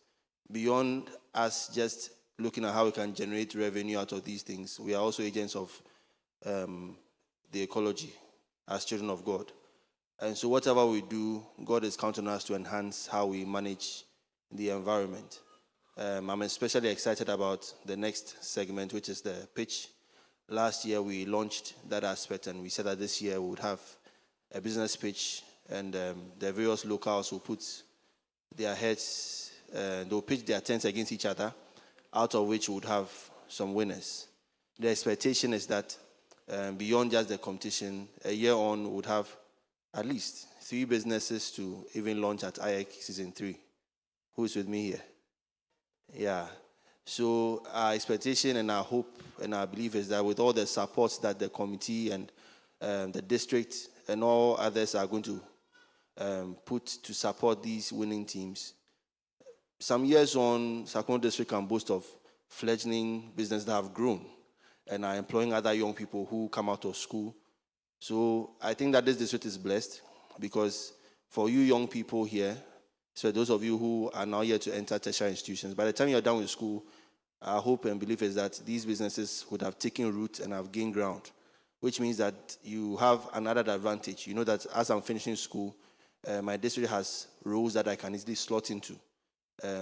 beyond us just looking at how we can generate revenue out of these things, we are also agents of the ecology. as children of God. And so whatever we do, God is counting on us to enhance how we manage the environment. I'm especially excited about the next segment, which is the pitch. Last year, we launched that aspect, and we said that this year we would have a business pitch, and the various locals will put their heads, they'll pitch their tents against each other, out of which we would have some winners. The expectation is that beyond just the competition, a year on, we would have at least 3 businesses to even launch at AYEC Season 3. Who is with me here? Yeah. So our expectation and our hope and our belief is that with all the support that the committee and the district and all others are going to put to support these winning teams, some years on, SAKUMONO district can boast of fledgling businesses that have grown and are employing other young people who come out of school. So I think that this district is blessed because for you young people here, so those of you who are now here to enter tertiary institutions, by the time you're done with school, our hope and belief is that these businesses would have taken root and have gained ground, which means that you have another advantage. You know that as I'm finishing school, my district has roles that I can easily slot into,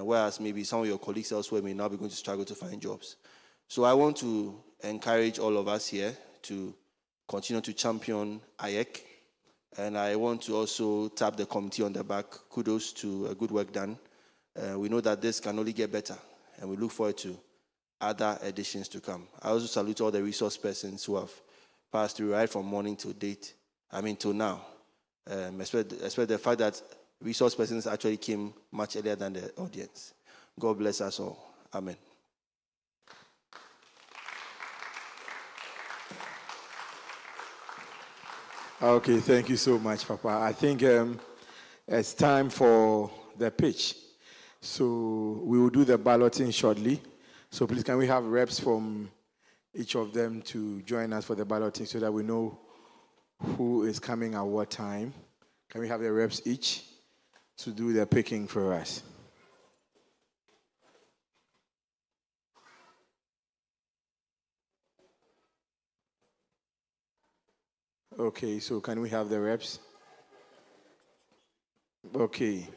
whereas maybe some of your colleagues elsewhere may now be going to struggle to find jobs. So I want to encourage all of us here to continue to champion AYEC. And I want to also tap the committee on the back. Kudos to a good work done. We know that this can only get better, and we look forward to other editions to come. I also salute all the resource persons who have passed through right from morning till till now. Especially the fact that resource persons actually came much earlier than the audience. God bless us all. Amen. Okay, thank you so much, Papa. I think it's time for the pitch. So we will do the balloting shortly. So please, can we have reps from each of them to join us for the balloting so that we know who is coming at what time? Can we have the reps each to do the picking for us? Okay, so can we have the reps? Okay.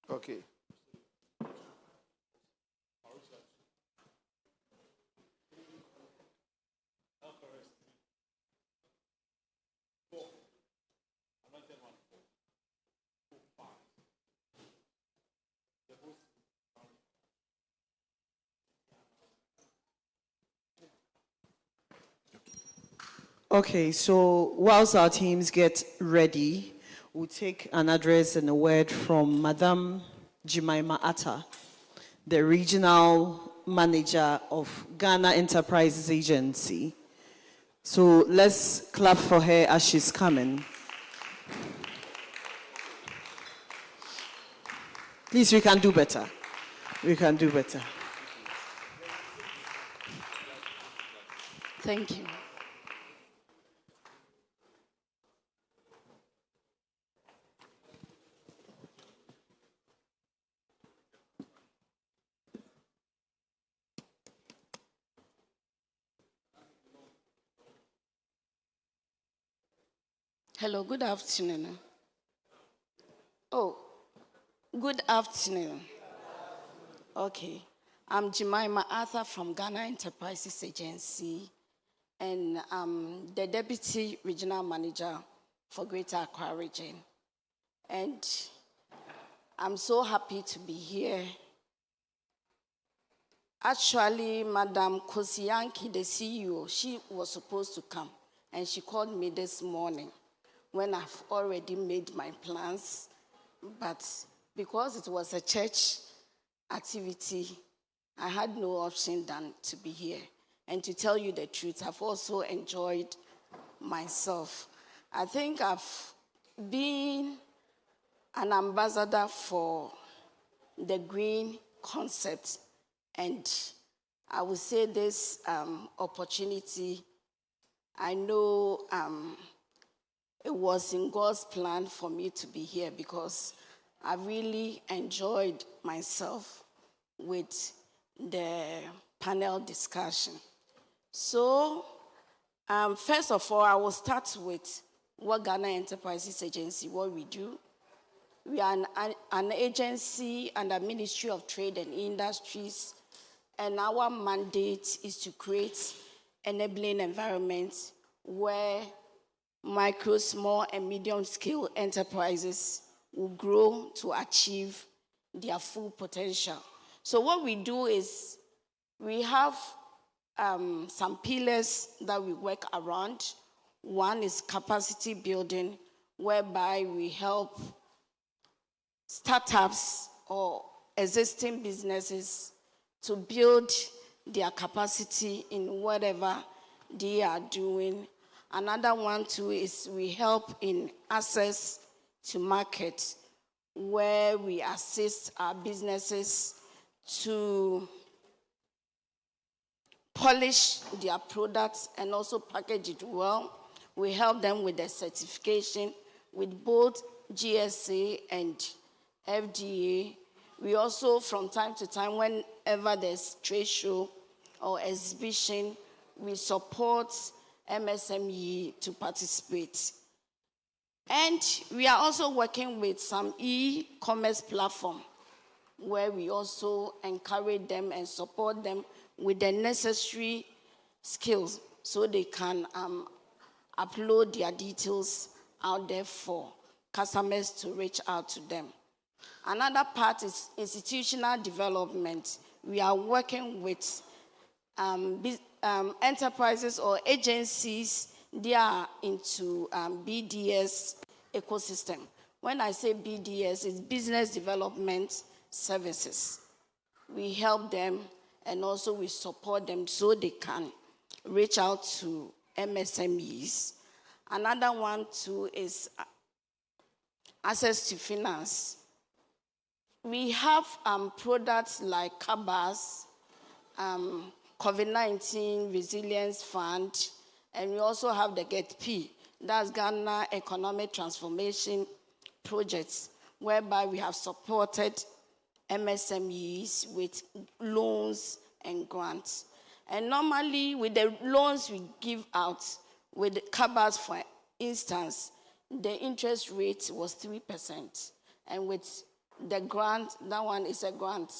Okay. Okay, so whilst our teams get ready, we'll take an address and a word from Madam Jemima Atta, the Regional Manager of Ghana Enterprises Agency. So let's clap for her as she's coming. Please, we can do better. We can do better. Thank you. Hello, good afternoon. Oh, good afternoon. Okay, I'm Jemima Arthur from Ghana Enterprises Agency, and I'm the Deputy Regional Manager for Greater Accra Region. And I'm so happy to be here. Actually, Madam Kosiyanki, the CEO, she was supposed to come, and she called me this morning when I've already made my plans, but because it was a church activity, I had no option than to be here. And to tell you the truth, I've also enjoyed myself. I think I've been an ambassador for the green concept, and I would say this opportunity I know it was in God's plan for me to be here because I really enjoyed myself with the panel discussion. So, first of all, I will start with what Ghana Enterprises Agency, what we do. We are an agency under Ministry of Trade and Industries, and our mandate is to create enabling environments where micro, small, and medium-scale enterprises will grow to achieve their full potential. So what we do is we have some pillars that we work around. One is capacity building, whereby we help startups or existing businesses to build their capacity in whatever they are doing. Another one too is we help in access to market, where we assist our businesses to polish their products and also package it well. We help them with the certification with both GSA and FDA. We also, from time to time, whenever there's trade show or exhibition, we support MSME to participate. And we are also working with some e-commerce platform where we also encourage them and support them with the necessary skills so they can upload their details out there for customers to reach out to them. Another part is institutional development. We are working with enterprises or agencies. They are into BDS ecosystem. When I say BDS, it's Business Development Services. We help them and also we support them so they can reach out to MSMEs. Another one too is access to finance. We have products like CABAS, COVID-19 Resilience Fund, and we also have the GET-P, that's Ghana Economic Transformation Projects, whereby we have supported MSMEs with loans and grants. And normally with the loans we give out, with the CABAS for instance, the interest rate was 3%. And with the grant, that one is a grant.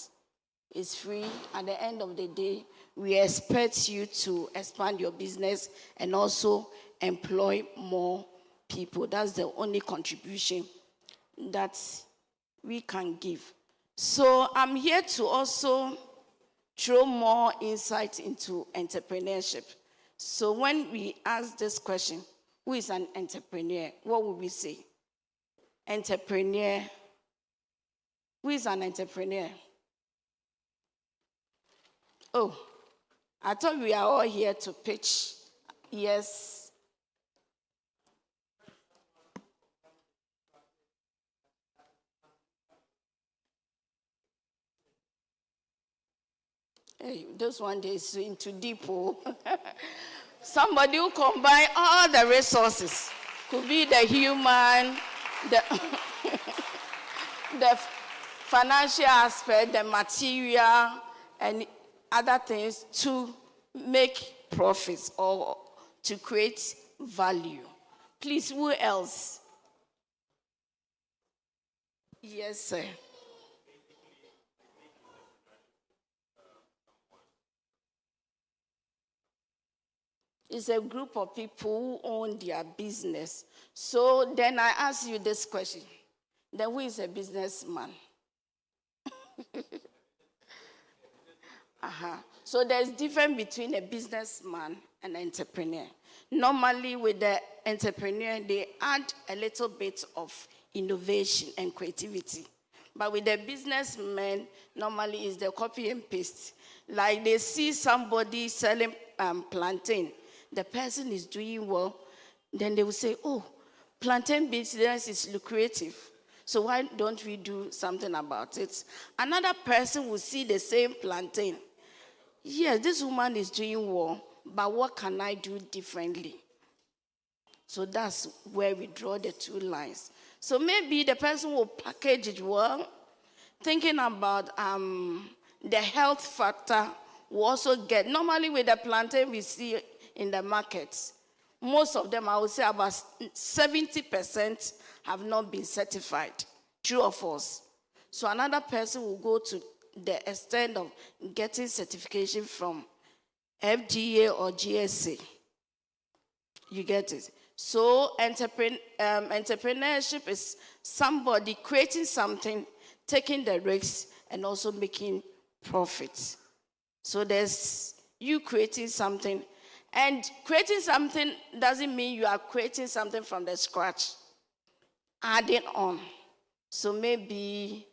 It's free. At the end of the day, we expect you to expand your business and also employ more people. That's the only contribution that we can give. So I'm here to also throw more insight into entrepreneurship. So when we ask this question, who is an entrepreneur? What would we say? Entrepreneur. Who is an entrepreneur? Oh, I thought we are all here to pitch. Yes. Hey, this one day is into deep. Somebody who combine all the resources. Could be the human, the, the financial aspect, the material, and other things to make profits or to create value. Please, who else? Yes, sir. It's a group of people who own their business. So then I ask you this question. Then who is a businessman? So there's difference between a businessman and an entrepreneur. Normally with the entrepreneur, they add a little bit of innovation and creativity. But with the businessman, normally it's the copy and paste. Like they see somebody selling plantain. The person is doing well. Then they will say, oh, plantain business is lucrative. So why don't we do something about it? Another person will see the same plantain. Yes, this woman is doing well, but what can I do differently? So that's where we draw the two lines. So maybe the person will package it well, thinking about the health factor will also get. Normally with the plantain we see in the markets, most of them, I would say about 70% have not been certified, true or false. So another person will go to the extent of getting certification from FDA or GSA. You get it? So entrepreneurship is somebody creating something, taking the risks, and also making profits. So there's you creating something, and creating something doesn't mean you are creating something from the scratch, adding on. So maybe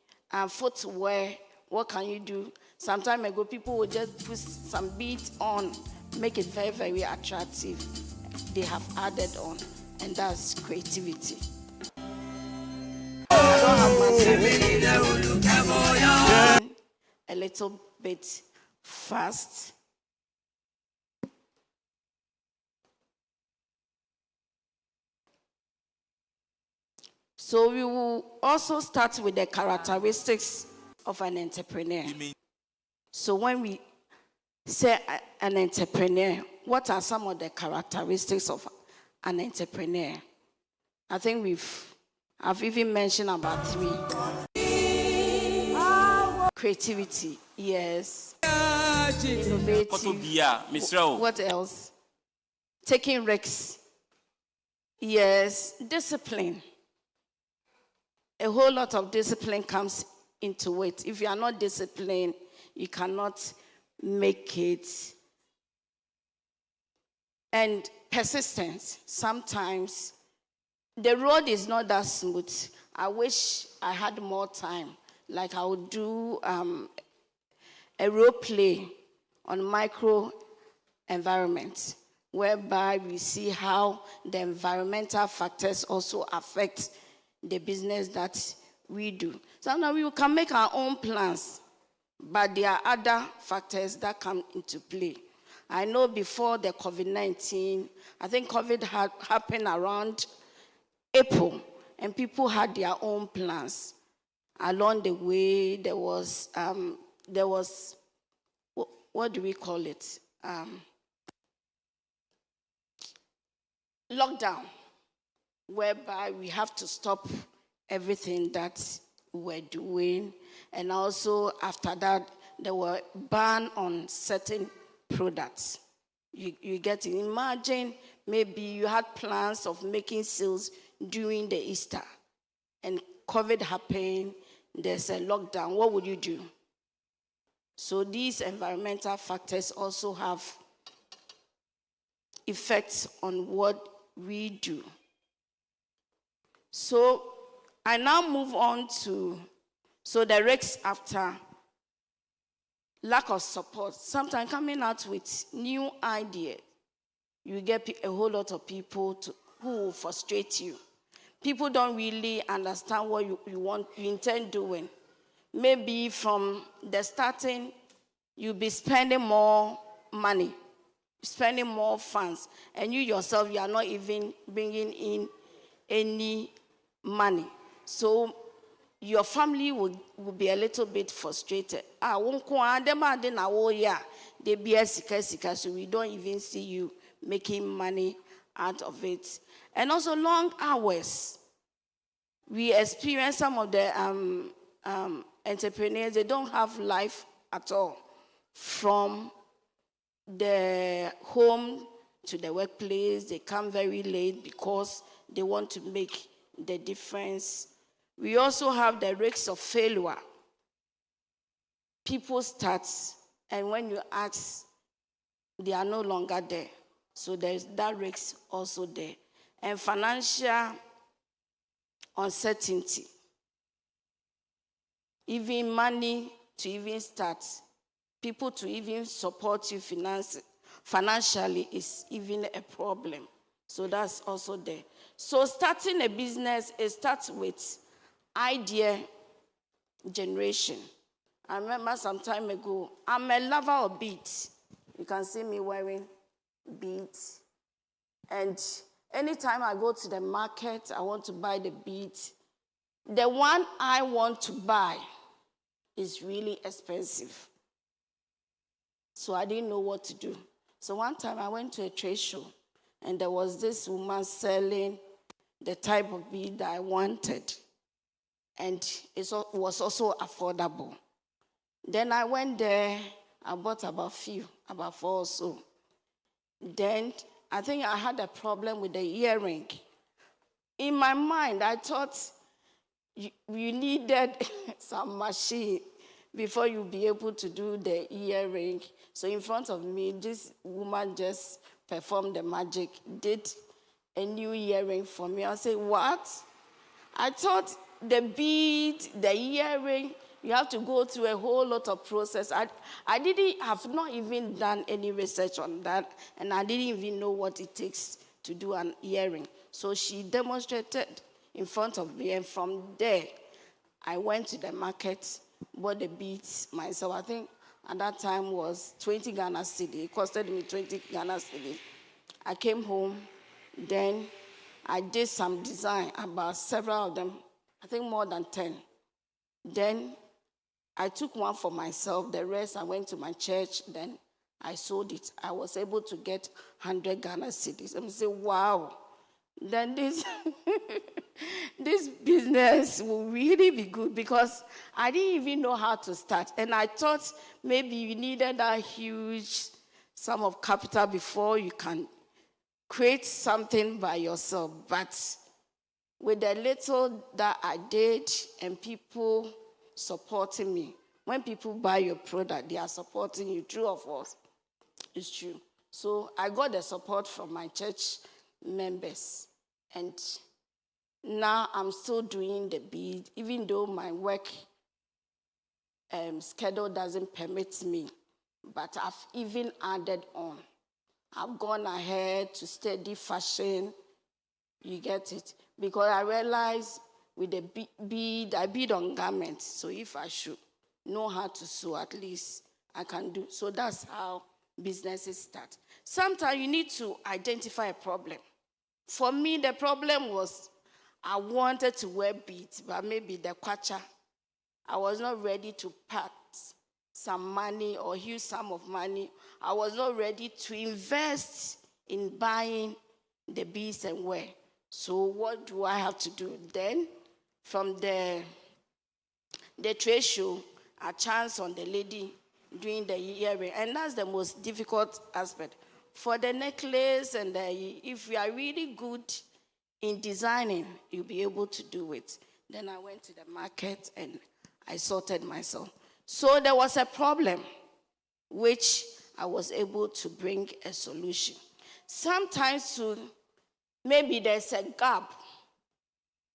footwear, what can you do? Some time ago, people would just put some beads on, make it very, very attractive. They have added on, and that's creativity. A little bit fast. So we will also start with the characteristics of an entrepreneur. So when we say an entrepreneur, what are some of the characteristics of an entrepreneur? I think I've even mentioned about 3. Creativity, yes. Innovative. What else? Taking risks. Yes. Discipline. A whole lot of discipline comes into it. If you are not disciplined, you cannot make it. And persistence. Sometimes the road is not that smooth. I wish I had more time. Like I would do a role play on micro environment, whereby we see how the environmental factors also affect the business that we do. Sometimes we can make our own plans, but there are other factors that come into play. I know before the COVID-19, I think COVID happened around April, and people had their own plans. Along the way, there was what do we call it? Lockdown, whereby we have to stop everything that we're doing. And also after that, there were ban on certain products. You get to imagine, maybe you had plans of making sales during the Easter, and COVID happened, there's a lockdown. What would you do? So these environmental factors also have effects on what we do. So I now move on to, the risks after lack of support. Sometimes coming out with new ideas, you get a whole lot of people who will frustrate you. People don't really understand what you intend doing. Maybe from the starting, you'll be spending more money, spending more funds, and you yourself, you are not even bringing in any money. So your family will be a little bit frustrated. So we don't even see you making money out of it. And also long hours. We experience some of the entrepreneurs, they don't have life at all. From the home to the workplace, they come very late because they want to make the difference. We also have the risks of failure. People start, and when you ask, they are no longer there. So there's that risk also there. And financial uncertainty. Even money to even start, people to even support you financially is even a problem. So that's also there. So starting a business, it starts with idea generation. I remember some time ago, I'm a lover of beads. You can see me wearing beads. And Anytime I go to the market, I want to buy the beads. The one I want to buy is really expensive. So I didn't know what to do. So one time I went to a trade show, and there was this woman selling the type of bead that I wanted. And it was also affordable. Then I went there, I bought about 4 or so. Then I think I had a problem with the earring. In my mind, I thought you needed some machine before you be able to do the earring. So in front of me, this woman just performed the magic, did a new earring for me. I said, what? I thought the bead, the earring, you have to go through a whole lot of process. I have not even done any research on that, and I didn't even know what it takes to do an earring. So she demonstrated in front of me, and from there, I went to the market, bought the beads myself. I think at that time was 20 Ghana cedi. It costed me 20 Ghana cedi. I came home, then I did some design about several of them, I think more than 10. Then I took one for myself. The rest I went to my church. Then I sold it. I was able to get 100 Ghana cedis. I'm saying, wow. Then this business will really be good, because I didn't even know how to start. And I thought maybe you needed a huge sum of capital before you can create something by yourself. But with the little that I did and people supporting me, when people buy your product, they are supporting you. True or false? It's true. So I got the support from my church members. And now I'm still doing the bead, even though my work schedule doesn't permit me. But I've even added on. I've gone ahead to study fashion. You get it? Because I realized with the bead, I bead on garments. So if I should know how to sew, at least I can do. So that's how businesses start. Sometimes you need to identify a problem. For me, the problem was I wanted to wear beads, but maybe the kwacha, I was not ready to part some money or huge sum of money. I was not ready to invest in buying the beads and wear. So what do I have to do? Then from the trade show, a chance on the lady doing the earring. And that's the most difficult aspect. For the necklace, and if you are really good in designing, you'll be able to do it. Then I went to the market and I sorted myself. So there was a problem which I was able to bring a solution. Sometimes maybe there's a gap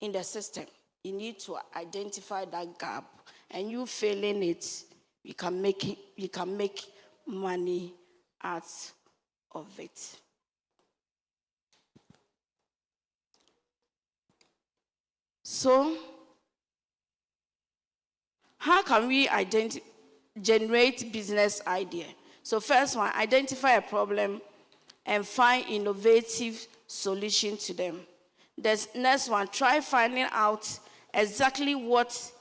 in the system. You need to identify that gap, and you filling it, you can make money out of it. So, how can we generate business idea? So first one, identify a problem and find innovative solution to them. The next one, try finding out exactly what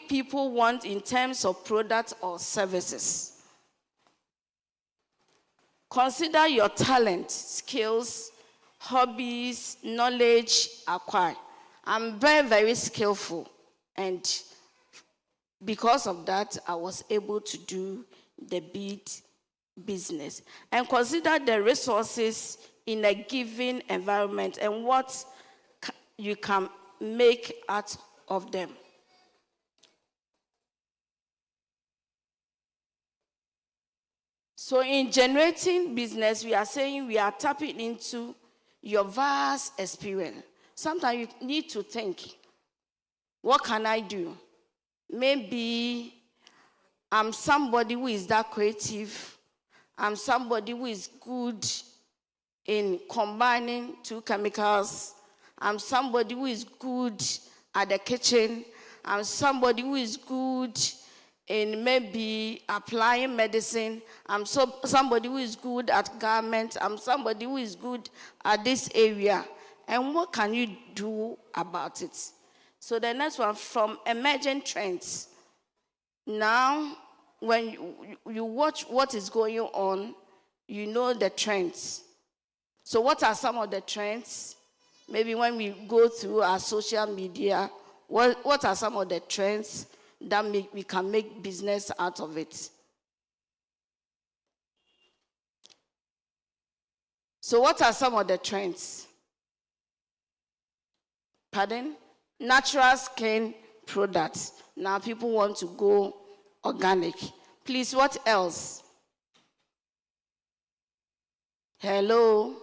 people want in terms of products or services. Consider your talent, skills, hobbies, knowledge acquired. I'm very, very skillful, and because of that, I was able to do the bead business. And consider the resources in a given environment and what you can make out of them. So in generating business, we are saying we are tapping into your vast experience. Sometimes you need to think, what can I do? Maybe I'm somebody who is that creative. I'm somebody who is good in combining two chemicals. I'm somebody who is good at the kitchen. I'm somebody who is good in maybe applying medicine. I'm somebody who is good at garment. I'm somebody who is good at this area. And what can you do about it? So the next one, from emerging trends. Now, when you watch what is going on, you know the trends. So what are some of the trends? Maybe when we go through our social media, what are some of the trends that we can make business out of it? So what are some of the trends? Pardon? Natural skin products. Now people want to go organic. Please, what else? Hello?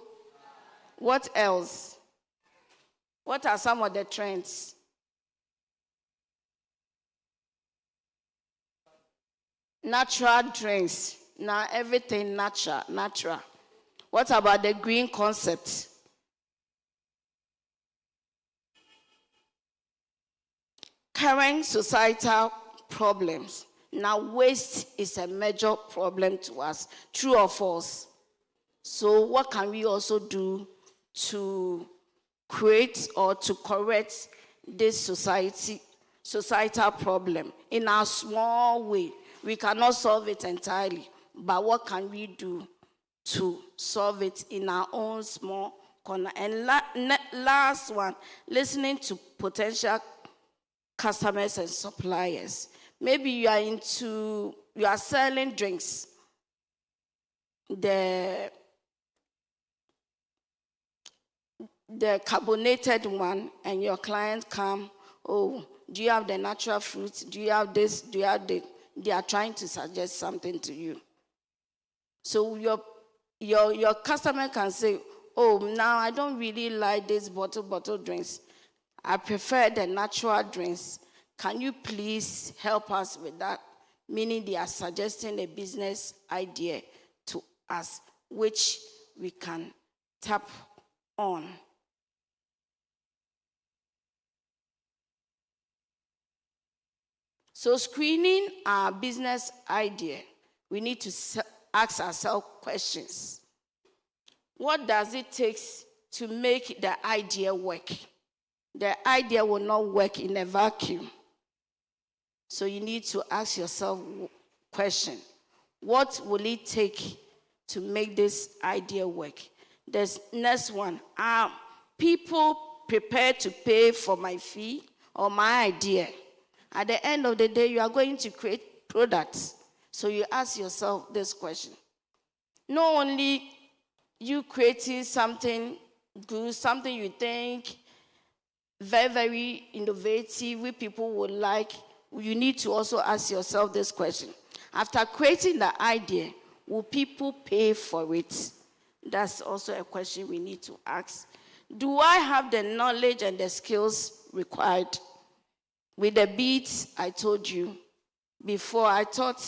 What else? What are some of the trends? Natural drinks. Now everything natural. What about the green concept? Current societal problems. Now waste is a major problem to us. True or false? So what can we also do to create or to correct this societal problem in a small way? We cannot solve it entirely, but what can we do to solve it in our own small corner? And last one, listening to potential customers and suppliers. Maybe you are selling drinks. The carbonated one, and your client come, oh, do you have the natural fruits? Do you have this? Do you have that? They are trying to suggest something to you. So your customer can say, oh, now I don't really like these bottle drinks. I prefer the natural drinks. Can you please help us with that? Meaning they are suggesting a business idea to us, which we can tap on. So screening our business idea, we need to ask ourselves questions. What does it take to make the idea work? The idea will not work in a vacuum. So you need to ask yourself a question. What will it take to make this idea work? The next one, are people prepared to pay for my fee or my idea? At the end of the day, you are going to create products. So you ask yourself this question. Not only you creating something good, something you think very, very innovative, which people would like, you need to also ask yourself this question. After creating the idea, will people pay for it? That's also a question we need to ask. Do I have the knowledge and the skills required? With the beads, I told you before, I thought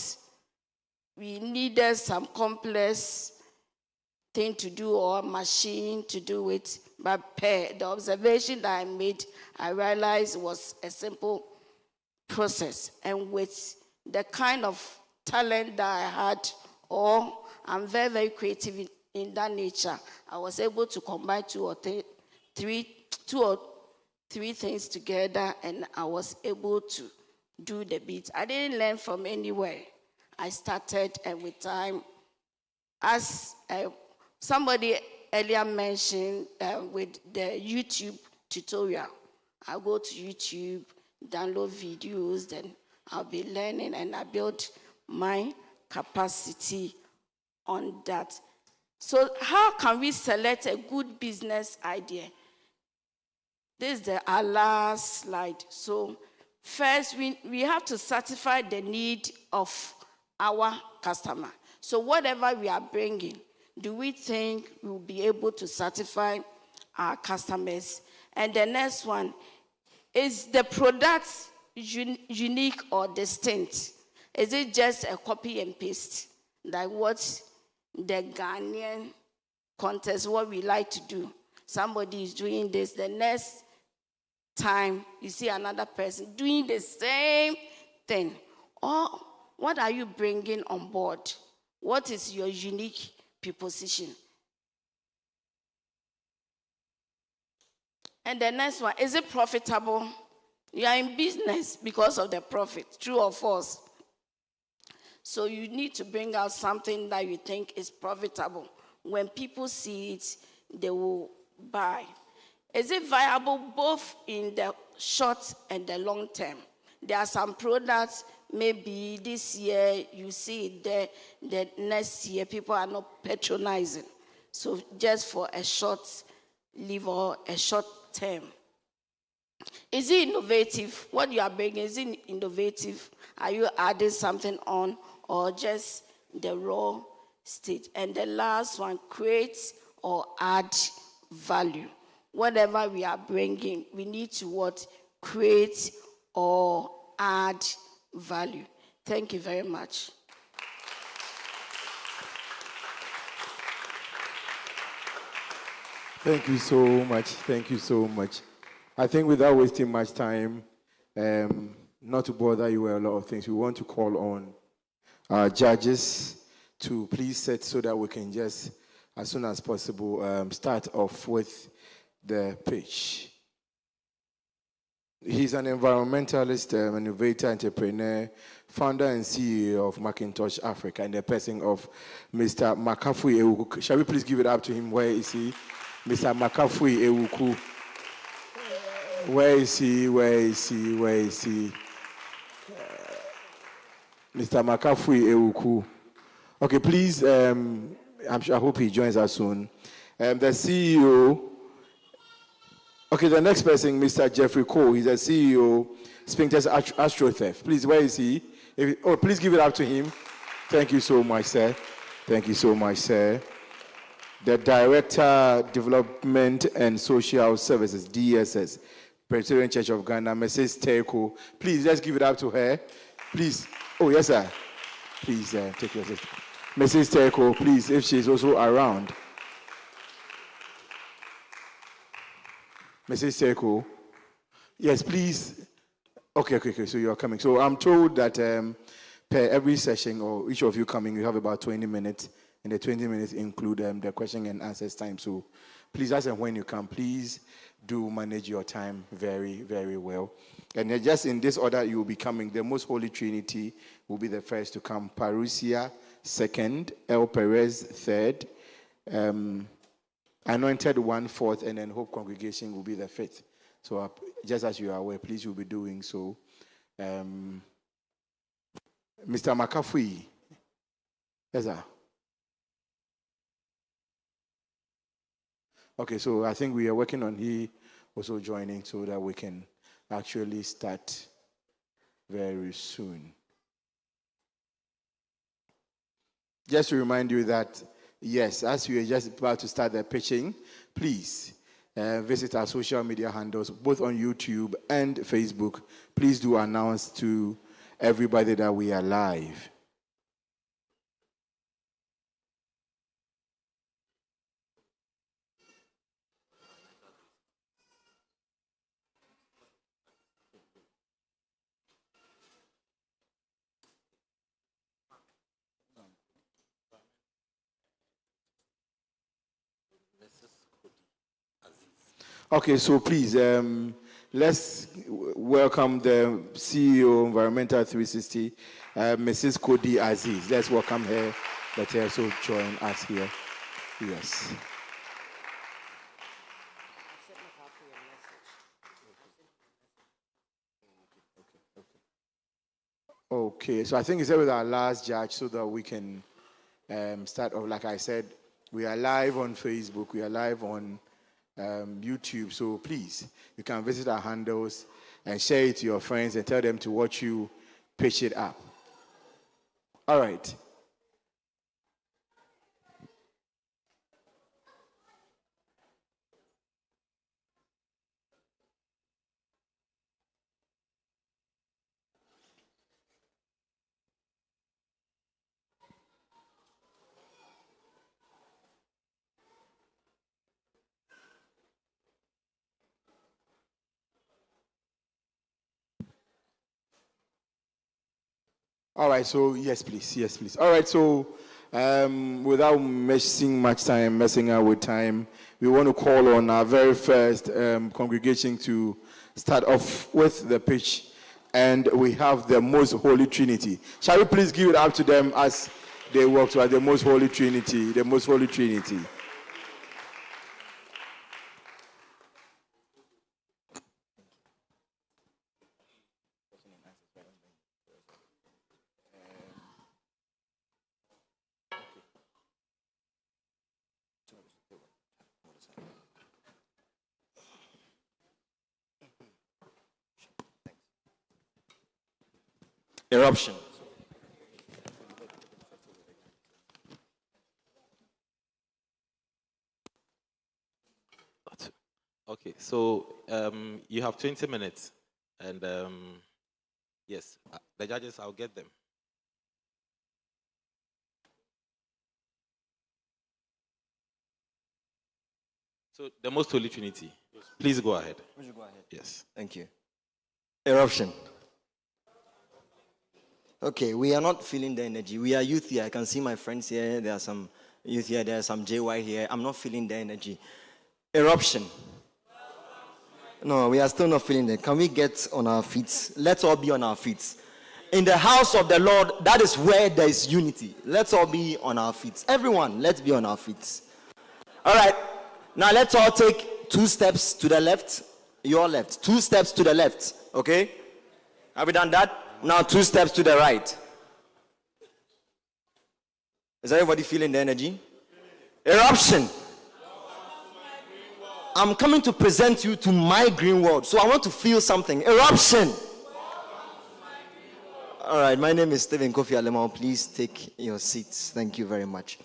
we needed some complex thing to do or machine to do it. But the observation that I made, I realized was a simple process. And with the kind of talent that I had, or I'm very, very creative in that nature, I was able to combine two or three things together, and I was able to do the beats. I didn't learn from anywhere. I started, and with time, as somebody earlier mentioned, with the YouTube tutorial, I go to YouTube, download videos, then I'll be learning, and I build my capacity on that. So how can we select a good business idea? This is our last slide. So first, we have to satisfy the need of our customer. So whatever we are bringing, do we think we will be able to satisfy our customers? And the next one, is the product unique or distinct? Is it just a copy and paste? Like what the Ghanaian contest, what we like to do. Somebody is doing this, the next time you see another person doing the same thing. Or what are you bringing on board? What is your unique proposition? And the next one, is it profitable? You are in business because of the profit, true or false? So you need to bring out something that you think is profitable. When people see it, they will buy. Is it viable both in the short and the long term? There are some products, maybe this year you see it there, the next year people are not patronizing. So just for a short live or a short term. Is it innovative? What you are bringing, is it innovative? Are you adding something on or just the raw state? And the last one, create or add value. Whatever we are bringing, we need to what? Create or add value. Thank you very much. Thank you so much. Thank you so much. I think without wasting much time, not to bother you with a lot of things, we want to call on our judges to please set so that we can just, as soon as possible, start off with the pitch. He's an environmentalist, innovator, entrepreneur, founder and CEO of Macintosh Africa, and the person of Mr. Makafui Ewuku. Shall we please give it up to him? Where is he? Mr. Makafui Ewuku. Where is he? Where is he? Where is he? Mr. Makafui Ewuku. Okay, please, I hope he joins us soon. The CEO. Okay, the next person, Mr. Jeffrey Cole. He's the CEO, Sphincters Astrothef. Please, where is he? Please give it up to him. Thank you so much, sir. Thank you so much, sir. The Director, Development and Social Services, DSS, Presbyterian Church of Ghana, Mrs. Teko. Please, let's give it up to her. Please. Oh, yes, sir. Please, take your seat. Mrs. Teko, please, if she's also around. Mrs. Teko. Yes, please. Okay, so you're coming. So I'm told that per every session, or each of you coming, you have about 20 minutes, and the 20 minutes include the question and answers time. So please, as and when you come, please do manage your time very, very well. And just in this order, you will be coming. The Most Holy Trinity will be the first to come. Parousia, second. El Perez, third. Anointed One, fourth. And then Hope Congregation will be the fifth. So just as you are aware, please you'll be doing so. Mr. Makafui. Yes, sir. Okay, so I think we are working on he also joining so that we can actually start very soon. Just to remind you that, yes, as we are just about to start the pitching, please visit our social media handles, both on YouTube and Facebook. Please do announce to everybody that we are live. Okay, so please, let's welcome the CEO Environmental 360, Mrs. Kodi Aziz. Let's welcome her. Let her also join us here. Yes. Okay, so I think it's with our last judge so that we can start off. Like I said, we are live on Facebook, we are live on YouTube, so please, you can visit our handles and share it to your friends and tell them to watch you pitch it up. All right. All right, so yes, please. All right, so without messing up with time, we want to call on our very first congregation to start off with the pitch, and we have the Most Holy Trinity. Shall we please give it up to them as they walk towards the Most Holy Trinity, the Most Holy Trinity. Eruption. Okay, so you have 20 minutes, and yes, the judges, I'll get them. So the Most Holy Trinity, please go ahead. Would you go ahead? Yes. Thank you. Eruption. Okay, we are not feeling the energy. We are youth here. I can see my friends here. There are some youth here. There are some JY here. I'm not feeling the energy. Eruption. No, we are still not feeling it. Can we get on our feet? Let's all be on our feet. In the house of the Lord, that is where there is unity. Let's all be on our feet. Everyone, let's be on our feet. All right. Now let's all take 2 steps to the left. Your left. 2 steps to the left. Okay? Have we done that? Now 2 steps to the right. Is everybody feeling the energy? Eruption. I'm coming to present you to my green world. So I want to feel something. Eruption. All right, my name is Stephen Kofi Alemao. Please take your seats. Thank you very much.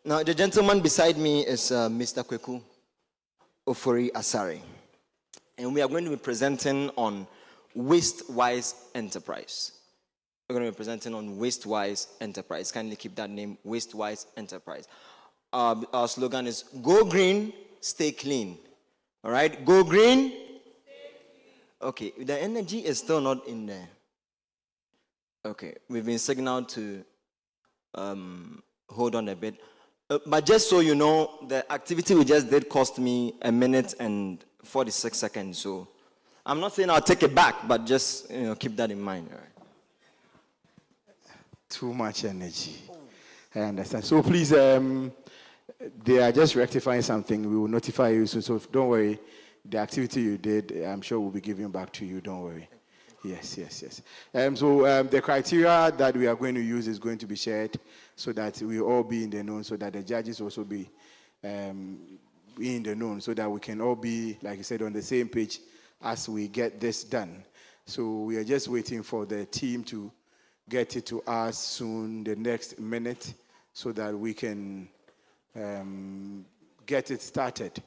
Now, the gentleman beside me is Mr. Kweku Ofori Asare. And we are going to be presenting on Waste-Wise Enterprise. We're going to be presenting on Waste-Wise Enterprise. Kindly keep that name, Waste-Wise Enterprise. Our slogan is, go green, stay clean. All right, go green. Okay, the energy is still not in there. Okay, we've been signaled to hold on a bit. But just so you know, the activity we just did cost me 1 minute and 46 seconds. So I'm not saying I'll take it back, but just keep that in mind. All right. Too much energy. I understand. So please, they are just rectifying something. We will notify you soon. So don't worry. The activity you did, I'm sure we'll be giving back to you. Don't worry. Yes. The criteria that we are going to use is going to be shared so that we all be in the know, so that the judges also be in the know, so that we can all be, like I said, on the same page as we get this done. So we are just waiting for the team to get it to us soon, the next minute, so that we can get it started.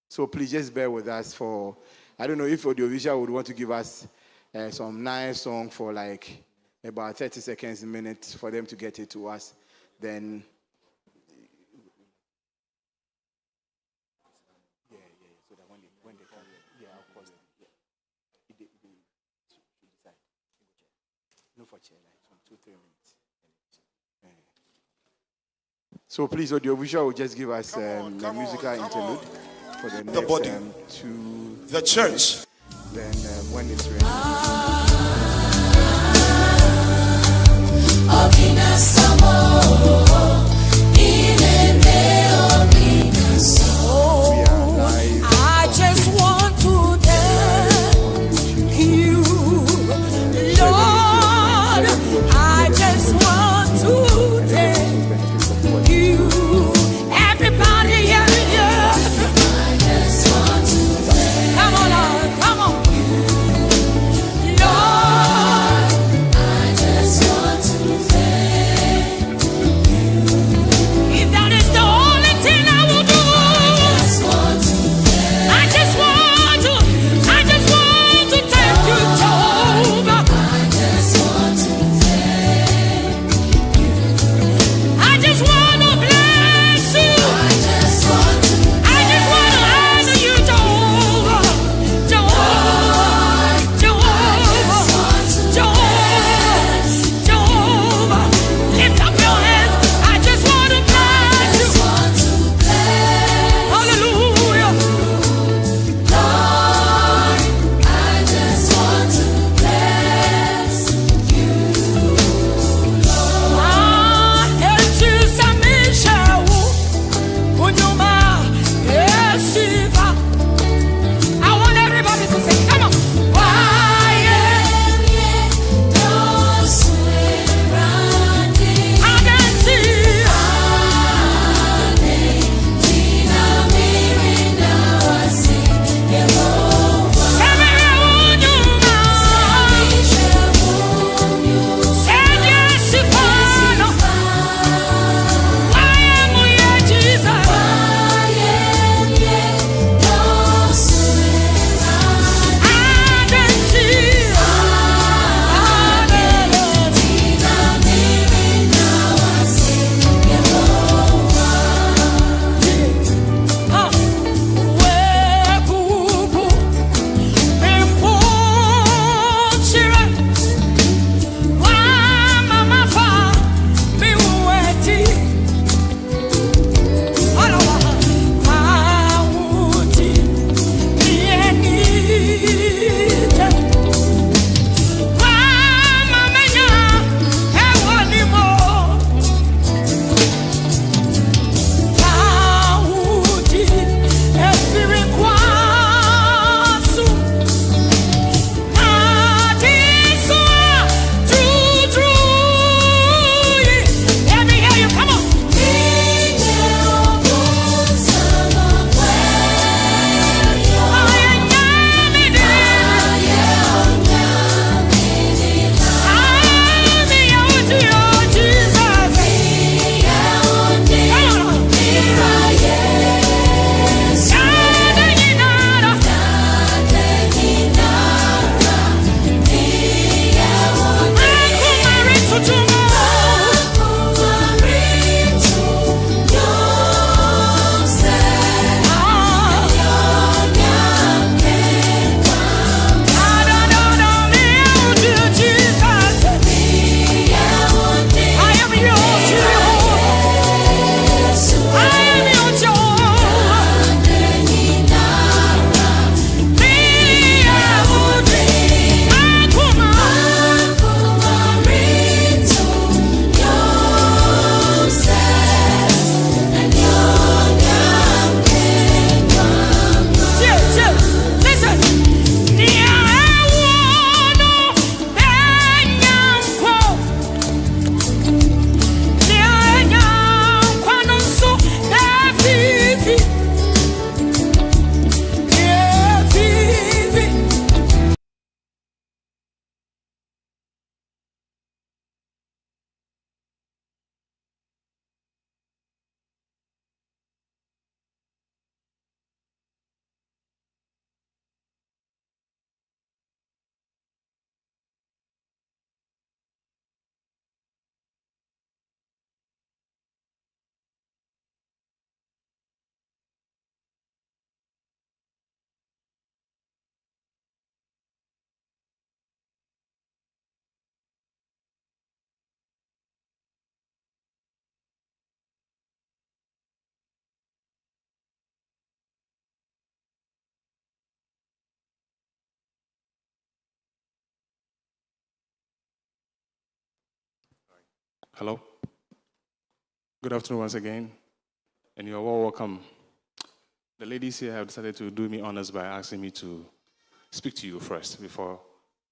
So please just bear with us for, I don't know if audiovisual would want to give us some nice song for like about 30 seconds, a minute for them to get it to us. Then, so that when they come, of course, they should decide. No for chair, like 2-3 minutes. So please, audiovisual will just give us a musical interlude for the next the church. Then when it's ready. I just want to thank you, Lord. I just want to thank you. Everybody, yeah. I just want to thank. Come on, Lord, come on. Hello. Good afternoon once again, and you're all welcome. The ladies here have decided to do me honors by asking me to speak to you first before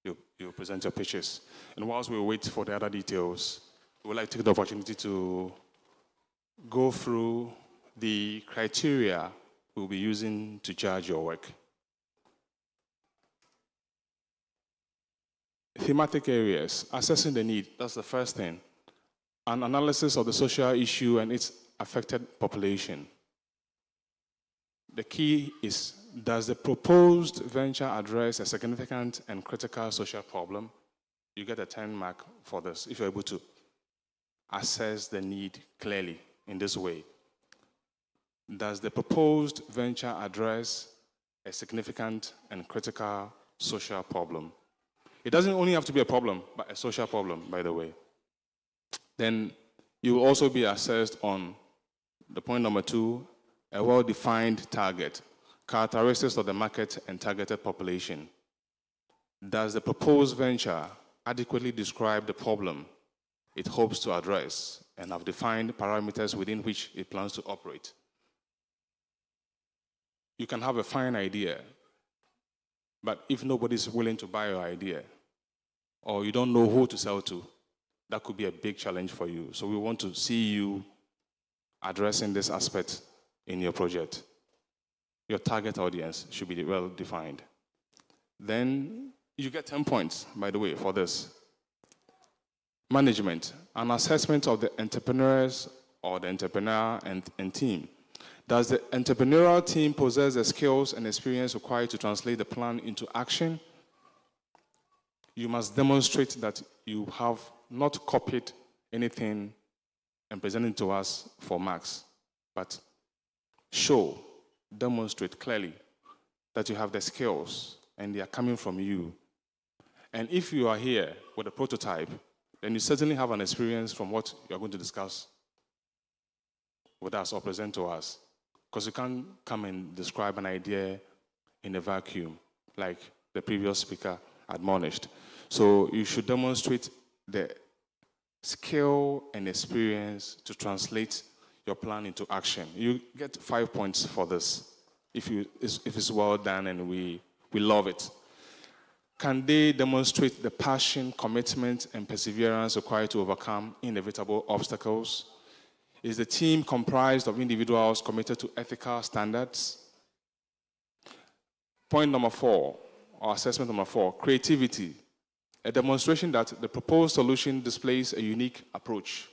you present your pitches. And whilst we wait for the other details, we would like to take the opportunity to go through the criteria we'll be using to judge your work. Thematic areas, assessing the need, that's the first thing. An analysis of the social issue and its affected population. The key is, does the proposed venture address a significant and critical social problem? You get a 10 mark for this if you're able to assess the need clearly in this way. Does the proposed venture address a significant and critical social problem? It doesn't only have to be a problem, but a social problem, by the way. Then you will also be assessed on the point number 2, a well-defined target, characteristics of the market and targeted population. Does the proposed venture adequately describe the problem it hopes to address and have defined parameters within which it plans to operate? You can have a fine idea, but if nobody's willing to buy your idea, or you don't know who to sell to, that could be a big challenge for you. So we want to see you addressing this aspect in your project. Your target audience should be well defined. Then you get 10 points, by the way, for this. Management, an assessment of the entrepreneurs or the entrepreneur and team. Does the entrepreneurial team possess the skills and experience required to translate the plan into action? You must demonstrate that you have not copied anything and presented to us for marks, but show, demonstrate clearly that you have the skills and they are coming from you. And if you are here with a prototype, then you certainly have an experience from what you are going to discuss with us or present to us. Because you can't come and describe an idea in a vacuum, like the previous speaker admonished. So you should demonstrate the skill and experience to translate your plan into action. You get 5 points for this, if it's well done and we love it. Can they demonstrate the passion, commitment, and perseverance required to overcome inevitable obstacles? Is the team comprised of individuals committed to ethical standards? Point number 4, or assessment number 4, creativity. A demonstration that the proposed solution displays a unique approach.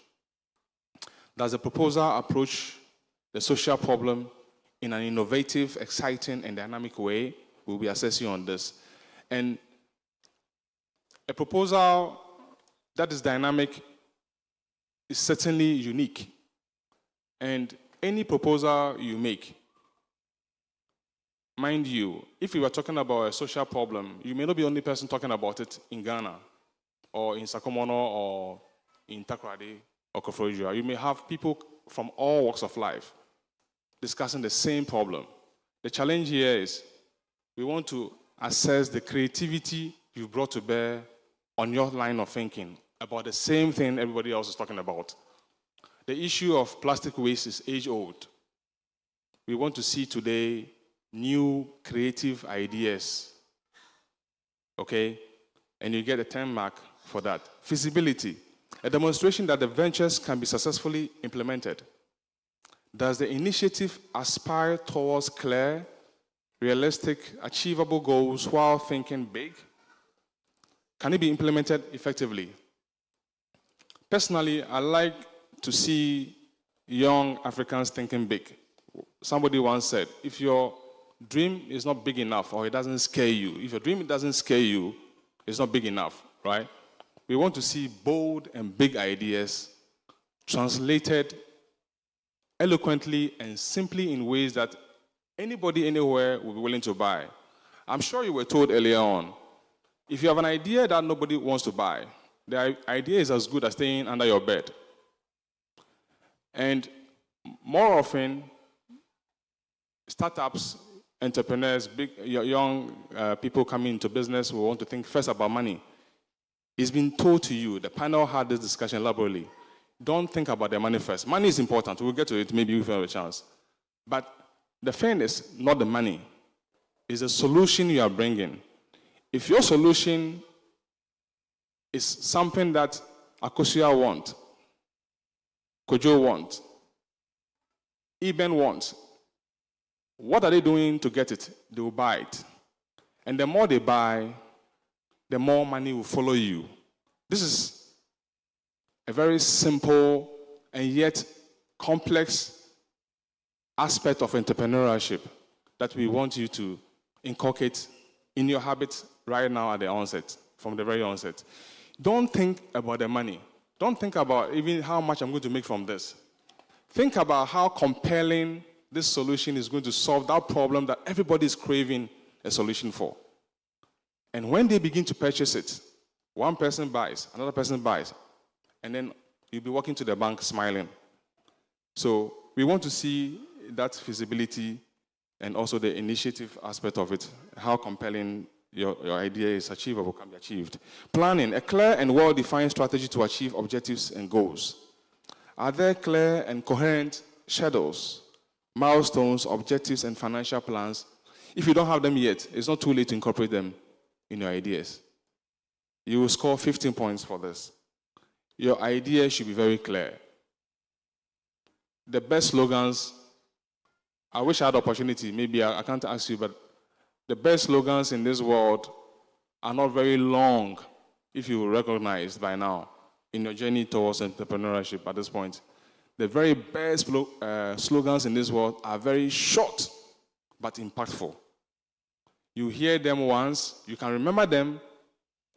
Does the proposer approach the social problem in an innovative, exciting, and dynamic way? We'll be assessing on this. And a proposal that is dynamic is certainly unique. And any proposal you make, mind you, if you were talking about a social problem, you may not be the only person talking about it in Ghana or in SAKUMONO or in Takoradi or Koforidua. You may have people from all walks of life discussing the same problem. The challenge here is we want to assess the creativity you brought to bear on your line of thinking about the same thing everybody else is talking about. The issue of plastic waste is age-old. We want to see today new creative ideas, okay? And you get a 10 mark for that. Feasibility, a demonstration that the ventures can be successfully implemented. Does the initiative aspire towards clear, realistic, achievable goals while thinking big? Can it be implemented effectively? Personally, I like to see young Africans thinking big. Somebody once said, if your dream is not big enough or it doesn't scare you, if your dream doesn't scare you, it's not big enough, right? We want to see bold and big ideas translated eloquently and simply in ways that anybody anywhere will be willing to buy. I'm sure you were told earlier on, if you have an idea that nobody wants to buy, the idea is as good as staying under your bed. And more often, startups, entrepreneurs, young people coming into business will want to think first about money. It's been told to you, the panel had this discussion elaborately. don't think about the money first. Money is important. We'll get to it maybe if we have a chance. But the thing is not the money. It's the solution you are bringing. If your solution is something that Akosia wants, Kojo wants, Eben wants, what are they doing to get it? They will buy it. And the more they buy, the more money will follow you. This is a very simple and yet complex aspect of entrepreneurship that we want you to inculcate in your habits right now at the onset, from the very onset. Don't think about the money. Don't think about even how much I'm going to make from this. Think about how compelling this solution is going to solve that problem that everybody is craving a solution for. And when they begin to purchase it, one person buys, another person buys, and then you'll be walking to the bank smiling. So we want to see that feasibility and also the initiative aspect of it, how compelling your idea is achievable, can be achieved. Planning, a clear and well-defined strategy to achieve objectives and goals. Are there clear and coherent schedules, milestones, objectives, and financial plans? If you don't have them yet, it's not too late to incorporate them in your ideas. You will score 15 points for this. Your idea should be very clear. The best slogans, I wish I had opportunity, maybe I can't ask you, but the best slogans in this world are not very long, if you recognize by now, in your journey towards entrepreneurship at this point. The very best slogans in this world are very short, but impactful. You hear them once, you can remember them,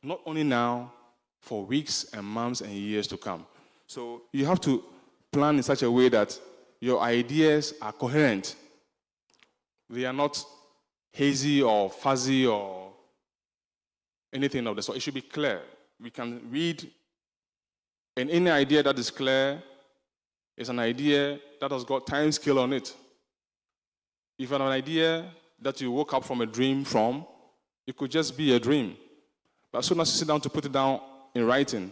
not only now, for weeks and months and years to come. So you have to plan in such a way that your ideas are coherent. They are not hazy or fuzzy or anything of the sort. It should be clear. We can read, and any idea that is clear is an idea that has got time scale on it. If you have an idea that you woke up from a dream from, it could just be a dream. But as soon as you sit down to put it down in writing,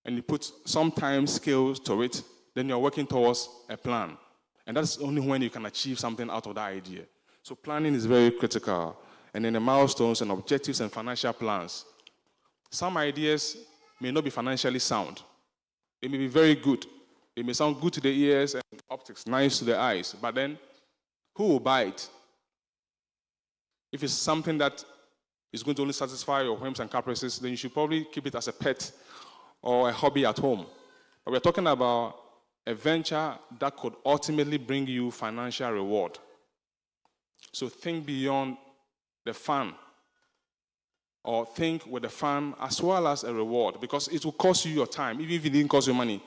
and you put some time scales to it, then you're working towards a plan. And that's only when you can achieve something out of that idea. So planning is very critical. And then the milestones and objectives and financial plans. Some ideas may not be financially sound. It may be very good. It may sound good to the ears and optics, nice to the eyes. But then, who will buy it? If it's something that is going to only satisfy your whims and caprices, then you should probably keep it as a pet or a hobby at home. But we're talking about a venture that could ultimately bring you financial reward. So think beyond the fun, or think with the fun as well as a reward, because it will cost you your time, even if it didn't cost you money.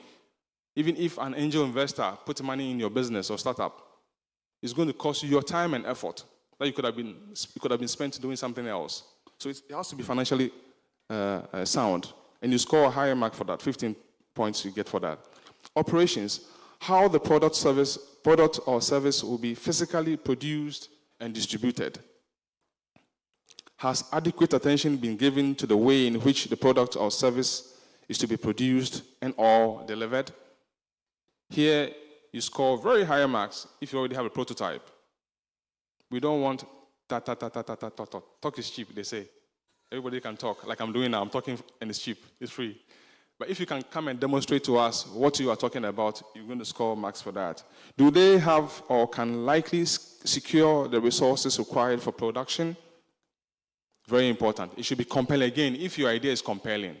Even if an angel investor puts money in your business or startup, it's going to cost you your time and effort that you could have been spent doing something else. So it has to be financially sound, and you score a higher mark for that. 15 points you get for that. Operations, how the product or service will be physically produced and distributed. Has adequate attention been given to the way in which the product or service is to be produced and or delivered? Here, you score very high marks if you already have a prototype. We don't want talk is cheap, they say. Everybody can talk, like I'm doing now. I'm talking and it's cheap, it's free. But if you can come and demonstrate to us what you are talking about, you're going to score marks for that. Do they have or can likely secure the resources required for production? Very important. It should be compelling. Again, if your idea is compelling,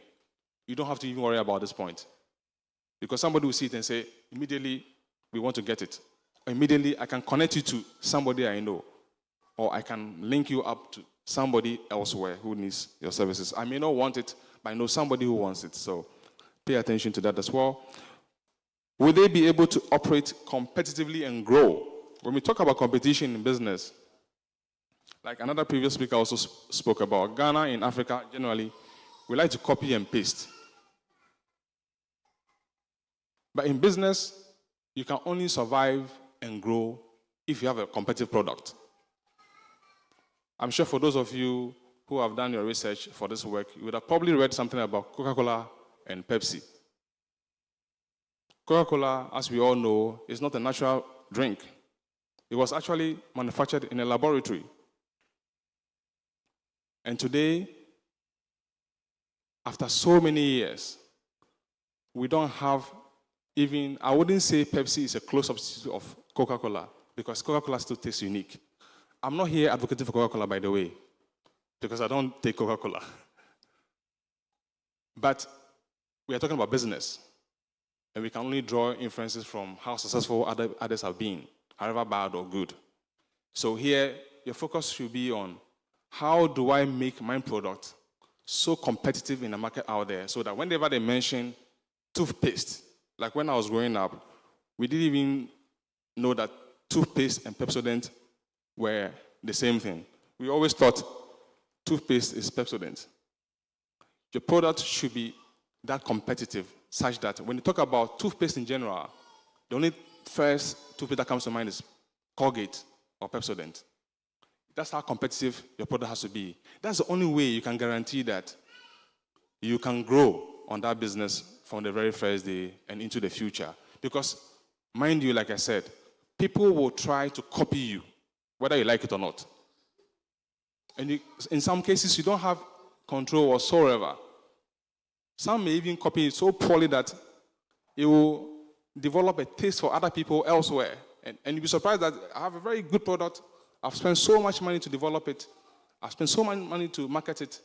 you don't have to even worry about this point. Because somebody will see it and say, immediately, we want to get it. Immediately, I can connect you to somebody I know. Or I can link you up to somebody elsewhere who needs your services. I may not want it, but I know somebody who wants it. So pay attention to that as well. Will they be able to operate competitively and grow? When we talk about competition in business, like another previous speaker also spoke about, Ghana in Africa, generally, we like to copy and paste. But in business, you can only survive and grow if you have a competitive product. I'm sure for those of you who have done your research for this work, you would have probably read something about Coca-Cola and Pepsi. Coca-Cola, as we all know, is not a natural drink. It was actually manufactured in a laboratory. And today, after so many years, we don't have even, I wouldn't say Pepsi is a close substitute of Coca-Cola, because Coca-Cola still tastes unique. I'm not here advocating for Coca-Cola, by the way, because I don't take Coca-Cola. But we are talking about business, and we can only draw inferences from how successful others have been, however bad or good. So here, your focus should be on how do I make my product so competitive in the market out there so that whenever they mention toothpaste, like when I was growing up, we didn't even know that toothpaste and Pepsodent were the same thing. We always thought toothpaste is Pepsodent. Your product should be that competitive such that when you talk about toothpaste in general, the only first toothpaste that comes to mind is Colgate or Pepsodent. That's how competitive your product has to be. That's the only way you can guarantee that you can grow on that business from the very first day and into the future. Because, mind you, like I said, people will try to copy you, whether you like it or not. And in some cases, you don't have control whatsoever. Some may even copy it so poorly that it will develop a taste for other people elsewhere. And you'll be surprised that I have a very good product. I've spent so much money to develop it. I've spent so much money to market it.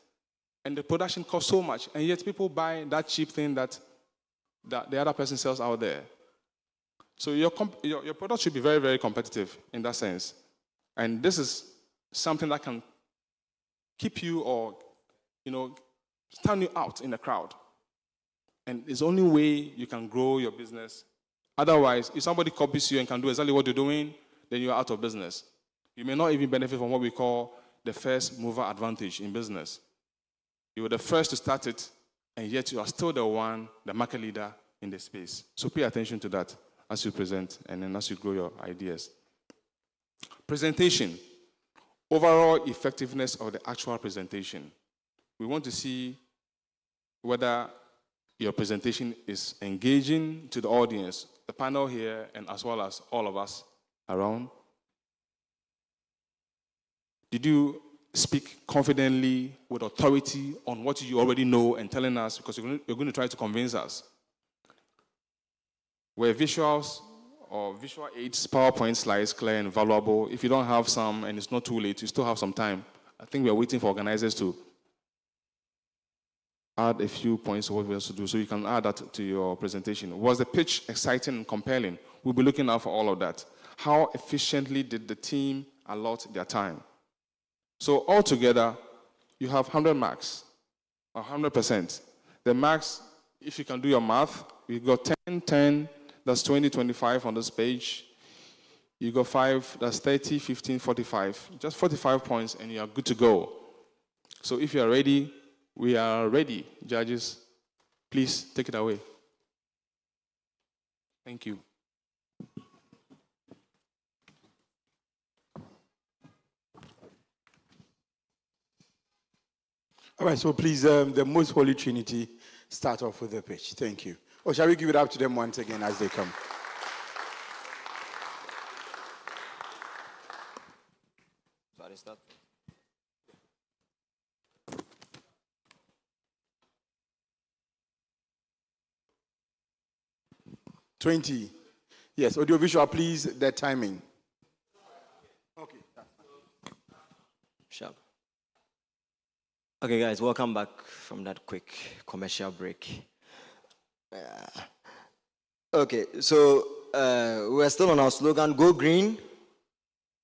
And the production costs so much. And yet people buy that cheap thing that the other person sells out there. So your product should be very, very competitive in that sense. And this is something that can keep you or, stand you out in the crowd. And it's the only way you can grow your business. Otherwise, if somebody copies you and can do exactly what you're doing, then you're out of business. You may not even benefit from what we call the first mover advantage in business. You were the first to start it, and yet you are still the market leader in the space. So pay attention to that as you present and then as you grow your ideas. Presentation. Overall effectiveness of the actual presentation. We want to see whether your presentation is engaging to the audience, the panel here, and as well as all of us around. Did you speak confidently with authority on what you already know and telling us, because you're going to try to convince us? Were visuals or visual aids, PowerPoint slides clear and valuable? If you don't have some and it's not too late, you still have some time. I think we are waiting for organizers to add a few points of what we have to do, so you can add that to your presentation. Was the pitch exciting and compelling? We'll be looking out for all of that. How efficiently did the team allot their time? So altogether, you have 100 marks, or 100%. The marks, if you can do your math, you got 10, 10, that's 20, 25 on this page. You got 5, that's 30, 15, 45. Just 45 points and you are good to go. So if you are ready, we are ready. Judges, please take it away. Thank you. All right, so please, the Most Holy Trinity, start off with the pitch. Thank you. Or shall we give it up to them once again as they come? Sorry, start. $20. Yes, audiovisual, please, the timing. Okay. Sharp. Okay, guys, welcome back from that quick commercial break. Okay, so we're still on our slogan, go green.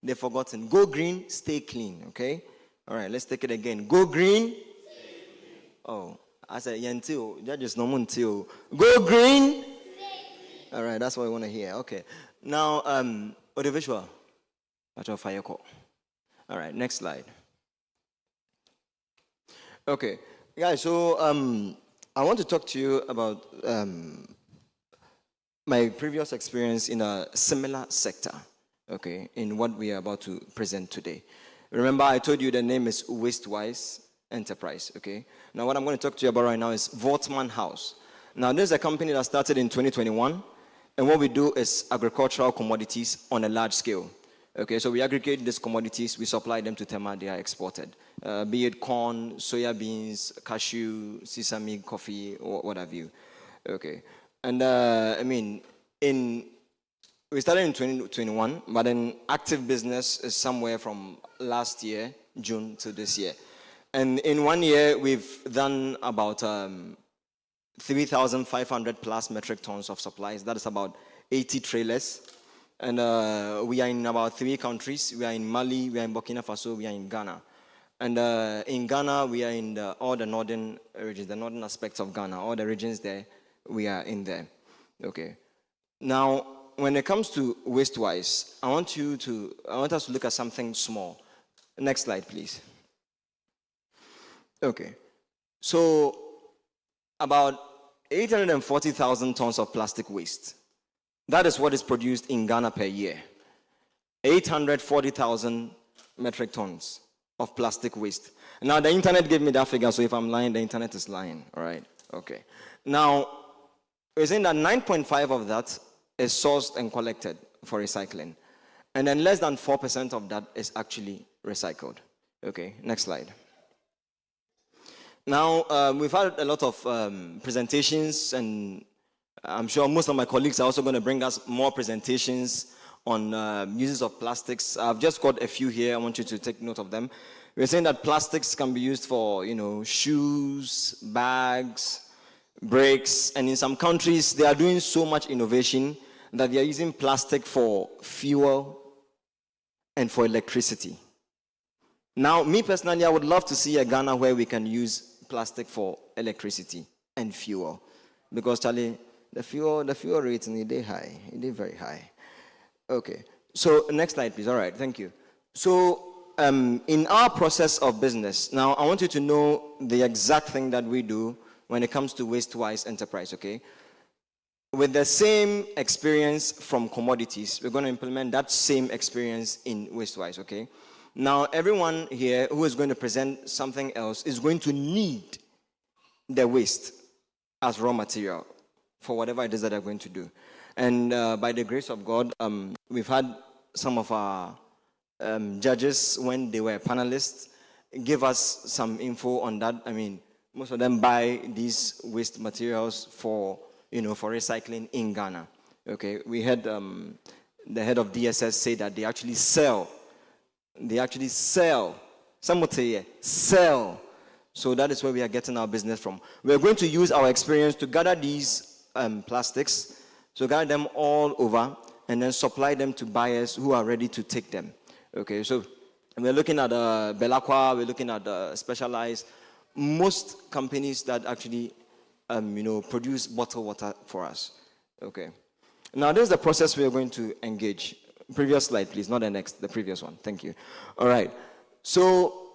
They've forgotten. Go green, stay clean, okay? All right, let's take it again. Go green. Oh, I said, Yantio, judges no muntio. Go green. All right, that's what we want to hear. Okay. Now, audiovisual. That's our fire call. All right, next slide. Okay, guys, so I want to talk to you about my previous experience in a similar sector, okay, in what we are about to present today. Remember, I told you the name is Wastewise Enterprise, okay? Now, what I'm going to talk to you about right now is Voltman House. Now, this is a company that started in 2021. And what we do is agricultural commodities on a large scale. Okay, so we aggregate these commodities, we supply them to Tema, they are exported. Be it corn, soya beans, cashew, sesame, coffee, or what have you. Okay, and we started in 2021, but then active business is somewhere from last year, June, to this year. And in 1 year, we've done about 3,500 plus metric tons of supplies. That is about 80 trailers. And we are in about 3 countries. We are in Mali, we are in Burkina Faso, we are in Ghana. And in Ghana, we are in all the northern regions, the northern aspects of Ghana. All the regions there, we are in there. Okay. Now, when it comes to waste-wise, I want us to look at something small. Next slide, please. Okay. So, about 840,000 tons of plastic waste. That is what is produced in Ghana per year. 840,000 metric tons of plastic waste. Now, the internet gave me that figure, so if I'm lying, the internet is lying. All right? Okay. Now, we're saying that 9.5 of that is sourced and collected for recycling. And then less than 4% of that is actually recycled. Okay, next slide. Now, we've had a lot of presentations, and I'm sure most of my colleagues are also going to bring us more presentations on uses of plastics. I've just got a few here. I want you to take note of them. We're saying that plastics can be used for, shoes, bags, brakes, and in some countries, they are doing so much innovation that they are using plastic for fuel and for electricity. Now, me personally, I would love to see a Ghana where we can use plastic for electricity and fuel. Because, Charlie, the fuel rate is high. It is very high. Okay. So, next slide, please. All right. Thank you. So, in our process of business, now, I want you to know the exact thing that we do when it comes to waste-wise enterprise, okay? With the same experience from commodities, we're going to implement that same experience in waste-wise, okay? Now, everyone here who is going to present something else is going to need the waste as raw material for whatever it is that they're going to do. And by the grace of God, we've had some of our judges, when they were panelists, give us some info on that. I mean, most of them buy these waste materials for recycling in Ghana. Okay, we had the head of DSS say that they actually sell. Some would say sell. So that is where we are getting our business from. We are going to use our experience to gather these plastics, so gather them all over, and then supply them to buyers who are ready to take them. Okay, so we're looking at Belacqua, we're looking at Specialized, most companies that actually produce bottled water for us. Okay. Now, this is the process we are going to engage. Previous slide, please, not the next, the previous one. Thank you. All right. So,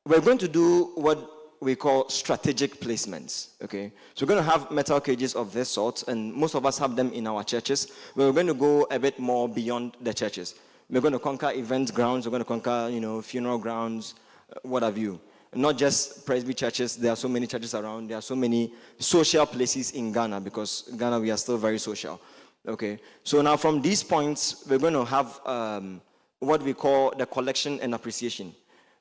we're going to do what we call strategic placements. Okay. So, we're going to have metal cages of this sort, and most of us have them in our churches. We're going to go a bit more beyond the churches. We're going to conquer event grounds. We're going to conquer, funeral grounds, what have you. Not just Presby churches, there are so many churches around, there are so many social places in Ghana, because Ghana, we are still very social. Okay, so now from these points, we're going to have what we call the collection and appreciation.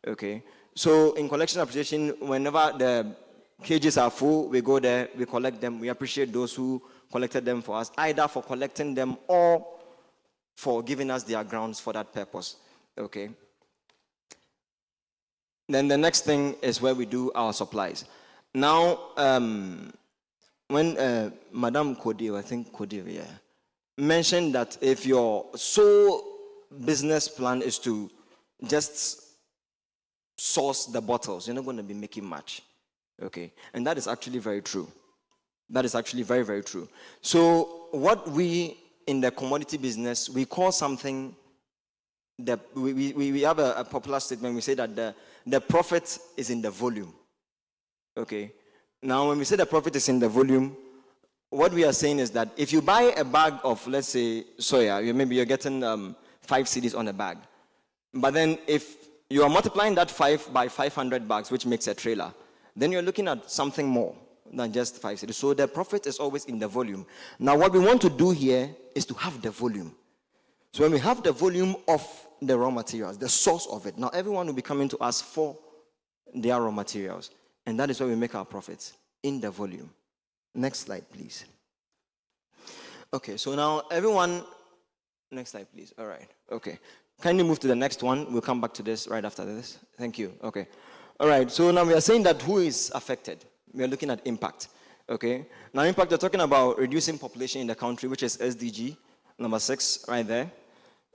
Okay, so in collection and appreciation, whenever the cages are full, we go there, we collect them, we appreciate those who collected them for us, either for collecting them or for giving us their grounds for that purpose. Okay. Then the next thing is where we do our supplies. Now, when Madame Kodil, I think Kodil, yeah, mentioned that if your sole business plan is to just source the bottles, you're not going to be making much. Okay, and that is actually very true. That is actually very, very true. So what we in the commodity business, we call something that we have a popular statement. We say that the profit is in the volume. Okay. Now, when we say the profit is in the volume, what we are saying is that if you buy a bag of, let's say, soya, maybe you're getting 5 cedis on a bag. But then if you are multiplying that 5 by 500 bags, which makes a trailer, then you're looking at something more. than just 5 cedis. So the profit is always in the volume. Now what we want to do here is to have the volume. So when we have the volume of the raw materials, the source of it, now everyone will be coming to us for their raw materials. And that is where we make our profits, in the volume. Next slide, please. Okay, so now everyone, next slide, please. All right, okay. Kindly move to the next one. We'll come back to this right after this. Thank you, okay. All right, so now we are saying that who is affected? We are looking at impact, okay? Now impact, we're talking about reducing population in the country, which is SDG, number 6, right there,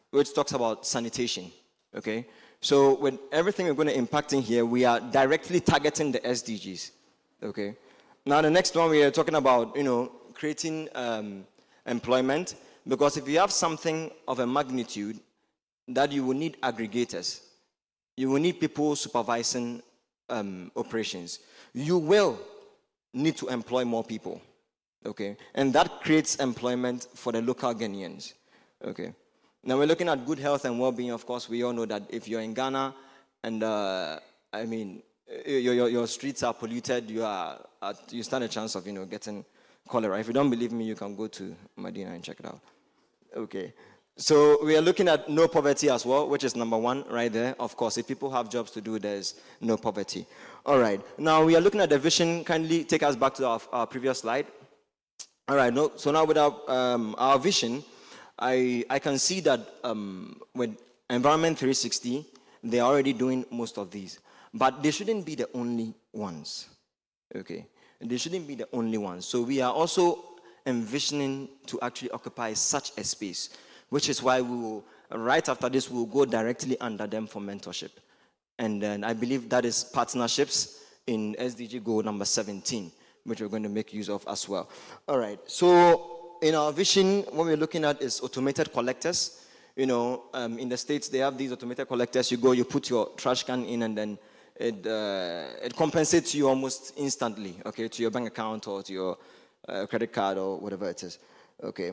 which talks about sanitation, okay? So with everything we're going to impact in here, we are directly targeting the SDGs, okay? Now the next one, we are talking about, creating employment, because if you have something of a magnitude, that you will need aggregators. You will need people supervising operations. You will need to employ more people, okay? And that creates employment for the local Ghanaians, okay? Now we're looking at good health and well-being. Of course, we all know that if you're in Ghana and, your streets are polluted, you stand a chance of, getting cholera. If you don't believe me, you can go to Medina and check it out, okay? So we are looking at no poverty as well, which is number 1 right there. Of course, if people have jobs to do, there's no poverty. All right. Now we are looking at the vision. Kindly take us back to our previous slide. All right. So now with our vision, I can see that with Environment 360, they are already doing most of these. But they shouldn't be the only ones. Okay. They shouldn't be the only ones. So we are also envisioning to actually occupy such a space, which is why we will, right after this, we will go directly under them for mentorship. And then I believe that is partnerships in SDG goal number 17, which we're going to make use of as well. All right, so in our vision, what we're looking at is automated collectors. In the States, they have these automated collectors. You go, you put your trash can in, and then it compensates you almost instantly, okay, to your bank account or to your credit card or whatever it is, okay.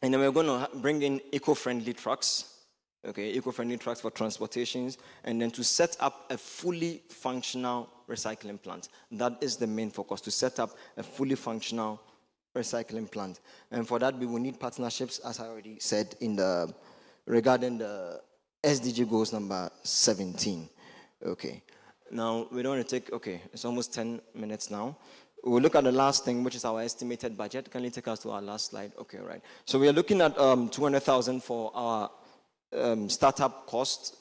And then we're going to bring in eco-friendly trucks, okay, eco-friendly trucks for transportations, and then to set up a fully functional recycling plant. That is the main focus, to set up a fully functional recycling plant. And for that, we will need partnerships, as I already said, regarding the SDG goals number 17, okay. Now, we don't want to take, okay, it's almost 10 minutes now. We'll look at the last thing, which is our estimated budget. Can you take us to our last slide? Okay, right. So we are looking at 200,000 for our startup cost,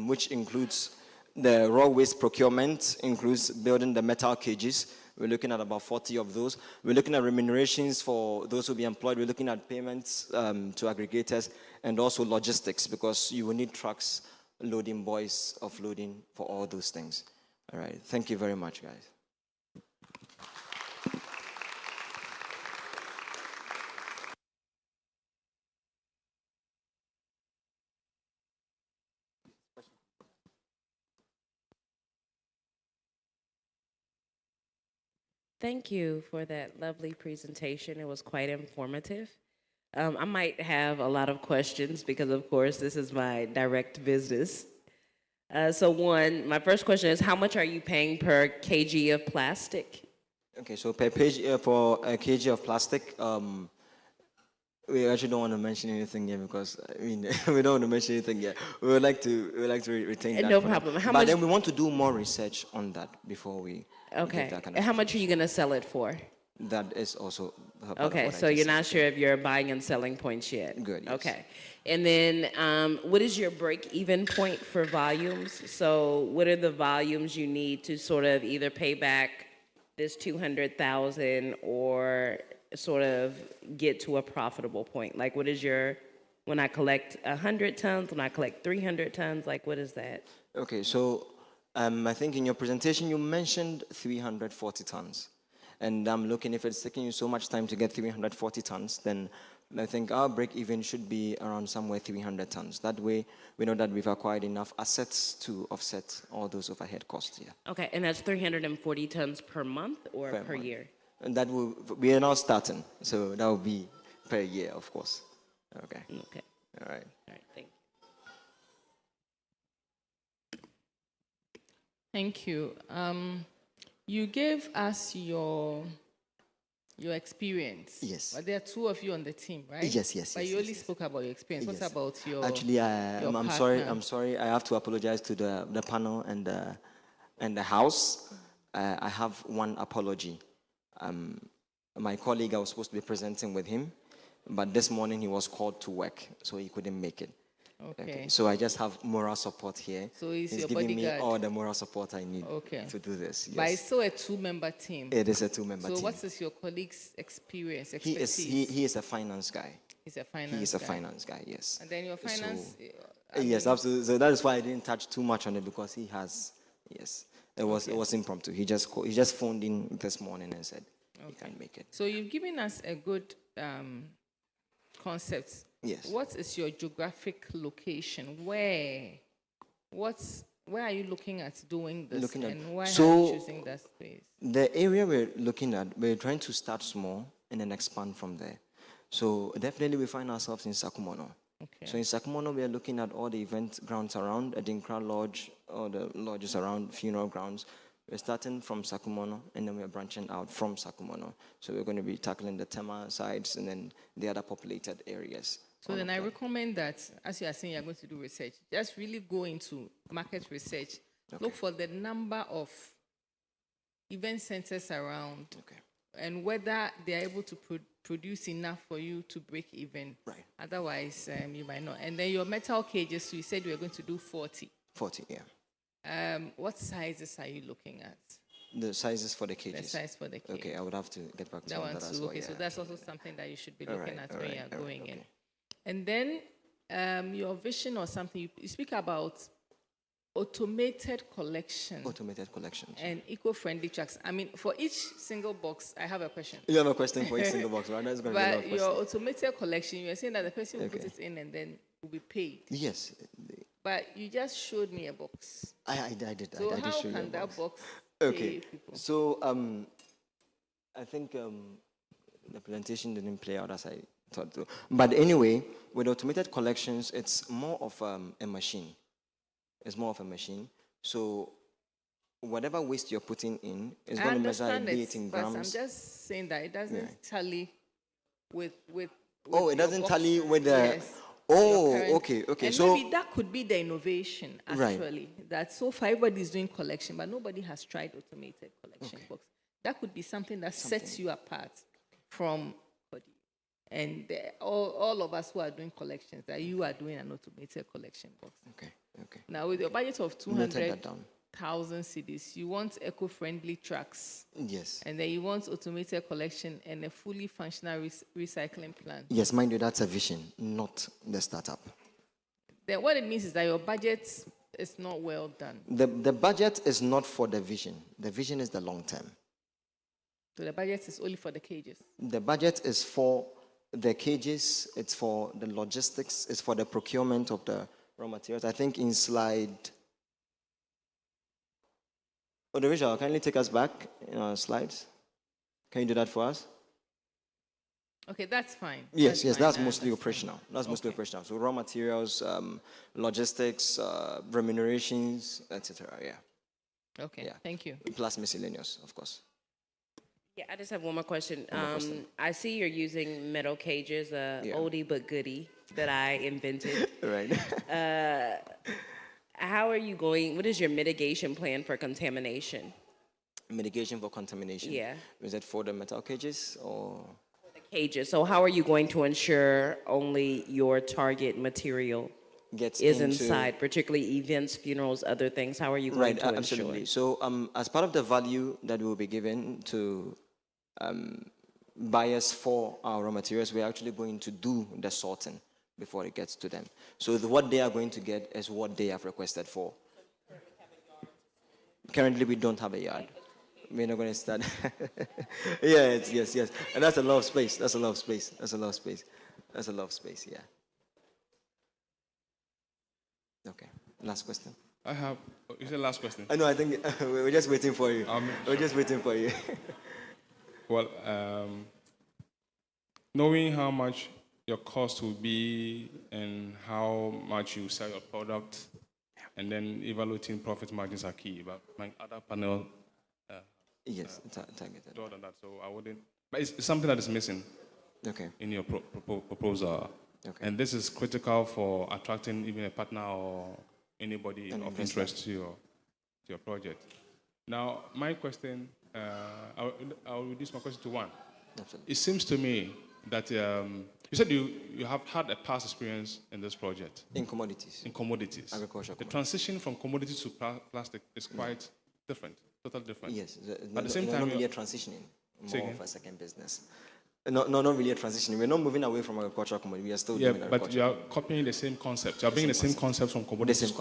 which includes the raw waste procurement, includes building the metal cages. We're looking at about 40 of those. We're looking at remunerations for those who will be employed. We're looking at payments to aggregators, and also logistics, because you will need trucks, loading boys, offloading, for all those things. All right. Thank you very much, guys. Thank you for that lovely presentation. It was quite informative. I might have a lot of questions because, of course, this is my direct business. So my first question is, how much are you paying per kg of plastic? Okay, so per page for a kg of plastic, we actually don't want to mention anything here, because we don't want to mention anything here. We would like to retain that. No problem. But then we want to do more research on that before we. Okay. That kind of and how much are you going to sell it for? That is also. Okay, so you're not sure if you're buying and selling points yet. Good. Yes. Okay, and then what is your break-even point for volumes? So what are the volumes you need to sort of either pay back this 200,000 or sort of get to a profitable point? Like, what is when I collect 100 tons, when I collect 300 tons, like, what is that? Okay, so I think in your presentation you mentioned 340 tons. And I'm looking, if it's taking you so much time to get 340 tons, then I think our break-even should be around somewhere 300 tons. That way, we know that we've acquired enough assets to offset all those overhead costs, yeah. Okay, and that's 340 tons per month or per month. year? And that we are now starting, so that will be per year, of course. Okay. Okay. All right. All right, thank you. Thank you. You gave us your experience. Yes. But there are two of you on the team, right? Yes, yes, But yes, you yes, only yes. spoke about your experience. Yes. What about your Actually, your I'm partner? sorry. I have to apologize to the panel and the house. I have one apology. My colleague, I was supposed to be presenting with him, but this morning he was called to work, so he couldn't make it. Okay. So I just have moral support here. So he's your giving bodyguard. me all the moral support I need Okay. to do this. Yes. But it's still a two-member team. It is a two-member team. So what is your colleague's experience, He expertise? is a finance guy. He's a finance He is a guy. finance guy, yes. And then your finance... Yes, absolutely. So that is why I didn't touch too much on it, because he has, yes. It was impromptu. He just phoned in this morning and said he can't make it. So you've given us a good concept. Yes. What is your geographic location? Where are you looking at doing this? And why are you choosing that space? The area we're looking at, we're trying to start small and then expand from there. So definitely we find ourselves in SAKUMONO. Okay. So in SAKUMONO, we are looking at all the event grounds around, Adinkra Lodge, all the lodges around, funeral grounds. We're starting from SAKUMONO, and then we're branching out from SAKUMONO. So we're going to be tackling the Tema sides and then the other populated areas. So then I recommend that, as you are saying, you're going to do research, just really go into market research. Okay. Look for the number of event centers around, and whether they are able to produce enough for you to break even. Right. Otherwise, you might not. And then your metal cages, so you said you were going to do 40. 40, yeah. What sizes are you looking at? The sizes for the cages. The size for the cage. Okay, I would have to get back to That you on one that as too. well. Okay, yeah. so that's also something that you should be looking at when you're going in. okay. And then your vision or something, you speak about automated collection. Automated collections. And eco-friendly trucks. I mean, for each single box, I have a question. You have a question for each single box, right? That's going to be a lot of But your questions. automated collection, you are saying that the person will put it in and then will be paid. Yes. But you just showed me a box. I did. So I did how show you a can that box Okay. pay people? So I think the presentation didn't play out as I thought to. But anyway, with automated collections, it's more of a machine. It's more of a machine. So whatever waste you're putting in is going to measure it in but grams. I'm just saying that it doesn't tally with Oh, it your doesn't box. tally with the. Yes. Oh, Your current- okay. And So maybe that could be the innovation, Right. actually. That so far everybody is doing collection, but nobody has tried automated collection box. That could be something that sets you apart from body. And all of us who are doing collections, that you are doing an automated collection box. Okay. Now, with your budget of Noted that down. 200,000 cedis, you want eco-friendly trucks. Yes. And then you want automated collection and a fully functional recycling plant. Yes, mind you, that's a vision, not the startup. Then what it means is that your budget is not well done. The budget is not for the vision. The vision is the long term. So the budget is only for the cages. The budget is for the cages, it's for the logistics, it's for the procurement of the raw materials. I think in slide. Visual, kindly take us back in our slides. Can you do that for us? Okay, that's fine. Yes, fine. that's I mostly understand. operational. That's mostly operational. So raw materials, logistics, remunerations, etc. Yeah. Okay, thank you. Plus miscellaneous, of course. Yeah, I just have one more question. One more question. I see you're using metal cages, Yeah. oldie but goodie that I invented. Right. How are you going? What is your mitigation plan for contamination? Mitigation for contamination. Yeah. Is it for the metal cages or? Cages. So how are you going to ensure only your target material Gets is into- inside, particularly events, funerals, other things? How are you going Right, to ensure? absolutely. So as part of the value that will be given to buyers for our raw materials, we're actually going to do the sorting before it gets to them. So what they are going to get is what they have requested for. Currently, we don't have a yard. We're not going to start. yes. And that's a lot of space. That's a lot of space. Yeah. Okay. Last question. I have. You said last question. I know. I think we're just waiting for you. We're just waiting for you. Well, knowing how much your cost will be and how much you sell your product, and then evaluating profit margins are key. But my other panel Yes, targeted. Broader than that, so I wouldn't. But it's something that is missing. Okay. In your proposal. Okay. And this is critical for attracting even a partner or anybody An of investor. interest to your project. Now, my question, I'll reduce my question to one. Absolutely. It seems to me that you said you have had a past experience in this project. In commodities. In commodities. Agriculture. The transition from commodities to plastic is quite different, totally different. Yes. At the same time, not really a transitioning, Say more again? of a second business. No, not really a transitioning. We're not moving away from agricultural commodity. We are still doing agriculture. but you are copying the same concept. You are bringing the same concept from commodities to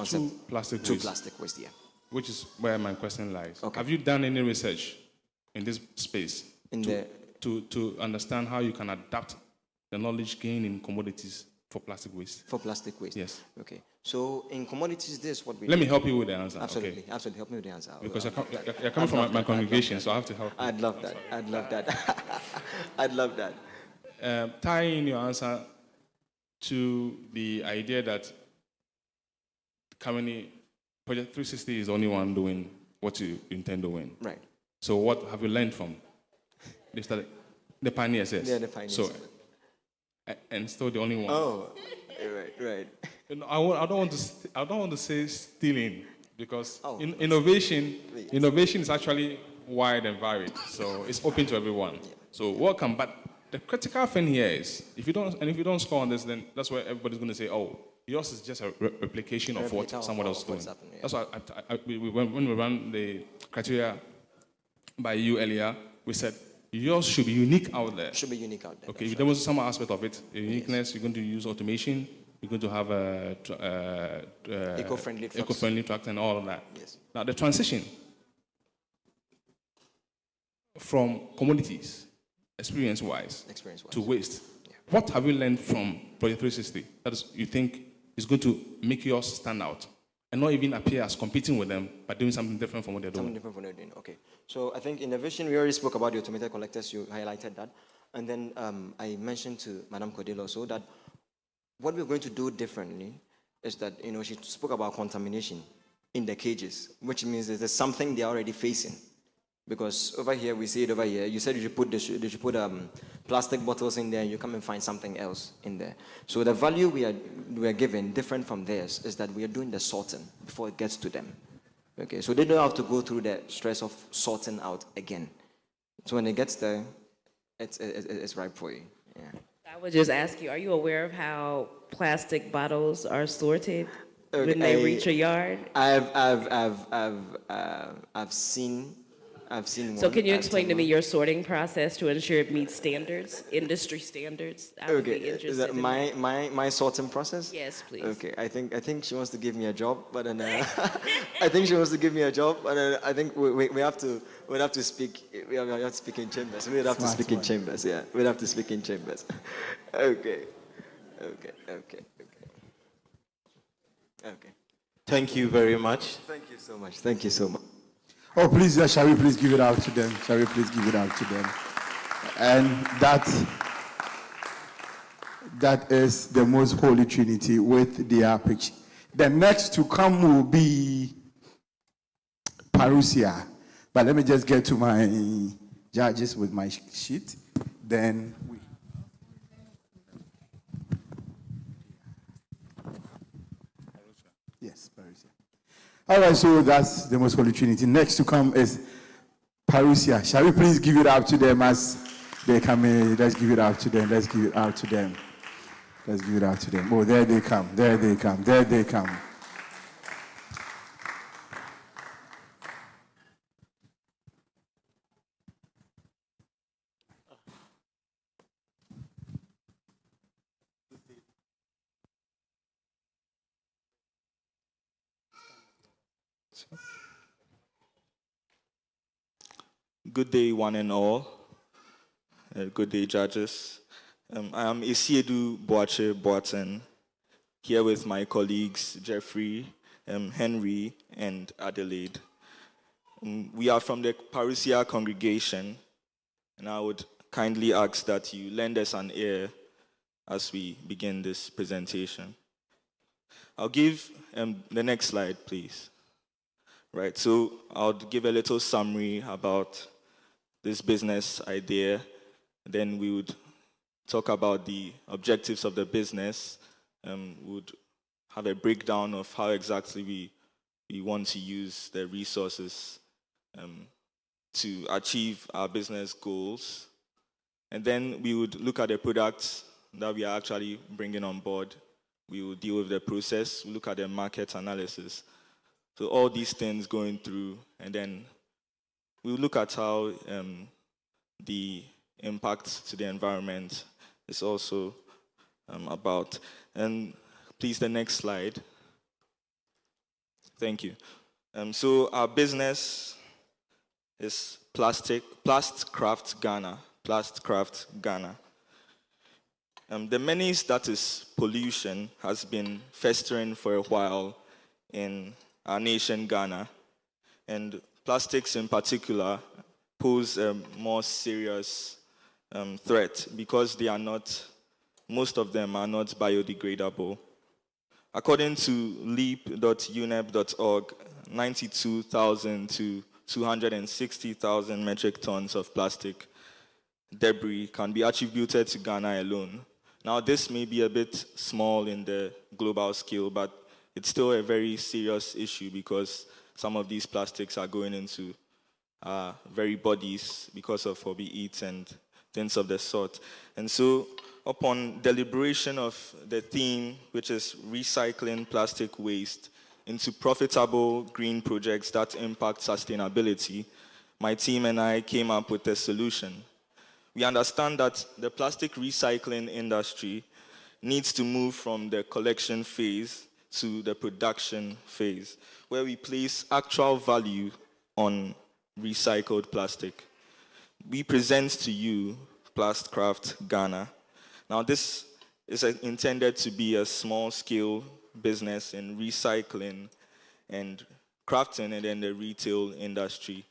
plastic to waste. plastic waste, yeah. Which is where my question lies. Okay. Have you done any research in this space In to understand how you can adapt the knowledge gained in commodities for plastic waste? For plastic waste? Yes. Okay. So in commodities, this is what we Let do. me help you with the answer. Absolutely. Okay. Absolutely. Help me with the answer. Because I'd love that. you're coming I'd from love my that. congregation, so I have to help you. I'd love that. I'd love that. I'd love that. Tie in your answer to the idea that currently Project 360 is the only one doing what you intend doing. Right. So what have you learned from the pioneers? Yes. Yeah, the pioneers. So, and still the only one. Oh, right. You know, I don't want to say stealing because innovation is actually wide and varied. So it's open to everyone. Yeah. So welcome. But the critical thing here is if you don't score on this, then that's where everybody's going to say, oh, yours is just a replication of what someone else is doing. Yeah. That's why when we ran the criteria by you earlier, we said yours should be unique out there. Should be unique out there. Okay, if there was some aspect of it, uniqueness, you're going to use automation, you're going to have eco-friendly trucks and all of that. Yes. Now, the transition from commodities, experience-wise, to waste, what have you learned from Project 360 that is, you think is going to make yours stand out and not even appear as competing with them, but doing something different from what they're doing? Something different from what they're doing, okay. So I think in the vision, we already spoke about the automated collectors, you highlighted that. And then I mentioned to Madam Cordell also that what we're going to do differently is that, she spoke about contamination in the cages, which means that there's something they're already facing. Because over here, we see it over here, you said you should put plastic bottles in there, and you come and find something else in there. So the value we are given, different from theirs, is that we are doing the sorting before it gets to them. Okay, so they don't have to go through the stress of sorting out again. So when it gets there, it's ripe for you. Yeah. I would just ask you, are you aware of how plastic bottles are sorted when they reach a yard? I've seen one. So can you explain to me your sorting process to ensure it meets standards, industry standards? I would be interested Is that in my sorting process? Yes, please. Okay, I think she wants to give me a job, but then I think she wants to give me a job, but then I think we have to speak. We have to speak in chambers. We'd have to speak in chambers. Yeah, we'd have to speak in chambers. Okay. Thank you very much. Thank you so much. Thank you so much. Oh, please, shall we please give it out to them? Shall we please give it out to them? And that is the most holy trinity with their picture. The next to come will be Parousia. But let me just get to my judges with my sheet. Then we. Yes, Parousia. All right, so that's the most holy trinity. Next to come is Parousia. Shall we please give it out to them as they come in? Let's give it out to them. Let's give it out to them. Let's give it out to them. Oh, there they come. There they come. There they come. Good day, one and all. Good day, judges. I am Isiedu Boache Boaten, here with my colleagues Jeffrey, Henry, and Adelaide. We are from the Parousia congregation, and I would kindly ask that you lend us an ear as we begin this presentation. I'll give the next slide, please. Right, so I'll give a little summary about this business idea. Then we would talk about the objectives of the business. We would have a breakdown of how exactly we want to use the resources to achieve our business goals. And then we would look at the products that we are actually bringing on board. We will deal with the process, look at the market analysis. So all these things going through, and then we'll look at how the impact to the environment is also about. And please, the next slide. Thank you. So our business is Plastcraft Ghana. Plastcraft Ghana. The menace that is pollution has been festering for a while in our nation, Ghana, and plastics in particular pose a more serious threat because they are not, most of them are not biodegradable. According to leap.unep.org, 92,000 to 260,000 metric tons of plastic debris can be attributed to Ghana alone. Now, this may be a bit small in the global scale, but it's still a very serious issue because some of these plastics are going into our very bodies because of what we eat and things of the sort. And so, upon deliberation of the theme, which is recycling plastic waste into profitable green projects that impact sustainability, my team and I came up with a solution. We understand that the plastic recycling industry needs to move from the collection phase to the production phase, where we place actual value on recycled plastic. We present to you Plastcraft Ghana. Now, this is intended to be a small-scale business in recycling and crafting, and then the retail industry.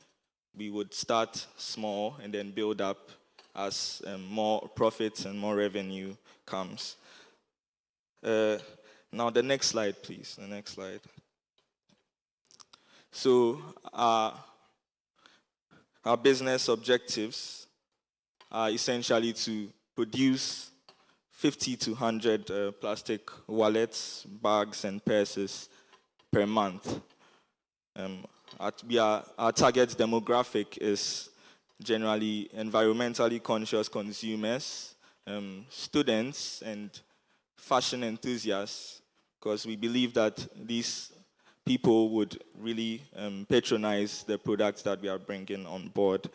We would start small and then build up as more profits and more revenue comes. Now, the next slide, please. The next slide. So, our business objectives are essentially to produce 50 to 100 plastic wallets, bags, and purses per month. Our target demographic is generally environmentally conscious consumers, students, and fashion enthusiasts, because we believe that these people would really patronize the products that we are bringing on board.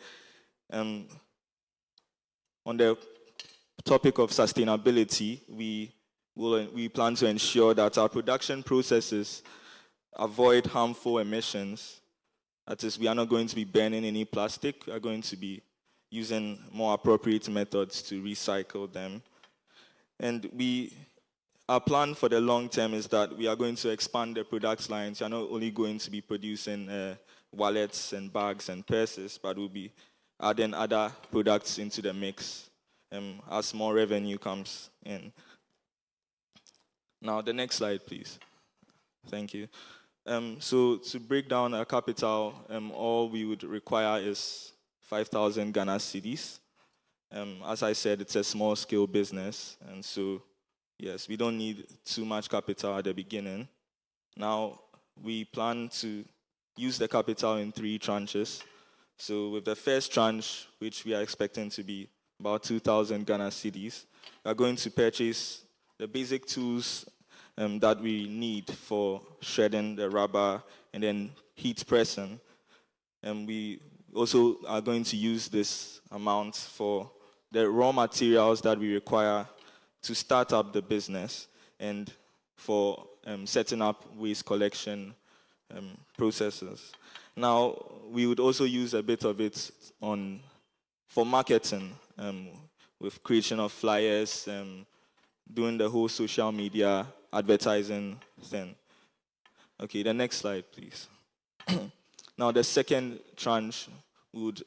On the topic of sustainability, we plan to ensure that our production processes avoid harmful emissions. That is, we are not going to be burning any plastic. We are going to be using more appropriate methods to recycle them. And our plan for the long term is that we are going to expand the product lines. We are not only going to be producing wallets and bags and purses, but we'll be adding other products into the mix as more revenue comes in. Now, the next slide, please. Thank you. So to break down our capital, all we would require is 5,000 Ghana cedis. As I said, it's a small-scale business, and so, yes, we don't need too much capital at the beginning. Now, we plan to use the capital in 3 tranches. So with the first tranche, which we are expecting to be about 2,000 Ghana cedis, we are going to purchase the basic tools that we need for shredding the rubber and then heat pressing. And we also are going to use this amount for the raw materials that we require to start up the business and for setting up waste collection processes. Now, we would also use a bit of it for marketing, with creation of flyers, doing the whole social media advertising thing. Okay, the next slide, please. Now, the second tranche would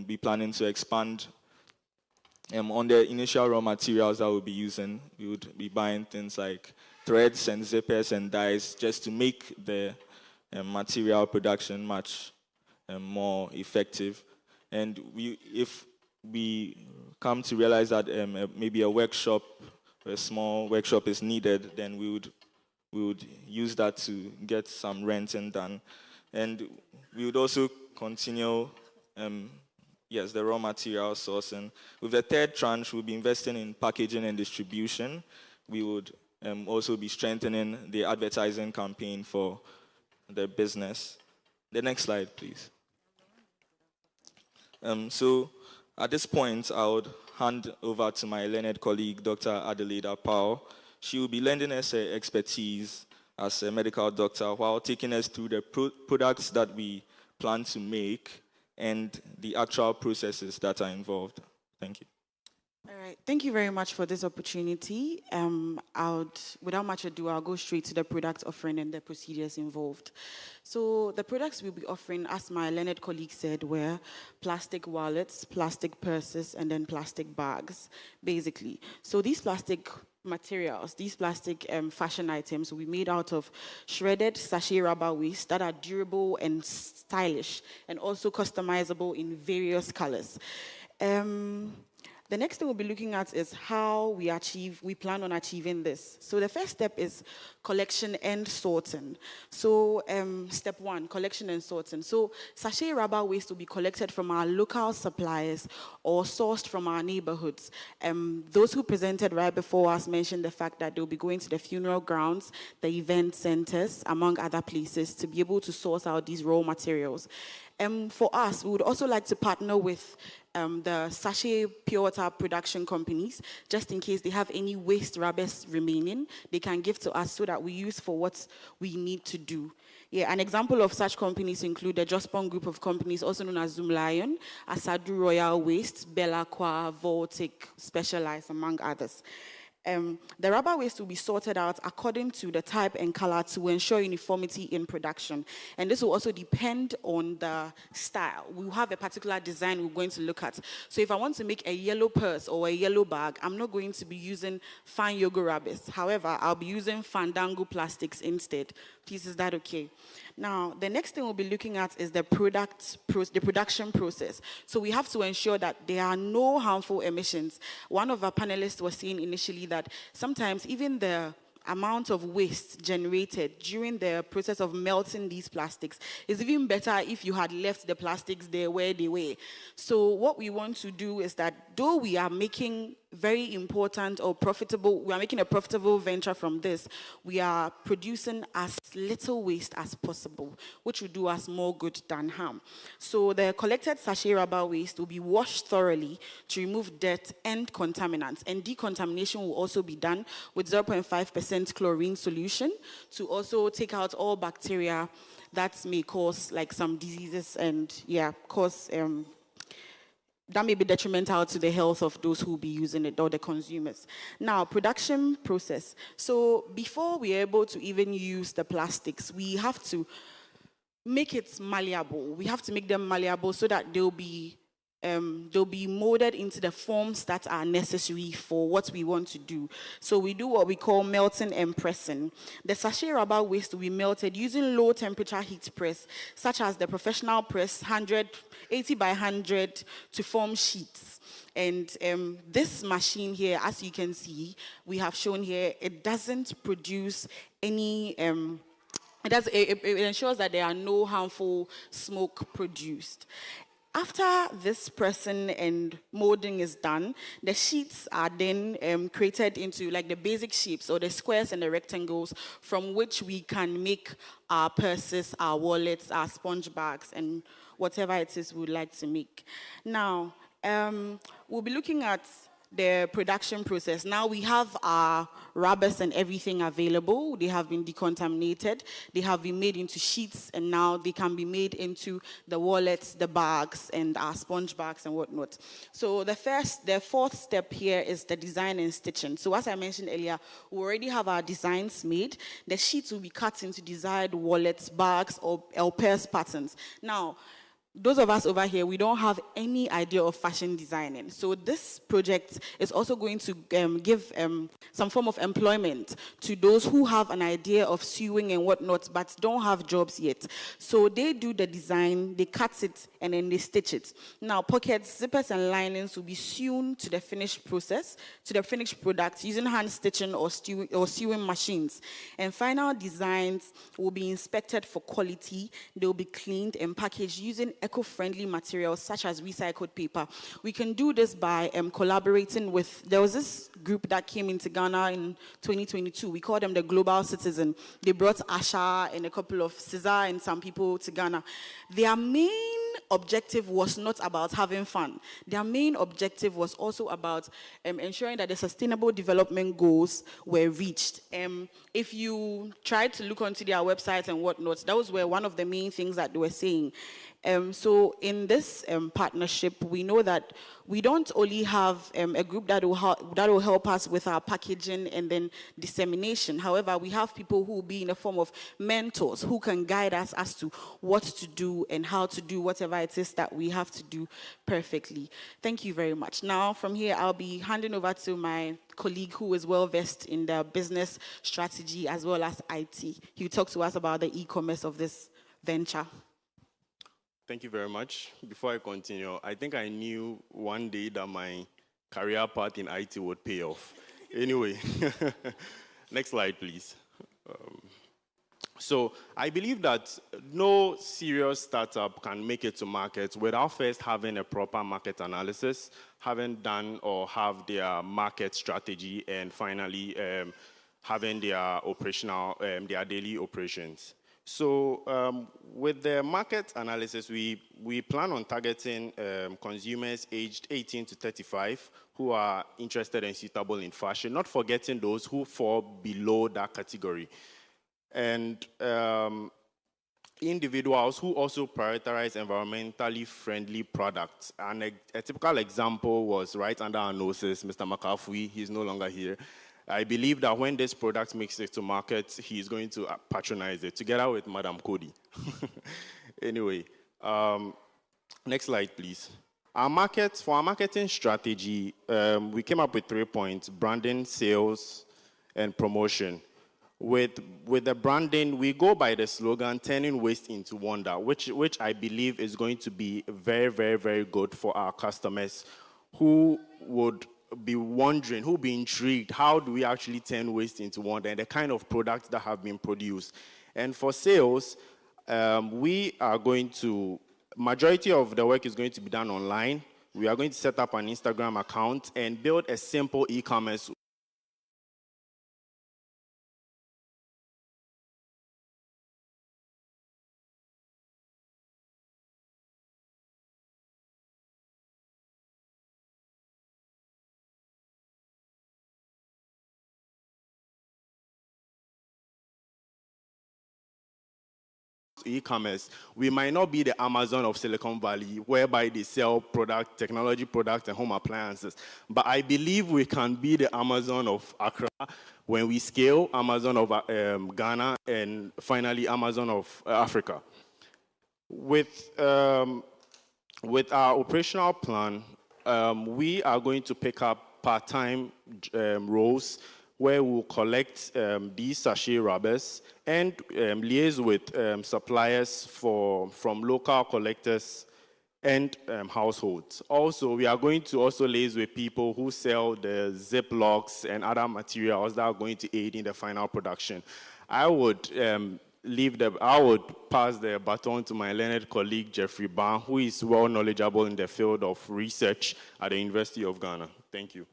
be planning to expand on the initial raw materials that we'll be using. We would be buying things like threads and zippers and dyes just to make the material production much more effective. And if we come to realize that maybe a workshop, a small workshop is needed, then we would use that to get some renting done. And we would also continue, the raw material sourcing. With the third tranche, we'll be investing in packaging and distribution. We would also be strengthening the advertising campaign for the business. The next slide, please. So at this point, I would hand over to my learned colleague, Dr. Adelaida Powell. She will be lending us her expertise as a medical doctor while taking us through the products that we plan to make and the actual processes that are involved. Thank you. All right, thank you very much for this opportunity. Without much ado, I'll go straight to the product offering and the procedures involved. So the products we'll be offering, as my learned colleague said, were plastic wallets, plastic purses, and then plastic bags, basically. So these plastic materials, these plastic fashion items will be made out of shredded sachet rubber waste that are durable and stylish and also customizable in various colors. The next thing we'll be looking at is how we plan on achieving this. So the first step is collection and sorting. So step 1, collection and sorting. So sachet rubber waste will be collected from our local suppliers or sourced from our neighborhoods. Those who presented right before us mentioned the fact that they'll be going to the funeral grounds, the event centers, among other places, to be able to source out these raw materials. For us, we would also like to partner with the sachet pure water production companies, just in case they have any waste rubbers remaining, they can give to us so that we use for what we need to do. Yeah, an example of such companies include the Jospon group of companies, also known as Zoom Lion, Asadu Royal Waste, Bellaqua, Voltic, Specialized, among others. The rubber waste will be sorted out according to the type and color to ensure uniformity in production. And this will also depend on the style. We'll have a particular design we're going to look at. So if I want to make a yellow purse or a yellow bag, I'm not going to be using fine yoga rubbers. However, I'll be using Fandango plastics instead. Please, is that okay? Now, the next thing we'll be looking at is the production process. So we have to ensure that there are no harmful emissions. One of our panelists was saying initially that sometimes even the amount of waste generated during the process of melting these plastics is even better if you had left the plastics there where they were. So what we want to do is that though we are making very important or profitable, we are making a profitable venture from this, we are producing as little waste as possible, which will do us more good than harm. So the collected sachet rubber waste will be washed thoroughly to remove dirt and contaminants, and decontamination will also be done with 0.5% chlorine solution to also take out all bacteria that may cause like some diseases and that may be detrimental to the health of those who will be using it or the consumers. Now, production process. So before we're able to even use the plastics, we have to make it malleable. We have to make them malleable so that they'll be molded into the forms that are necessary for what we want to do. So we do what we call melting and pressing. The sachet rubber waste will be melted using low temperature heat press, such as the professional press 80 by 100 to form sheets. And this machine here, as you can see, we have shown here, it doesn't produce any it ensures that there are no harmful smoke produced. After this pressing and molding is done, the sheets are then created into like the basic shapes or the squares and the rectangles from which we can make our purses, our wallets, our sponge bags, and whatever it is we would like to make. Now, we'll be looking at the production process. Now we have our rubbers and everything available. They have been decontaminated. They have been made into sheets, and now they can be made into the wallets, the bags, and our sponge bags and whatnot. So the fourth step here is the design and stitching. So as I mentioned earlier, we already have our designs made. The sheets will be cut into desired wallets, bags, or purse patterns. Now, those of us over here, we don't have any idea of fashion designing. So this project is also going to give some form of employment to those who have an idea of sewing and whatnot, but don't have jobs yet. So they do the design, they cut it, and then they stitch it. Now, pockets, zippers, and linings will be sewn to the finished process, to the finished product, using hand stitching or sewing machines. And final designs will be inspected for quality. They will be cleaned and packaged using eco-friendly materials such as recycled paper. We can do this by collaborating with, there was this group that came into Ghana in 2022. We call them the Global Citizen. They brought Asha and a couple of Caesar and some people to Ghana. Their main objective was not about having fun. Their main objective was also about ensuring that the sustainable development goals were reached. If you tried to look onto their website and whatnot, those were one of the main things that they were saying. So in this partnership, we know that we don't only have a group that will help us with our packaging and then dissemination. However, we have people who will be in the form of mentors who can guide us as to what to do and how to do whatever it is that we have to do perfectly. Thank you very much. Now, from here, I'll be handing over to my colleague who is well-versed in the business strategy as well as IT. He will talk to us about the e-commerce of this venture. Thank you very much. Before I continue, I think I knew one day that my career path in IT would pay off. Anyway, next slide, please. So I believe that no serious startup can make it to market without first having a proper market analysis, having done or have their market strategy, and finally having their operational, their daily operations. So with the market analysis, we plan on targeting consumers aged 18 to 35 who are interested and suitable in fashion, not forgetting those who fall below that category. And individuals who also prioritize environmentally friendly products. And a typical example was right under our noses, Mr. McAfee. He's no longer here. I believe that when this product makes it to market, he's going to patronize it together with Madam Cody. Anyway, next slide, please. For our marketing strategy, we came up with 3 points: branding, sales, and promotion. With the branding, we go by the slogan, turning waste into wonder, which I believe is going to be very, very, very good for our customers who would be wondering, who be intrigued, how do we actually turn waste into wonder, and the kind of products that have been produced. And for sales, we are going to, majority of the work is going to be done online. We are going to set up an Instagram account and build a simple e-commerce e-commerce. We might not be the Amazon of Silicon Valley, whereby they sell technology products and home appliances. But I believe we can be the Amazon of Accra when we scale, Amazon of Ghana, and finally Amazon of Africa. With our operational plan, we are going to pick up part-time roles where we'll collect these sachet rubbers and liaise with suppliers from local collectors and households. Also, we are going to also liaise with people who sell the Ziplocs and other materials that are going to aid in the final production. I would pass the baton to my learned colleague, Jeffrey Ban, who is well knowledgeable in the field of research at the University of Ghana. Thank you.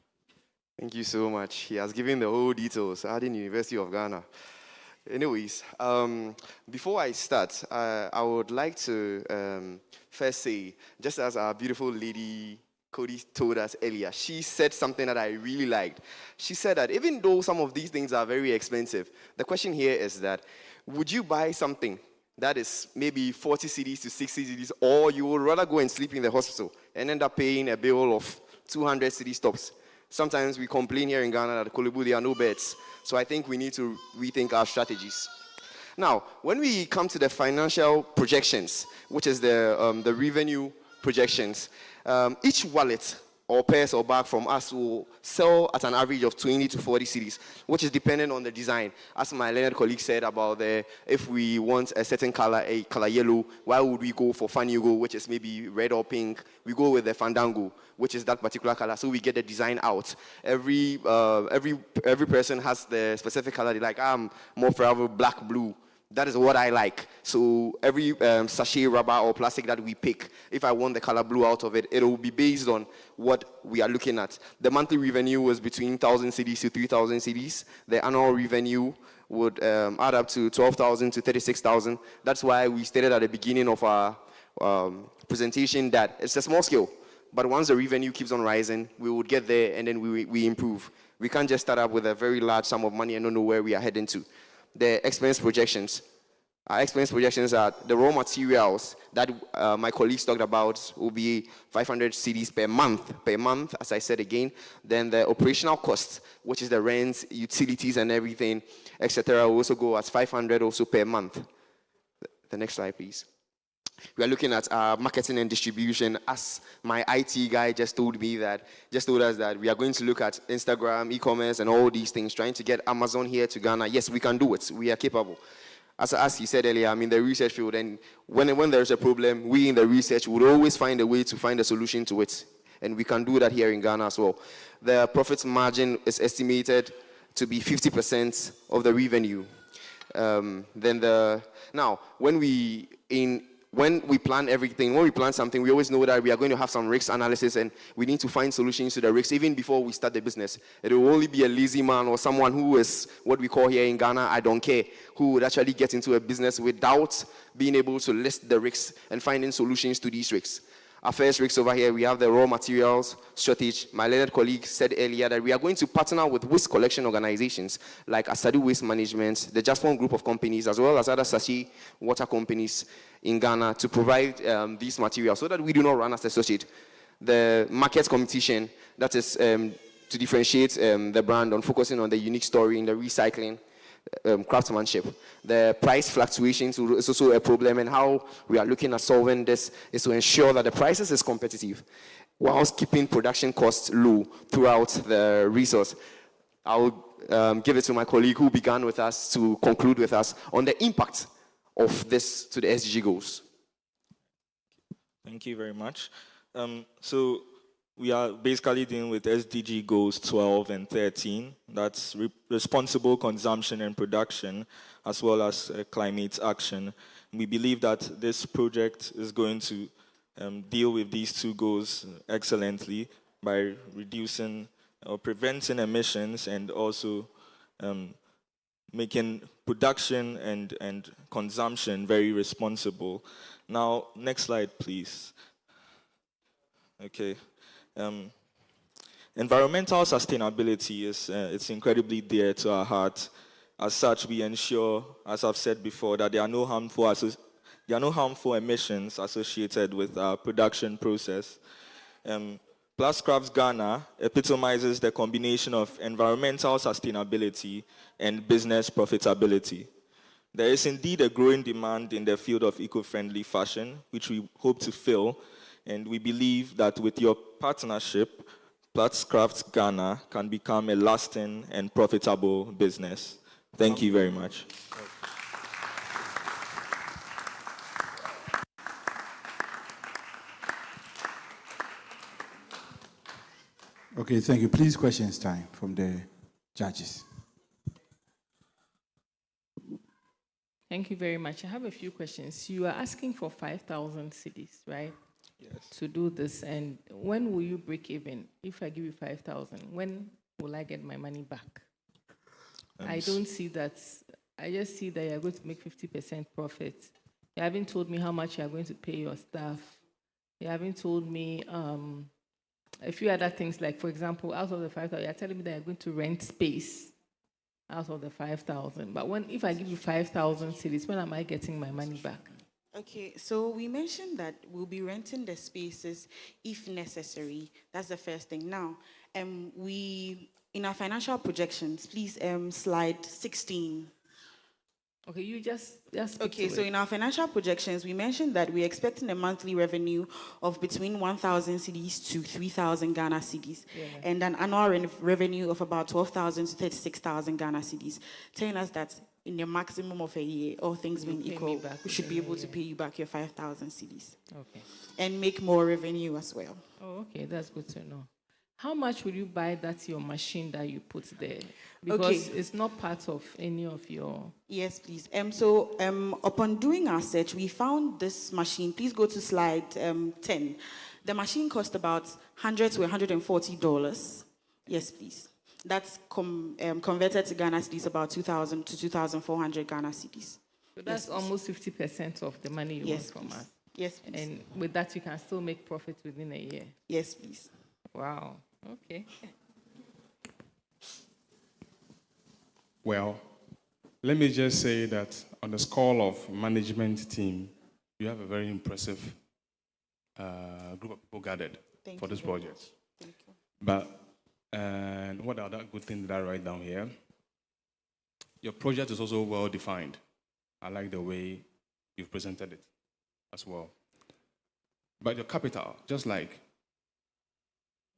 Thank you so much. He has given the whole details, adding University of Ghana. Anyways, before I start, I would like to first say, just as our beautiful lady Cody told us earlier, she said something that I really liked. She said that even though some of these things are very expensive, the question here is that, would you buy something that is maybe 40 cedis to 60 cedis, or you would rather go and sleep in the hospital and end up paying a bill of 200 cedis tops? Sometimes we complain here in Ghana that Kolibu, there are no beds. So I think we need to rethink our strategies. Now, when we come to the financial projections, which is the revenue projections, each wallet or purse or bag from us will sell at an average of 20 to 40 cedis, which is dependent on the design. As my learned colleague said about if we want a certain color, a color yellow, why would we go for Fanugo, which is maybe red or pink? We go with the Fandango, which is that particular color, so we get the design out. Every person has the specific color they like. I'm more favorable black, blue. That is what I like. So every sachet rubber or plastic that we pick, if I want the color blue out of it, it will be based on what we are looking at. The monthly revenue was between 1,000 cedis to 3,000 cedis. The annual revenue would add up to 12,000 to 36,000. That's why we stated at the beginning of our presentation that it's a small scale. But once the revenue keeps on rising, we would get there and then we improve. We can't just start up with a very large sum of money and don't know where we are heading to. The expense projections. Our expense projections are the raw materials that my colleagues talked about will be 500 cedis per month, as I said again. Then the operational costs, which is the rents, utilities and everything, etc., will also go as 500 also per month. The next slide, please. We are looking at marketing and distribution. As my IT guy just told us that we are going to look at Instagram, e-commerce, and all these things, trying to get Amazon here to Ghana. Yes, we can do it. We are capable. As he said earlier, I'm in the research field, and when there's a problem, we in the research would always find a way to find a solution to it. And we can do that here in Ghana as well. The profit margin is estimated to be 50% of the revenue. When we plan everything, when we plan something, we always know that we are going to have some risk analysis and we need to find solutions to the risks even before we start the business. It will only be a lazy man or someone who is what we call here in Ghana, I don't care, who would actually get into a business without being able to list the risks and finding solutions to these risks. Our first risks over here, we have the raw materials shortage. My learned colleague said earlier that we are going to partner with waste collection organizations like Asadu Waste Management, the Just One group of companies, as well as other sachet water companies in Ghana to provide these materials so that we do not run as associate. The market competition, that is to differentiate the brand on focusing on the unique story in the recycling, craftsmanship. The price fluctuations is also a problem, and how we are looking at solving this is to ensure that the prices is competitive whilst keeping production costs low throughout the resource. I'll give it to my colleague who began with us to conclude with us on the impact of this to the SDG goals. Thank you very much. So we are basically dealing with SDG goals 12 and 13. That's responsible consumption and production, as well as climate action. We believe that this project is going to deal with these two goals excellently by reducing or preventing emissions and also making production and consumption very responsible. Now, next slide, please. Okay. Environmental sustainability is it's incredibly dear to our heart. As such, we ensure, as I've said before, that there are no harmful emissions associated with our production process. Pluscraft Ghana epitomizes the combination of environmental sustainability and business profitability. There is indeed a growing demand in the field of eco-friendly fashion, which we hope to fill. And we believe that with your partnership, Pluscraft Ghana can become a lasting and profitable business. Thank you very much. Okay, thank you. Please, questions time from the judges. Thank you very much. I have a few questions. You are asking for 5,000 cedis, right? Yes. To do this, and when will you break even? If I give you 5,000, when will I get my money back? I don't see that. I just see that you're going to make 50% profit. You haven't told me how much you're going to pay your staff. You haven't told me a few other things, like, for example, out of the 5,000, you're telling me that you're going to rent space out of the 5,000. But if I give you 5,000 cedis, when am I getting my money back? Okay, so we mentioned that we'll be renting the spaces if necessary. That's the first thing. Now, in our financial projections, please, slide 16. Okay, you just speak Okay, to so it. in our financial projections, we mentioned that we're expecting a monthly revenue of between 1,000 cedis to 3,000 Ghana cedis, Yeah. and an annual revenue of about 12,000 to 36,000 Ghana cedis, telling us that in the maximum of a year, all things You'll being pay me equal, back we should be within a able to year. pay you back your 5,000 cedis Okay. and make more revenue as well. Oh, okay, that's good to know. How much will you buy that your machine that you put there? Because Okay. it's not part of any of your... Yes, please. So upon doing our search, we found this machine. Please go to slide 10. The machine cost about $100 to $140. Yes, please. That's converted to Ghana cedis, about 2,000 to 2,400 Ghana cedis. So that's almost 50% of the money you Yes, want from please. us. Yes, please. And with that, you can still make profit within a year. Yes, please. Wow. Okay. Well, let me just say that on the score of management team, you have a very impressive group of people gathered Thank for you this very project. much. Thank you. But, and what other good thing did I write down here? Your project is also well defined. I like the way you've presented it as well. But your capital, just like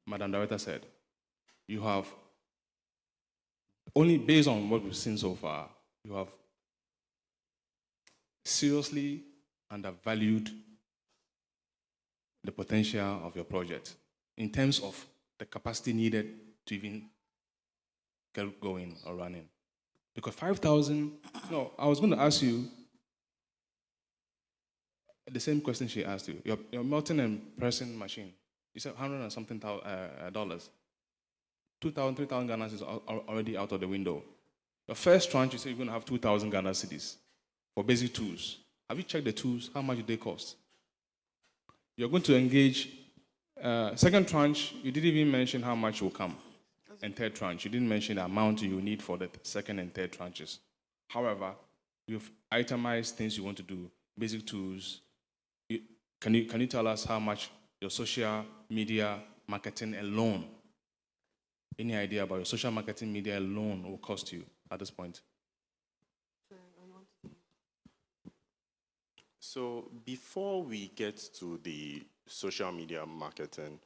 Madam Director said, you have, only based on what we've seen so far, you have seriously undervalued the potential of your project in terms of the capacity needed to even get going or running. Because 5,000, no, I was going to ask you the same question she asked you. Your melting and pressing machine, you said 100 and something dollars. 2,000, 3,000 Ghana is already out of the window. Your first tranche, you say you're going to have 2,000 Ghana cedis for basic tools. Have you checked the tools? How much do they cost? You're going to engage. Second tranche, you didn't even mention how much will come. And third tranche, you didn't mention the amount you need for the second and third tranches. However, you've itemized things you want to do, basic tools. Can you tell us how much your social media marketing alone, any idea about your social marketing media alone will cost you at this point? So before we get to the social media marketing,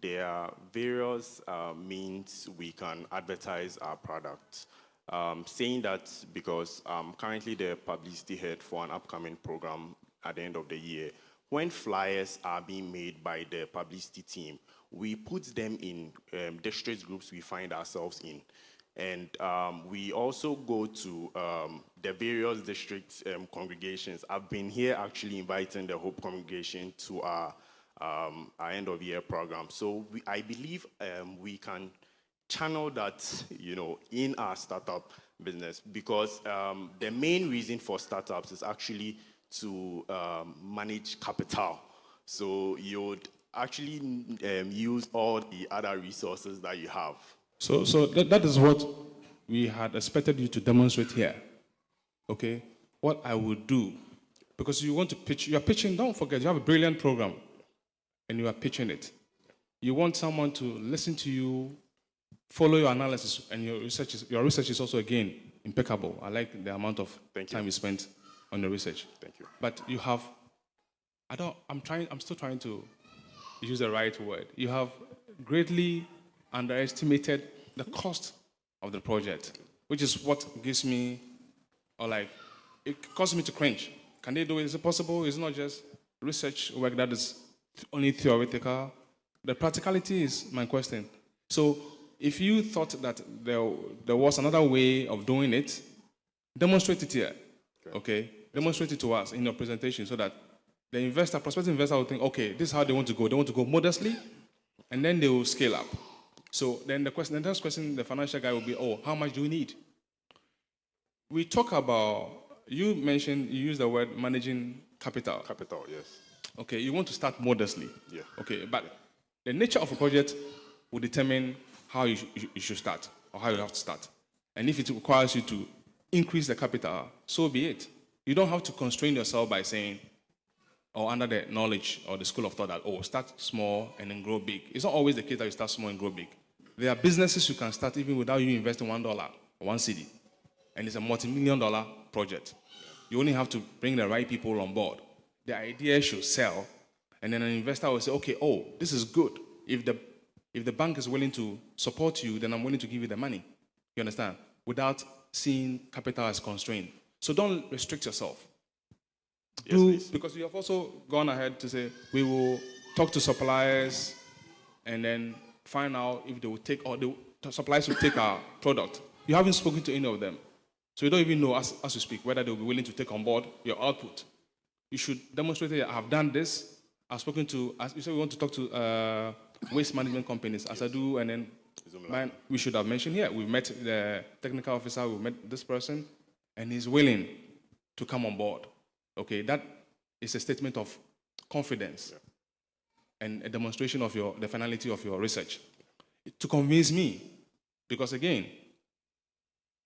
there are various means we can advertise our product. Saying that because I'm currently the publicity head for an upcoming program at the end of the year, when flyers are being made by the publicity team, we put them in district groups we find ourselves in. And we also go to the various district congregations. I've been here actually inviting the Hope congregation to our end of year program. So I believe we can channel that, in our startup business, because the main reason for startups is actually to manage capital. So you would actually use all the other resources that you have. So that is what we had expected you to demonstrate here. Okay? What I would do, because you want to pitch, you are pitching, don't forget, you have a brilliant program, and you are pitching it. You want someone to listen to you, follow your analysis, and your research is also, again, impeccable. I like the amount of time you spent on the research. Thank you. But you have, I'm still trying to use the right word. You have greatly underestimated the cost of the project, which is what gives me, it causes me to cringe. Can they do it? Is it possible? It's not just research work that is only theoretical. The practicality is my question. So if you thought that there was another way of doing it, demonstrate it here, okay? Demonstrate it to us in your presentation so that the prospective investor will think, okay, this is how they want to go. They want to go modestly, and then they will scale up. So then the next question, the financial guy will be, how much do we need? We talk about, you used the word managing capital. Capital, yes. Okay, you want to start modestly. Yeah. Okay, but the nature of a project will determine how you should start or how you have to start. And if it requires you to increase the capital, so be it. You don't have to constrain yourself by saying, or under the knowledge or the school of thought that, start small and then grow big. It's not always the case that you start small and grow big. There are businesses you can start even without you investing $1 or 1 cedi. and it's a multi-million-dollar project. You only have to bring the right people on board. The idea should sell, and then an investor will say, okay, oh, this is good. If the bank is willing to support you, then I'm willing to give you the money. You understand? Without seeing capital as constraint. So don't restrict yourself. Because you have also gone ahead to say, we will talk to suppliers and then find out if they will take, or the suppliers will take our product. You haven't spoken to any of them. So you don't even know, as you speak, whether they will be willing to take on board your output. You should demonstrate that I have done this. I've spoken to, as you said, we want to talk to waste management companies, as I do, and then we should have mentioned here, we've met the technical officer, we've met this person, and he's willing to come on board. Okay, that is a statement of confidence and a demonstration of the finality of your research. To convince me, because again,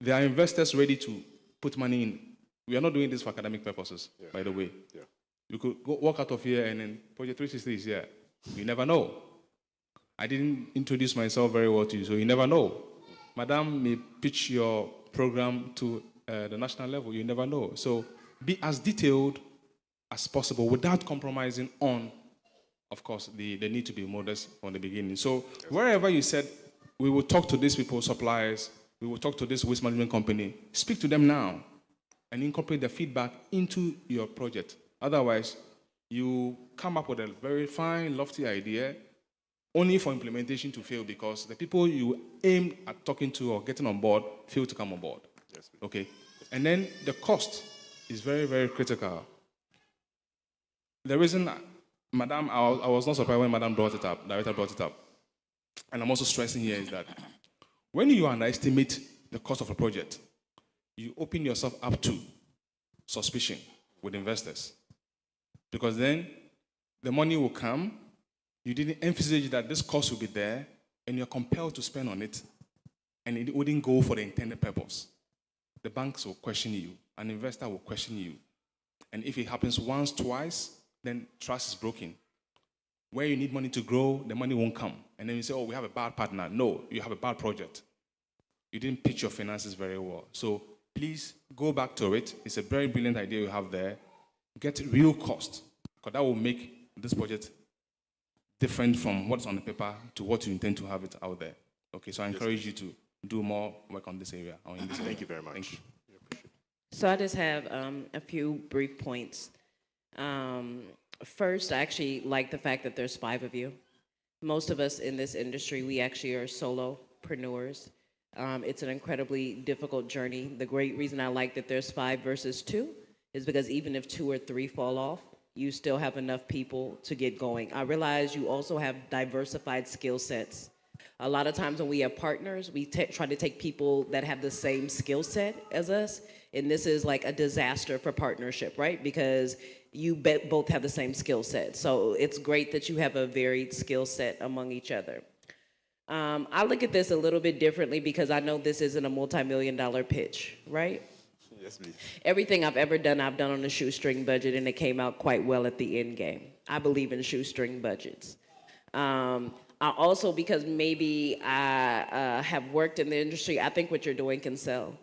there are investors ready to put money in. We are not doing this for academic purposes, by the way. You could walk out of here and then Project 360 is here. You never know. I didn't introduce myself very well to you, so you never know. Madam may pitch your program to the national level, you never know. So be as detailed as possible without compromising on, of course, the need to be modest from the beginning. So wherever you said, we will talk to these people, suppliers, we will talk to this waste management company, speak to them now and incorporate the feedback into your project. Otherwise, you come up with a very fine, lofty idea only for implementation to fail because the people you aim at talking to or getting on board fail to come on board. Okay? And then the cost is very, very critical. The reason, Madam, I was not surprised when Madam brought it up, Director brought it up, and I'm also stressing here is that when you underestimate the cost of a project, you open yourself up to suspicion with investors. Because then the money will come, you didn't emphasize that this cost will be there, and you're compelled to spend on it, and it wouldn't go for the intended purpose. The banks will question you, an investor will question you. And if it happens once, twice, then trust is broken. Where you need money to grow, the money won't come. And then you say, oh, we have a bad partner. No, you have a bad project. You didn't pitch your finances very well. So please go back to it. It's a very brilliant idea you have there. Get real cost, because that will make this project different from what's on the paper to what you intend to have it out there. Okay, so I encourage you to do more work on this area. Or in this area. Thank you very much. Thank you. So I just have a few brief points. First, I actually like the fact that there's 5 of you. Most of us in this industry, we actually are solopreneurs. It's an incredibly difficult journey. The great reason I like that there's 5 versus 2 is because even if 2 or 3 fall off, you still have enough people to get going. I realize you also have diversified skill sets. A lot of times when we have partners, we try to take people that have the same skill set as us, and this is like a disaster for partnership, right? Because you both have the same skill set. So it's great that you have a varied skill set among each other. I look at this a little bit differently because I know this isn't a multi-million-dollar pitch, right? Yes, please. Everything I've ever done, I've done on a shoestring budget, and it came out quite well at the end game. I believe in shoestring budgets. I also, because maybe I have worked in the industry, I think what you're doing can sell.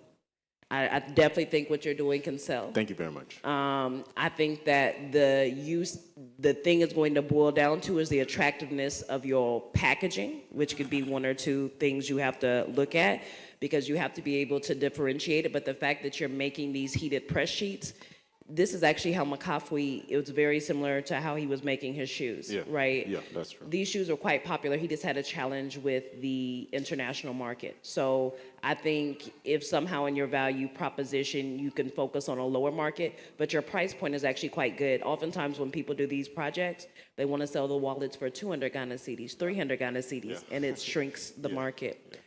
I definitely think what you're doing can sell. Thank you very much. I think that the thing is going to boil down to is the attractiveness of your packaging, which could be 1 or 2 things you have to look at, because you have to be able to differentiate it. But the fact that you're making these heated press sheets, this is actually how Makafui, it was very similar to how he was making his shoes, right? Yeah, that's true. These shoes are quite popular. He just had a challenge with the international market. So I think if somehow in your value proposition, you can focus on a lower market, but your price point is actually quite good. Oftentimes when people do these projects, they want to sell the wallets for 200 Ghana cedis, 300 Ghana cedis, and it shrinks the market.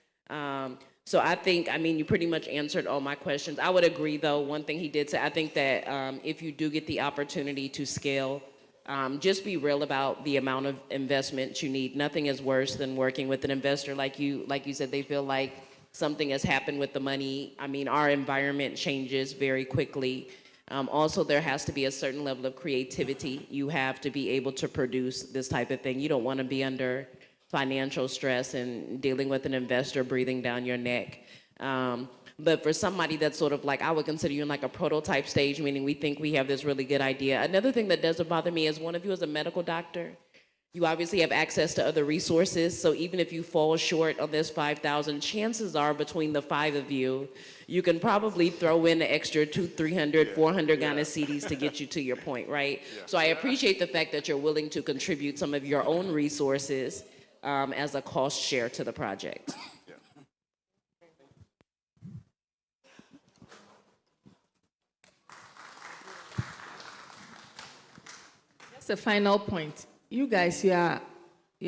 So I think, I mean, you pretty much answered all my questions. I would agree, though, one thing he did say, I think that if you do get the opportunity to scale, just be real about the amount of investment you need. Nothing is worse than working with an investor like you said, they feel like something has happened with the money. I mean, our environment changes very quickly. Also, there has to be a certain level of creativity. You have to be able to produce this type of thing. You don't want to be under financial stress and dealing with an investor breathing down your neck. But for somebody that's sort of like, I would consider you in like a prototype stage, meaning we think we have this really good idea. Another thing that doesn't bother me is one of you is a medical doctor. You obviously have access to other resources, so even if you fall short on this 5,000, chances are between the 5 of you, you can probably throw in an extra 200, 300, 400 Ghana cedis to get you to your point, right? So I appreciate the fact that you're willing to contribute some of your own resources as a cost share to the project. That's the final point. You guys, you are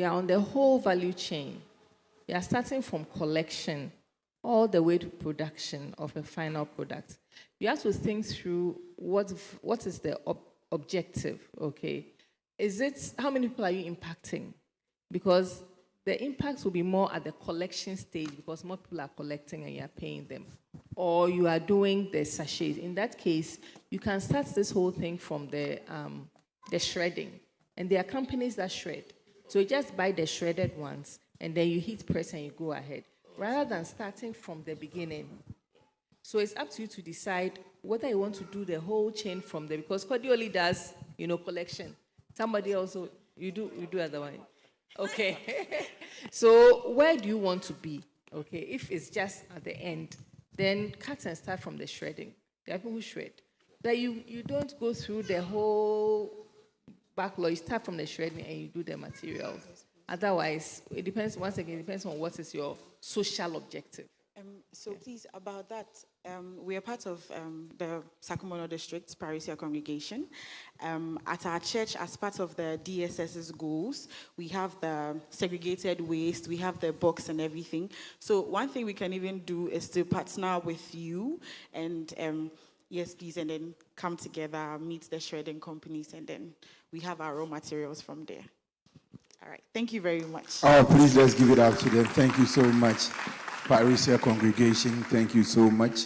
on the whole value chain. You are starting from collection all the way to production of a final product. You have to think through what is the objective, okay? How many people are you impacting? Because the impact will be more at the collection stage because more people are collecting and you are paying them. Or you are doing the sachets. In that case, you can start this whole thing from the shredding. And there are companies that shred. So you just buy the shredded ones, and then you hit press and you go ahead, rather than starting from the beginning. So it's up to you to decide whether you want to do the whole chain from there, because Cody only does, collection. Somebody also, you do otherwise. Okay. So where do you want to be? Okay. If it's just at the end, then cut and start from the shredding. There are people who shred. But you don't go through the whole backlog. You start from the shredding and you do the materials. Otherwise, it depends, once again, it depends on what is your social objective. Please, about that, we are part of the SAKUMONO District Parousia Congregation. At our church, as part of the DSS's goals, we have the segregated waste, we have the box and everything. So one thing we can even do is to partner with you and yes, please, and then come together, meet the shredding companies, and then we have our raw materials from there. All right, thank you very much. Oh, please, let's give it up to them. Thank you so much, Parousia Congregation. Thank you so much.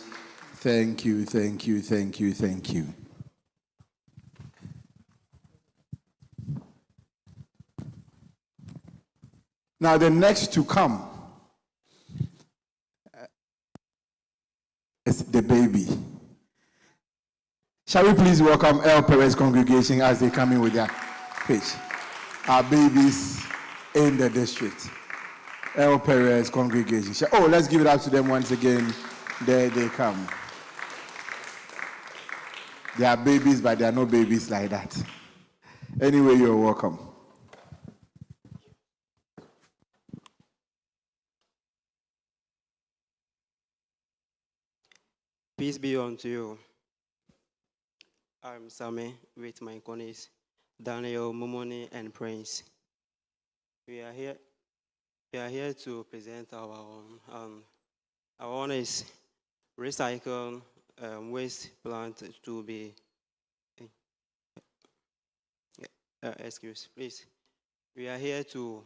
Thank you, thank you, thank you, thank you. Now, the next to come is the baby. Shall we please welcome El Perez Congregation as they come in with their pitch? Our babies in the district. El Perez Congregation. Oh, let's give it up to them once again. There they come. They are babies, but they are no babies like that. Anyway, you're welcome. Peace be unto you. I'm Sammy with my colleagues, Daniel, Mumoni, and Prince. We are here to present our own. Our own is recycle waste plant to be. Excuse, please. We are here to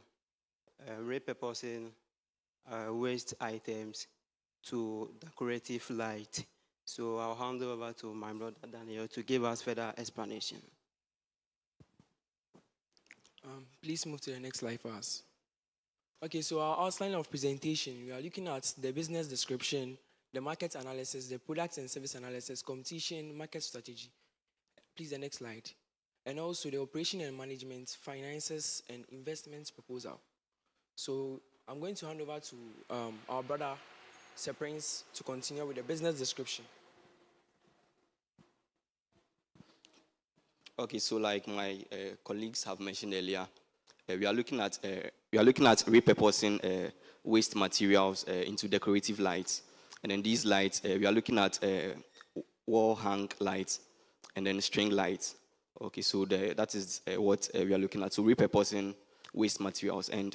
repurposing waste items to decorative light. So I'll hand over to my brother Daniel to give us further explanation. Please move to the next slide for us. Okay, so our outline of presentation, we are looking at the business description, the market analysis, the product and service analysis, competition, market strategy. Please, the next slide. And also the operation and management, finances, and investments proposal. So I'm going to hand over to our brother, Sir Prince, to continue with the business description. Okay, so like my colleagues have mentioned earlier, we are looking at repurposing waste materials into decorative lights, and then these lights we are looking at wall hang lights and then string lights. Okay, so that is what we are looking at. So repurposing waste materials, and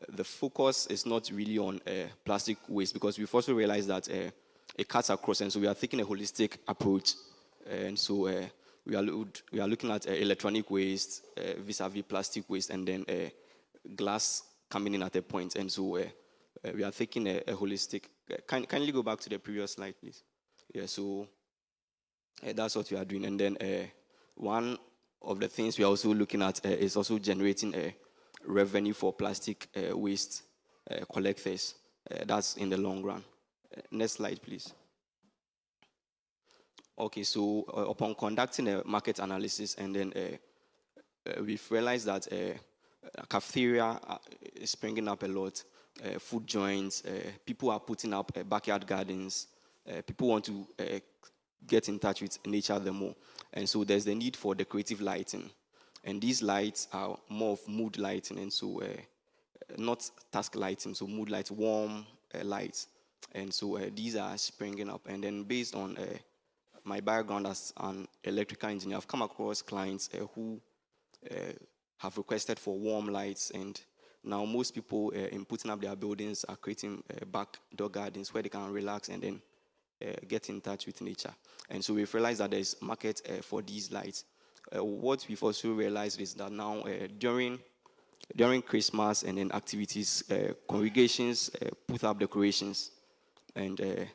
the focus is not really on plastic waste, because we've also realized that it cuts across, and so we are taking a holistic approach, and so we are looking at electronic waste vis-a-vis plastic waste, and then glass coming in at a point, and so we are taking a holistic. Kindly go back to the previous slide, please. Yeah, so that's what we are doing, and then one of the things we are also looking at is also generating revenue for plastic waste collectors. That's in the long run. Next slide, please. Okay, so upon conducting a market analysis, and then we've realized that cafeteria is springing up a lot, food joints, people are putting up backyard gardens, people want to get in touch with nature the more. And so there's the need for decorative lighting. And these lights are more of mood lighting, and so not task lighting, so mood lights, warm lights. And so these are springing up. And then based on my background as an electrical engineer, I've come across clients who have requested for warm lights, and now most people in putting up their buildings are creating backdoor gardens where they can relax and then get in touch with nature. And so we've realized that there's market for these lights. What we've also realized is that now during Christmas and then activities, congregations put up decorations, and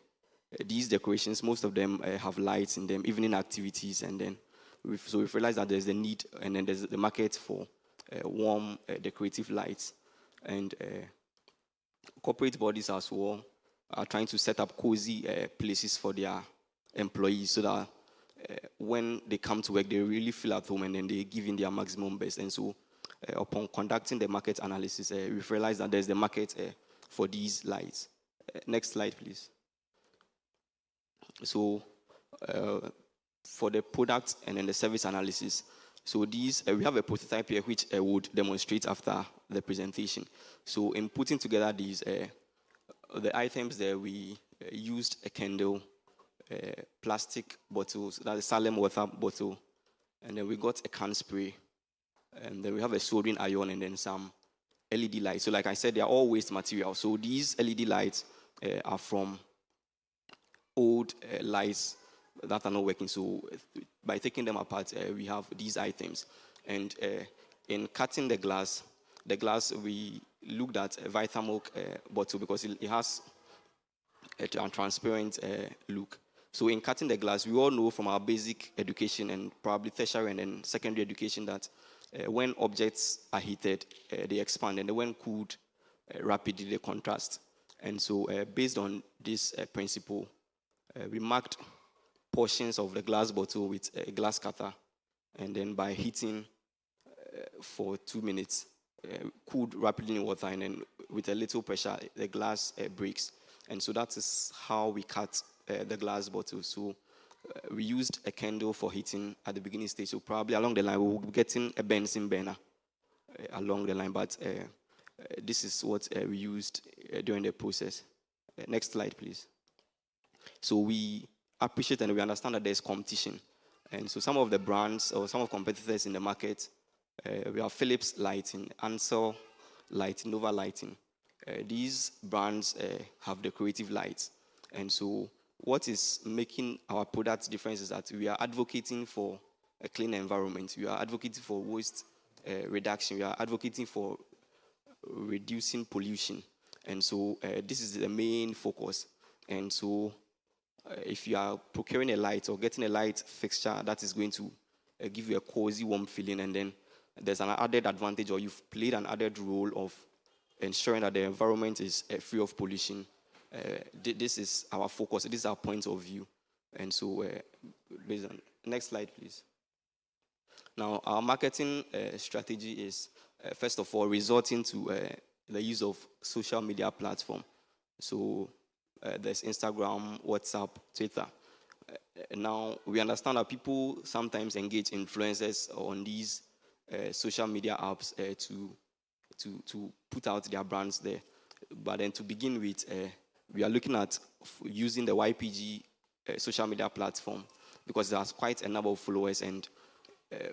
these decorations, most of them have lights in them, evening activities, and then we've realized that there's the need, and then there's the market for warm decorative lights. And corporate bodies as well are trying to set up cozy places for their employees, so that when they come to work, they really feel at home, and then they give in their maximum best. And so upon conducting the market analysis, we've realized that there's the market for these lights. Next slide, please. So for the product and then the service analysis, so these we have a prototype here which would demonstrate after the presentation. So in putting together these the items there, we used a candle, plastic bottles, that's a Salem water bottle, and then we got a can spray, and then we have a soldering iron, and then some LED lights. So like I said, they are all waste material. So these LED lights are from old lights that are not working. So by taking them apart, we have these items. And in cutting the glass we looked at a Vitamilk bottle because it has a transparent look. So in cutting the glass, we all know from our basic education and probably tertiary and then secondary education that when objects are heated, they expand, and when cooled, rapidly they contrast. And so based on this principle, we marked portions of the glass bottle with a glass cutter, and then by heating for 2 minutes, cooled rapidly in water, and then with a little pressure, the glass breaks. And so that is how we cut the glass bottle. So we used a candle for heating at the beginning stage. So probably along the line, we will be getting a Bunsen burner along the line, but this is what we used during the process. Next slide, please. So we appreciate and we understand that there's competition. And so some of the brands or some of competitors in the market, we have Philips Lighting, Ansel Lighting, Nova Lighting. These brands have decorative lights. And so what is making our products different is that we are advocating for a clean environment. We are advocating for waste reduction. We are advocating for reducing pollution. And so this is the main focus. And so if you are procuring a light or getting a light fixture that is going to give you a cozy, warm feeling, and then there's an added advantage, or you've played an added role of ensuring that the environment is free of pollution, this is our focus, this is our point of view. And so, next slide, please. Now, our marketing strategy is, first of all, resorting to the use of social media platform. So, there's Instagram, WhatsApp, Twitter. Now, we understand that people sometimes engage influencers on these social media apps to put out their brands there. But then to begin with, we are looking at using the YPG social media platform because there's quite a number of followers, and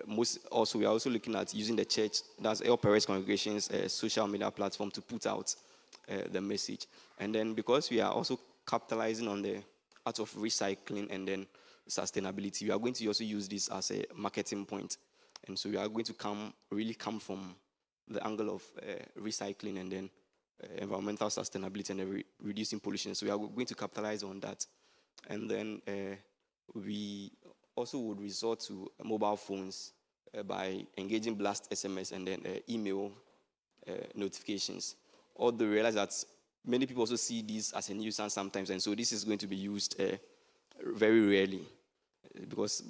we are also looking at using the church, that's El Perez Congregation's social media platform to put out the message. And then because we are also capitalizing on the art of recycling and then sustainability, we are going to also use this as a marketing point. And so we are going to come from the angle of recycling and then environmental sustainability and reducing pollution. So we are going to capitalize on that. And then we also would resort to mobile phones by engaging blast SMS and then email notifications. Although we realize that many people also see this as a nuisance sometimes, and so this is going to be used very rarely, because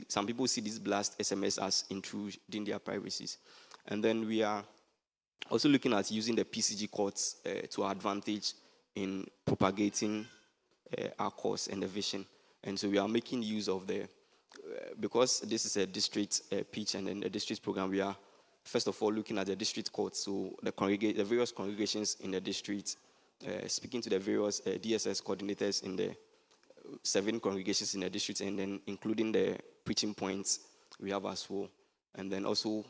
some people see this blast SMS as intruding their privacies. And then we are also looking at using the PCG courts to our advantage in propagating our cause and the vision. And so we are making use of because this is a district pitch and then a district program, we are first of all looking at the district courts, so the various congregations in the district, speaking to the various DSS coordinators in the 7 congregations in the district, and then including the preaching points we have as well. And then also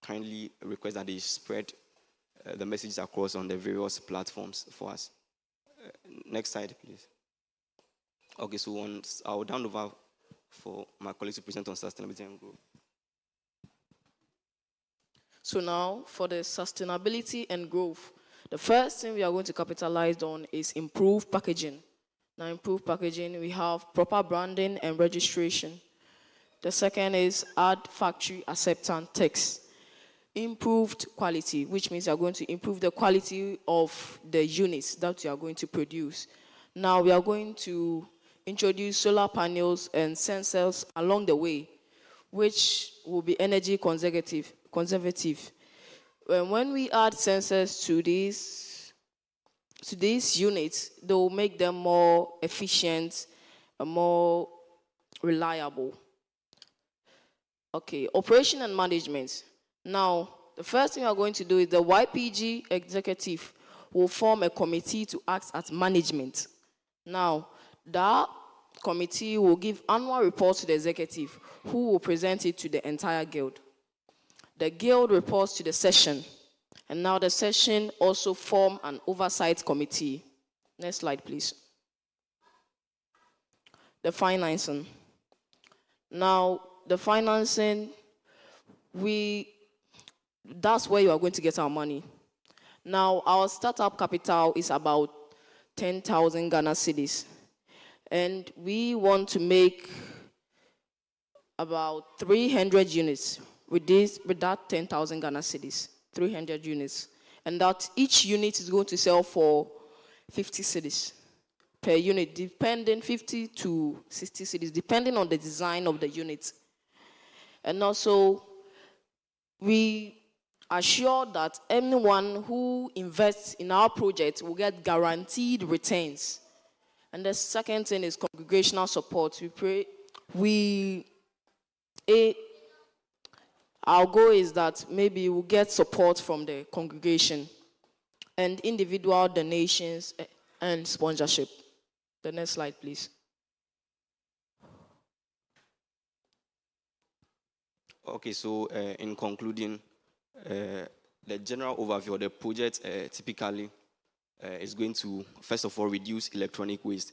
kindly request that they spread the message across on the various platforms for us. Next slide, please. Okay, so I'll hand over for my colleagues to present on sustainability and growth. So now, for the sustainability and growth, the first thing we are going to capitalize on is improved packaging. Now, improved packaging, we have proper branding and registration. The second is add factory acceptance text. Improved quality, which means you are going to improve the quality of the units that you are going to produce. Now, we are going to introduce solar panels and sensors along the way, which will be energy conservative. When we add sensors to these units, they will make them more efficient and more reliable. Okay, operation and management. Now, the first thing we are going to do is the YPG executive will form a committee to act as management. Now, that committee will give annual reports to the executive, who will present it to the entire guild. The guild reports to the session, and now the session also form an oversight committee. Next slide, please. The financing. Now, the financing, that's where you are going to get our money. Now, our startup capital is about 10,000 Ghana cedis. And we want to make about 300 units with that 10,000 Ghana cedis, 300 units. And that each unit is going to sell for 50 cedis per unit, depending 50 to 60 cedis, depending on the design of the unit. And also, we assure that anyone who invests in our project will get guaranteed returns. And the second thing is congregational support. Our goal is that maybe we'll get support from the congregation and individual donations and sponsorship. The next slide, please. Okay, so in concluding, the general overview of the project typically is going to, first of all, reduce electronic waste.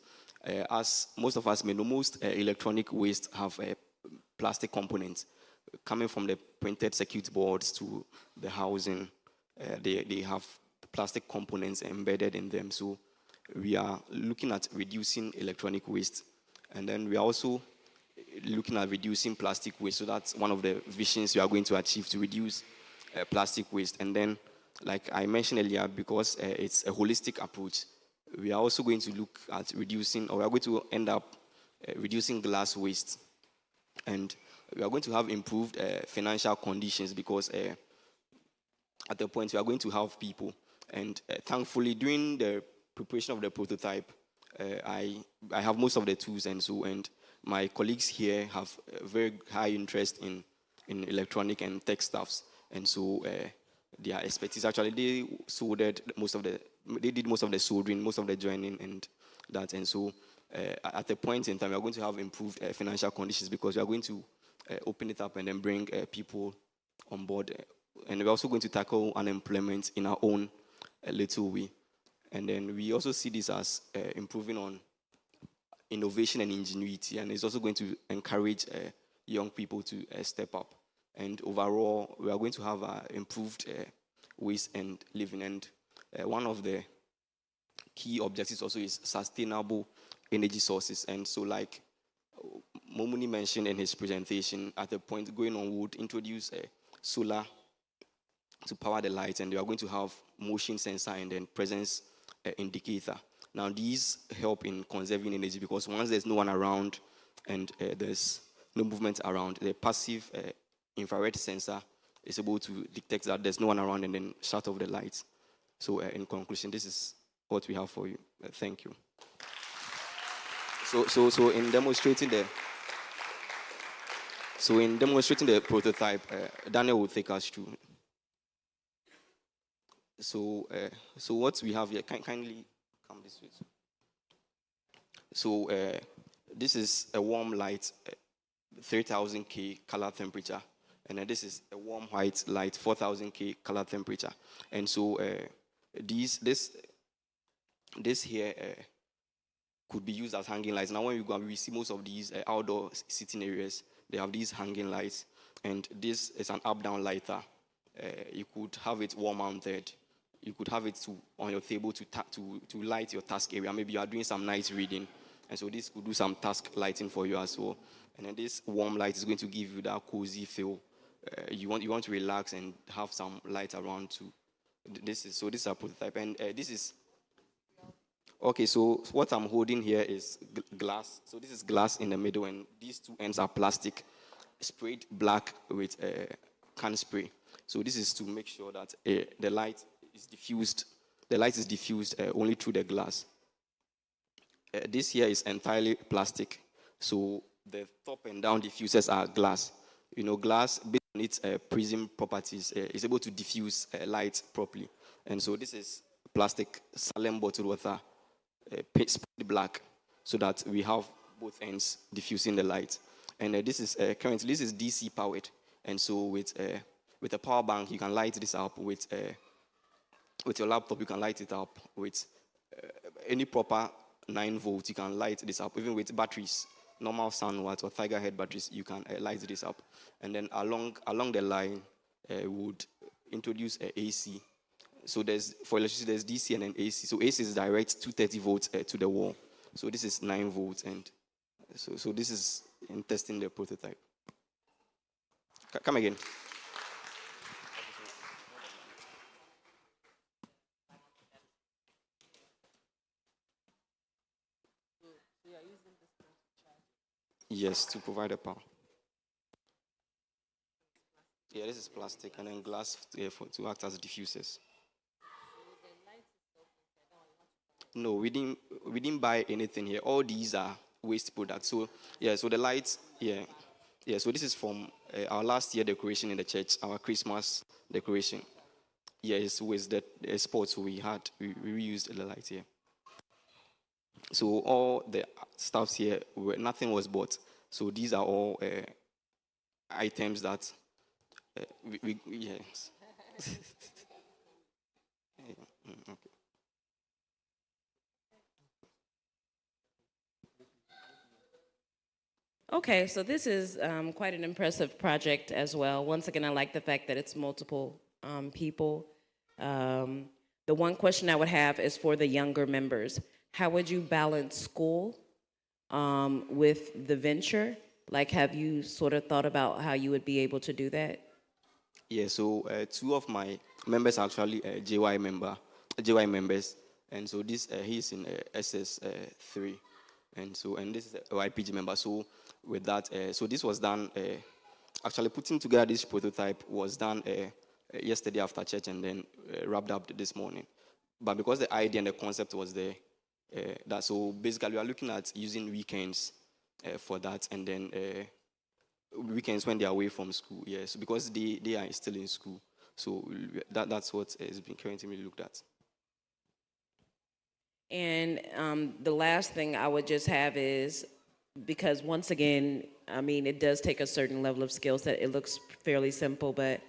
As most of us may know, most electronic waste have plastic components coming from the printed circuit boards to the housing. They have plastic components embedded in them. So we are looking at reducing electronic waste. And then we are also looking at reducing plastic waste. So that's one of the visions we are going to achieve, to reduce plastic waste. And then, like I mentioned earlier, because it's a holistic approach, we are also going to look at reducing, or we are going to end up reducing glass waste. And we are going to have improved financial conditions, because at the point we are going to have people. And thankfully, during the preparation of the prototype, I have most of the tools, and my colleagues here have a very high interest in electronic and tech stuffs. And so their expertise, actually, they did most of the soldering, most of the joining and that. And so at a point in time, we are going to have improved financial conditions, because we are going to open it up and then bring people on board. And we're also going to tackle unemployment in our own little way. And then we also see this as improving on innovation and ingenuity, and it's also going to encourage young people to step up. And overall, we are going to have improved ways and living. And one of the key objectives also is sustainable energy sources. And so, like Momuni mentioned in his presentation, at the point going on, we would introduce solar to power the lights, and we are going to have motion sensor and then presence indicator. Now these help in conserving energy because once there's no one around and there's no movement around, the passive infrared sensor is able to detect that there's no one around and then shut off the lights. So in conclusion, this is what we have for you. Thank you. So in demonstrating the prototype, Daniel will take us through. So what we have here, kindly come this way. So this is a warm light, 3000 K color temperature, and then this is a warm white light, 4000 K color temperature. And so this here could be used as hanging lights. Now when you go, we see most of these outdoor sitting areas, they have these hanging lights, and this is an up-down lighter. You could have it wall-mounted. You could have it on your table to light your task area. Maybe you are doing some night reading, and so this could do some task lighting for you as well. And then this warm light is going to give you that cozy feel. You want to relax and have some light around too. This is a prototype, and this is okay. So what I'm holding here is glass. So this is glass in the middle, and these two ends are plastic, sprayed black with can spray. So this is to make sure that the light is diffused. The light is diffused only through the glass. This here is entirely plastic. So the top and down diffusers are glass. You know, glass, based on its prism properties, is able to diffuse light properly. And so this is plastic saline bottled water, sprayed black, so that we have both ends diffusing the light. And this is currently this is DC powered. And so with a power bank, you can light this up with your laptop. You can light it up with any proper 9 volts. You can light this up even with batteries, normal SunWatt or Tiger Head batteries. You can light this up, and then along the line would introduce AC. So for electricity there's DC and then AC. So AC is direct 230 volts to the wall. So this is 9 volts, and so this is in testing the prototype. Come again. Yes, to provide the power. Yeah, this is plastic, and then glass to act as diffusers. No, we didn't buy anything here. All these are waste products. So yeah, so the lights, yeah. So this is from our last year decoration in the church, our Christmas decoration. Yeah, it's with the sports we had. We reused the lights here. So all the stuffs here, nothing was bought. So these are all items that yes. Okay. Okay, so this is quite an impressive project as well. Once again, I like the fact that it's multiple people. The one question I would have is for the younger members. How would you balance school with the venture? Like, have you sort of thought about how you would be able to do that? Yeah, so 2 of my members are actually JY members, and so this he's in SS3, and this is a YPG member. So with that, so this was done. Actually, putting together this prototype was done yesterday after church, and then wrapped up this morning. But because the idea and the concept was there, so basically we are looking at using weekends for that, and then weekends when they are away from school. Yes, because they are still in school. So that's what is being currently looked at. And the last thing I would just have is, because once again, I mean, it does take a certain level of skill set. It looks fairly simple, but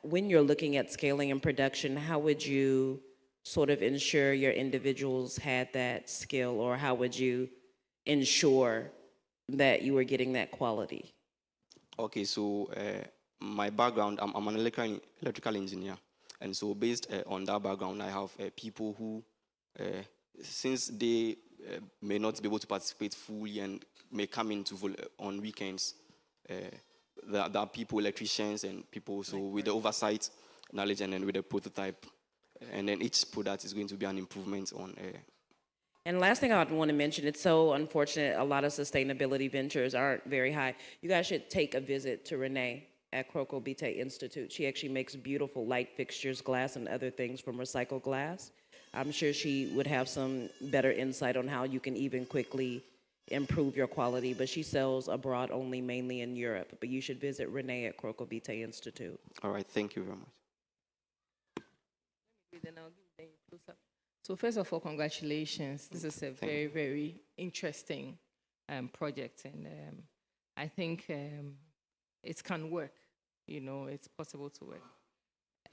when you're looking at scaling and production, how would you sort of ensure your individuals had that skill, or how would you ensure that you were getting that quality? Okay, so my background, I'm an electrical engineer, and so based on that background, I have people who, since they may not be able to participate fully and may come in on weekends, there are people, electricians and people, so with the oversight knowledge, and then with a prototype, and then each product is going to be an improvement on. And last thing I want to mention, it's so unfortunate a lot of sustainability ventures aren't very high. You guys should take a visit to Renee at Croco Bite Institute. She actually makes beautiful light fixtures, glass, and other things from recycled glass. I'm sure she would have some better insight on how you can even quickly improve your quality, but she sells abroad only, mainly in Europe. But you should visit Renee at Croco Bite Institute. All right, thank you very much. So first of all, congratulations. This is a very, very interesting project, and I think it can work. You know, it's possible to work.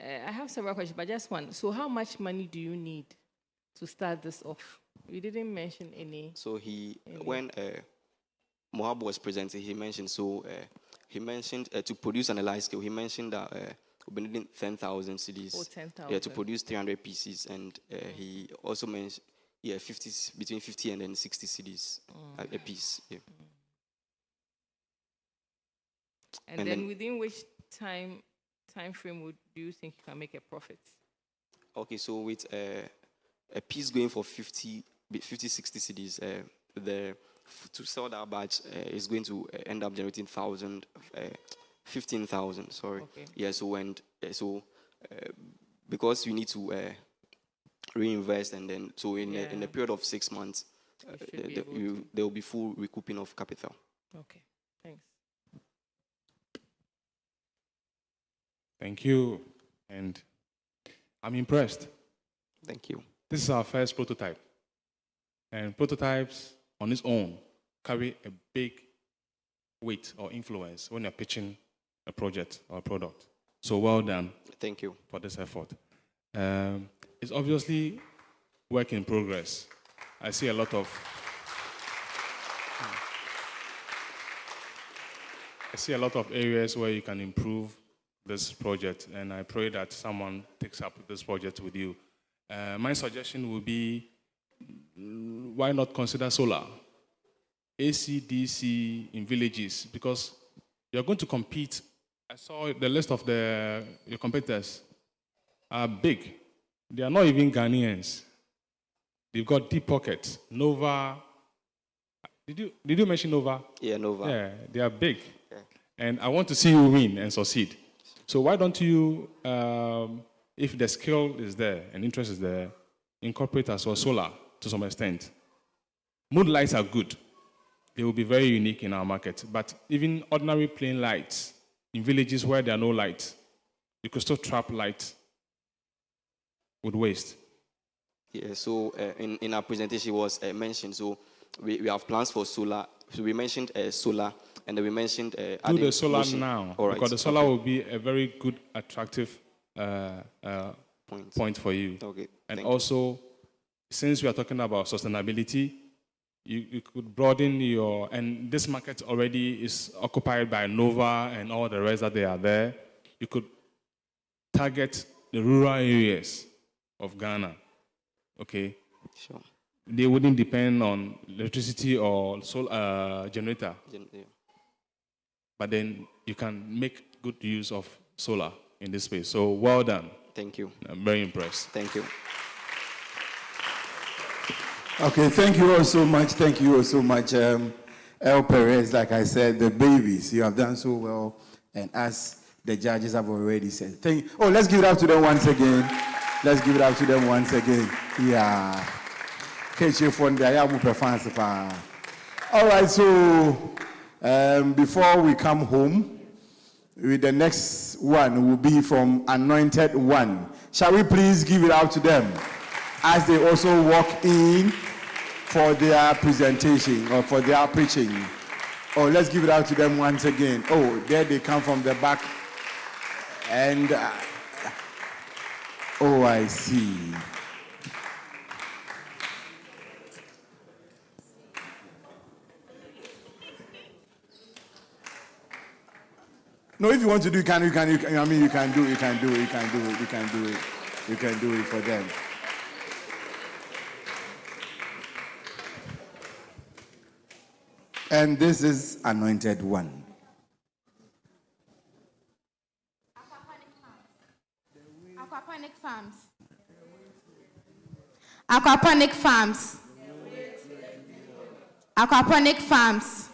I have several questions, but just one. So how much money do you need to start this off? You didn't mention any. So when Mohab was presenting, he mentioned, to produce an large scale, he mentioned that we'll be needing 10,000 CDs. Oh, 10,000. Yeah, to produce 300 pieces, and he also mentioned, between 50 and then 60 CDs a piece. Yeah. And then within which time frame do you think you can make a profit? Okay, so with a piece going for 50, 60 CDs, to sell that batch is going to end up generating 15,000. Sorry. Okay. Yeah. So because you need to reinvest, and then in a period of 6 months, there will be full recouping of capital. Okay. Thanks. Thank you. And I'm impressed. Thank you. This is our first prototype. And prototypes on its own carry a big weight or influence when you're pitching a project or a product. So well done. Thank you for this effort. It's obviously work in progress. I see a lot of areas where you can improve this project, and I pray that someone takes up this project with you. My suggestion would be, why not consider solar? AC/DC in villages, because you're going to compete. I saw the list of your competitors are big. They are not even Ghanaians. They've got deep pockets. Nova. Did you mention Nova? Yeah, Nova. Yeah, they are big. Yeah. And I want to see you win and succeed. So why don't you, if the skill is there and interest is there, incorporate as well solar to some extent. Mood lights are good. They will be very unique in our market. But even ordinary plain lights in villages where there are no lights, you could still trap light with waste. Yeah, so in our presentation was mentioned, so we have plans for solar. So we mentioned solar, and then we mentioned do the solar motion now, right, because the solar will be a very good, attractive point for you. Okay. And also, since we are talking about sustainability, you could broaden and this market already is occupied by Nova and all the rest that they are there. You could target the rural areas of Ghana, okay? Sure. They wouldn't depend on electricity or solar generator. Yeah. But then you can make good use of solar in this space. So well done. Thank you. I'm very impressed. Thank you. Okay, thank you all so much. Thank you all so much. El Perez, like I said, the babies, you have done so well. And as the judges have already said, let's give it up to them once again. Let's give it up to them once again. Yeah. All right, so before we come home, the next one will be from Anointed One. Shall we please give it out to them as they also walk in for their presentation or for their preaching? Oh, let's give it out to them once again. Oh, there they come from the back. And, I see. No, if you want to do, you can do it for them. And this is Anointed One. Aquaponic farms. Aquaponic farms.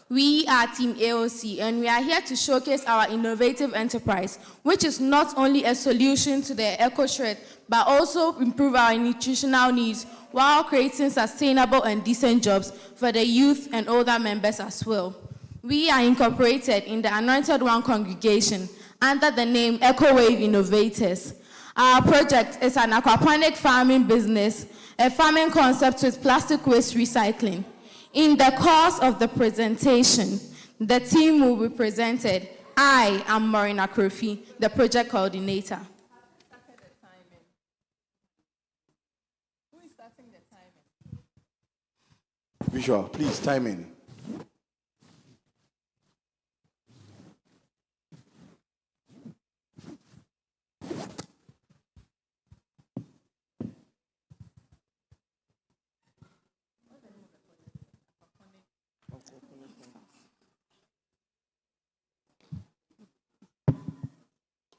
We are Team AOC, and we are here to showcase our innovative enterprise, which is not only a solution to the eco threat, but also improve our nutritional needs while creating sustainable and decent jobs for the youth and older members as well. We are incorporated in the Anointed One congregation under the name EcoWave Innovators. Our project is an aquaponic farming business, a farming concept with plastic waste recycling. In the course of the presentation, the team will be presented. I am Marina Krofi, the project coordinator. Who is starting the timing? Visual, please, timing.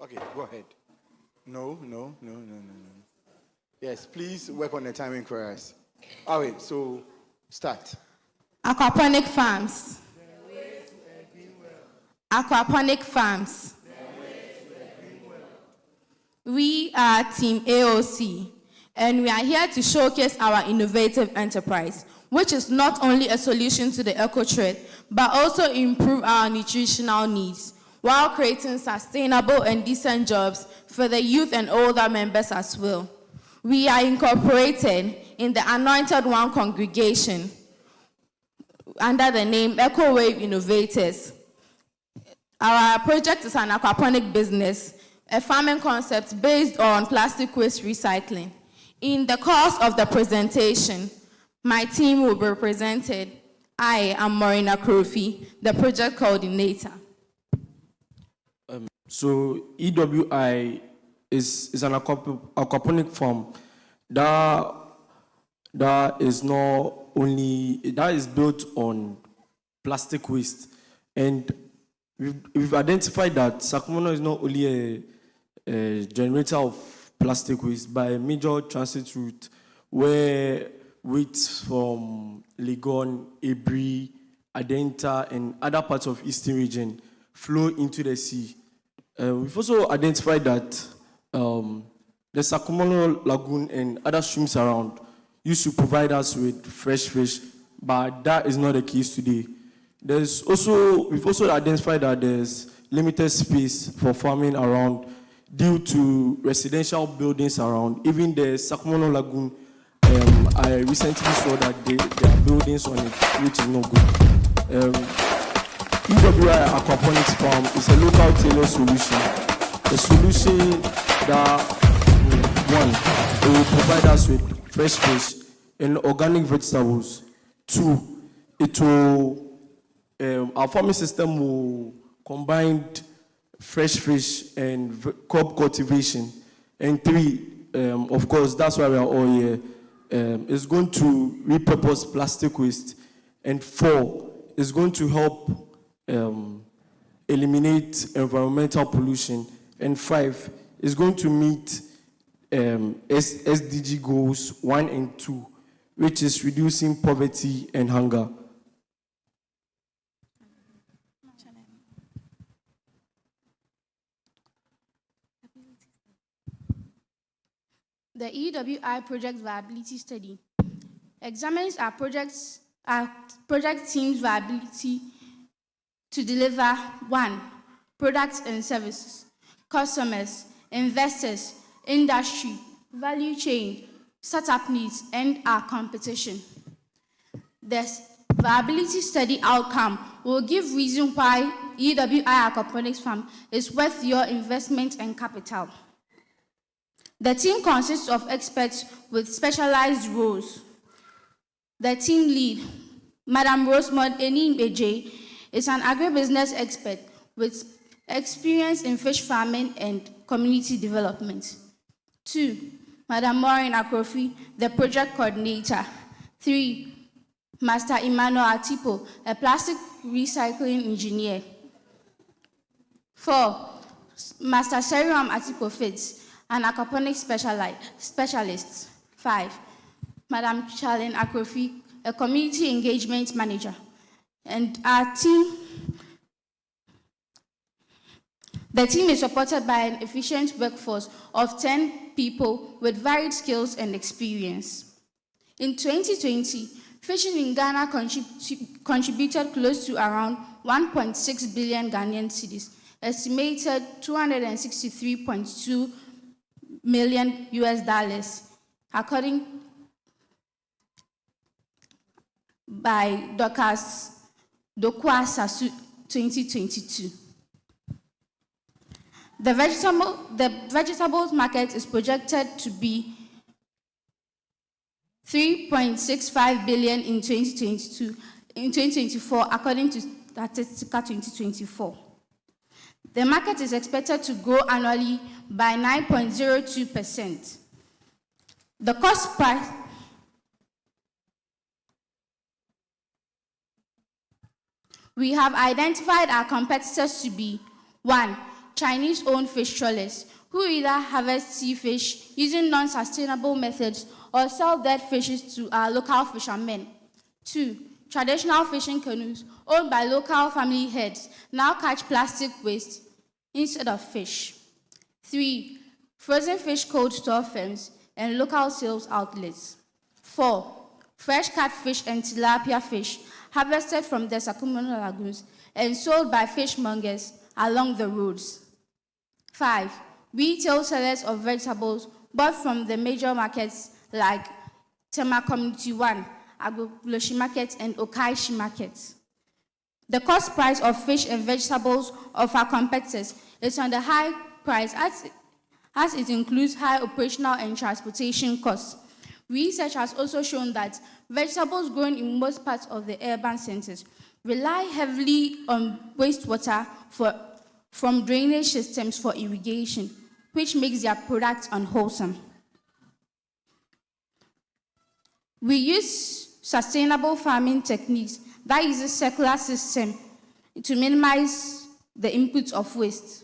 Okay, go ahead. No. Yes, please work on the timing for us. All right, so start. Aquaponic farms. Aquaponic farms. We are Team AOC, and we are here to showcase our innovative enterprise, which is not only a solution to the eco threat, but also improve our nutritional needs, while creating sustainable and decent jobs for the youth and older members as well. We are incorporated in the Anointed One congregation under the name EcoWave Innovators. Our project is an aquaponic business, a farming concept based on plastic waste recycling. In the course of the presentation, my team will be represented. I am Marina Krofi, the project coordinator. So EWI is an aquaponic farm that is built on plastic waste, and we've identified that SAKUMONO is not only a generator of plastic waste, but a major transit route where waste from Legon, Ebri, Adenta, and other parts of Eastern region flow into the sea. We've also identified that the SAKUMONO Lagoon and other streams around used to provide us with fresh fish, but that is not the case today. We've also identified that there's limited space for farming around due to residential buildings around. Even the SAKUMONO Lagoon, I recently saw that there are buildings on it, which is not good. EWI Aquaponics Farm is a local tailored solution. A solution that, one, it will provide us with fresh fish and organic vegetables. Two, our farming system will combine fresh fish and crop cultivation. And three, of course, that's why we are all here, it's going to repurpose plastic waste. And four, it's going to help eliminate environmental pollution. And five, is going to meet SDG goals 1 and 2, which is reducing poverty and hunger. The EWI project viability study examines our project team's viability to deliver 1, products and services, customers, investors, industry, value chain, startup needs, and our competition. The viability study outcome will give reason why EWI Aquaponics Farm is worth your investment and capital. The team consists of experts with specialized roles. The team lead, Madam Rosemond Enim Eje, is an agribusiness expert with experience in fish farming and community development. 2, Madam Maureen Akrofi, the project coordinator. 3, Master Emmanuel Atipo, a plastic recycling engineer. 4, Master Seriam Atipo Fitz, an aquaponics specialist. 5, Madam Charlene Akrofi, a community engagement manager. And our team, the team is supported by an efficient workforce of 10 people with varied skills and experience. In 2020, fishing in Ghana contributed close to around 1.6 billion Ghanaian cedis, estimated 263.2 million US dollars, according by Docas Dokwa Sasu 2022. The vegetables market is projected to be 3.65 billion in 2024, according to Statistica 2024. The market is expected to grow annually by 9.02%. The cost price we have identified our competitors to be 1, Chinese-owned fish trawlers, who either harvest sea fish using non-sustainable methods or sell dead fishes to our local fishermen. 2, traditional fishing canoes owned by local family heads now catch plastic waste instead of fish. 3, frozen fish cold store firms and local sales outlets. 4, fresh catfish and tilapia fish harvested from the SAKUMONO lagoons and sold by fishmongers along the roads. 5, retail sellers of vegetables bought from the major markets like Tema Community 1, Agbogbloshi Market, and Okaishi Market. The cost price of fish and vegetables of our competitors is on the high price as it includes high operational and transportation costs. Research has also shown that vegetables grown in most parts of the urban centers rely heavily on wastewater from drainage systems for irrigation, which makes their products unwholesome. We use sustainable farming techniques that uses circular system to minimize the input of waste.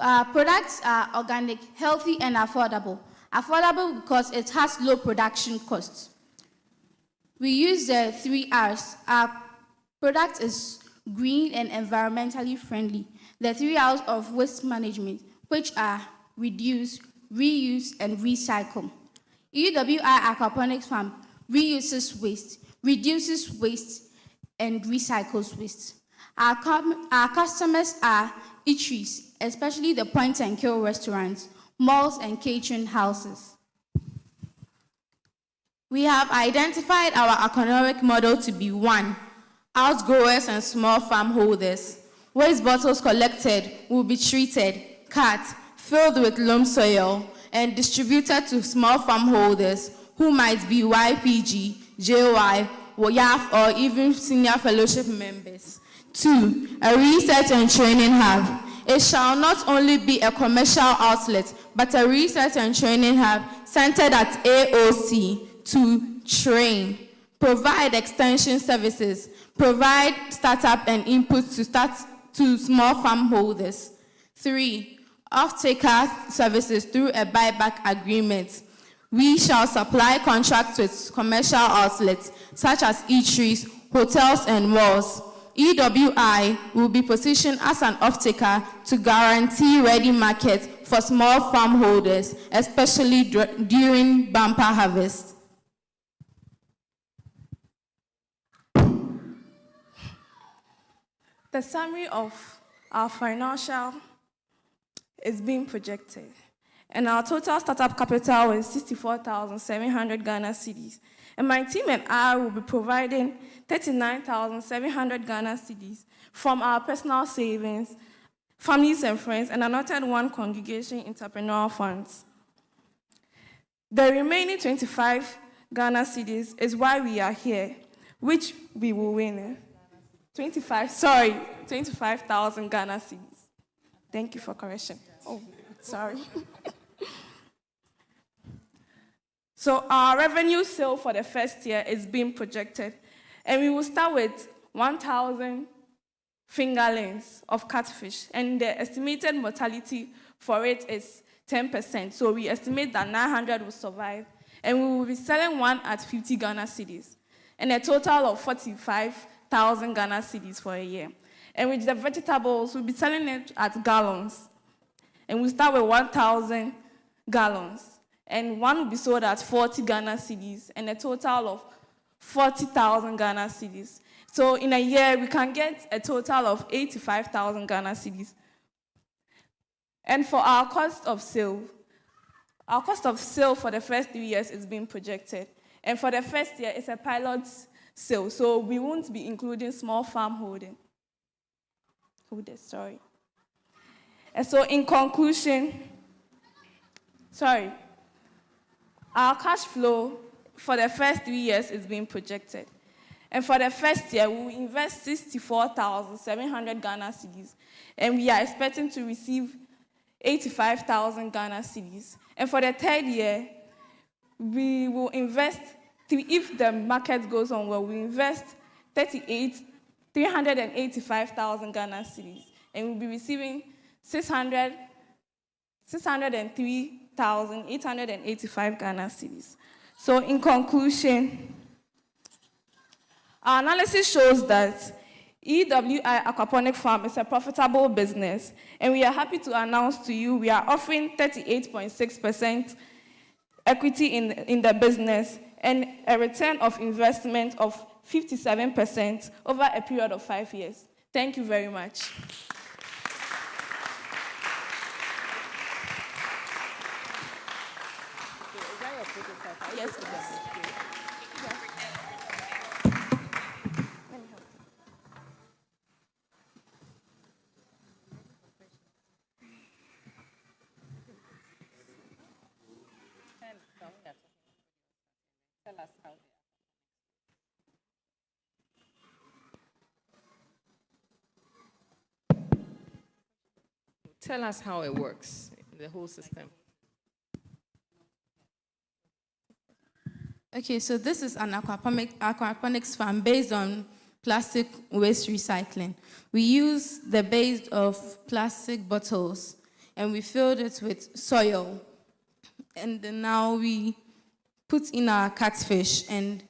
Our products are organic, healthy, and affordable. Affordable because it has low production costs. We use the 3 R's. Our product is green and environmentally friendly. The 3 R's of waste management, which are reduce, reuse, and recycle. EWI Aquaponics Farm reuses waste, reduces waste, and recycles waste. Our customers are eateries, especially the point-and-kill restaurants, malls, and catering houses. We have identified our economic model to be 1, outgrowers and small farm holders. Waste bottles collected will be treated, cut, filled with loam soil, and distributed to small farm holders who might be YPG, JY, WOYAF, or even senior fellowship members. 2, a research and training hub. It shall not only be a commercial outlet, but a research and training hub centered at AOC to train, provide extension services, provide startup and input to small farm holders. 3, off-taker services through a buyback agreement. We shall supply contracts with commercial outlets such as eateries, hotels, and malls. EWI will be positioned as an off-taker to guarantee ready market for small farm holders, especially during bumper harvest. The summary of our financial is being projected, and our total startup capital is 64,700 Ghana cedis. And my team and I will be providing 39,700 Ghana cedis from our personal savings, families and friends, and another 1 congregation entrepreneurial funds. The remaining 25 Ghana cedis is why we are here, which we will win. 25,000 Ghana cedis. Thank you for correction. Oh, sorry. So our revenue sale for the first year is being projected, and we will start with 1,000 fingerlings of catfish, and the estimated mortality for it is 10%. So we estimate that 900 will survive, and we will be selling one at 50 Ghana cedis, and a total of 45,000 Ghana cedis for a year. And with the vegetables, we'll be selling it at gallons, and we'll start with 1,000 gallons, and one will be sold at 40 Ghana cedis, and a total of 40,000 Ghana cedis. So in a year, we can get a total of 85,000 Ghana cedis. And for our cost of sale for the first 3 years is being projected. And for the first year, it's a pilot sale, so we won't be including small farm holding. Sorry. And so in conclusion, our cash flow for the first 3 years is being projected. And for the first year, we will invest 64,700 Ghana cedis, and we are expecting to receive 85,000 Ghana cedis. And for the third year, we will invest, if the market goes on well, we invest 385,000 Ghana cedis, and we'll be receiving 603,885 Ghana cedis. So in conclusion, our analysis shows that EWI Aquaponic Farm is a profitable business, and we are happy to announce to you we are offering 38.6% equity in the business and a return of investment of 57% over a period of 5 years. Thank you very much. Yes, please. Tell us how it works, the whole system. Okay, so this is an aquaponics farm based on plastic waste recycling. We use the base of plastic bottles and we filled it with soil. And then now we put in our catfish and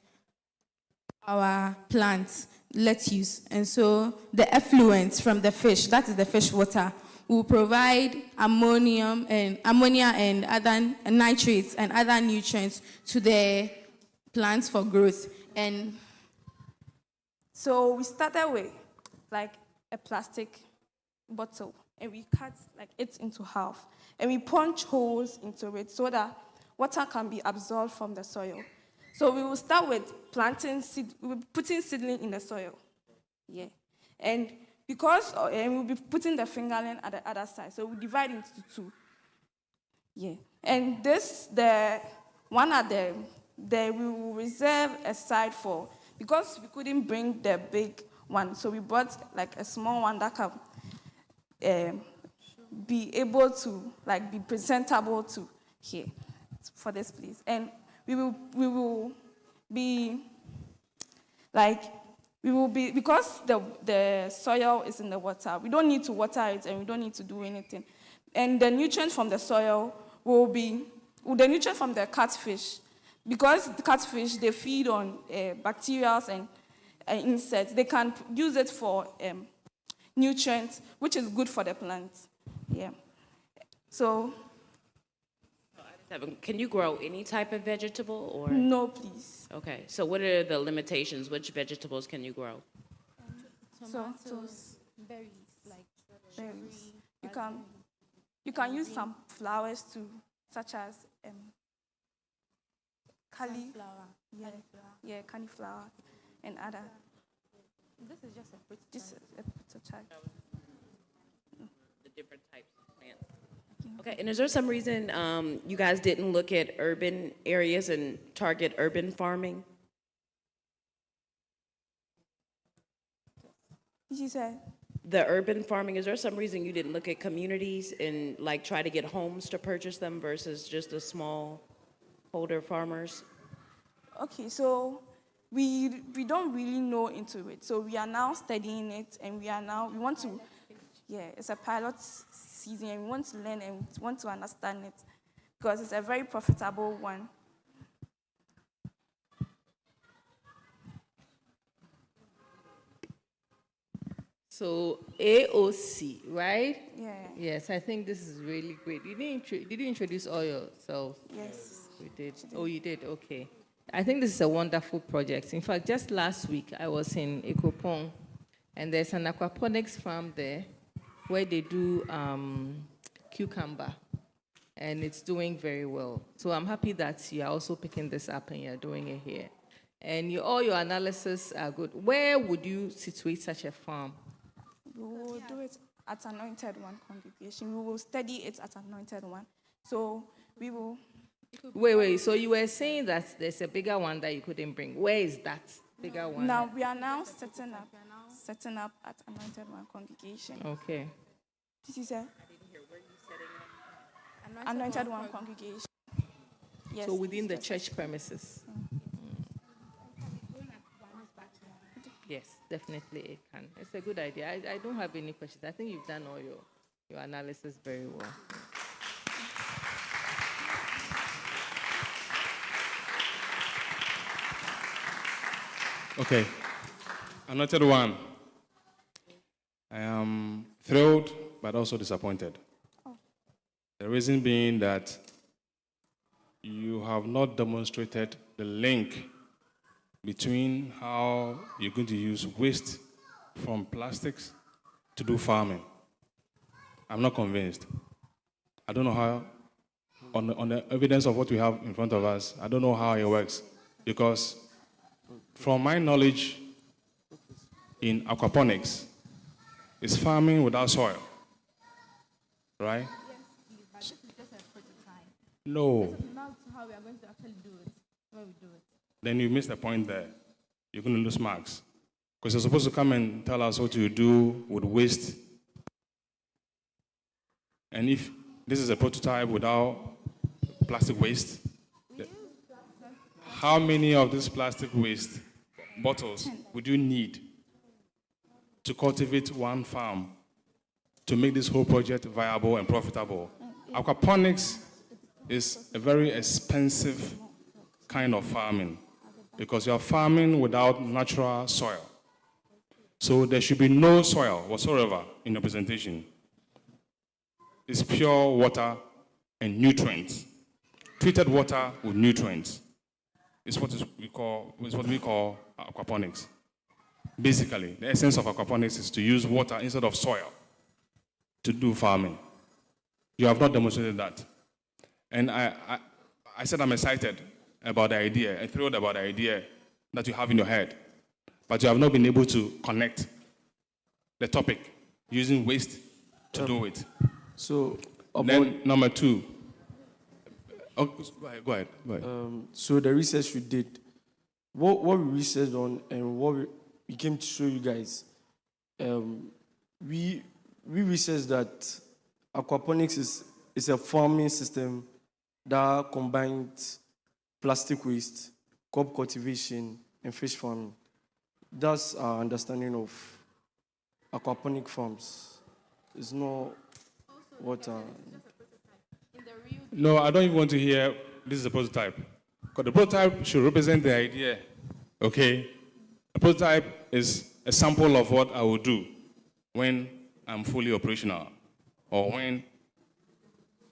our plants, lettuce. And so the effluent from the fish, that is the fish water, will provide ammonia and other nitrates and other nutrients to the plants for growth. And so we started with like a plastic bottle, and we cut like it into half, and we punch holes into it so that water can be absorbed from the soil. So we will start with putting seedling in the soil, and because we'll be putting the fingerling at the other side, so we divide into two, and the one at the we will reserve a side for, because we couldn't bring the big one, so we brought like a small one that can be able to like be presentable to here for this place. And we will be because the soil is in the water, we don't need to water it and we don't need to do anything. And the nutrients from the soil will be the nutrients from the catfish, because the catfish, they feed on bacteria and insects. They can use it for nutrients, which is good for the plants. So, can you grow any type of vegetable or? No, please. Okay, so what are the limitations? Which vegetables can you grow? Tomatoes, berries, like berries. You can use some flowers too, such as cauliflower, cauliflower, and other. This is just a prototype. The different types of plants. Okay, and is there some reason you guys didn't look at urban areas and target urban farming? You said? The urban farming, is there some reason you didn't look at communities and like try to get homes to purchase them versus just the small holder farmers? Okay, so we don't really know into it. So we are now studying it, and we want to, it's a pilot season, and we want to learn and want to understand it because it's a very profitable one. So AOC, right? Yeah. Yes, I think this is really great. Did you introduce all yourselves? Yes. We did. Oh, you did? Okay. I think this is a wonderful project. In fact, just last week, I was in Ekopong, and there's an aquaponics farm there where they do cucumber, and it's doing very well. So I'm happy that you're also picking this up and you're doing it here. And all your analysis are good. Where would you situate such a farm? We will do it at Anointed One congregation. We will study it at Anointed One. So we will... Wait. So you were saying that there's a bigger one that you couldn't bring. Where is that bigger one? Now, we are now setting up at Anointed One congregation. Okay. This is a Anointed One congregation. Yes. So within the church premises? Yes, definitely it can. It's a good idea. I don't have any questions. I think you've done all your analysis very well. Okay. Another one. I am thrilled but also disappointed. The reason being that you have not demonstrated the link between how you're going to use waste from plastics to do farming. I'm not convinced. I don't know how, on the evidence of what we have in front of us, I don't know how it works. Because from my knowledge in aquaponics, it's farming without soil, right? Yes, but this is just a prototype. No. This is not how we are going to actually do it, when we do it. Then you missed the point there. You're going to lose marks. Because you're supposed to come and tell us what you do with waste. And if this is a prototype without plastic waste, how many of these plastic waste bottles would you need to cultivate one farm to make this whole project viable and profitable? Aquaponics is a very expensive kind of farming because you are farming without natural soil. So there should be no soil whatsoever in your presentation. It's pure water and nutrients. Treated water with nutrients. It's what we call aquaponics. Basically, the essence of aquaponics is to use water instead of soil to do farming. You have not demonstrated that. And I said I'm excited about the idea and thrilled about the idea that you have in your head. But you have not been able to connect the topic using waste to do it. So, then number two. Oh, go ahead. So the research we did, what we researched on and what we came to show you guys, we researched that aquaponics is a farming system that combines plastic waste, crop cultivation, and fish farming. That's our understanding of aquaponic farms. It's not what... No, I don't even want to hear this is a prototype. Because the prototype should represent the idea, okay? A prototype is a sample of what I will do when I'm fully operational or when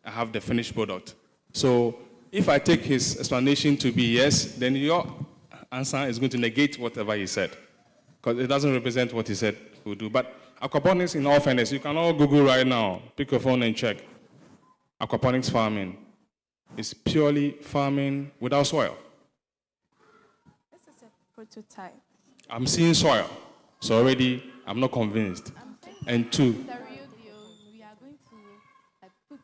I have the finished product. So if I take his explanation to be yes, then your answer is going to negate whatever he said because it doesn't represent what he said we'll do. But aquaponics, in all fairness, you can all Google right now, pick your phone and check. Aquaponics farming is purely farming without soil. This is a prototype. I'm seeing soil, so already I'm not convinced. And two, The real deal, we are going to put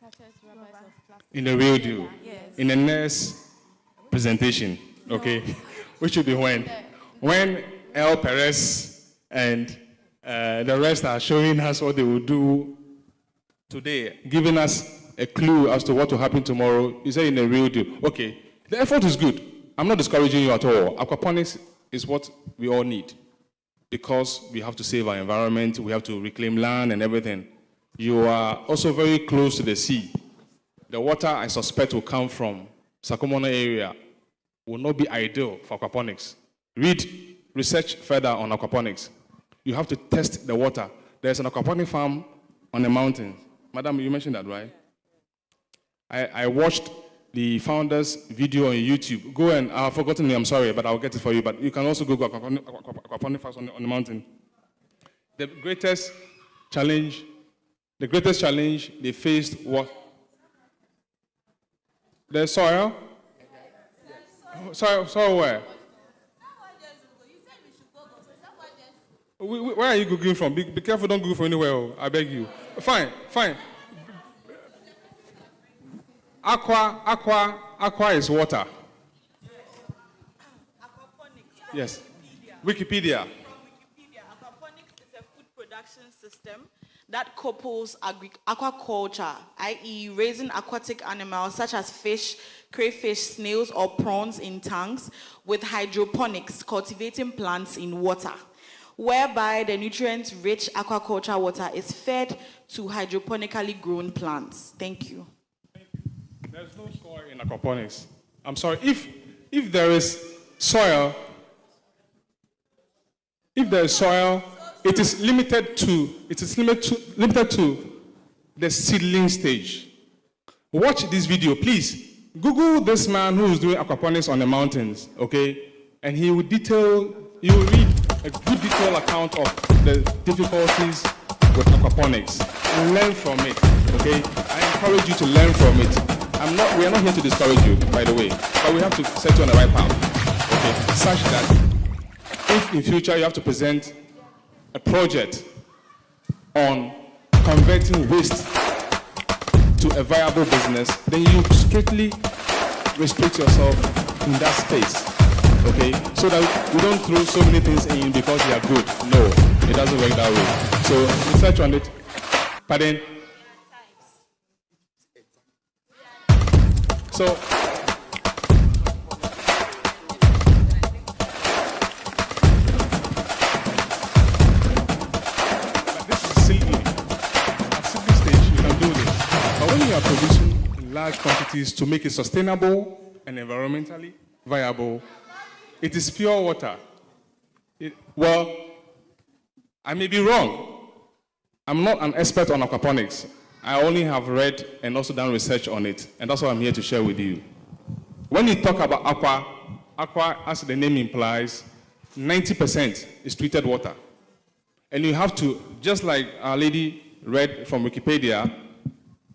sachets, rubbers of plastic. in the real deal, Yes. in the next presentation, okay, which will be when El Perez and the rest are showing us what they will do today, giving us a clue as to what will happen tomorrow. You say in the real deal. Okay, the effort is good. I'm not discouraging you at all. Aquaponics is what we all need because we have to save our environment, we have to reclaim land and everything. You are also very close to the sea. The water, I suspect, will come from SAKUMONO area, will not be ideal for aquaponics. Research further on aquaponics. You have to test the water. There's an aquaponic farm on the mountain. Madam, you mentioned that, right? I watched the founder's video on YouTube. Go and, I've forgotten it, I'm sorry, but I'll get it for you. But you can also Google aquaponic farms on the mountain. The greatest challenge they faced was the soil. Soil where? Where are you Googling from? Be careful, don't Google from anywhere, I beg you. Fine. Aqua is water. Yes. Wikipedia. Aquaponics is a food production system that couples aquaculture, i.e. raising aquatic animals such as fish, crayfish, snails, or prawns in tanks, with hydroponics, cultivating plants in water, whereby the nutrient-rich aquaculture water is fed to hydroponically grown plants. Thank you. There's no soil in aquaponics. I'm sorry. If there is soil, it is limited to the seedling stage. Watch this video, please. Google this man who is doing aquaponics on the mountains, okay? And you will read a good detailed account of the difficulties with aquaponics and learn from it, okay? I encourage you to learn from it. We are not here to discourage you, by the way, but we have to set you on the right path, okay? Such that if in future you have to present a project on converting waste to a viable business, then you strictly restrict yourself in that space, okay? So that we don't throw so many things in because they are good. No, it doesn't work that way. So research on it. Pardon? So, this is silly. At silly stage, you can do this. But when you are producing in large quantities to make it sustainable and environmentally viable, it is pure water. Well, I may be wrong. I'm not an expert on aquaponics. I only have read and also done research on it, and that's what I'm here to share with you. When you talk about aqua, as the name implies, 90% is treated water. And you have to, just like our lady read from Wikipedia,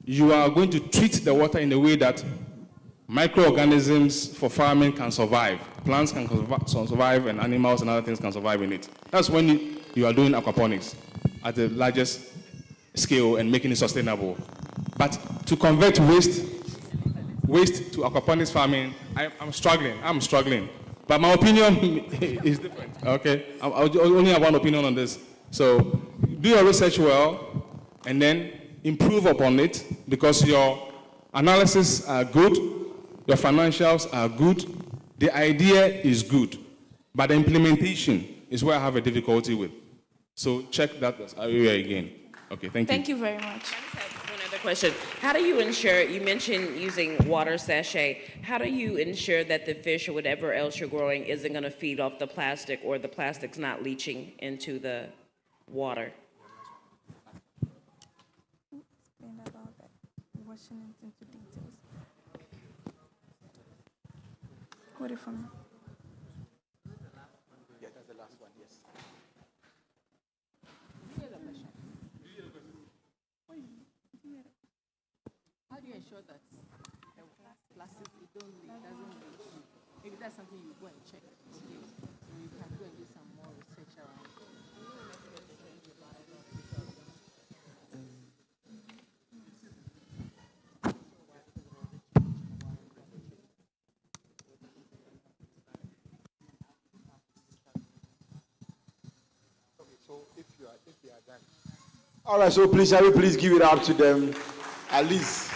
you are going to treat the water in a way that microorganisms for farming can survive. Plants can survive, and animals and other things can survive in it. That's when you are doing aquaponics at the largest scale and making it sustainable. But to convert waste to aquaponics farming, I'm struggling. But my opinion is different, okay? I only have one opinion on this. So do your research well and then improve upon it because your analysis are good, your financials are good, the idea is good, but the implementation is where I have a difficulty with. So check that area again. Okay, thank you. Thank you very much. I just have one other question. How do you ensure, you mentioned using water sachet, how do you ensure that the fish or whatever else you're growing isn't going to feed off the plastic or the plastic's not leaching into the water? Explain about that, washing it into details. What if I'm... Yeah, that's the last one, yes. How do you ensure that the plastic doesn't leach? Maybe that's something you go and check. Okay. So you can go and do some more research around it. So if you are done. All right, so shall we please give it up to them? At least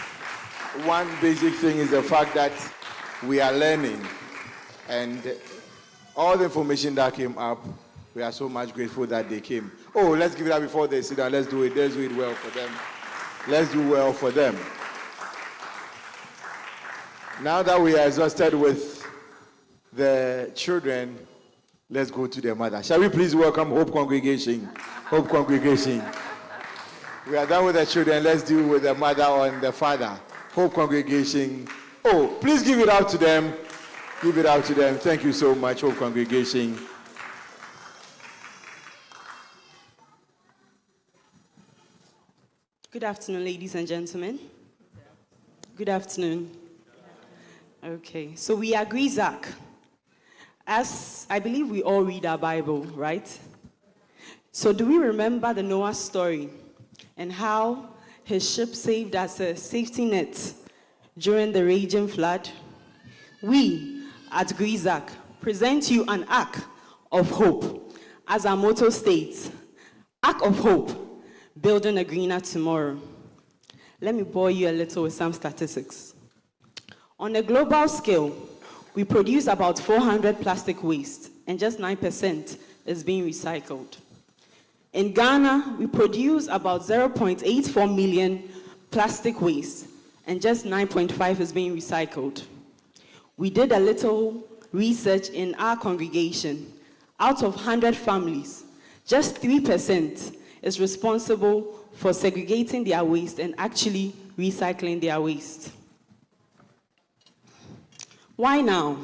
one basic thing is the fact that we are learning. And all the information that came up, we are so much grateful that they came. Oh, let's give it up before they sit down. Let's do it. Let's do it well for them. Let's do well for them. Now that we are exhausted with the children, let's go to their mother. Shall we please welcome Hope Congregation? Hope Congregation. We are done with the children. Let's deal with the mother and the father. Hope Congregation. Oh, please give it out to them. Give it out to them. Thank you so much, Hope Congregation. Good afternoon, ladies and gentlemen. Good afternoon. Okay, so we agree, Zach. As I believe we all read our Bible, right? So do we remember the Noah story and how his ship saved as a safety net during the raging flood? We at Grizac present you an ark of hope. As our motto states, ark of hope, building a greener tomorrow. Let me bore you a little with some statistics. On a global scale, we produce about 400 plastic waste, and just 9% is being recycled. In Ghana, we produce about 0.84 million plastic waste, and just 9.5 is being recycled. We did a little research in our congregation. Out of 100 families, just 3% is responsible for segregating their waste and actually recycling their waste. Why now?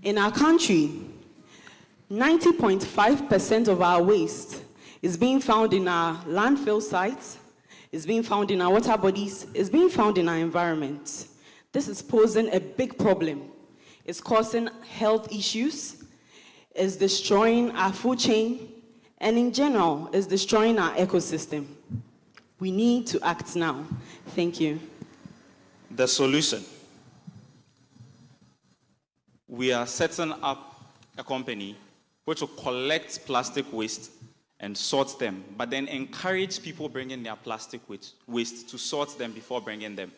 In our country, 90.5% of our waste is being found in our landfill sites, is being found in our water bodies, is being found in our environment. This is posing a big problem. It's causing health issues, it's destroying our food chain, and in general, it's destroying our ecosystem. We need to act now. Thank you. The solution. We are setting up a company which will collect plastic waste and sort them, but then encourage people bringing their plastic waste to sort them before bringing them.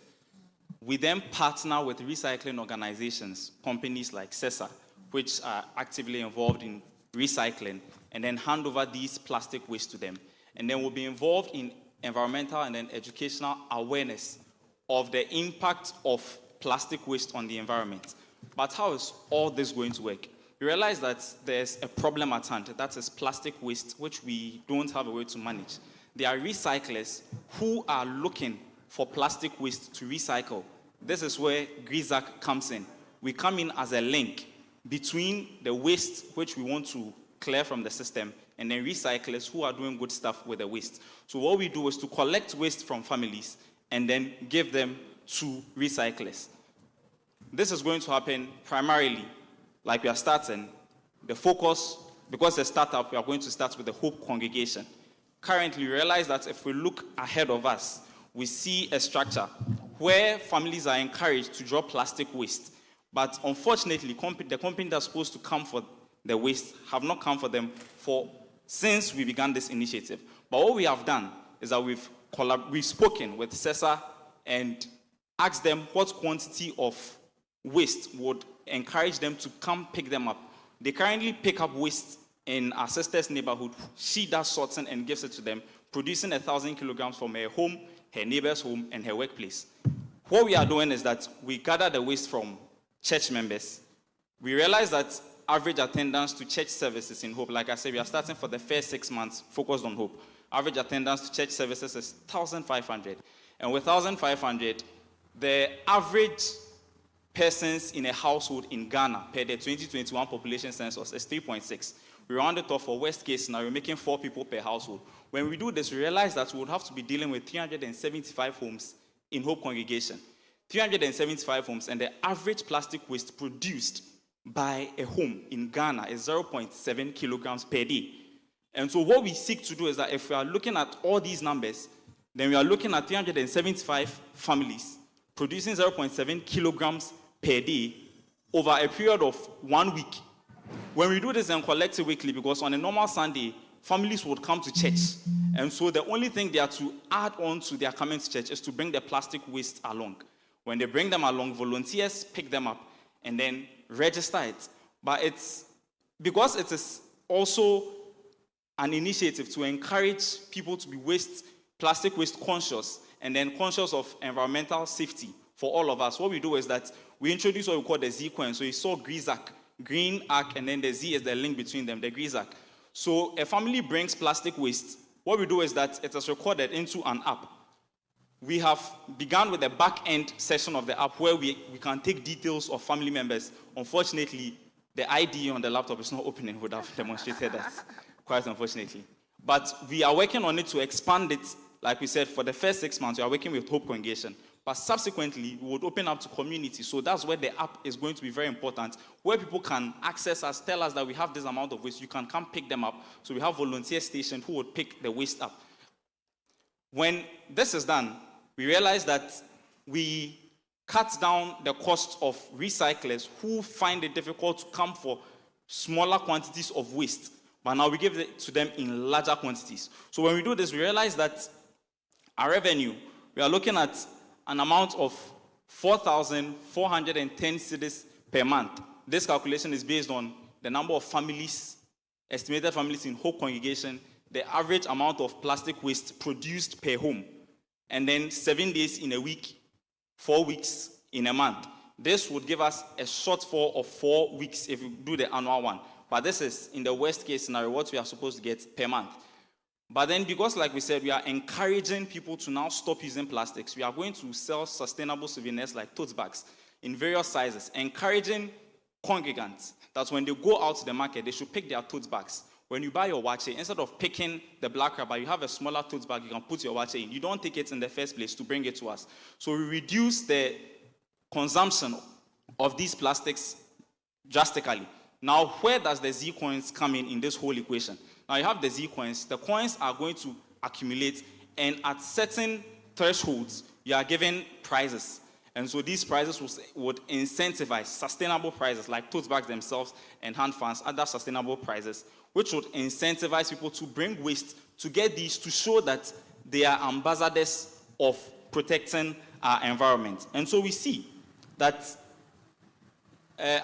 We then partner with recycling organizations, companies like CESA, which are actively involved in recycling, and then hand over these plastic waste to them. And then we'll be involved in environmental and then educational awareness of the impact of plastic waste on the environment. But how is all this going to work? You realize that there's a problem at hand, that is plastic waste, which we don't have a way to manage. There are recyclers who are looking for plastic waste to recycle. This is where Grizac comes in. We come in as a link between the waste which we want to clear from the system and then recyclers who are doing good stuff with the waste. So what we do is to collect waste from families and then give them to recyclers. This is going to happen primarily, like we are starting, the focus, because the startup, we are going to start with the Hope Congregation. Currently, we realize that if we look ahead of us, we see a structure where families are encouraged to drop plastic waste. But unfortunately, the company that's supposed to come for the waste have not come for them since we began this initiative. But what we have done is that we've spoken with CESA and asked them what quantity of waste would encourage them to come pick them up. They currently pick up waste in our sister's neighborhood. She does sorting and gives it to them, producing 1,000 kilograms from her home, her neighbor's home, and her workplace. What we are doing is that we gather the waste from church members. We realize that average attendance to church services in Hope, like I said, we are starting for the first 6 months focused on Hope. Average attendance to church services is 1,500. And with 1,500, the average persons in a household in Ghana per the 2021 population census is 3.6. We round it off for worst case scenario, making 4 people per household. When we do this, we realize that we would have to be dealing with 375 homes in Hope Congregation. 375 homes, and the average plastic waste produced by a home in Ghana is 0.7 kilograms per day. And so what we seek to do is that if we are looking at all these numbers, then we are looking at 375 families producing 0.7 kilograms per day over a period of 1 week. When we do this and collect it weekly, because on a normal Sunday, families would come to church. And so the only thing they are to add on to their coming to church is to bring the plastic waste along. When they bring them along, volunteers pick them up and then register it. But it's because it is also an initiative to encourage people to be plastic waste conscious, and then conscious of environmental safety for all of us. What we do is that we introduce what we call the Z coin. So you saw GRIZAC, green arc, and then the Z is the link between them, the GRIZAC. So a family brings plastic waste. What we do is that it is recorded into an app. We have begun with the back-end session of the app where we can take details of family members. Unfortunately, the ID on the laptop is not opening. We would have demonstrated that, quite unfortunately. But we are working on it to expand it. Like we said, for the first 6 months, we are working with Hope Congregation. But subsequently, we would open up to community. So that's where the app is going to be very important, where people can access us, tell us that we have this amount of waste. You can come pick them up. So we have volunteer stations who would pick the waste up. When this is done, we realize that we cut down the cost of recyclers who find it difficult to come for smaller quantities of waste. But now we give it to them in larger quantities. So when we do this, we realize that our revenue, we are looking at an amount of 4,410 cedis per month. This calculation is based on the number of families, estimated families in Hope Congregation, the average amount of plastic waste produced per home, and then 7 days in a week, 4 weeks in a month. This would give us a shortfall of 4 weeks if we do the annual one. But this is, in the worst case scenario, what we are supposed to get per month. But then, because like we said, we are encouraging people to now stop using plastics, we are going to sell sustainable souvenirs like tote bags in various sizes, encouraging congregants that when they go out to the market, they should pick their tote bags. When you buy your wache, instead of picking the black rubber, you have a smaller tote bag you can put your wache in. You don't take it in the first place to bring it to us. So we reduce the consumption of these plastics drastically. Now, where does the Z coins come in this whole equation? Now, you have the Z coins. The coins are going to accumulate, and at certain thresholds, you are given prizes. And so these prizes would incentivize sustainable prizes like tote bags themselves and hand fans, other sustainable prizes, which would incentivize people to bring waste to get these to show that they are ambassadors of protecting our environment. And so we see that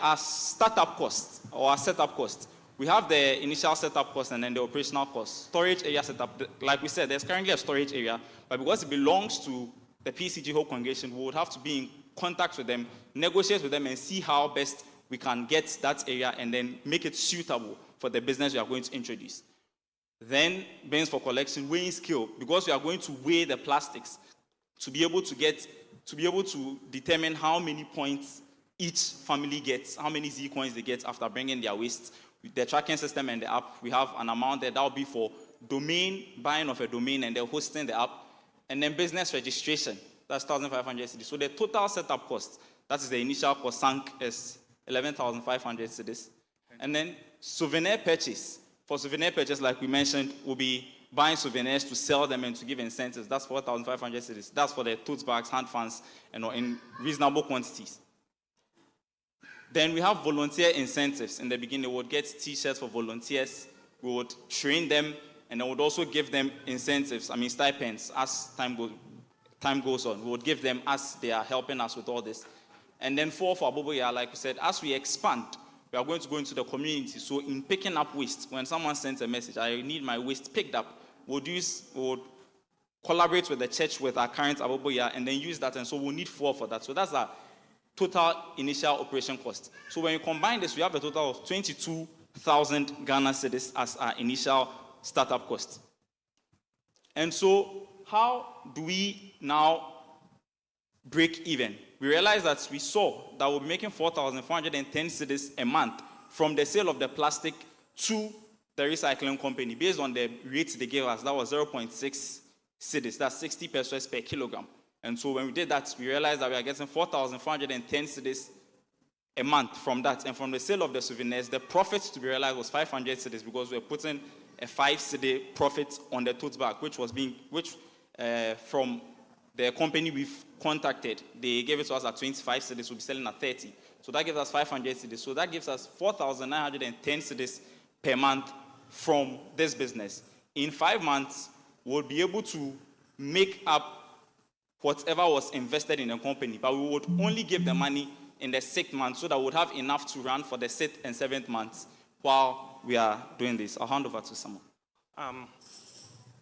our startup cost or our setup cost, we have the initial setup cost and then the operational cost. Storage area setup, like we said, there's currently a storage area, but because it belongs to the PCG Hope Congregation, we would have to be in contact with them, negotiate with them, and see how best we can get that area and then make it suitable for the business we are going to introduce. Then, bins for collection, weighing scale, because we are going to weigh the plastics to be able to determine how many points each family gets, how many Z coins they get after bringing their waste. With the tracking system and the app, we have an amount that will be for domain, buying of a domain, and then hosting the app. And then business registration, that's 1,500 cedis. So the total setup cost, that is the initial cost sunk, is 11,500 cedis. And then souvenir purchase. For souvenir purchase, like we mentioned, we'll be buying souvenirs to sell them and to give incentives. That's 4,500 cedis. That's for the tote bags, hand fans, in reasonable quantities. Then we have volunteer incentives. In the beginning, we would get T-shirts for volunteers. We would train them, and I would also give them incentives, stipends, as time goes on. We would give them as they are helping us with all this. And then for Aboboya, like we said, as we expand, we are going to go into the community. So in picking up waste, when someone sends a message, I need my waste picked up, we would collaborate with the church with our current Aboboya and then use that, and so we'll need 4 for that. So that's our total initial operation cost. So when you combine this, we have a total of 22,000 Ghana cedis as our initial startup cost. And so how do we now break even? We realized that we saw that we're making 4,410 cedis a month from the sale of the plastic to the recycling company. Based on the rates they gave us, that was 0.6 cedis. That's 60 pesos per kilogram. And so when we did that, we realized that we are getting 4,410 cedis a month from that. And from the sale of the souvenirs, the profit to be realized was 500 cedis because we were putting a 5 cedi profit on the tote bag, from the company we've contacted, they gave it to us at 25 cedis, we'll be selling at 30. So that gives us 500 cedis. So that gives us 4,910 cedis per month from this business. In 5 months, we'll be able to make up whatever was invested in the company, but we would only give the money in the 6th month so that we'll have enough to run for the 6th and 7th months while we are doing this. I'll hand over to someone.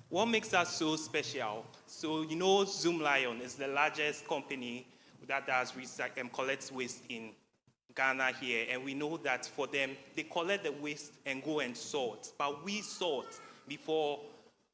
What makes us so special? So, you know, Zoom Lion is the largest company that does collects waste in Ghana here. And we know that for them, they collect the waste and go and sort. But we sort before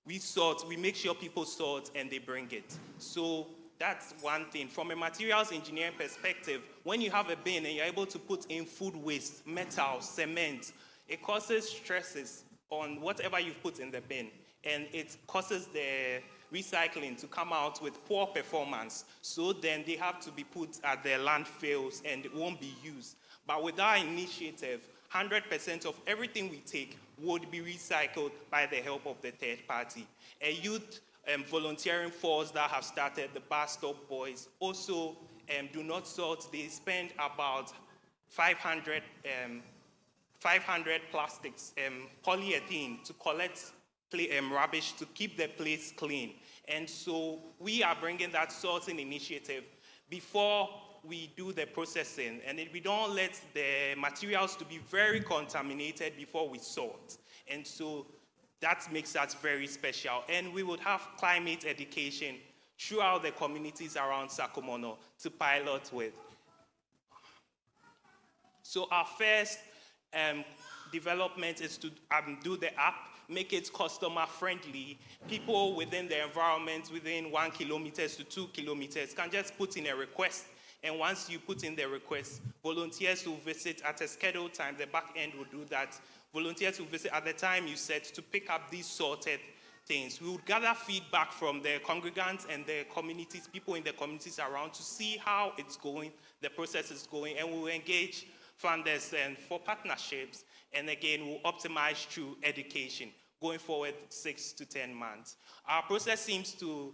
we sort. We make sure people sort and they bring it. So that's one thing. From a materials engineering perspective, when you have a bin and you're able to put in food waste, metal, cement, it causes stresses on whatever you've put in the bin. And it causes the recycling to come out with poor performance. So then they have to be put at the landfills and it won't be used. But with our initiative, 100% of everything we take would be recycled by the help of the third party. A youth volunteering force that have started, the Bus Stop Boys, also do not sort. They spend about 500 plastics, polyethylene, to collect rubbish to keep the place clean. And so we are bringing that sorting initiative before we do the processing, and we don't let the materials to be very contaminated before we sort. And so that makes us very special. And we would have climate education throughout the communities around SAKUMONO to pilot with. So our first development is to do the app, make it customer friendly. People within the environment, within 1 kilometer to 2 kilometers, can just put in a request. And once you put in the request, volunteers will visit at a scheduled time. The back end will do that. Volunteers will visit at the time you set to pick up these sorted things. We would gather feedback from the congregants and the communities, people in the communities around, to see how it's going, the process is going, and we'll engage funders and for partnerships. And again, we'll optimize through education, going forward 6 to 10 months. Our process seems to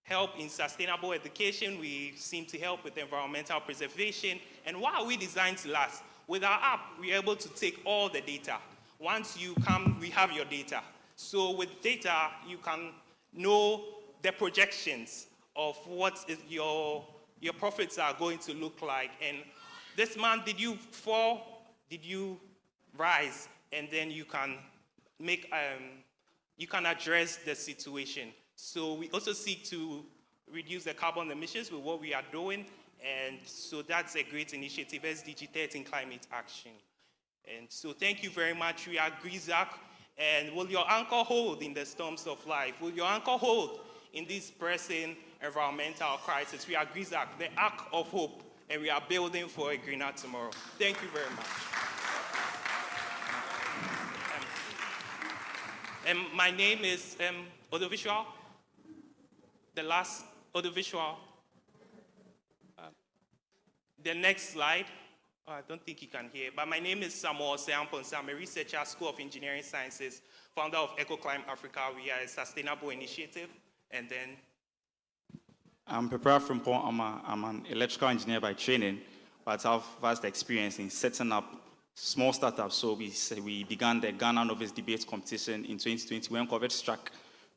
help in sustainable education. We seem to help with environmental preservation. And why are we designed to last? With our app, we're able to take all the data. Once you come, we have your data. So with data, you can know the projections of what your profits are going to look like. And this month, did you fall? Did you rise? And then you can address the situation. So we also seek to reduce the carbon emissions with what we are doing. And so that's a great initiative, SDG 13 Climate Action. And so thank you very much. We are GRIZAC. And will your anchor hold in the storms of life? Will your anchor hold in this pressing environmental crisis? We are GRIZAC, the Ark of Hope, and we are building for a greener tomorrow. Thank you very much. And my name is Audiovisual. The last audiovisual. The next slide. Oh, I don't think you can hear, but my name is Samuel Seamponsa. I'm a researcher at School of Engineering Sciences, founder of EcoClimb Africa. We are a sustainable initiative. And then I'm Pepera Frimpong. I'm an electrical engineer by training, but I have vast experience in setting up small startups. So we began the Ghana Novice Debate Competition in 2020 when COVID struck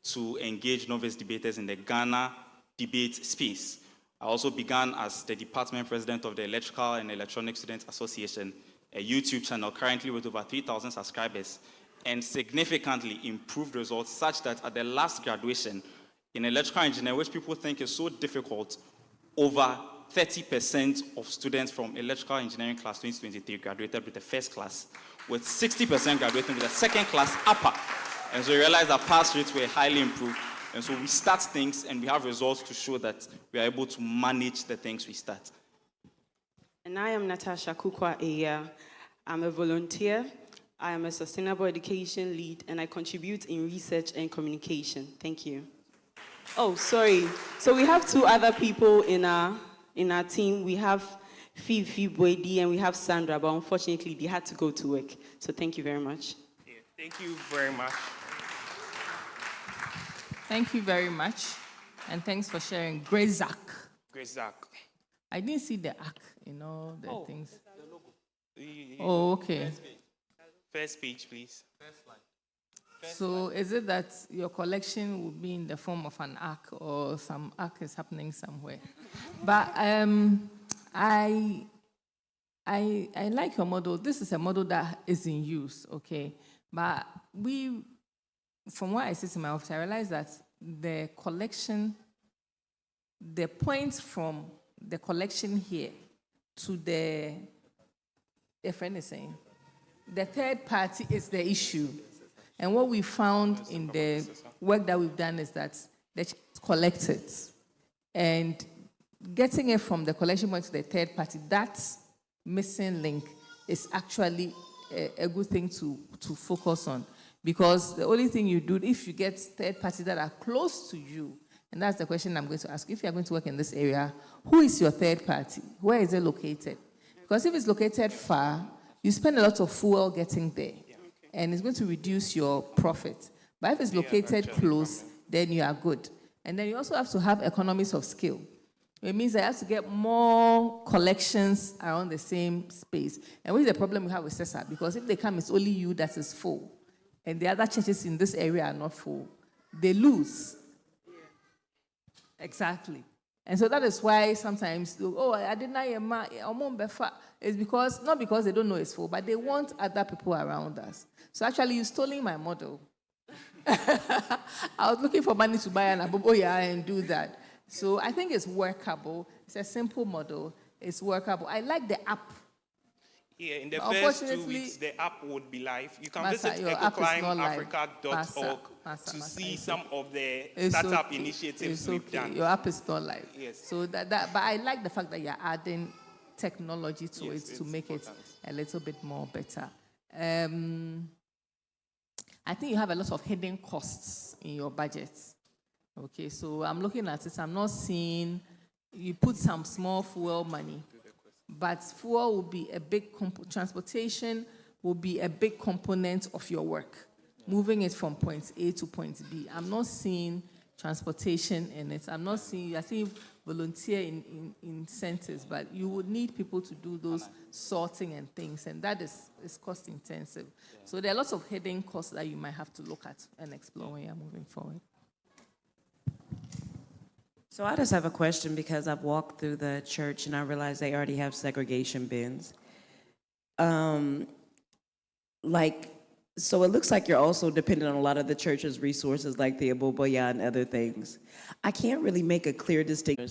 to engage novice debaters in the Ghana debate space. I also began as the department president of the Electrical and Electronic Students Association, a YouTube channel currently with over 3,000 subscribers, and significantly improved results such that at the last graduation in electrical engineering, which people think is so difficult, over 30% of students from electrical engineering class 2023 graduated with the first class, with 60% graduating with the second class upper. And so we realized that pass rates were highly improved. And so we start things and we have results to show that we are able to manage the things we start. And I am Natasha Kukwa Eya. I'm a volunteer. I am a sustainable education lead, and I contribute in research and communication. Thank you. Oh, sorry. So we have 2 other people in our team. We have Fifi Boedi and we have Sandra, but unfortunately they had to go to work. So thank you very much. Yeah, thank you very much. Thank you very much, and thanks for sharing. GRIZAC. GRIZAC. I didn't see the arc, the things. The logo. Oh, okay. First page, please. First line. So is it that your collection will be in the form of an arc, or some arc is happening somewhere? But I like your model. This is a model that is in use, okay? But from what I see in my office, I realize that the collection, the points from the collection here to the friend is saying, the third party is the issue. And what we found in the work that we've done is that the child collects it. And getting it from the collection point to the third party, that missing link is actually a good thing to focus on. Because the only thing you do, if you get third parties that are close to you, and that's the question I'm going to ask. If you're going to work in this area, who is your third party? Where is it located? Because if it's located far, you spend a lot of fuel getting there. And it's going to reduce your profit. But if it's located close, then you are good. And then you also have to have economies of scale. It means I have to get more collections around the same space. And what is the problem we have with CESA? Because if they come, it's only you that is full. And the other churches in this area are not full. They lose. Exactly. And so that is why sometimes, I didn't know it's because, not because they don't know it's full, but they want other people around us. So actually, you're stealing my model. I was looking for money to buy an aboboya and do that. So I think it's workable. It's a simple model. It's workable. I like the app. Yeah, in the first 2 weeks, the app would be live. You can visit ecoclimeafrica.org to see some of the startup initiatives we've done. Your app is not live. Yes. So but I like the fact that you're adding technology to it to make important. It a little bit more better. I think you have a lot of hidden costs in your budget. Okay, so I'm looking at it. I'm not seeing you put some small fuel money. But fuel will be a big transportation will be a big component of your work, moving it from point A to point B. I'm not seeing transportation in it. I'm not seeing, I see volunteer in incentives, but you would need people to do those sorting and things, and that is cost intensive. Yeah. So there are lots of hidden costs that you might have to look at and explore when you're moving forward. So I just have a question because I've walked through the church and I realized they already have segregation bins. So it looks like you're also dependent on a lot of the church's resources like the Aboboya and other things. I can't really make a clear distinction.